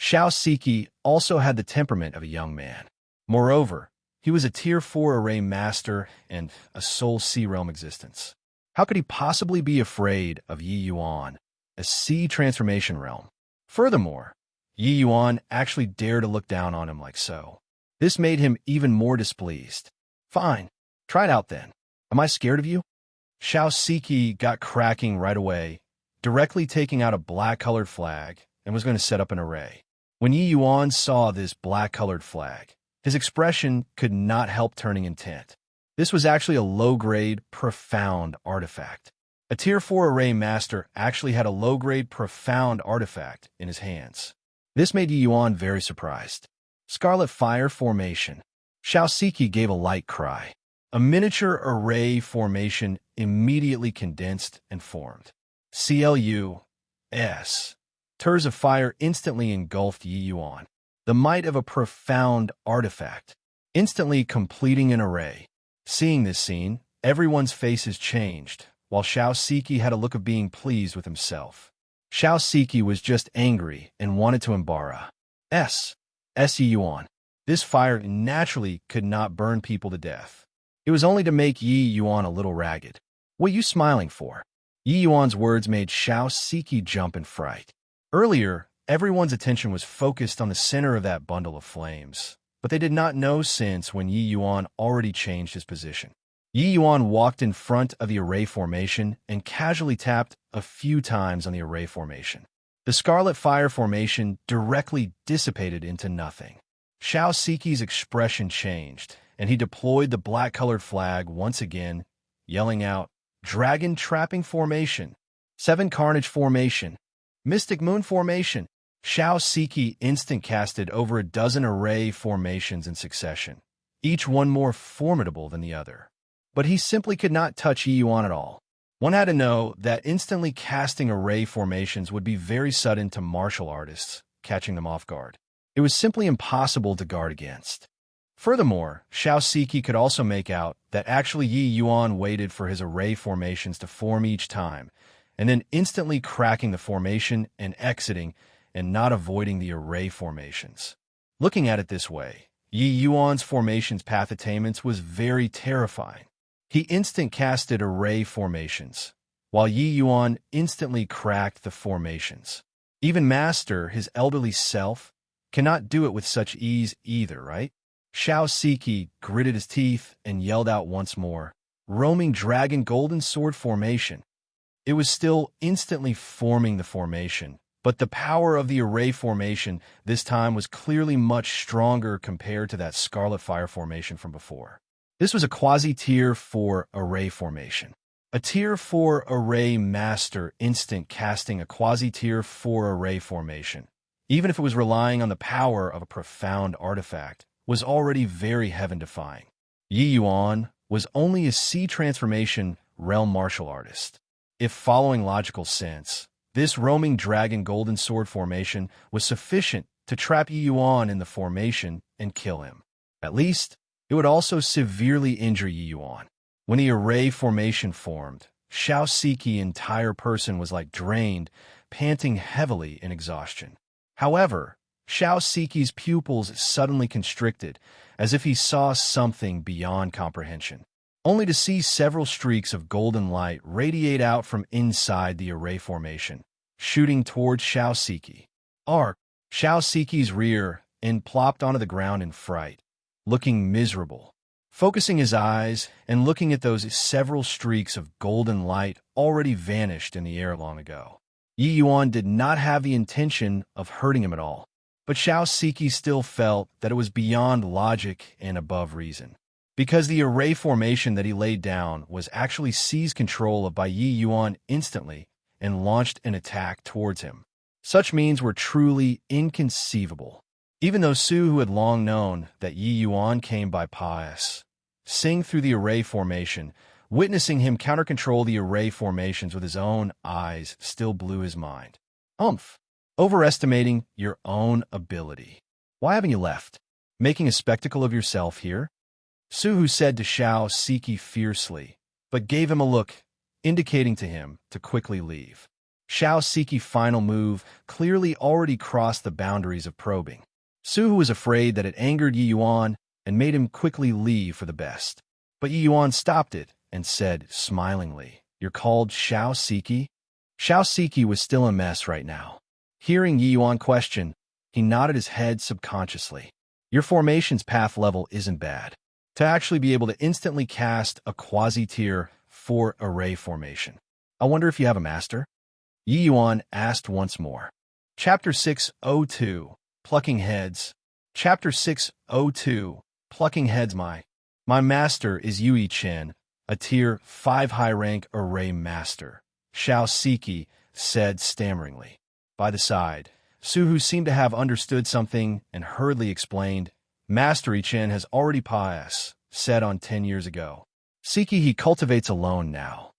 Xiao Siki also had the temperament of a young man. Moreover, he was a Tier 4 array master and a sole C-realm existence. How could he possibly be afraid of Yi Yuan, a C transformation realm? Furthermore, Yi Yuan actually dared to look down on him like so. This made him even more displeased. "Fine, try it out then. Am I scared of you?" Xiao Siki got cracking right away, directly taking out a black-colored flag and was going to set up an array. When Yi Yuan saw this black-colored flag, his expression could not help turning intent. This was actually a low-grade, profound artifact. A Tier 4 array master actually had a low-grade, profound artifact in his hands. This made Yi Yuan very surprised. Scarlet Fire Formation. Xiao Siki gave a light cry. A miniature array formation immediately condensed and formed. CLUS. Turs of fire instantly engulfed Yi Yuan. The might of a profound artifact, instantly completing an array. Seeing this scene, everyone's faces changed, while Xiao Siki had a look of being pleased with himself. Xiao Siki was just angry and wanted to embarrass Yi Yuan. This fire naturally could not burn people to death. It was only to make Yi Yuan a little ragged. What are you smiling for? Yi Yuan's words made Xiao Siki jump in fright. Earlier, everyone's attention was focused on the center of that bundle of flames, but they did not know since when Yi Yuan already changed his position. Yi Yuan walked in front of the array formation and casually tapped a few times on the array formation. The scarlet fire formation directly dissipated into nothing. Xiao Siki's expression changed, and he deployed the black-colored flag once again, yelling out, "Dragon Trapping Formation, 7 Carnage Formation, Mystic Moon Formation." Xiao Siki instant casted over a dozen array formations in succession, each one more formidable than the other. But he simply could not touch Yi Yuan at all. One had to know that instantly casting array formations would be very sudden to martial artists, catching them off guard. It was simply impossible to guard against. Furthermore, Xiao Siki could also make out that actually Yi Yuan waited for his array formations to form each time, and then instantly cracking the formation and exiting and not avoiding the array formations. Looking at it this way, Yi Yuan's formations path attainments was very terrifying. He instant casted array formations, while Yi Yuan instantly cracked the formations. Even Master, his elderly self, cannot do it with such ease either, right? Xiao Siki gritted his teeth and yelled out once more, "Roaming Dragon Golden Sword Formation." It was still instantly forming the formation, but the power of the array formation this time was clearly much stronger compared to that Scarlet Fire formation from before. This was a quasi-tier 4 array formation. A tier 4 array master instant casting a quasi-tier 4 array formation, even if it was relying on the power of a profound artifact, was already very heaven-defying. Yi Yuan was only a C transformation realm martial artist. If following logical sense, this roaming dragon golden sword formation was sufficient to trap Yi Yuan in the formation and kill him. At least, it would also severely injure Yi Yuan. When the array formation formed, Xiao Siki's entire person was like drained, panting heavily in exhaustion. However, Xiao Siki's pupils suddenly constricted, as if he saw something beyond comprehension, only to see several streaks of golden light radiate out from inside the array formation, shooting towards Xiao Siki. Xiao Siki's rear end plopped onto the ground in fright, looking miserable. Focusing his eyes and looking at those several streaks of golden light already vanished in the air long ago. Yi Yuan did not have the intention of hurting him at all, but Xiao Siki still felt that it was beyond logic and above reason, because the array formation that he laid down was actually seized control of by Yi Yuan instantly and launched an attack towards him. Such means were truly inconceivable. Even though Su, who had long known that Yi Yuan came by pious, seeing through the array formation, witnessing him counter-control the array formations with his own eyes still blew his mind. Overestimating your own ability. Why haven't you left? Making a spectacle of yourself here? Su, who said to Xiao Siki fiercely, but gave him a look, indicating to him to quickly leave. Xiao Siki's final move clearly already crossed the boundaries of probing. Su, who was afraid that it angered Yi Yuan and made him quickly leave for the best. But Yi Yuan stopped it and said smilingly, "You're called Xiao Siki?" Xiao Siki was still a mess right now. Hearing Yi Yuan question, he nodded his head subconsciously. Your formation's path level isn't bad. To actually be able to instantly cast a quasi-tier 4 array formation. I wonder if you have a master? Yi Yuan asked once more. Chapter 602, Plucking Heads. Chapter 602, Plucking Heads. My master is Yui Chen, a tier 5 high-rank array master, Xiao Siki said stammeringly. By the side, Su, who seemed to have understood something and hurriedly explained, Master Chen has already passed, said on 10 years ago. Siki he cultivates alone now.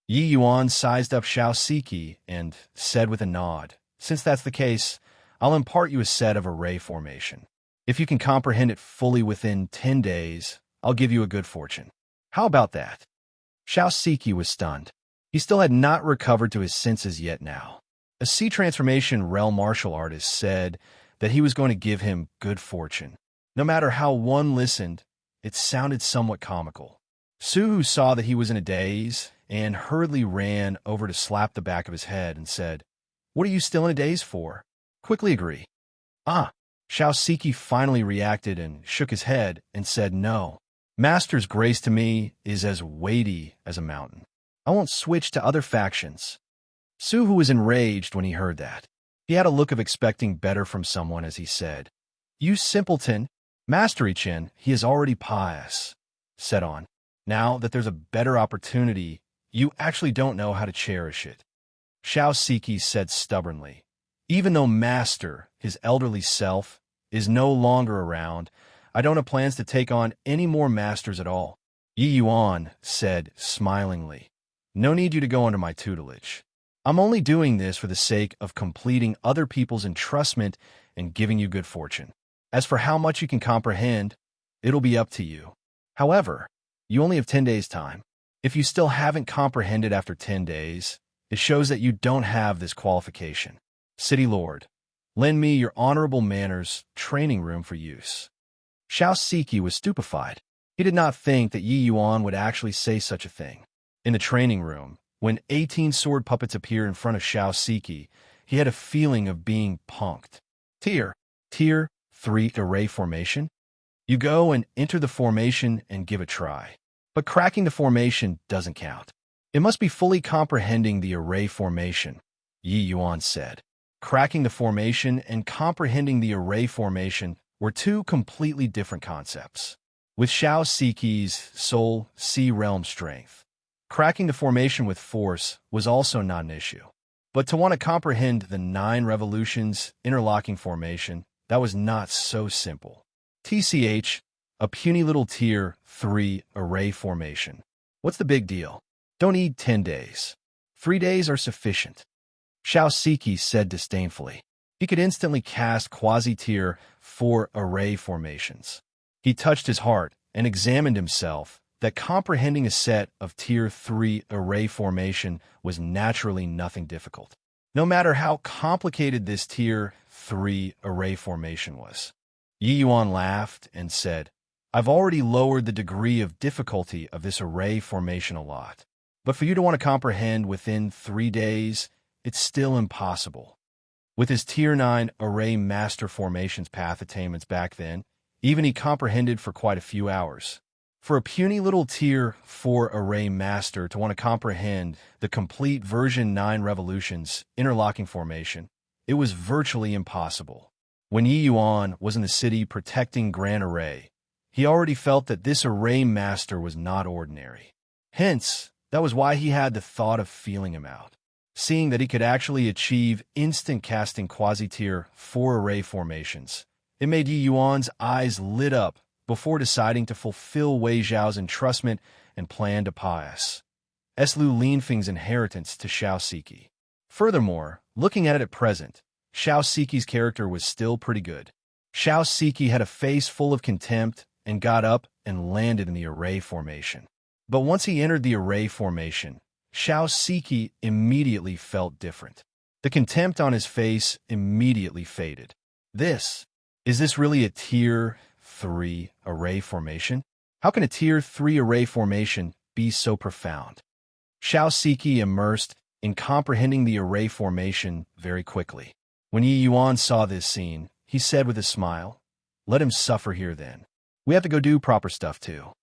Yi Yuan sized up Xiao Siki and said with a nod, since that's the case, I'll impart you a set of array formation. If you can comprehend it fully within 10 days, I'll give you a good fortune. How about that? Xiao Siki was stunned. He still had not recovered to his senses yet now. A C transformation realm martial artist said that he was going to give him good fortune. No matter how one listened, it sounded somewhat comical. Su, who saw that he was in a daze, and hurriedly ran over to slap the back of his head and said, "What are you still in a daze for? Quickly agree." "Ah." Xiao Siki finally reacted and shook his head and said, "No. Master's grace to me is as weighty as a mountain. I won't switch to other factions." Suhu was enraged when he heard that. He had a look of expecting better from someone as he said, "You simpleton, Master Chen, he is already pious," said on. "Now that there's a better opportunity, you actually don't know how to cherish it." Xiao Siki said stubbornly, "Even though Master, his elderly self, is no longer around, I don't have plans to take on any more masters at all." Yi Yuan said smilingly, "No need you to go under my tutelage. I'm only doing this for the sake of completing other people's entrustment and giving you good fortune. As for how much you can comprehend, it'll be up to you. However, you only have 10 days' time. If you still haven't comprehended after 10 days, it shows that you don't have this qualification. City Lord, lend me your honorable manners training room for use." Xiao Siki was stupefied. He did not think that Yi Yuan would actually say such a thing. In the training room, when 18 sword puppets appeared in front of Xiao Siki, he had a feeling of being punked. Tier 3 array formation? You go and enter the formation and give it a try. But cracking the formation doesn't count. It must be fully comprehending the array formation, Yi Yuan said. Cracking the formation and comprehending the array formation were two completely different concepts. With Xiao Siki's soul sea realm strength, cracking the formation with force was also not an issue. But to want to comprehend the 9 revolutions interlocking formation, that was not so simple. TCH, a puny little tier 3 array formation. What's the big deal? Don't need 10 days. 3 days are sufficient. Xiao Siki said disdainfully. He could instantly cast quasi-tier 4 array formations. He touched his heart and examined himself that comprehending a set of tier 3 array formation was naturally nothing difficult, no matter how complicated this tier 3 array formation was. Yi Yuan laughed and said, "I've already lowered the degree of difficulty of this array formation a lot. But for you to want to comprehend within 3 days, it's still impossible." With his tier 9 array master formations path attainments back then, even he comprehended for quite a few hours. For a puny little tier 4 array master to want to comprehend the complete version 9 revolutions interlocking formation, it was virtually impossible. When Yi Yuan was in the city protecting Grand Array, he already felt that this array master was not ordinary. Hence, that was why he had the thought of feeling him out. Seeing that he could actually achieve instant casting quasi-tier 4 array formations, it made Yi Yuan's eyes lit up before deciding to fulfill Wei Zhao's entrustment and plan to pass Lu Linfeng's inheritance to Xiao Siki. Furthermore, looking at it at present, Xiao Siki's character was still pretty good. Xiao Siki had a face full of contempt and got up and landed in the array formation. But once he entered the array formation, Xiao Siki immediately felt different. The contempt on his face immediately faded. Is this really a tier 3 array formation? How can a tier 3 array formation be so profound? Xiao Siki immersed in comprehending the array formation very quickly. When Yi Yuan saw this scene, he said with a smile, "Let him suffer here then. We have to go do proper stuff too."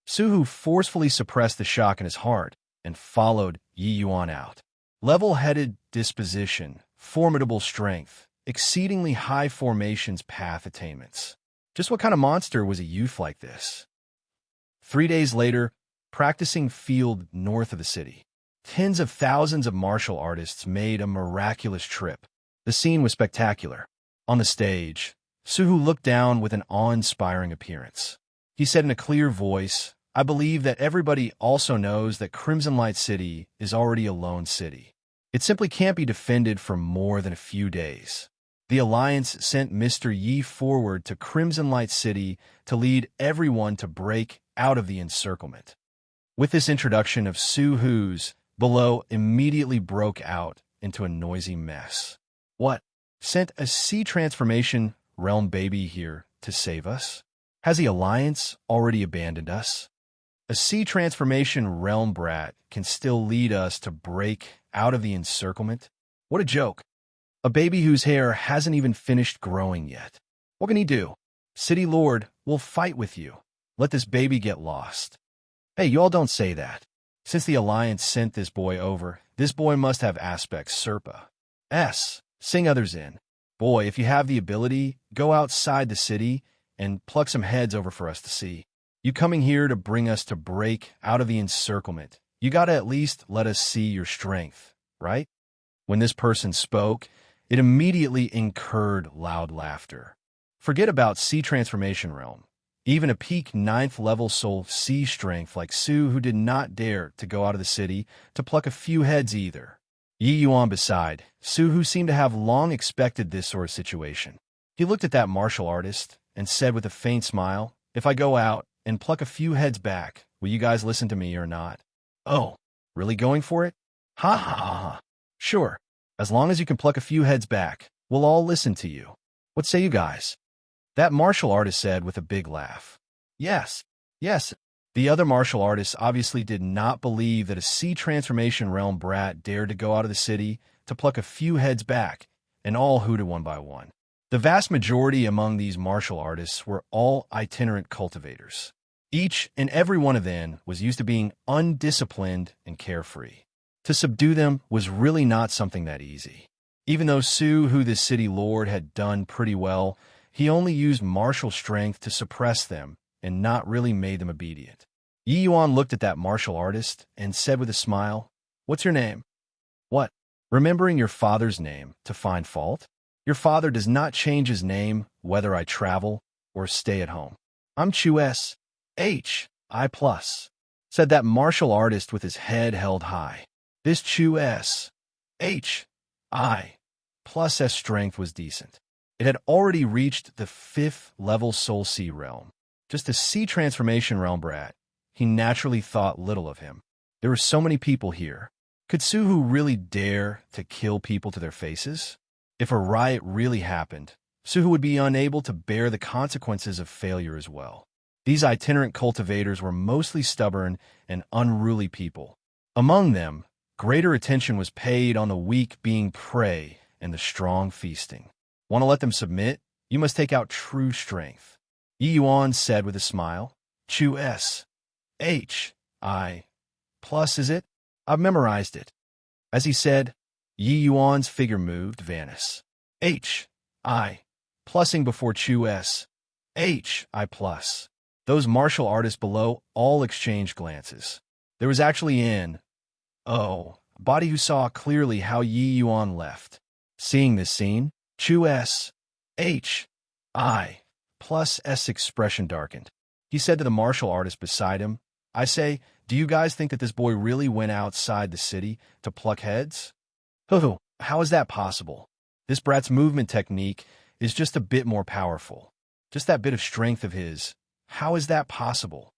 Suhu forcefully suppressed the shock in his heart and followed Yi Yuan out. Level-headed disposition, formidable strength, exceedingly high formations path attainments. Just what kind of monster was a youth like this? 3 days later, practicing field north of the city, tens of thousands of martial artists made a miraculous trip. The scene was spectacular. On the stage, Suhu looked down with an awe-inspiring appearance. He said in a clear voice, "I believe that everybody also knows that Crimson Light City is already a lone city. It simply can't be defended for more than a few days. The Alliance sent Mr. Yi forward to Crimson Light City to lead everyone to break out of the encirclement." With this introduction of Suhu's, below immediately broke out into a noisy mess. What? Sent a sea transformation realm baby here to save us? Has the Alliance already abandoned us? A sea transformation realm brat can still lead us to break out of the encirclement? What a joke. A baby whose hair hasn't even finished growing yet. What can he do? City Lord will fight with you. Let this baby get lost. Hey, you all don't say that. Since the Alliance sent this boy over, this boy must have aspects Serpa. Sing others in. Boy, if you have the ability, go outside the city and pluck some heads over for us to see. You coming here to bring us to break out of the encirclement. You gotta at least let us see your strength, right? When this person spoke, it immediately incurred loud laughter. Forget about sea transformation realm. Even a peak 9th level soul sea strength like Su, who did not dare to go out of the city to pluck a few heads either. Yi Yuan beside Su, who seemed to have long expected this sort of situation. He looked at that martial artist and said with a faint smile, "If I go out and pluck a few heads back, will you guys listen to me or not?" "Oh, really going for it? Ha ha ha ha. Sure. As long as you can pluck a few heads back, we'll all listen to you. What say you guys?" That martial artist said with a big laugh. Yes. The other martial artists obviously did not believe that a sea transformation realm brat dared to go out of the city to pluck a few heads back, and all hooted one by one. The vast majority among these martial artists were all itinerant cultivators. Each and every one of them was used to being undisciplined and carefree. To subdue them was really not something that easy. Even though Su, who the city lord, had done pretty well, he only used martial strength to suppress them and not really made them obedient. Yi Yuan looked at that martial artist and said with a smile, "What's your name?" "What? Remembering your father's name to find fault? Your father does not change his name whether I travel or stay at home." "I'm Chu S. H. I plus," said that martial artist with his head held high. This Chu S. H. I plus S strength was decent. It had already reached the 5th level Soul Sea realm. Just a sea transformation realm brat, he naturally thought little of him. There were so many people here. Could Suhu really dare to kill people to their faces? If a riot really happened, Suhu would be unable to bear the consequences of failure as well. These itinerant cultivators were mostly stubborn and unruly people. Among them, greater attention was paid on the weak being prey and the strong feasting. Want to let them submit? You must take out true strength. Yi Yuan said with a smile. Chu S. H. I. plus, is it? I've memorized it. As he said, Yi Yuan's figure moved, vanished. H. I. Plussing before Chu S. H. I plus. Those martial artists below all exchanged glances. There was actually a body who saw clearly how Yi Yuan left. Seeing this scene, Chu S. H. I. plus S expression darkened. He said to the martial artist beside him, "I say, do you guys think that this boy really went outside the city to pluck heads? How is that possible? This brat's movement technique is just a bit more powerful. Just that bit of strength of his. How is that possible?"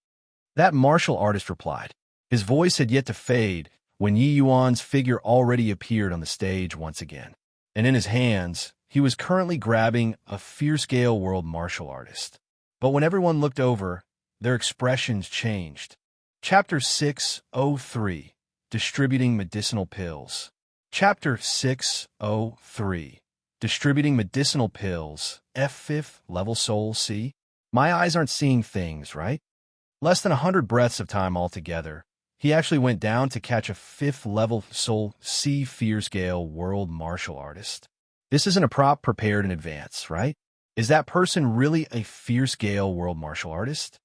That martial artist replied. His voice had yet to fade when Yi Yuan's figure already appeared on the stage once again. And in his hands, he was currently grabbing a fierce Gale World martial artist. But when everyone looked over, their expressions changed. Chapter 603, Distributing Medicinal Pills. Chapter 603, Distributing Medicinal Pills, F5th Level Soul C. My eyes aren't seeing things, right? Less than 100 breaths of time altogether, he actually went down to catch a 5th Level Soul C Fierce Gale World martial artist. This isn't a prop prepared in advance, right? Is that person really a Fierce Gale World martial artist?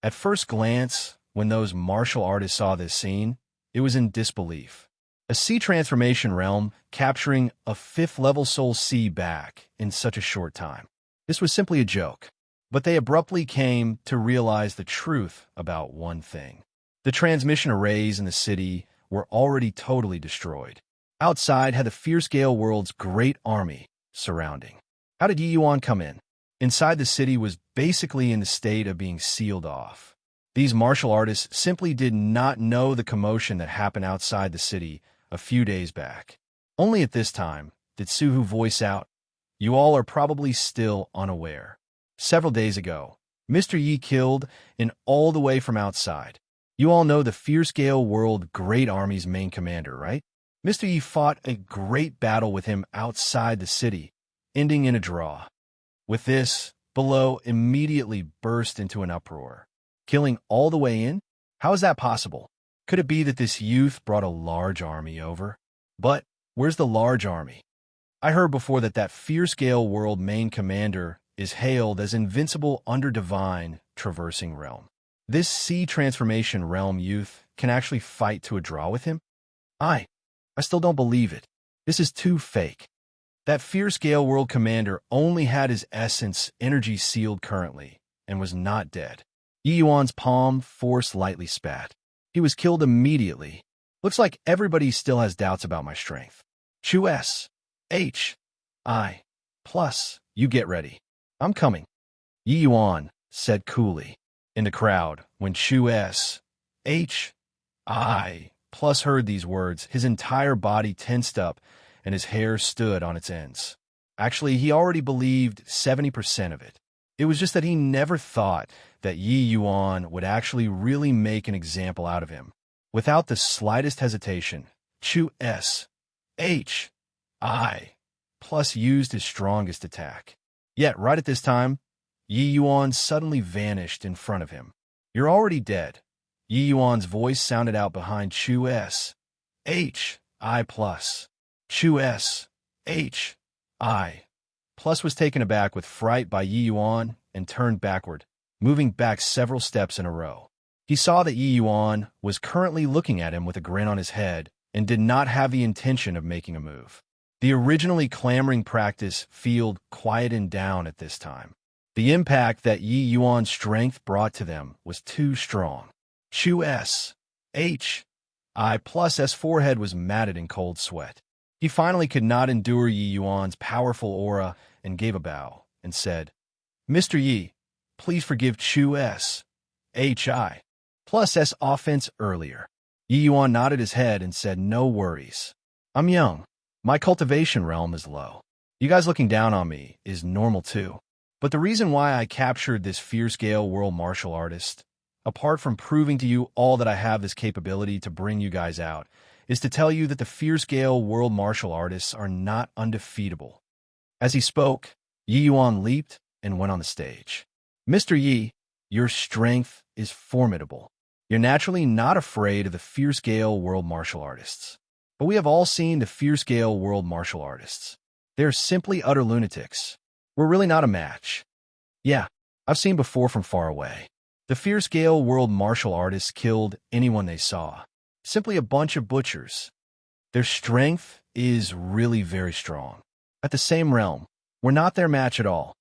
At first glance, when those martial artists saw this scene, it was in disbelief. A sea transformation realm capturing a 5th level Soul C back in such a short time. This was simply a joke. But they abruptly came to realize the truth about one thing. The transmission arrays in the city were already totally destroyed. Outside had the Fierce Gale World's great army surrounding. How did Yi Yuan come in? Inside the city was basically in the state of being sealed off. These martial artists simply did not know the commotion that happened outside the city a few days back. Only at this time did Suhu voice out, "You all are probably still unaware. Several days ago, Mr. Yi killed in all the way from outside. You all know the Fierce Gale World Great Army's main commander, right? Mr. Yi fought a great battle with him outside the city, ending in a draw. With this, below immediately burst into an uproar. Killing all the way in? How is that possible? Could it be that this youth brought a large army over? But where's the large army? I heard before that Fierce Gale World main commander is hailed as invincible under divine traversing realm. This sea transformation realm youth can actually fight to a draw with him? I still don't believe it. This is too fake. That Fierce Gale World commander only had his essence energy sealed currently and was not dead. Yi Yuan's palm force lightly spat. He was killed immediately. Looks like everybody still has doubts about my strength. Chu S. H. I. Plus, you get ready. I'm coming. Yi Yuan said coolly. In the crowd, when Chu S. H. I. Plus heard these words, his entire body tensed up and his hair stood on its ends. Actually, he already believed 70% of it. It was just that he never thought that Yi Yuan would actually really make an example out of him. Without the slightest hesitation, Chu S. H. I. Plus used his strongest attack. Yet, right at this time, Yi Yuan suddenly vanished in front of him. You're already dead. Yi Yuan's voice sounded out behind Chu S. H. I. Plus. Chu S. H. I. Plus was taken aback with fright by Yi Yuan and turned backward, moving back several steps in a row. He saw that Yi Yuan was currently looking at him with a grin on his head and did not have the intention of making a move. The originally clamoring practice field quieted down at this time. The impact that Yi Yuan's strength brought to them was too strong. Chu S. H. I. Plus' forehead was matted in cold sweat. He finally could not endure Yi Yuan's powerful aura and gave a bow and said, Mr. Yi, please forgive Chu S. H. I. Plus' offense earlier. Yi Yuan nodded his head and said, no worries. I'm young. My cultivation realm is low. You guys looking down on me is normal too. But the reason why I captured this Fierce Gale World martial artist, apart from proving to you all that I have this capability to bring you guys out, is to tell you that the Fierce Gale World martial artists are not undefeatable. As he spoke, Yi Yuan leaped and went on the stage. Mr. Yi, your strength is formidable. You're naturally not afraid of the Fierce Gale World martial artists. But we have all seen the Fierce Gale World martial artists. They're simply utter lunatics. We're really not a match. Yeah, I've seen before from far away. The Fierce Gale World martial artists killed anyone they saw. Simply a bunch of butchers. Their strength is really very strong. At the same realm, we're not their match at all.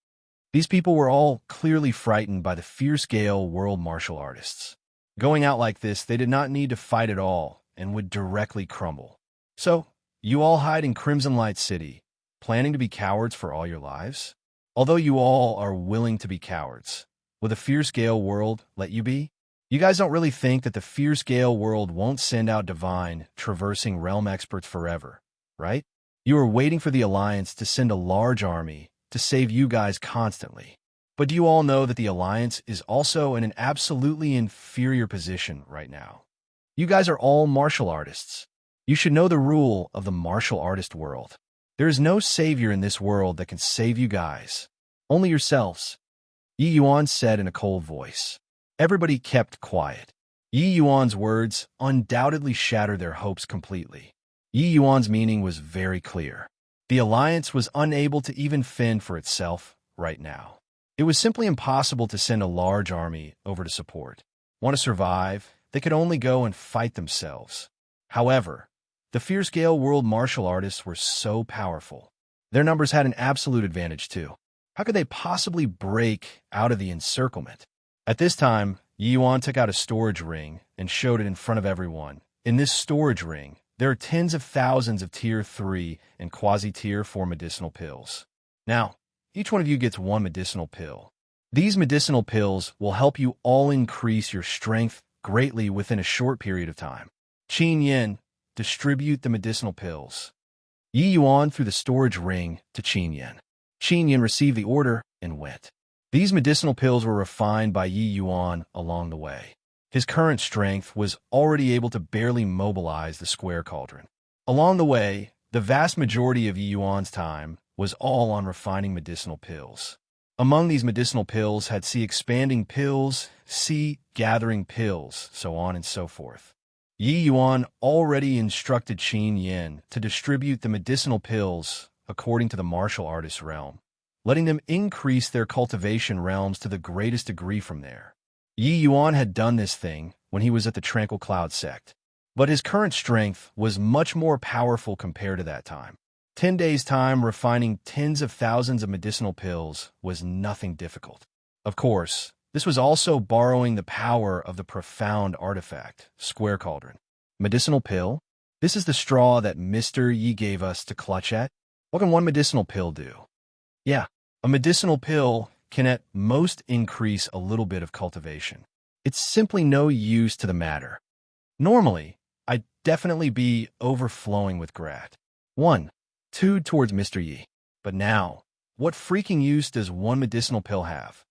These people were all clearly frightened by the Fierce Gale World martial artists. Going out like this, they did not need to fight at all and would directly crumble. So, you all hide in Crimson Light City, planning to be cowards for all your lives? Although you all are willing to be cowards, will the Fierce Gale World let you be? You guys don't really think that the Fierce Gale World won't send out divine, traversing realm experts forever, right? You are waiting for the Alliance to send a large army to save you guys constantly. But do you all know that the Alliance is also in an absolutely inferior position right now? You guys are all martial artists. You should know the rule of the martial artist world. There is no savior in this world that can save you guys. Only yourselves. Yi Yuan said in a cold voice. Everybody kept quiet. Yi Yuan's words undoubtedly shattered their hopes completely. Yi Yuan's meaning was very clear. The Alliance was unable to even fend for itself right now. It was simply impossible to send a large army over to support. Want to survive? They could only go and fight themselves. However, the Fierce Gale World martial artists were so powerful. Their numbers had an absolute advantage too. How could they possibly break out of the encirclement? At this time, Yi Yuan took out a storage ring and showed it in front of everyone. In this storage ring, there are tens of thousands of Tier 3 and Quasi-Tier 4 medicinal pills. Now, each one of you gets one medicinal pill. These medicinal pills will help you all increase your strength greatly within a short period of time. Qin Yin, distribute the medicinal pills. Yi Yuan threw the storage ring to Qin Yin. Qin Yin received the order and went. These medicinal pills were refined by Yi Yuan along the way. His current strength was already able to barely mobilize the square cauldron. Along the way, the vast majority of Yi Yuan's time was all on refining medicinal pills. Among these medicinal pills had sea-expanding pills, sea-gathering pills, so on and so forth. Yi Yuan already instructed Qin Yin to distribute the medicinal pills according to the martial artist's realm, letting them increase their cultivation realms to the greatest degree from there. Yi Yuan had done this thing when he was at the Tranquil Cloud sect, but his current strength was much more powerful compared to that time. 10 days' time refining tens of thousands of medicinal pills was nothing difficult. Of course, this was also borrowing the power of the profound artifact, Square Cauldron. Medicinal pill? This is the straw that Mr. Yi gave us to clutch at? What can one medicinal pill do? Yeah, a medicinal pill can at most increase a little bit of cultivation. It's simply no use to the matter. Normally, I'd definitely be overflowing with grat. 1. 2 towards Mr. Yi. But now, what freaking use does one medicinal pill have?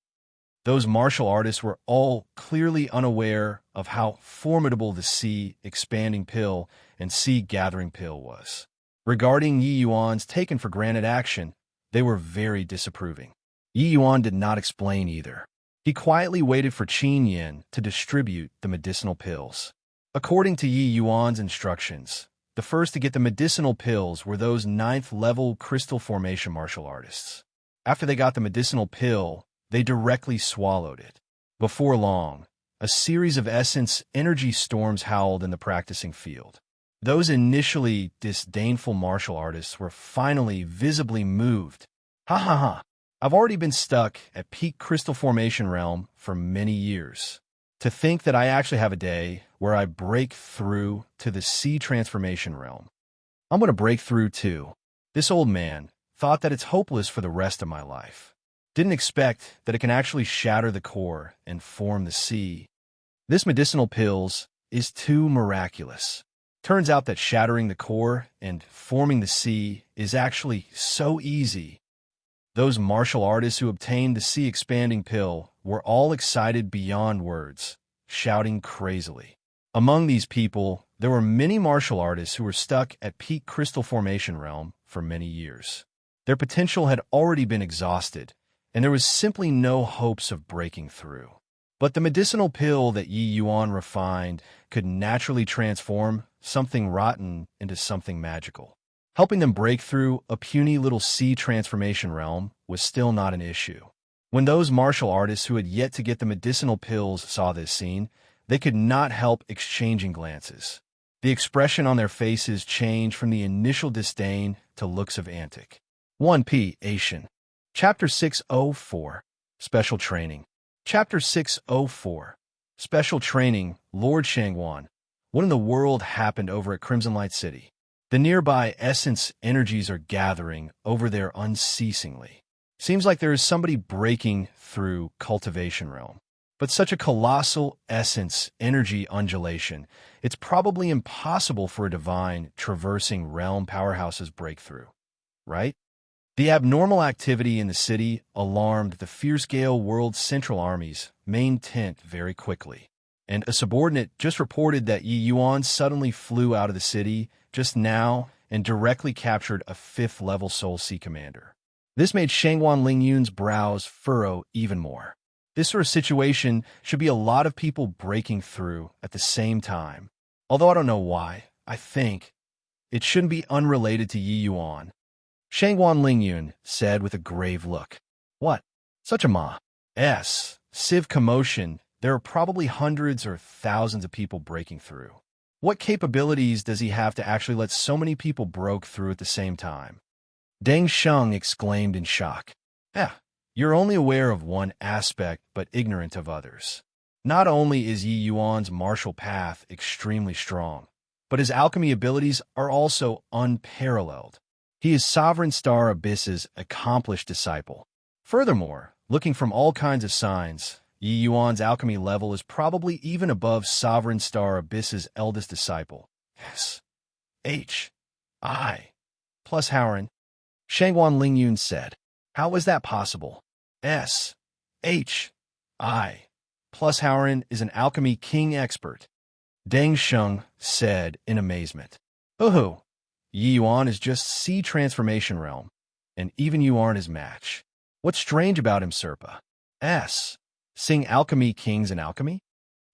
Those martial artists were all clearly unaware of how formidable the sea-expanding pill and sea-gathering pill was. Regarding Yi Yuan's taken-for-granted action, they were very disapproving. Yi Yuan did not explain either. He quietly waited for Qin Yin to distribute the medicinal pills. According to Yi Yuan's instructions, the first to get the medicinal pills were those 9th-level crystal formation martial artists. After they got the medicinal pill, they directly swallowed it. Before long, a series of essence energy storms howled in the practicing field. Those initially disdainful martial artists were finally visibly moved. Ha ha ha! I've already been stuck at peak crystal formation realm for many years. To think that I actually have a day where I break through to the sea transformation realm. I'm going to break through too. This old man thought that it's hopeless for the rest of my life. Didn't expect that it can actually shatter the core and form the sea. This medicinal pills is too miraculous. Turns out that shattering the core and forming the sea is actually so easy. Those martial artists who obtained the sea-expanding pill were all excited beyond words, shouting crazily. Among these people, there were many martial artists who were stuck at peak crystal formation realm for many years. Their potential had already been exhausted, and there was simply no hopes of breaking through. But the medicinal pill that Yi Yuan refined could naturally transform something rotten into something magical. Helping them break through a puny little sea transformation realm was still not an issue. When those martial artists who had yet to get the medicinal pills saw this scene, they could not help exchanging glances. The expression on their faces changed from the initial disdain to looks of antic. 1p. Asian. Chapter 604. Special Training. Chapter 604. Special Training. Lord Shangwan. What in the world happened over at Crimson Light City? The nearby essence energies are gathering over there unceasingly. Seems like there is somebody breaking through cultivation realm. But such a colossal essence energy undulation, it's probably impossible for a divine traversing realm powerhouse's breakthrough, right? The abnormal activity in the city alarmed the Fierce Gale World Central Army's main tent very quickly, and a subordinate just reported that Yi Yuan suddenly flew out of the city just now and directly captured a 5th-level Soul Sea commander. This made Shangwan Lingyun's brows furrow even more. This sort of situation should be a lot of people breaking through at the same time. Although I don't know why, I think it shouldn't be unrelated to Yi Yuan. Shangwan Lingyun said with a grave look. What? Such a civ commotion. There are probably hundreds or thousands of people breaking through. What capabilities does he have to actually let so many people broke through at the same time? Deng Sheng exclaimed in shock. You're only aware of one aspect but ignorant of others. Not only is Yi Yuan's martial path extremely strong, but his alchemy abilities are also unparalleled. He is Sovereign Star Abyss's accomplished disciple. Furthermore, looking from all kinds of signs, Yi Yuan's alchemy level is probably even above Sovereign Star Abyss's eldest disciple. Yes. H.I. plus Howren. Shangwan Lingyun said. How was that possible? S.H.I. plus Howren is an alchemy king expert. Deng Sheng said in amazement. Oh, Yi Yuan is just sea transformation realm, and even you aren't his match. What's strange about him, Serpa? Sing alchemy kings and alchemy?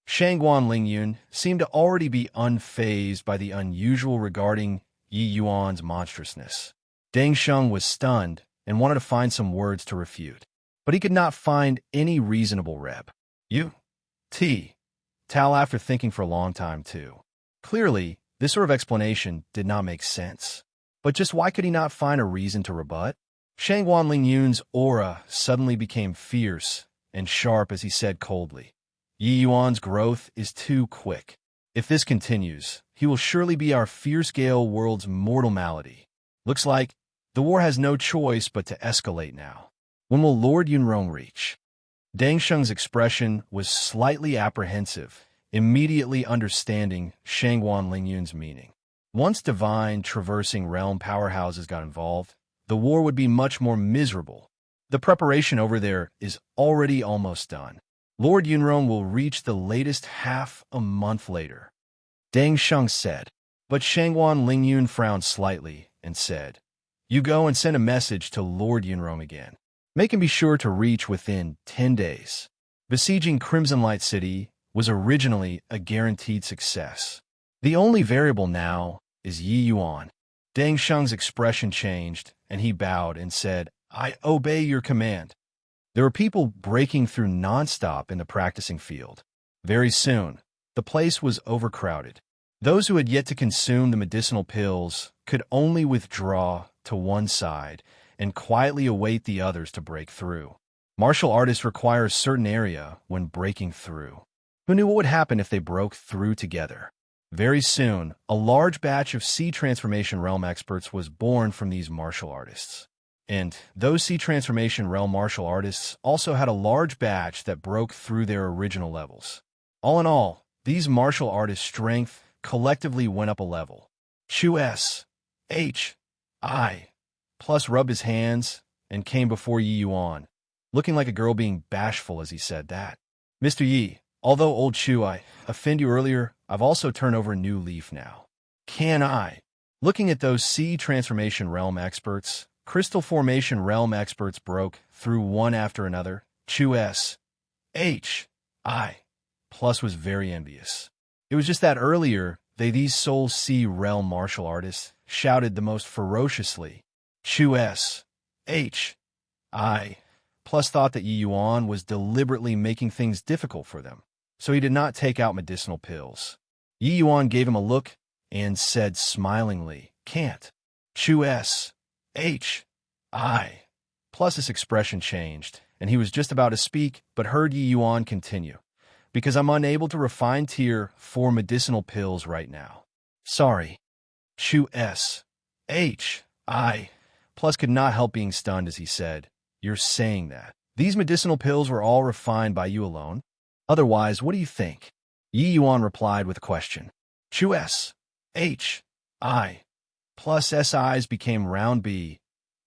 Shangguan Lingyun seemed to already be unfazed by the unusual regarding Yi Yuan's monstrousness. Deng Sheng was stunned and wanted to find some words to refute, but he could not find any reasonable rep. Tal after thinking for a long time, too. Clearly, this sort of explanation did not make sense. But just why could he not find a reason to rebut? Shangguan Lingyun's aura suddenly became fierce and sharp as he said coldly, Yi Yuan's growth is too quick. If this continues, he will surely be our fierce gale world's mortal malady. Looks like the war has no choice but to escalate now. When will Lord Yunrong reach? Deng Sheng's expression was slightly apprehensive, immediately understanding Shangguan Lingyun's meaning. Once divine traversing realm powerhouses got involved, the war would be much more miserable. The preparation over there is already almost done. Lord Yunrong will reach the latest half a month later. Deng Sheng said, but Shangguan Lingyun frowned slightly and said, You go and send a message to Lord Yunrong again. Make him be sure to reach within 10 days. Besieging Crimson Light City was originally a guaranteed success. The only variable now is Yi Yuan. Deng Sheng's expression changed, and he bowed and said, I obey your command. There were people breaking through nonstop in the practicing field. Very soon, the place was overcrowded. Those who had yet to consume the medicinal pills could only withdraw to one side and quietly await the others to break through. Martial artists require a certain area when breaking through. Who knew what would happen if they broke through together? Very soon, a large batch of sea transformation realm experts was born from these martial artists. And those sea transformation realm martial artists also had a large batch that broke through their original levels. All in all, these martial artists' strength collectively went up a level. Chu S. H. I. Plus rubbed his hands and came before Yi Yuan, looking like a girl being bashful as he said that. Mr. Yi, although old Chu I offended you earlier, I've also turned over a new leaf now. Can I? Looking at those sea transformation realm experts, crystal formation realm experts broke through one after another. Chu S. H. I. Plus was very envious. It was just that earlier, these Soul Sea realm martial artists shouted the most ferociously. Chu S. H. I. Plus thought that Yi Yuan was deliberately making things difficult for them, so he did not take out medicinal pills. Yi Yuan gave him a look and said smilingly, Can't. Chu S. H. I. Plus his expression changed, and he was just about to speak, but heard Yi Yuan continue. Because I'm unable to refine tier 4 medicinal pills right now. Sorry. Chu S. H. I. Plus could not help being stunned as he said, You're saying that. These medicinal pills were all refined by you alone? Otherwise, what do you think? Yi Yuan replied with a question. Chu S. H. I. Plus S eyes became round B.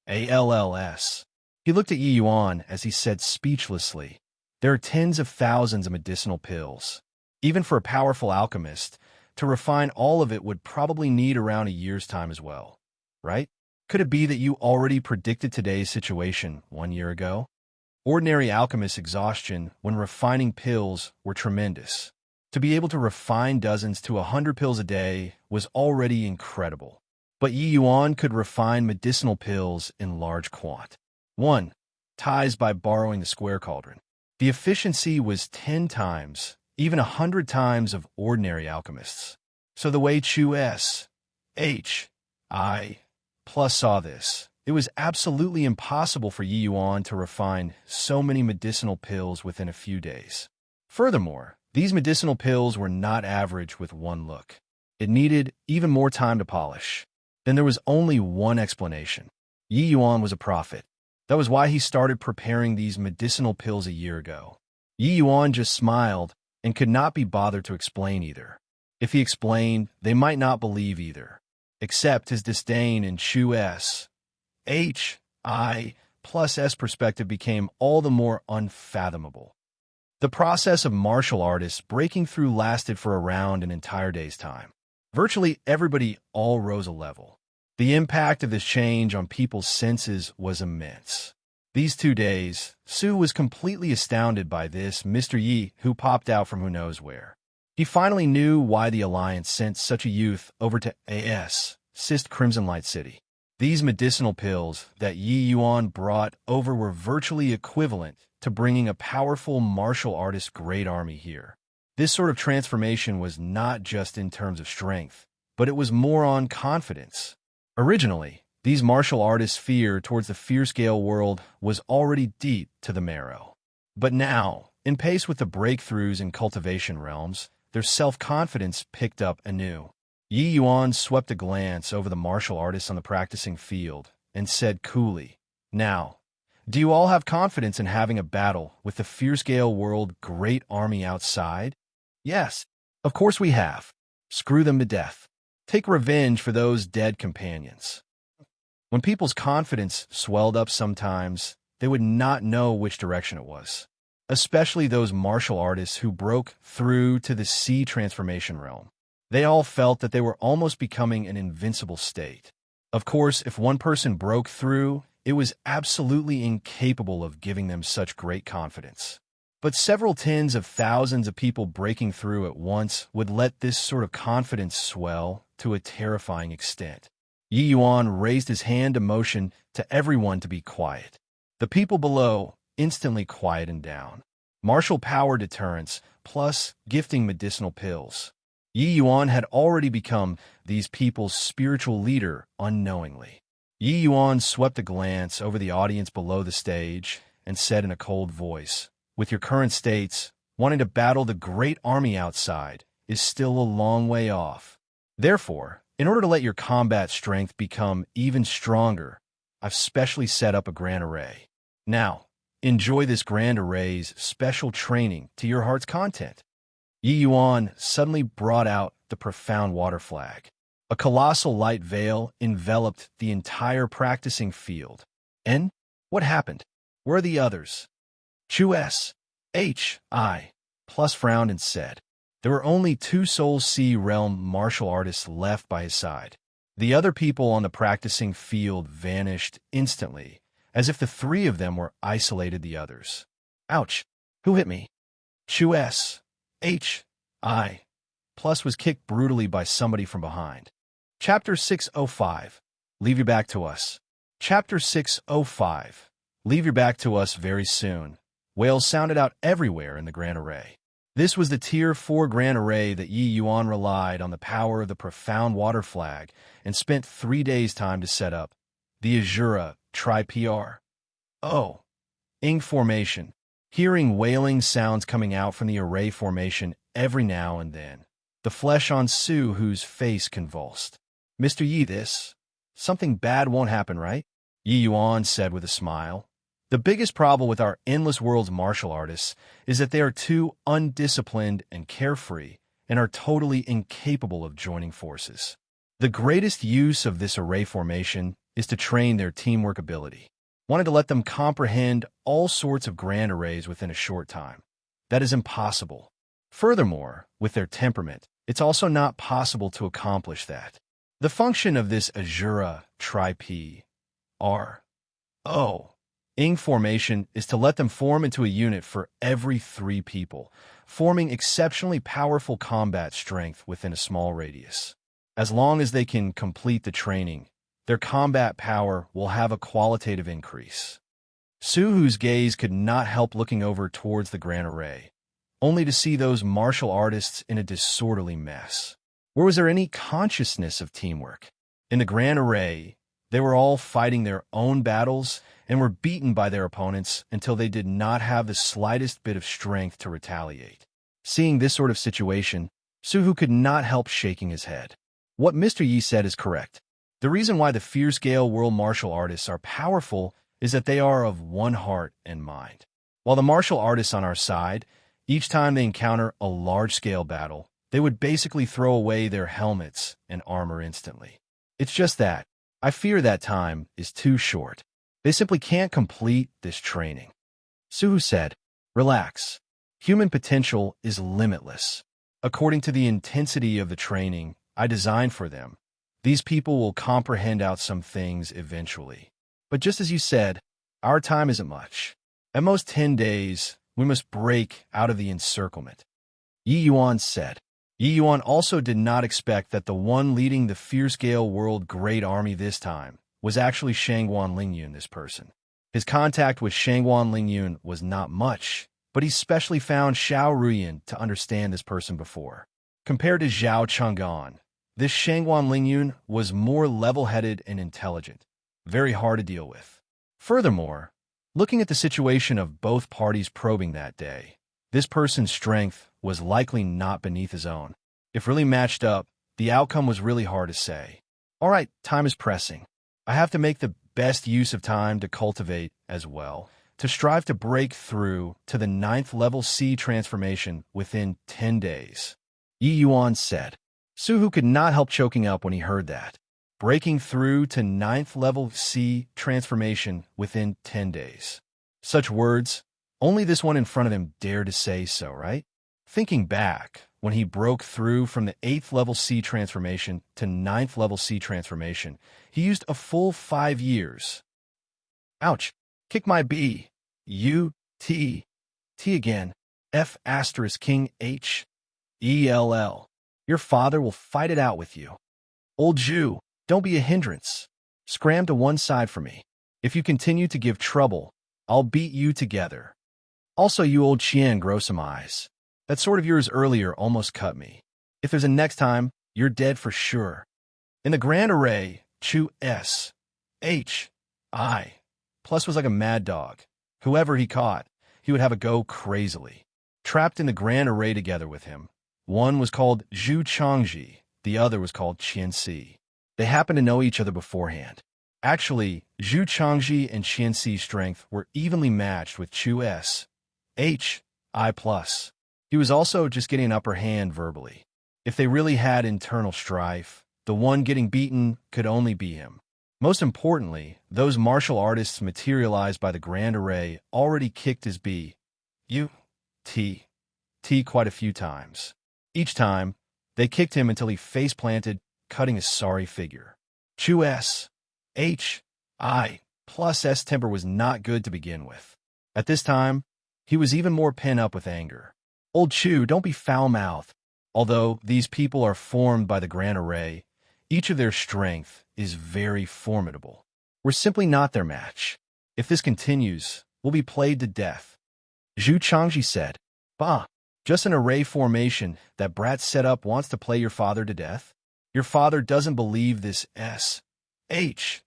ALLS. He looked at Yi Yuan as he said speechlessly, There are tens of thousands of medicinal pills. Even for a powerful alchemist, to refine all of it would probably need around a year's time as well, right? Could it be that you already predicted today's situation 1 year ago? Ordinary alchemist's exhaustion when refining pills were tremendous. To be able to refine dozens to 100 pills a day was already incredible. But Yi Yuan could refine medicinal pills in large quant. 1. Ties by borrowing the square cauldron. The efficiency was 10 times, even 100 times of ordinary alchemists. So the way Chu S. H. I. Plus saw this, it was absolutely impossible for Yi Yuan to refine so many medicinal pills within a few days. Furthermore, these medicinal pills were not average with one look. It needed even more time to polish. Then there was only one explanation. Yi Yuan was a prophet. That was why he started preparing these medicinal pills a year ago. Yi Yuan just smiled and could not be bothered to explain either. If he explained, they might not believe either. Except his disdain in Chu S. H. I. Plus S perspective became all the more unfathomable. The process of martial artists breaking through lasted for around an entire day's time. Virtually everybody all rose a level. The impact of this change on people's senses was immense. These 2 days, Sue was completely astounded by this Mr. Yi who popped out from who knows where. He finally knew why the Alliance sent such a youth over to Sist Crimson Light City. These medicinal pills that Yi Yuan brought over were virtually equivalent to bringing a powerful martial artist great army here. This sort of transformation was not just in terms of strength, but it was more on confidence. Originally, these martial artists' fear towards the fierce-scale world was already deep to the marrow. But now, in pace with the breakthroughs in cultivation realms, their self-confidence picked up anew. Yi Yuan swept a glance over the martial artists on the practicing field and said coolly, "Now, do you all have confidence in having a battle with the fierce-scale world great army outside?" "Yes, of course we have. Screw them to death. Take revenge for those dead companions." When people's confidence swelled up sometimes, they would not know which direction it was. Especially those martial artists who broke through to the sea transformation realm. They all felt that they were almost becoming an invincible state. Of course, if one person broke through, it was absolutely incapable of giving them such great confidence. But several tens of thousands of people breaking through at once would let this sort of confidence swell to a terrifying extent. Yi Yuan raised his hand to motion to everyone to be quiet. The people below instantly quieted down. Martial power deterrence plus gifting medicinal pills. Yi Yuan had already become these people's spiritual leader unknowingly. Yi Yuan swept a glance over the audience below the stage and said in a cold voice, "With your current states, wanting to battle the great army outside is still a long way off. Therefore, in order to let your combat strength become even stronger, I've specially set up a grand array. Now, enjoy this grand array's special training to your heart's content." Yi Yuan suddenly brought out the profound water flag. A colossal light veil enveloped the entire practicing field. And what happened? Where are the others? Chu S.H.I. Plus frowned and said, there were only 2 Soul Sea Realm martial artists left by his side. The other people on the practicing field vanished instantly, as if the 3 of them were isolated the others. Ouch! Who hit me? Chu S.H.I. Plus was kicked brutally by somebody from behind. Chapter 605. Leave your back to us. Chapter 605. Leave your back to us very soon. Wails sounded out everywhere in the Grand Array. This was the Tier 4 Grand Array that Yi Yuan relied on the power of the profound water flag and spent 3 days' time to set up. The Azura Tri-PR. Oh. Ing formation. Hearing wailing sounds coming out from the array formation every now and then. The flesh on Su Hu's face convulsed. Mr. Yi, something bad won't happen, right? Yi Yuan said with a smile. The biggest problem with our endless world's martial artists is that they are too undisciplined and carefree and are totally incapable of joining forces. The greatest use of this array formation is to train their teamwork ability. Wanted to let them comprehend all sorts of grand arrays within a short time. That is impossible. Furthermore, with their temperament, it's also not possible to accomplish that. The function of this Azura Tri-PR Ing formation is to let them form into a unit for every 3 people, forming exceptionally powerful combat strength within a small radius. As long as they can complete the training, their combat power will have a qualitative increase. Su Hu's gaze could not help looking over towards the Grand Array, only to see those martial artists in a disorderly mess. Where was there any consciousness of teamwork? In the Grand Array, they were all fighting their own battles and were beaten by their opponents until they did not have the slightest bit of strength to retaliate. Seeing this sort of situation, Su Hu could not help shaking his head. What Mr. Yi said is correct. The reason why the fierce-scale world martial artists are powerful is that they are of one heart and mind. While the martial artists on our side, each time they encounter a large-scale battle, they would basically throw away their helmets and armor instantly. It's just that, I fear that time is too short. They simply can't complete this training. Su Hu said, relax. Human potential is limitless. According to the intensity of the training I designed for them, these people will comprehend out some things eventually. But just as you said, our time isn't much. At most 10 days, we must break out of the encirclement. Yi Yuan said. Yi Yuan also did not expect that the one leading the fierce-scale world great army this time was actually Shangguan Lingyun, this person. His contact with Shangguan Lingyun was not much, but he specially found Xiao Ruyan to understand this person before. Compared to Zhao Chang'an, this Shangguan Lingyun was more level-headed and intelligent, very hard to deal with. Furthermore, looking at the situation of both parties probing that day, this person's strength was likely not beneath his own. If really matched up, the outcome was really hard to say. All right, time is pressing. I have to make the best use of time to cultivate as well, to strive to break through to the 9th level C transformation within 10 days. Yi Yuan said. Suhu could not help choking up when he heard that. Breaking through to 9th level C transformation within 10 days. Such words, only this one in front of him dared to say so, right? Thinking back, when he broke through from the 8th level C transformation to 9th level C transformation, he used a full 5 years. Ouch. Kick my B. U. T. T again. F asterisk King H. E. L. L. Your father will fight it out with you. Old Jew, don't be a hindrance. Scram to one side for me. If you continue to give trouble, I'll beat you together. Also, you old Qian, grow some eyes. That sword of yours earlier almost cut me. If there's a next time, you're dead for sure. In the grand array, Chu S. H. I. Plus was like a mad dog. Whoever he caught, he would have a go crazily. Trapped in the grand array together with him, one was called Zhu Changji, the other was called Qianxi. They happened to know each other beforehand. Actually, Zhu Changji and Qianxi's strength were evenly matched with Chu S. H. I+. He was also just getting an upper hand verbally. If they really had internal strife, the one getting beaten could only be him. Most importantly, those martial artists materialized by the Grand Array already kicked his B. U. T. T quite a few times. Each time, they kicked him until he face-planted, cutting a sorry figure. Chu S. H. I. plus S temper was not good to begin with. At this time, he was even more pent up with anger. Old Chu, don't be foul-mouthed. Although these people are formed by the Grand Array, each of their strength is very formidable. We're simply not their match. If this continues, we'll be played to death. Zhu Changji said, Bah, just an array formation that brat set up wants to play your father to death? Your father doesn't believe this S. H.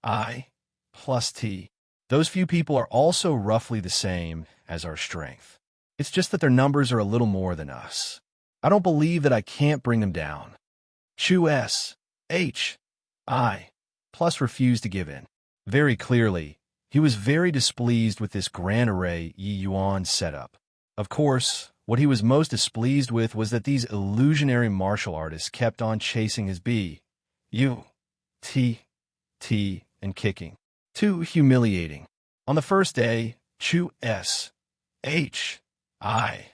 I. plus T. Those few people are also roughly the same as our strength. It's just that their numbers are a little more than us. I don't believe that I can't bring them down. Chu S. H. I. plus refused to give in. Very clearly, he was very displeased with this Grand Array Yi Yuan setup. Of course, what he was most displeased with was that these illusionary martial artists kept on chasing his B, U, T, T, and kicking. Too humiliating. On the first day, Chu S. H. I.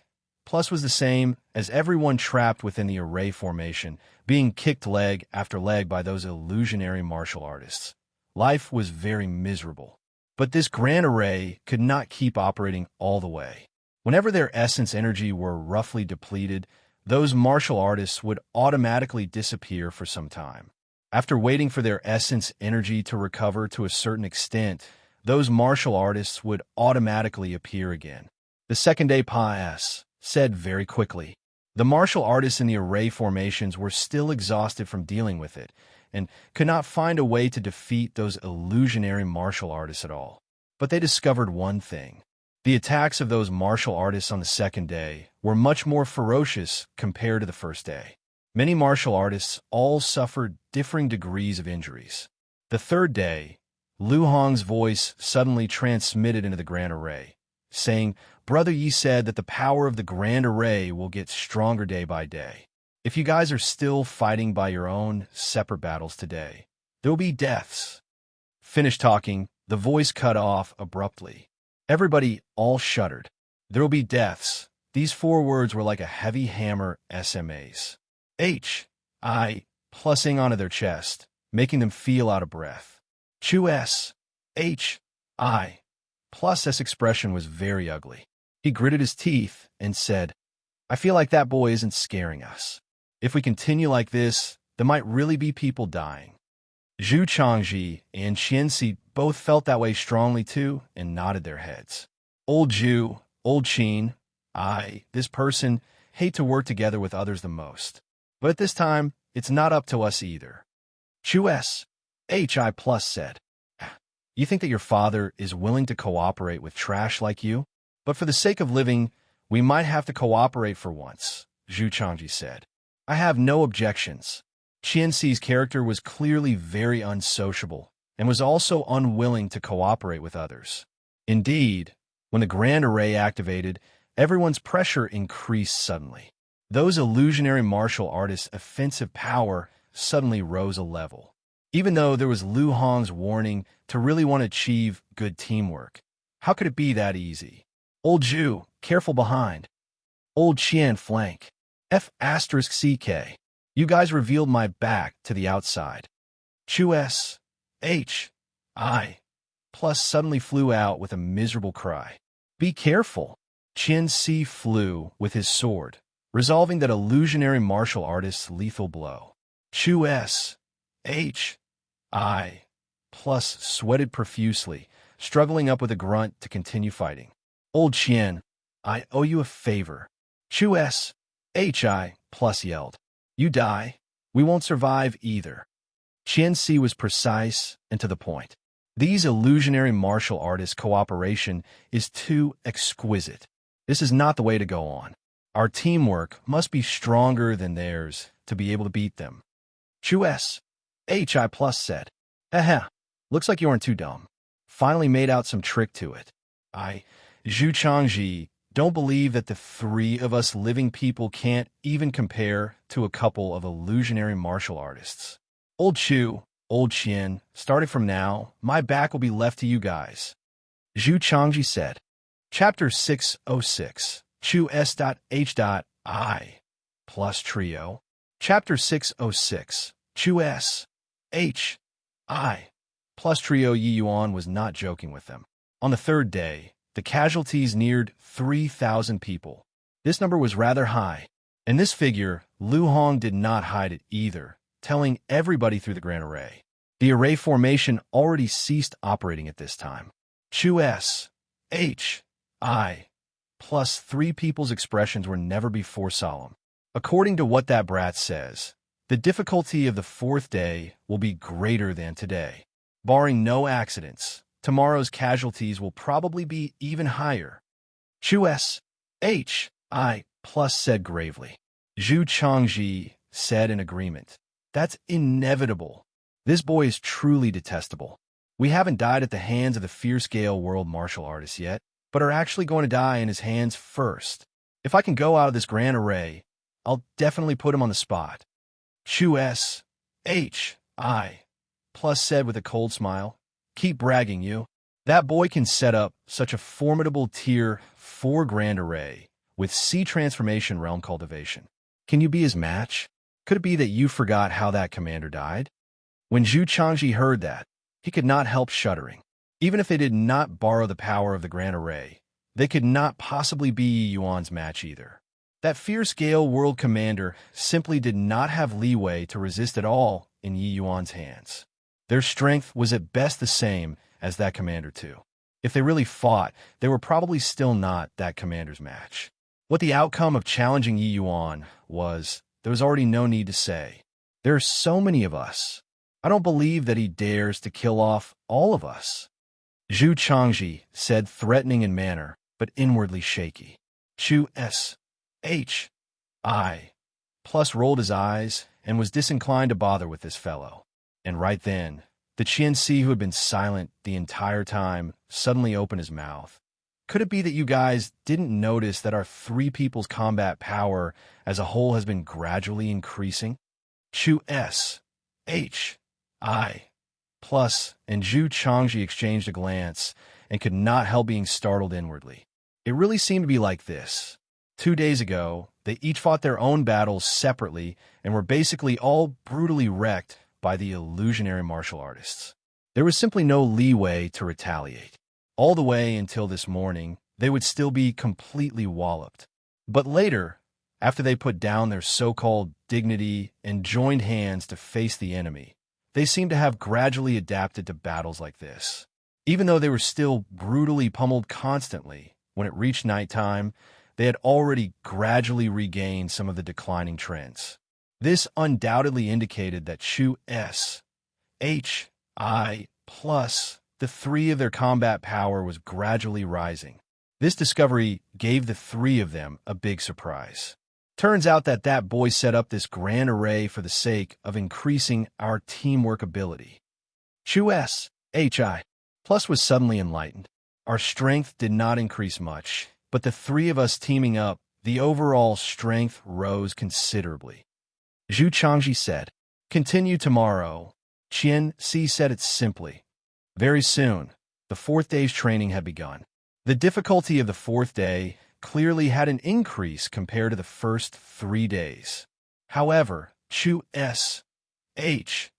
plus was the same as everyone trapped within the array formation, being kicked leg after leg by those illusionary martial artists. Life was very miserable. But this Grand Array could not keep operating all the way. Whenever their essence energy were roughly depleted, those martial artists would automatically disappear for some time. After waiting for their essence energy to recover to a certain extent, those martial artists would automatically appear again. The second day passed, said very quickly. The martial artists in the array formations were still exhausted from dealing with it, and could not find a way to defeat those illusionary martial artists at all. But they discovered one thing. The attacks of those martial artists on the second day were much more ferocious compared to the first day. Many martial artists all suffered differing degrees of injuries. The third day, Lu Hong's voice suddenly transmitted into the Grand Array, saying, Brother Yi said that the power of the Grand Array will get stronger day by day. If you guys are still fighting by your own separate battles today, there will be deaths. Finished talking, the voice cut off abruptly. Everybody all shuddered. There will be deaths, These 4 words were like a heavy hammer SMAs. H, I, plussing onto their chest, making them feel out of breath. Chu S, H, I, plus S expression was very ugly. He gritted his teeth and said, I feel like that boy isn't scaring us. If we continue like this, there might really be people dying. Zhu Changji and Qianxi both felt that way strongly too and nodded their heads. Old Zhu, old Qin, this person, hate to work together with others the most. But at this time, it's not up to us either. Chu S, HI plus said, You think that your father is willing to cooperate with trash like you? But for the sake of living, we might have to cooperate for once, Zhu Changji said. I have no objections. Qianxi's character was clearly very unsociable and was also unwilling to cooperate with others. Indeed, when the Grand Array activated, everyone's pressure increased suddenly. Those illusionary martial artists' offensive power suddenly rose a level. Even though there was Lu Hong's warning to really want to achieve good teamwork, how could it be that easy? Old Zhu, careful behind. Old Qian, flank. F*CK. You guys revealed my back to the outside. Chu S, H, I, plus suddenly flew out with a miserable cry. Be careful. Qian C flew with his sword, resolving that illusionary martial artist's lethal blow. Chu S, H, I, plus sweated profusely, struggling up with a grunt to continue fighting. Old Qian, I owe you a favor. Chu S, H, I, plus yelled. You die, we won't survive either. Qian C was precise and to the point. These illusionary martial artists' cooperation is too exquisite. This is not the way to go on. Our teamwork must be stronger than theirs to be able to beat them. Chu S, HI plus said, looks like you aren't too dumb. Finally made out some trick to it. Zhu Changji, don't believe that the 3 of us living people can't even compare to a couple of illusionary martial artists. Old Chu, old Qian, starting from now, my back will be left to you guys. Zhu Changji said. Chapter 606, Chu S.H.I, plus trio. Chapter 606, Chu S, H, I, plus trio. Yi Yuan was not joking with them. On the 3rd day, the casualties neared 3,000 people. This number was rather high, and this figure, Lu Hong did not hide it either, telling everybody through the Grand Array. The array formation already ceased operating at this time. Chu S, H, I, plus 3 people's expressions were never before solemn. According to what that brat says, the difficulty of the 4th day will be greater than today. Barring no accidents, tomorrow's casualties will probably be even higher. Chu S, H, I, plus said gravely. Zhu Changji said in agreement. That's inevitable. This boy is truly detestable. We haven't died at the hands of the fierce-scale world martial artists yet, but are actually going to die in his hands first. If I can go out of this Grand Array, I'll definitely put him on the spot. Chu S, H, I, plus said with a cold smile. Keep bragging, you. That boy can set up such a formidable Tier 4 Grand Array with C transformation realm cultivation. Can you be his match? Could it be that you forgot how that commander died? When Zhu Changji heard that, he could not help shuddering. Even if they did not borrow the power of the Grand Array, they could not possibly be Yi Yuan's match either. That fierce-scale world commander simply did not have leeway to resist at all in Yi Yuan's hands. Their strength was at best the same as that commander too. If they really fought, they were probably still not that commander's match. What the outcome of challenging Yi Yuan was, there was already no need to say. There are so many of us. I don't believe that he dares to kill off all of us. Zhu Changji said, threatening in manner, but inwardly shaky. Chu S, H, I, plus rolled his eyes and was disinclined to bother with this fellow. And right then, the Qianxi, who had been silent the entire time, suddenly opened his mouth. Could it be that you guys didn't notice that our 3 people's combat power as a whole has been gradually increasing? Chu S, H, I, plus, and Zhu Changji exchanged a glance and could not help being startled inwardly. It really seemed to be like this. 2 days ago, they each fought their own battles separately and were basically all brutally wrecked by the illusionary martial artists. There was simply no leeway to retaliate. All the way until this morning, they would still be completely walloped. But later, after they put down their so-called dignity and joined hands to face the enemy, they seemed to have gradually adapted to battles like this. Even though they were still brutally pummeled constantly, when it reached nighttime, they had already gradually regained some of the declining trends. This undoubtedly indicated that Chu S, H, I, plus the 3 of their combat power was gradually rising. This discovery gave the 3 of them a big surprise. Turns out that boy set up this grand array for the sake of increasing our teamwork ability. Chu S, H, I, plus was suddenly enlightened. Our strength did not increase much, but the 3 of us teaming up, the overall strength rose considerably. Zhu Changji said, "Continue tomorrow." Qian Si said it simply. Very soon, the 4th day's training had begun. The difficulty of the 4th day clearly had an increase compared to the first 3 days. However, Chu S, H,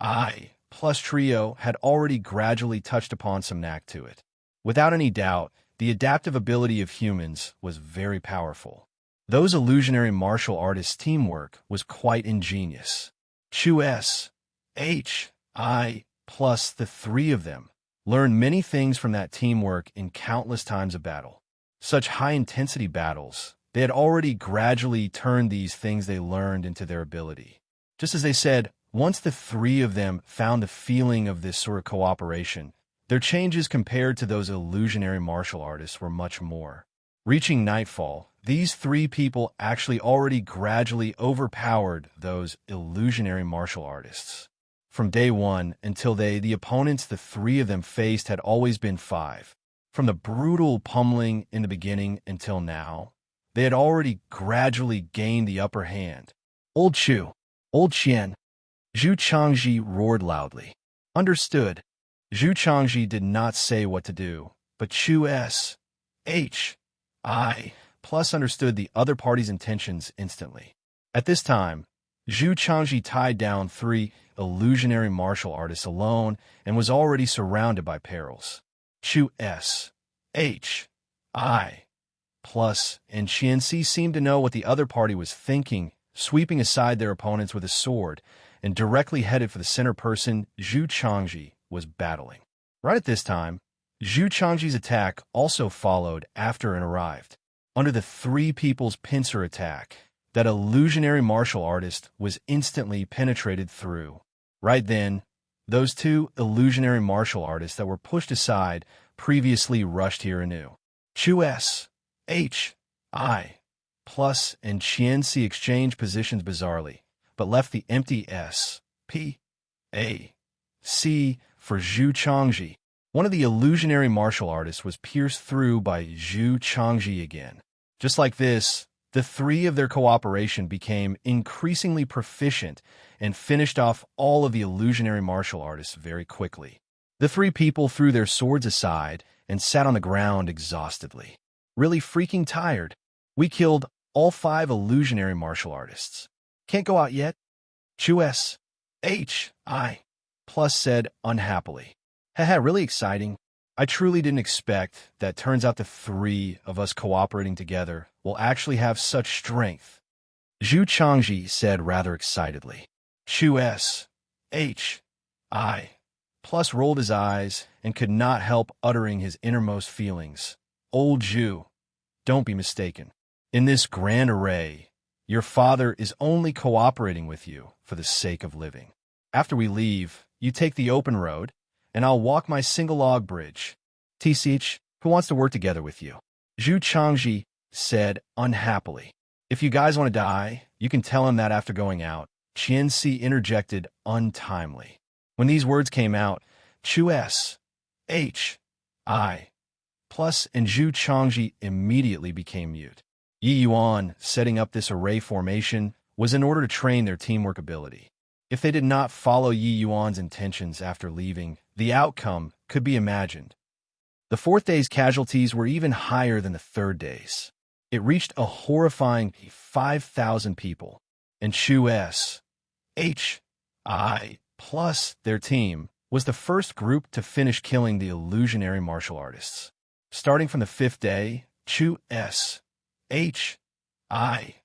I, plus trio had already gradually touched upon some knack to it. Without any doubt, the adaptive ability of humans was very powerful. Those illusionary martial artists' teamwork was quite ingenious. Chu S, H, I, plus the 3 of them learned many things from that teamwork in countless times of battle. Such high-intensity battles, they had already gradually turned these things they learned into their ability. Just as they said, once the 3 of them found the feeling of this sort of cooperation, their changes compared to those illusionary martial artists were much more. Reaching nightfall, these 3 people actually already gradually overpowered those illusionary martial artists. From day 1 until the opponents the 3 of them faced had always been 5. From the brutal pummeling in the beginning until now, they had already gradually gained the upper hand. "Old Chu, Old Qian," Zhu Changji roared loudly. Understood. Zhu Changji did not say what to do, but Chu S, H, I, plus understood the other party's intentions instantly. At this time, Zhu Changji tied down 3 illusionary martial artists alone and was already surrounded by perils. Chu S, H, I, plus and Qian Si seemed to know what the other party was thinking, sweeping aside their opponents with a sword and directly headed for the center person Zhu Changji was battling. Right at this time, Zhu Changji's attack also followed after and arrived. Under the 3 people's pincer attack, that illusionary martial artist was instantly penetrated through. Right then, those 2 illusionary martial artists that were pushed aside previously rushed here anew. Chu S, H, I, plus and Qian Si exchanged positions bizarrely, but left the empty S, P, A, C for Zhu Changji. One of the illusionary martial artists was pierced through by Zhu Changji again. Just like this, the 3 of their cooperation became increasingly proficient and finished off all of the illusionary martial artists very quickly. The 3 people threw their swords aside and sat on the ground exhaustedly. Really freaking tired. We killed all 5 illusionary martial artists. Can't go out yet? Chu S, H, I, plus said unhappily. Haha, really exciting. I truly didn't expect that. Turns out the 3 of us cooperating together will actually have such strength. Zhu Changji said rather excitedly. Chu S, H, I, plus rolled his eyes and could not help uttering his innermost feelings. Old Zhu, don't be mistaken. In this grand array, your father is only cooperating with you for the sake of living. After we leave, you take the open road, and I'll walk my single log bridge. TCH, who wants to work together with you? Zhu Changji said unhappily. If you guys want to die, you can tell him that after going out. Qian Si interjected untimely. When these words came out, Chu S, H, I, plus and Zhu Changji immediately became mute. Yi Yuan, setting up this array formation, was in order to train their teamwork ability. If they did not follow Yi Yuan's intentions after leaving, the outcome could be imagined. The 4th day's casualties were even higher than the 3rd day's. It reached a horrifying 5,000 people, and Chu S. H. I. plus their team was the first group to finish killing the illusionary martial artists. Starting from the 5th day, Chu S. H. I.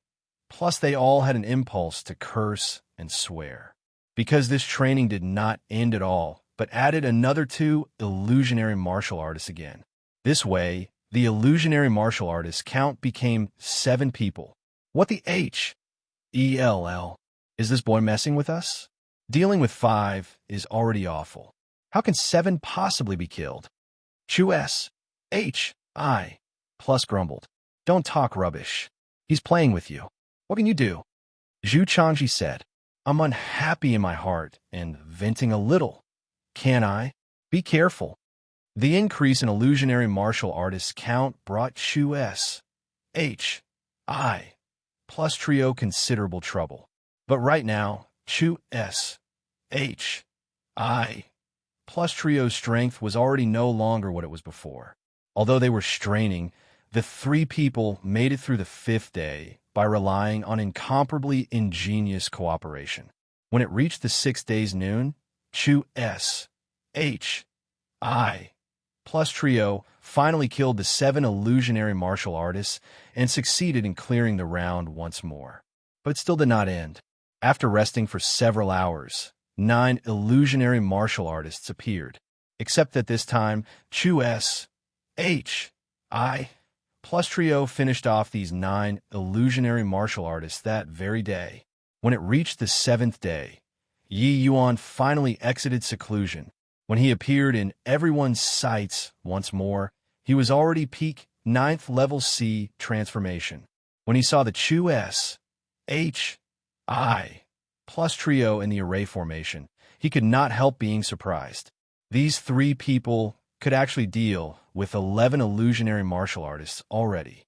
plus they all had an impulse to curse and swear. Because this training did not end at all, but added another 2 illusionary martial artists again. This way, the illusionary martial artists count became 7 people. What the H-E-L-L? Is this boy messing with us? Dealing with 5 is already awful. How can 7 possibly be killed? Chu S. H. I. plus grumbled. Don't talk rubbish. He's playing with you. What can you do? Zhu Changji said, I'm unhappy in my heart and venting a little. Can I? Be careful. The increase in illusionary martial artists count brought Chu S. H. I. plus trio considerable trouble. But right now, Chu S. H. I. plus trio's strength was already no longer what it was before. Although they were straining, the 3 people made it through the 5th day by relying on incomparably ingenious cooperation. When it reached the 6th day's noon, Chu S. H. I. plus trio finally killed the 7 illusionary martial artists and succeeded in clearing the round once more. But it still did not end. After resting for several hours, 9 illusionary martial artists appeared, except that this time, Chu S. H. I. plus trio finished off these 9 illusionary martial artists that very day. When it reached the 7th day, Yi Yuan finally exited seclusion. When he appeared in everyone's sights once more, he was already peak 9th level C transformation. When he saw the Chu S. H. I. plus trio in the array formation, he could not help being surprised. These 3 people could actually deal with 11 illusionary martial artists already.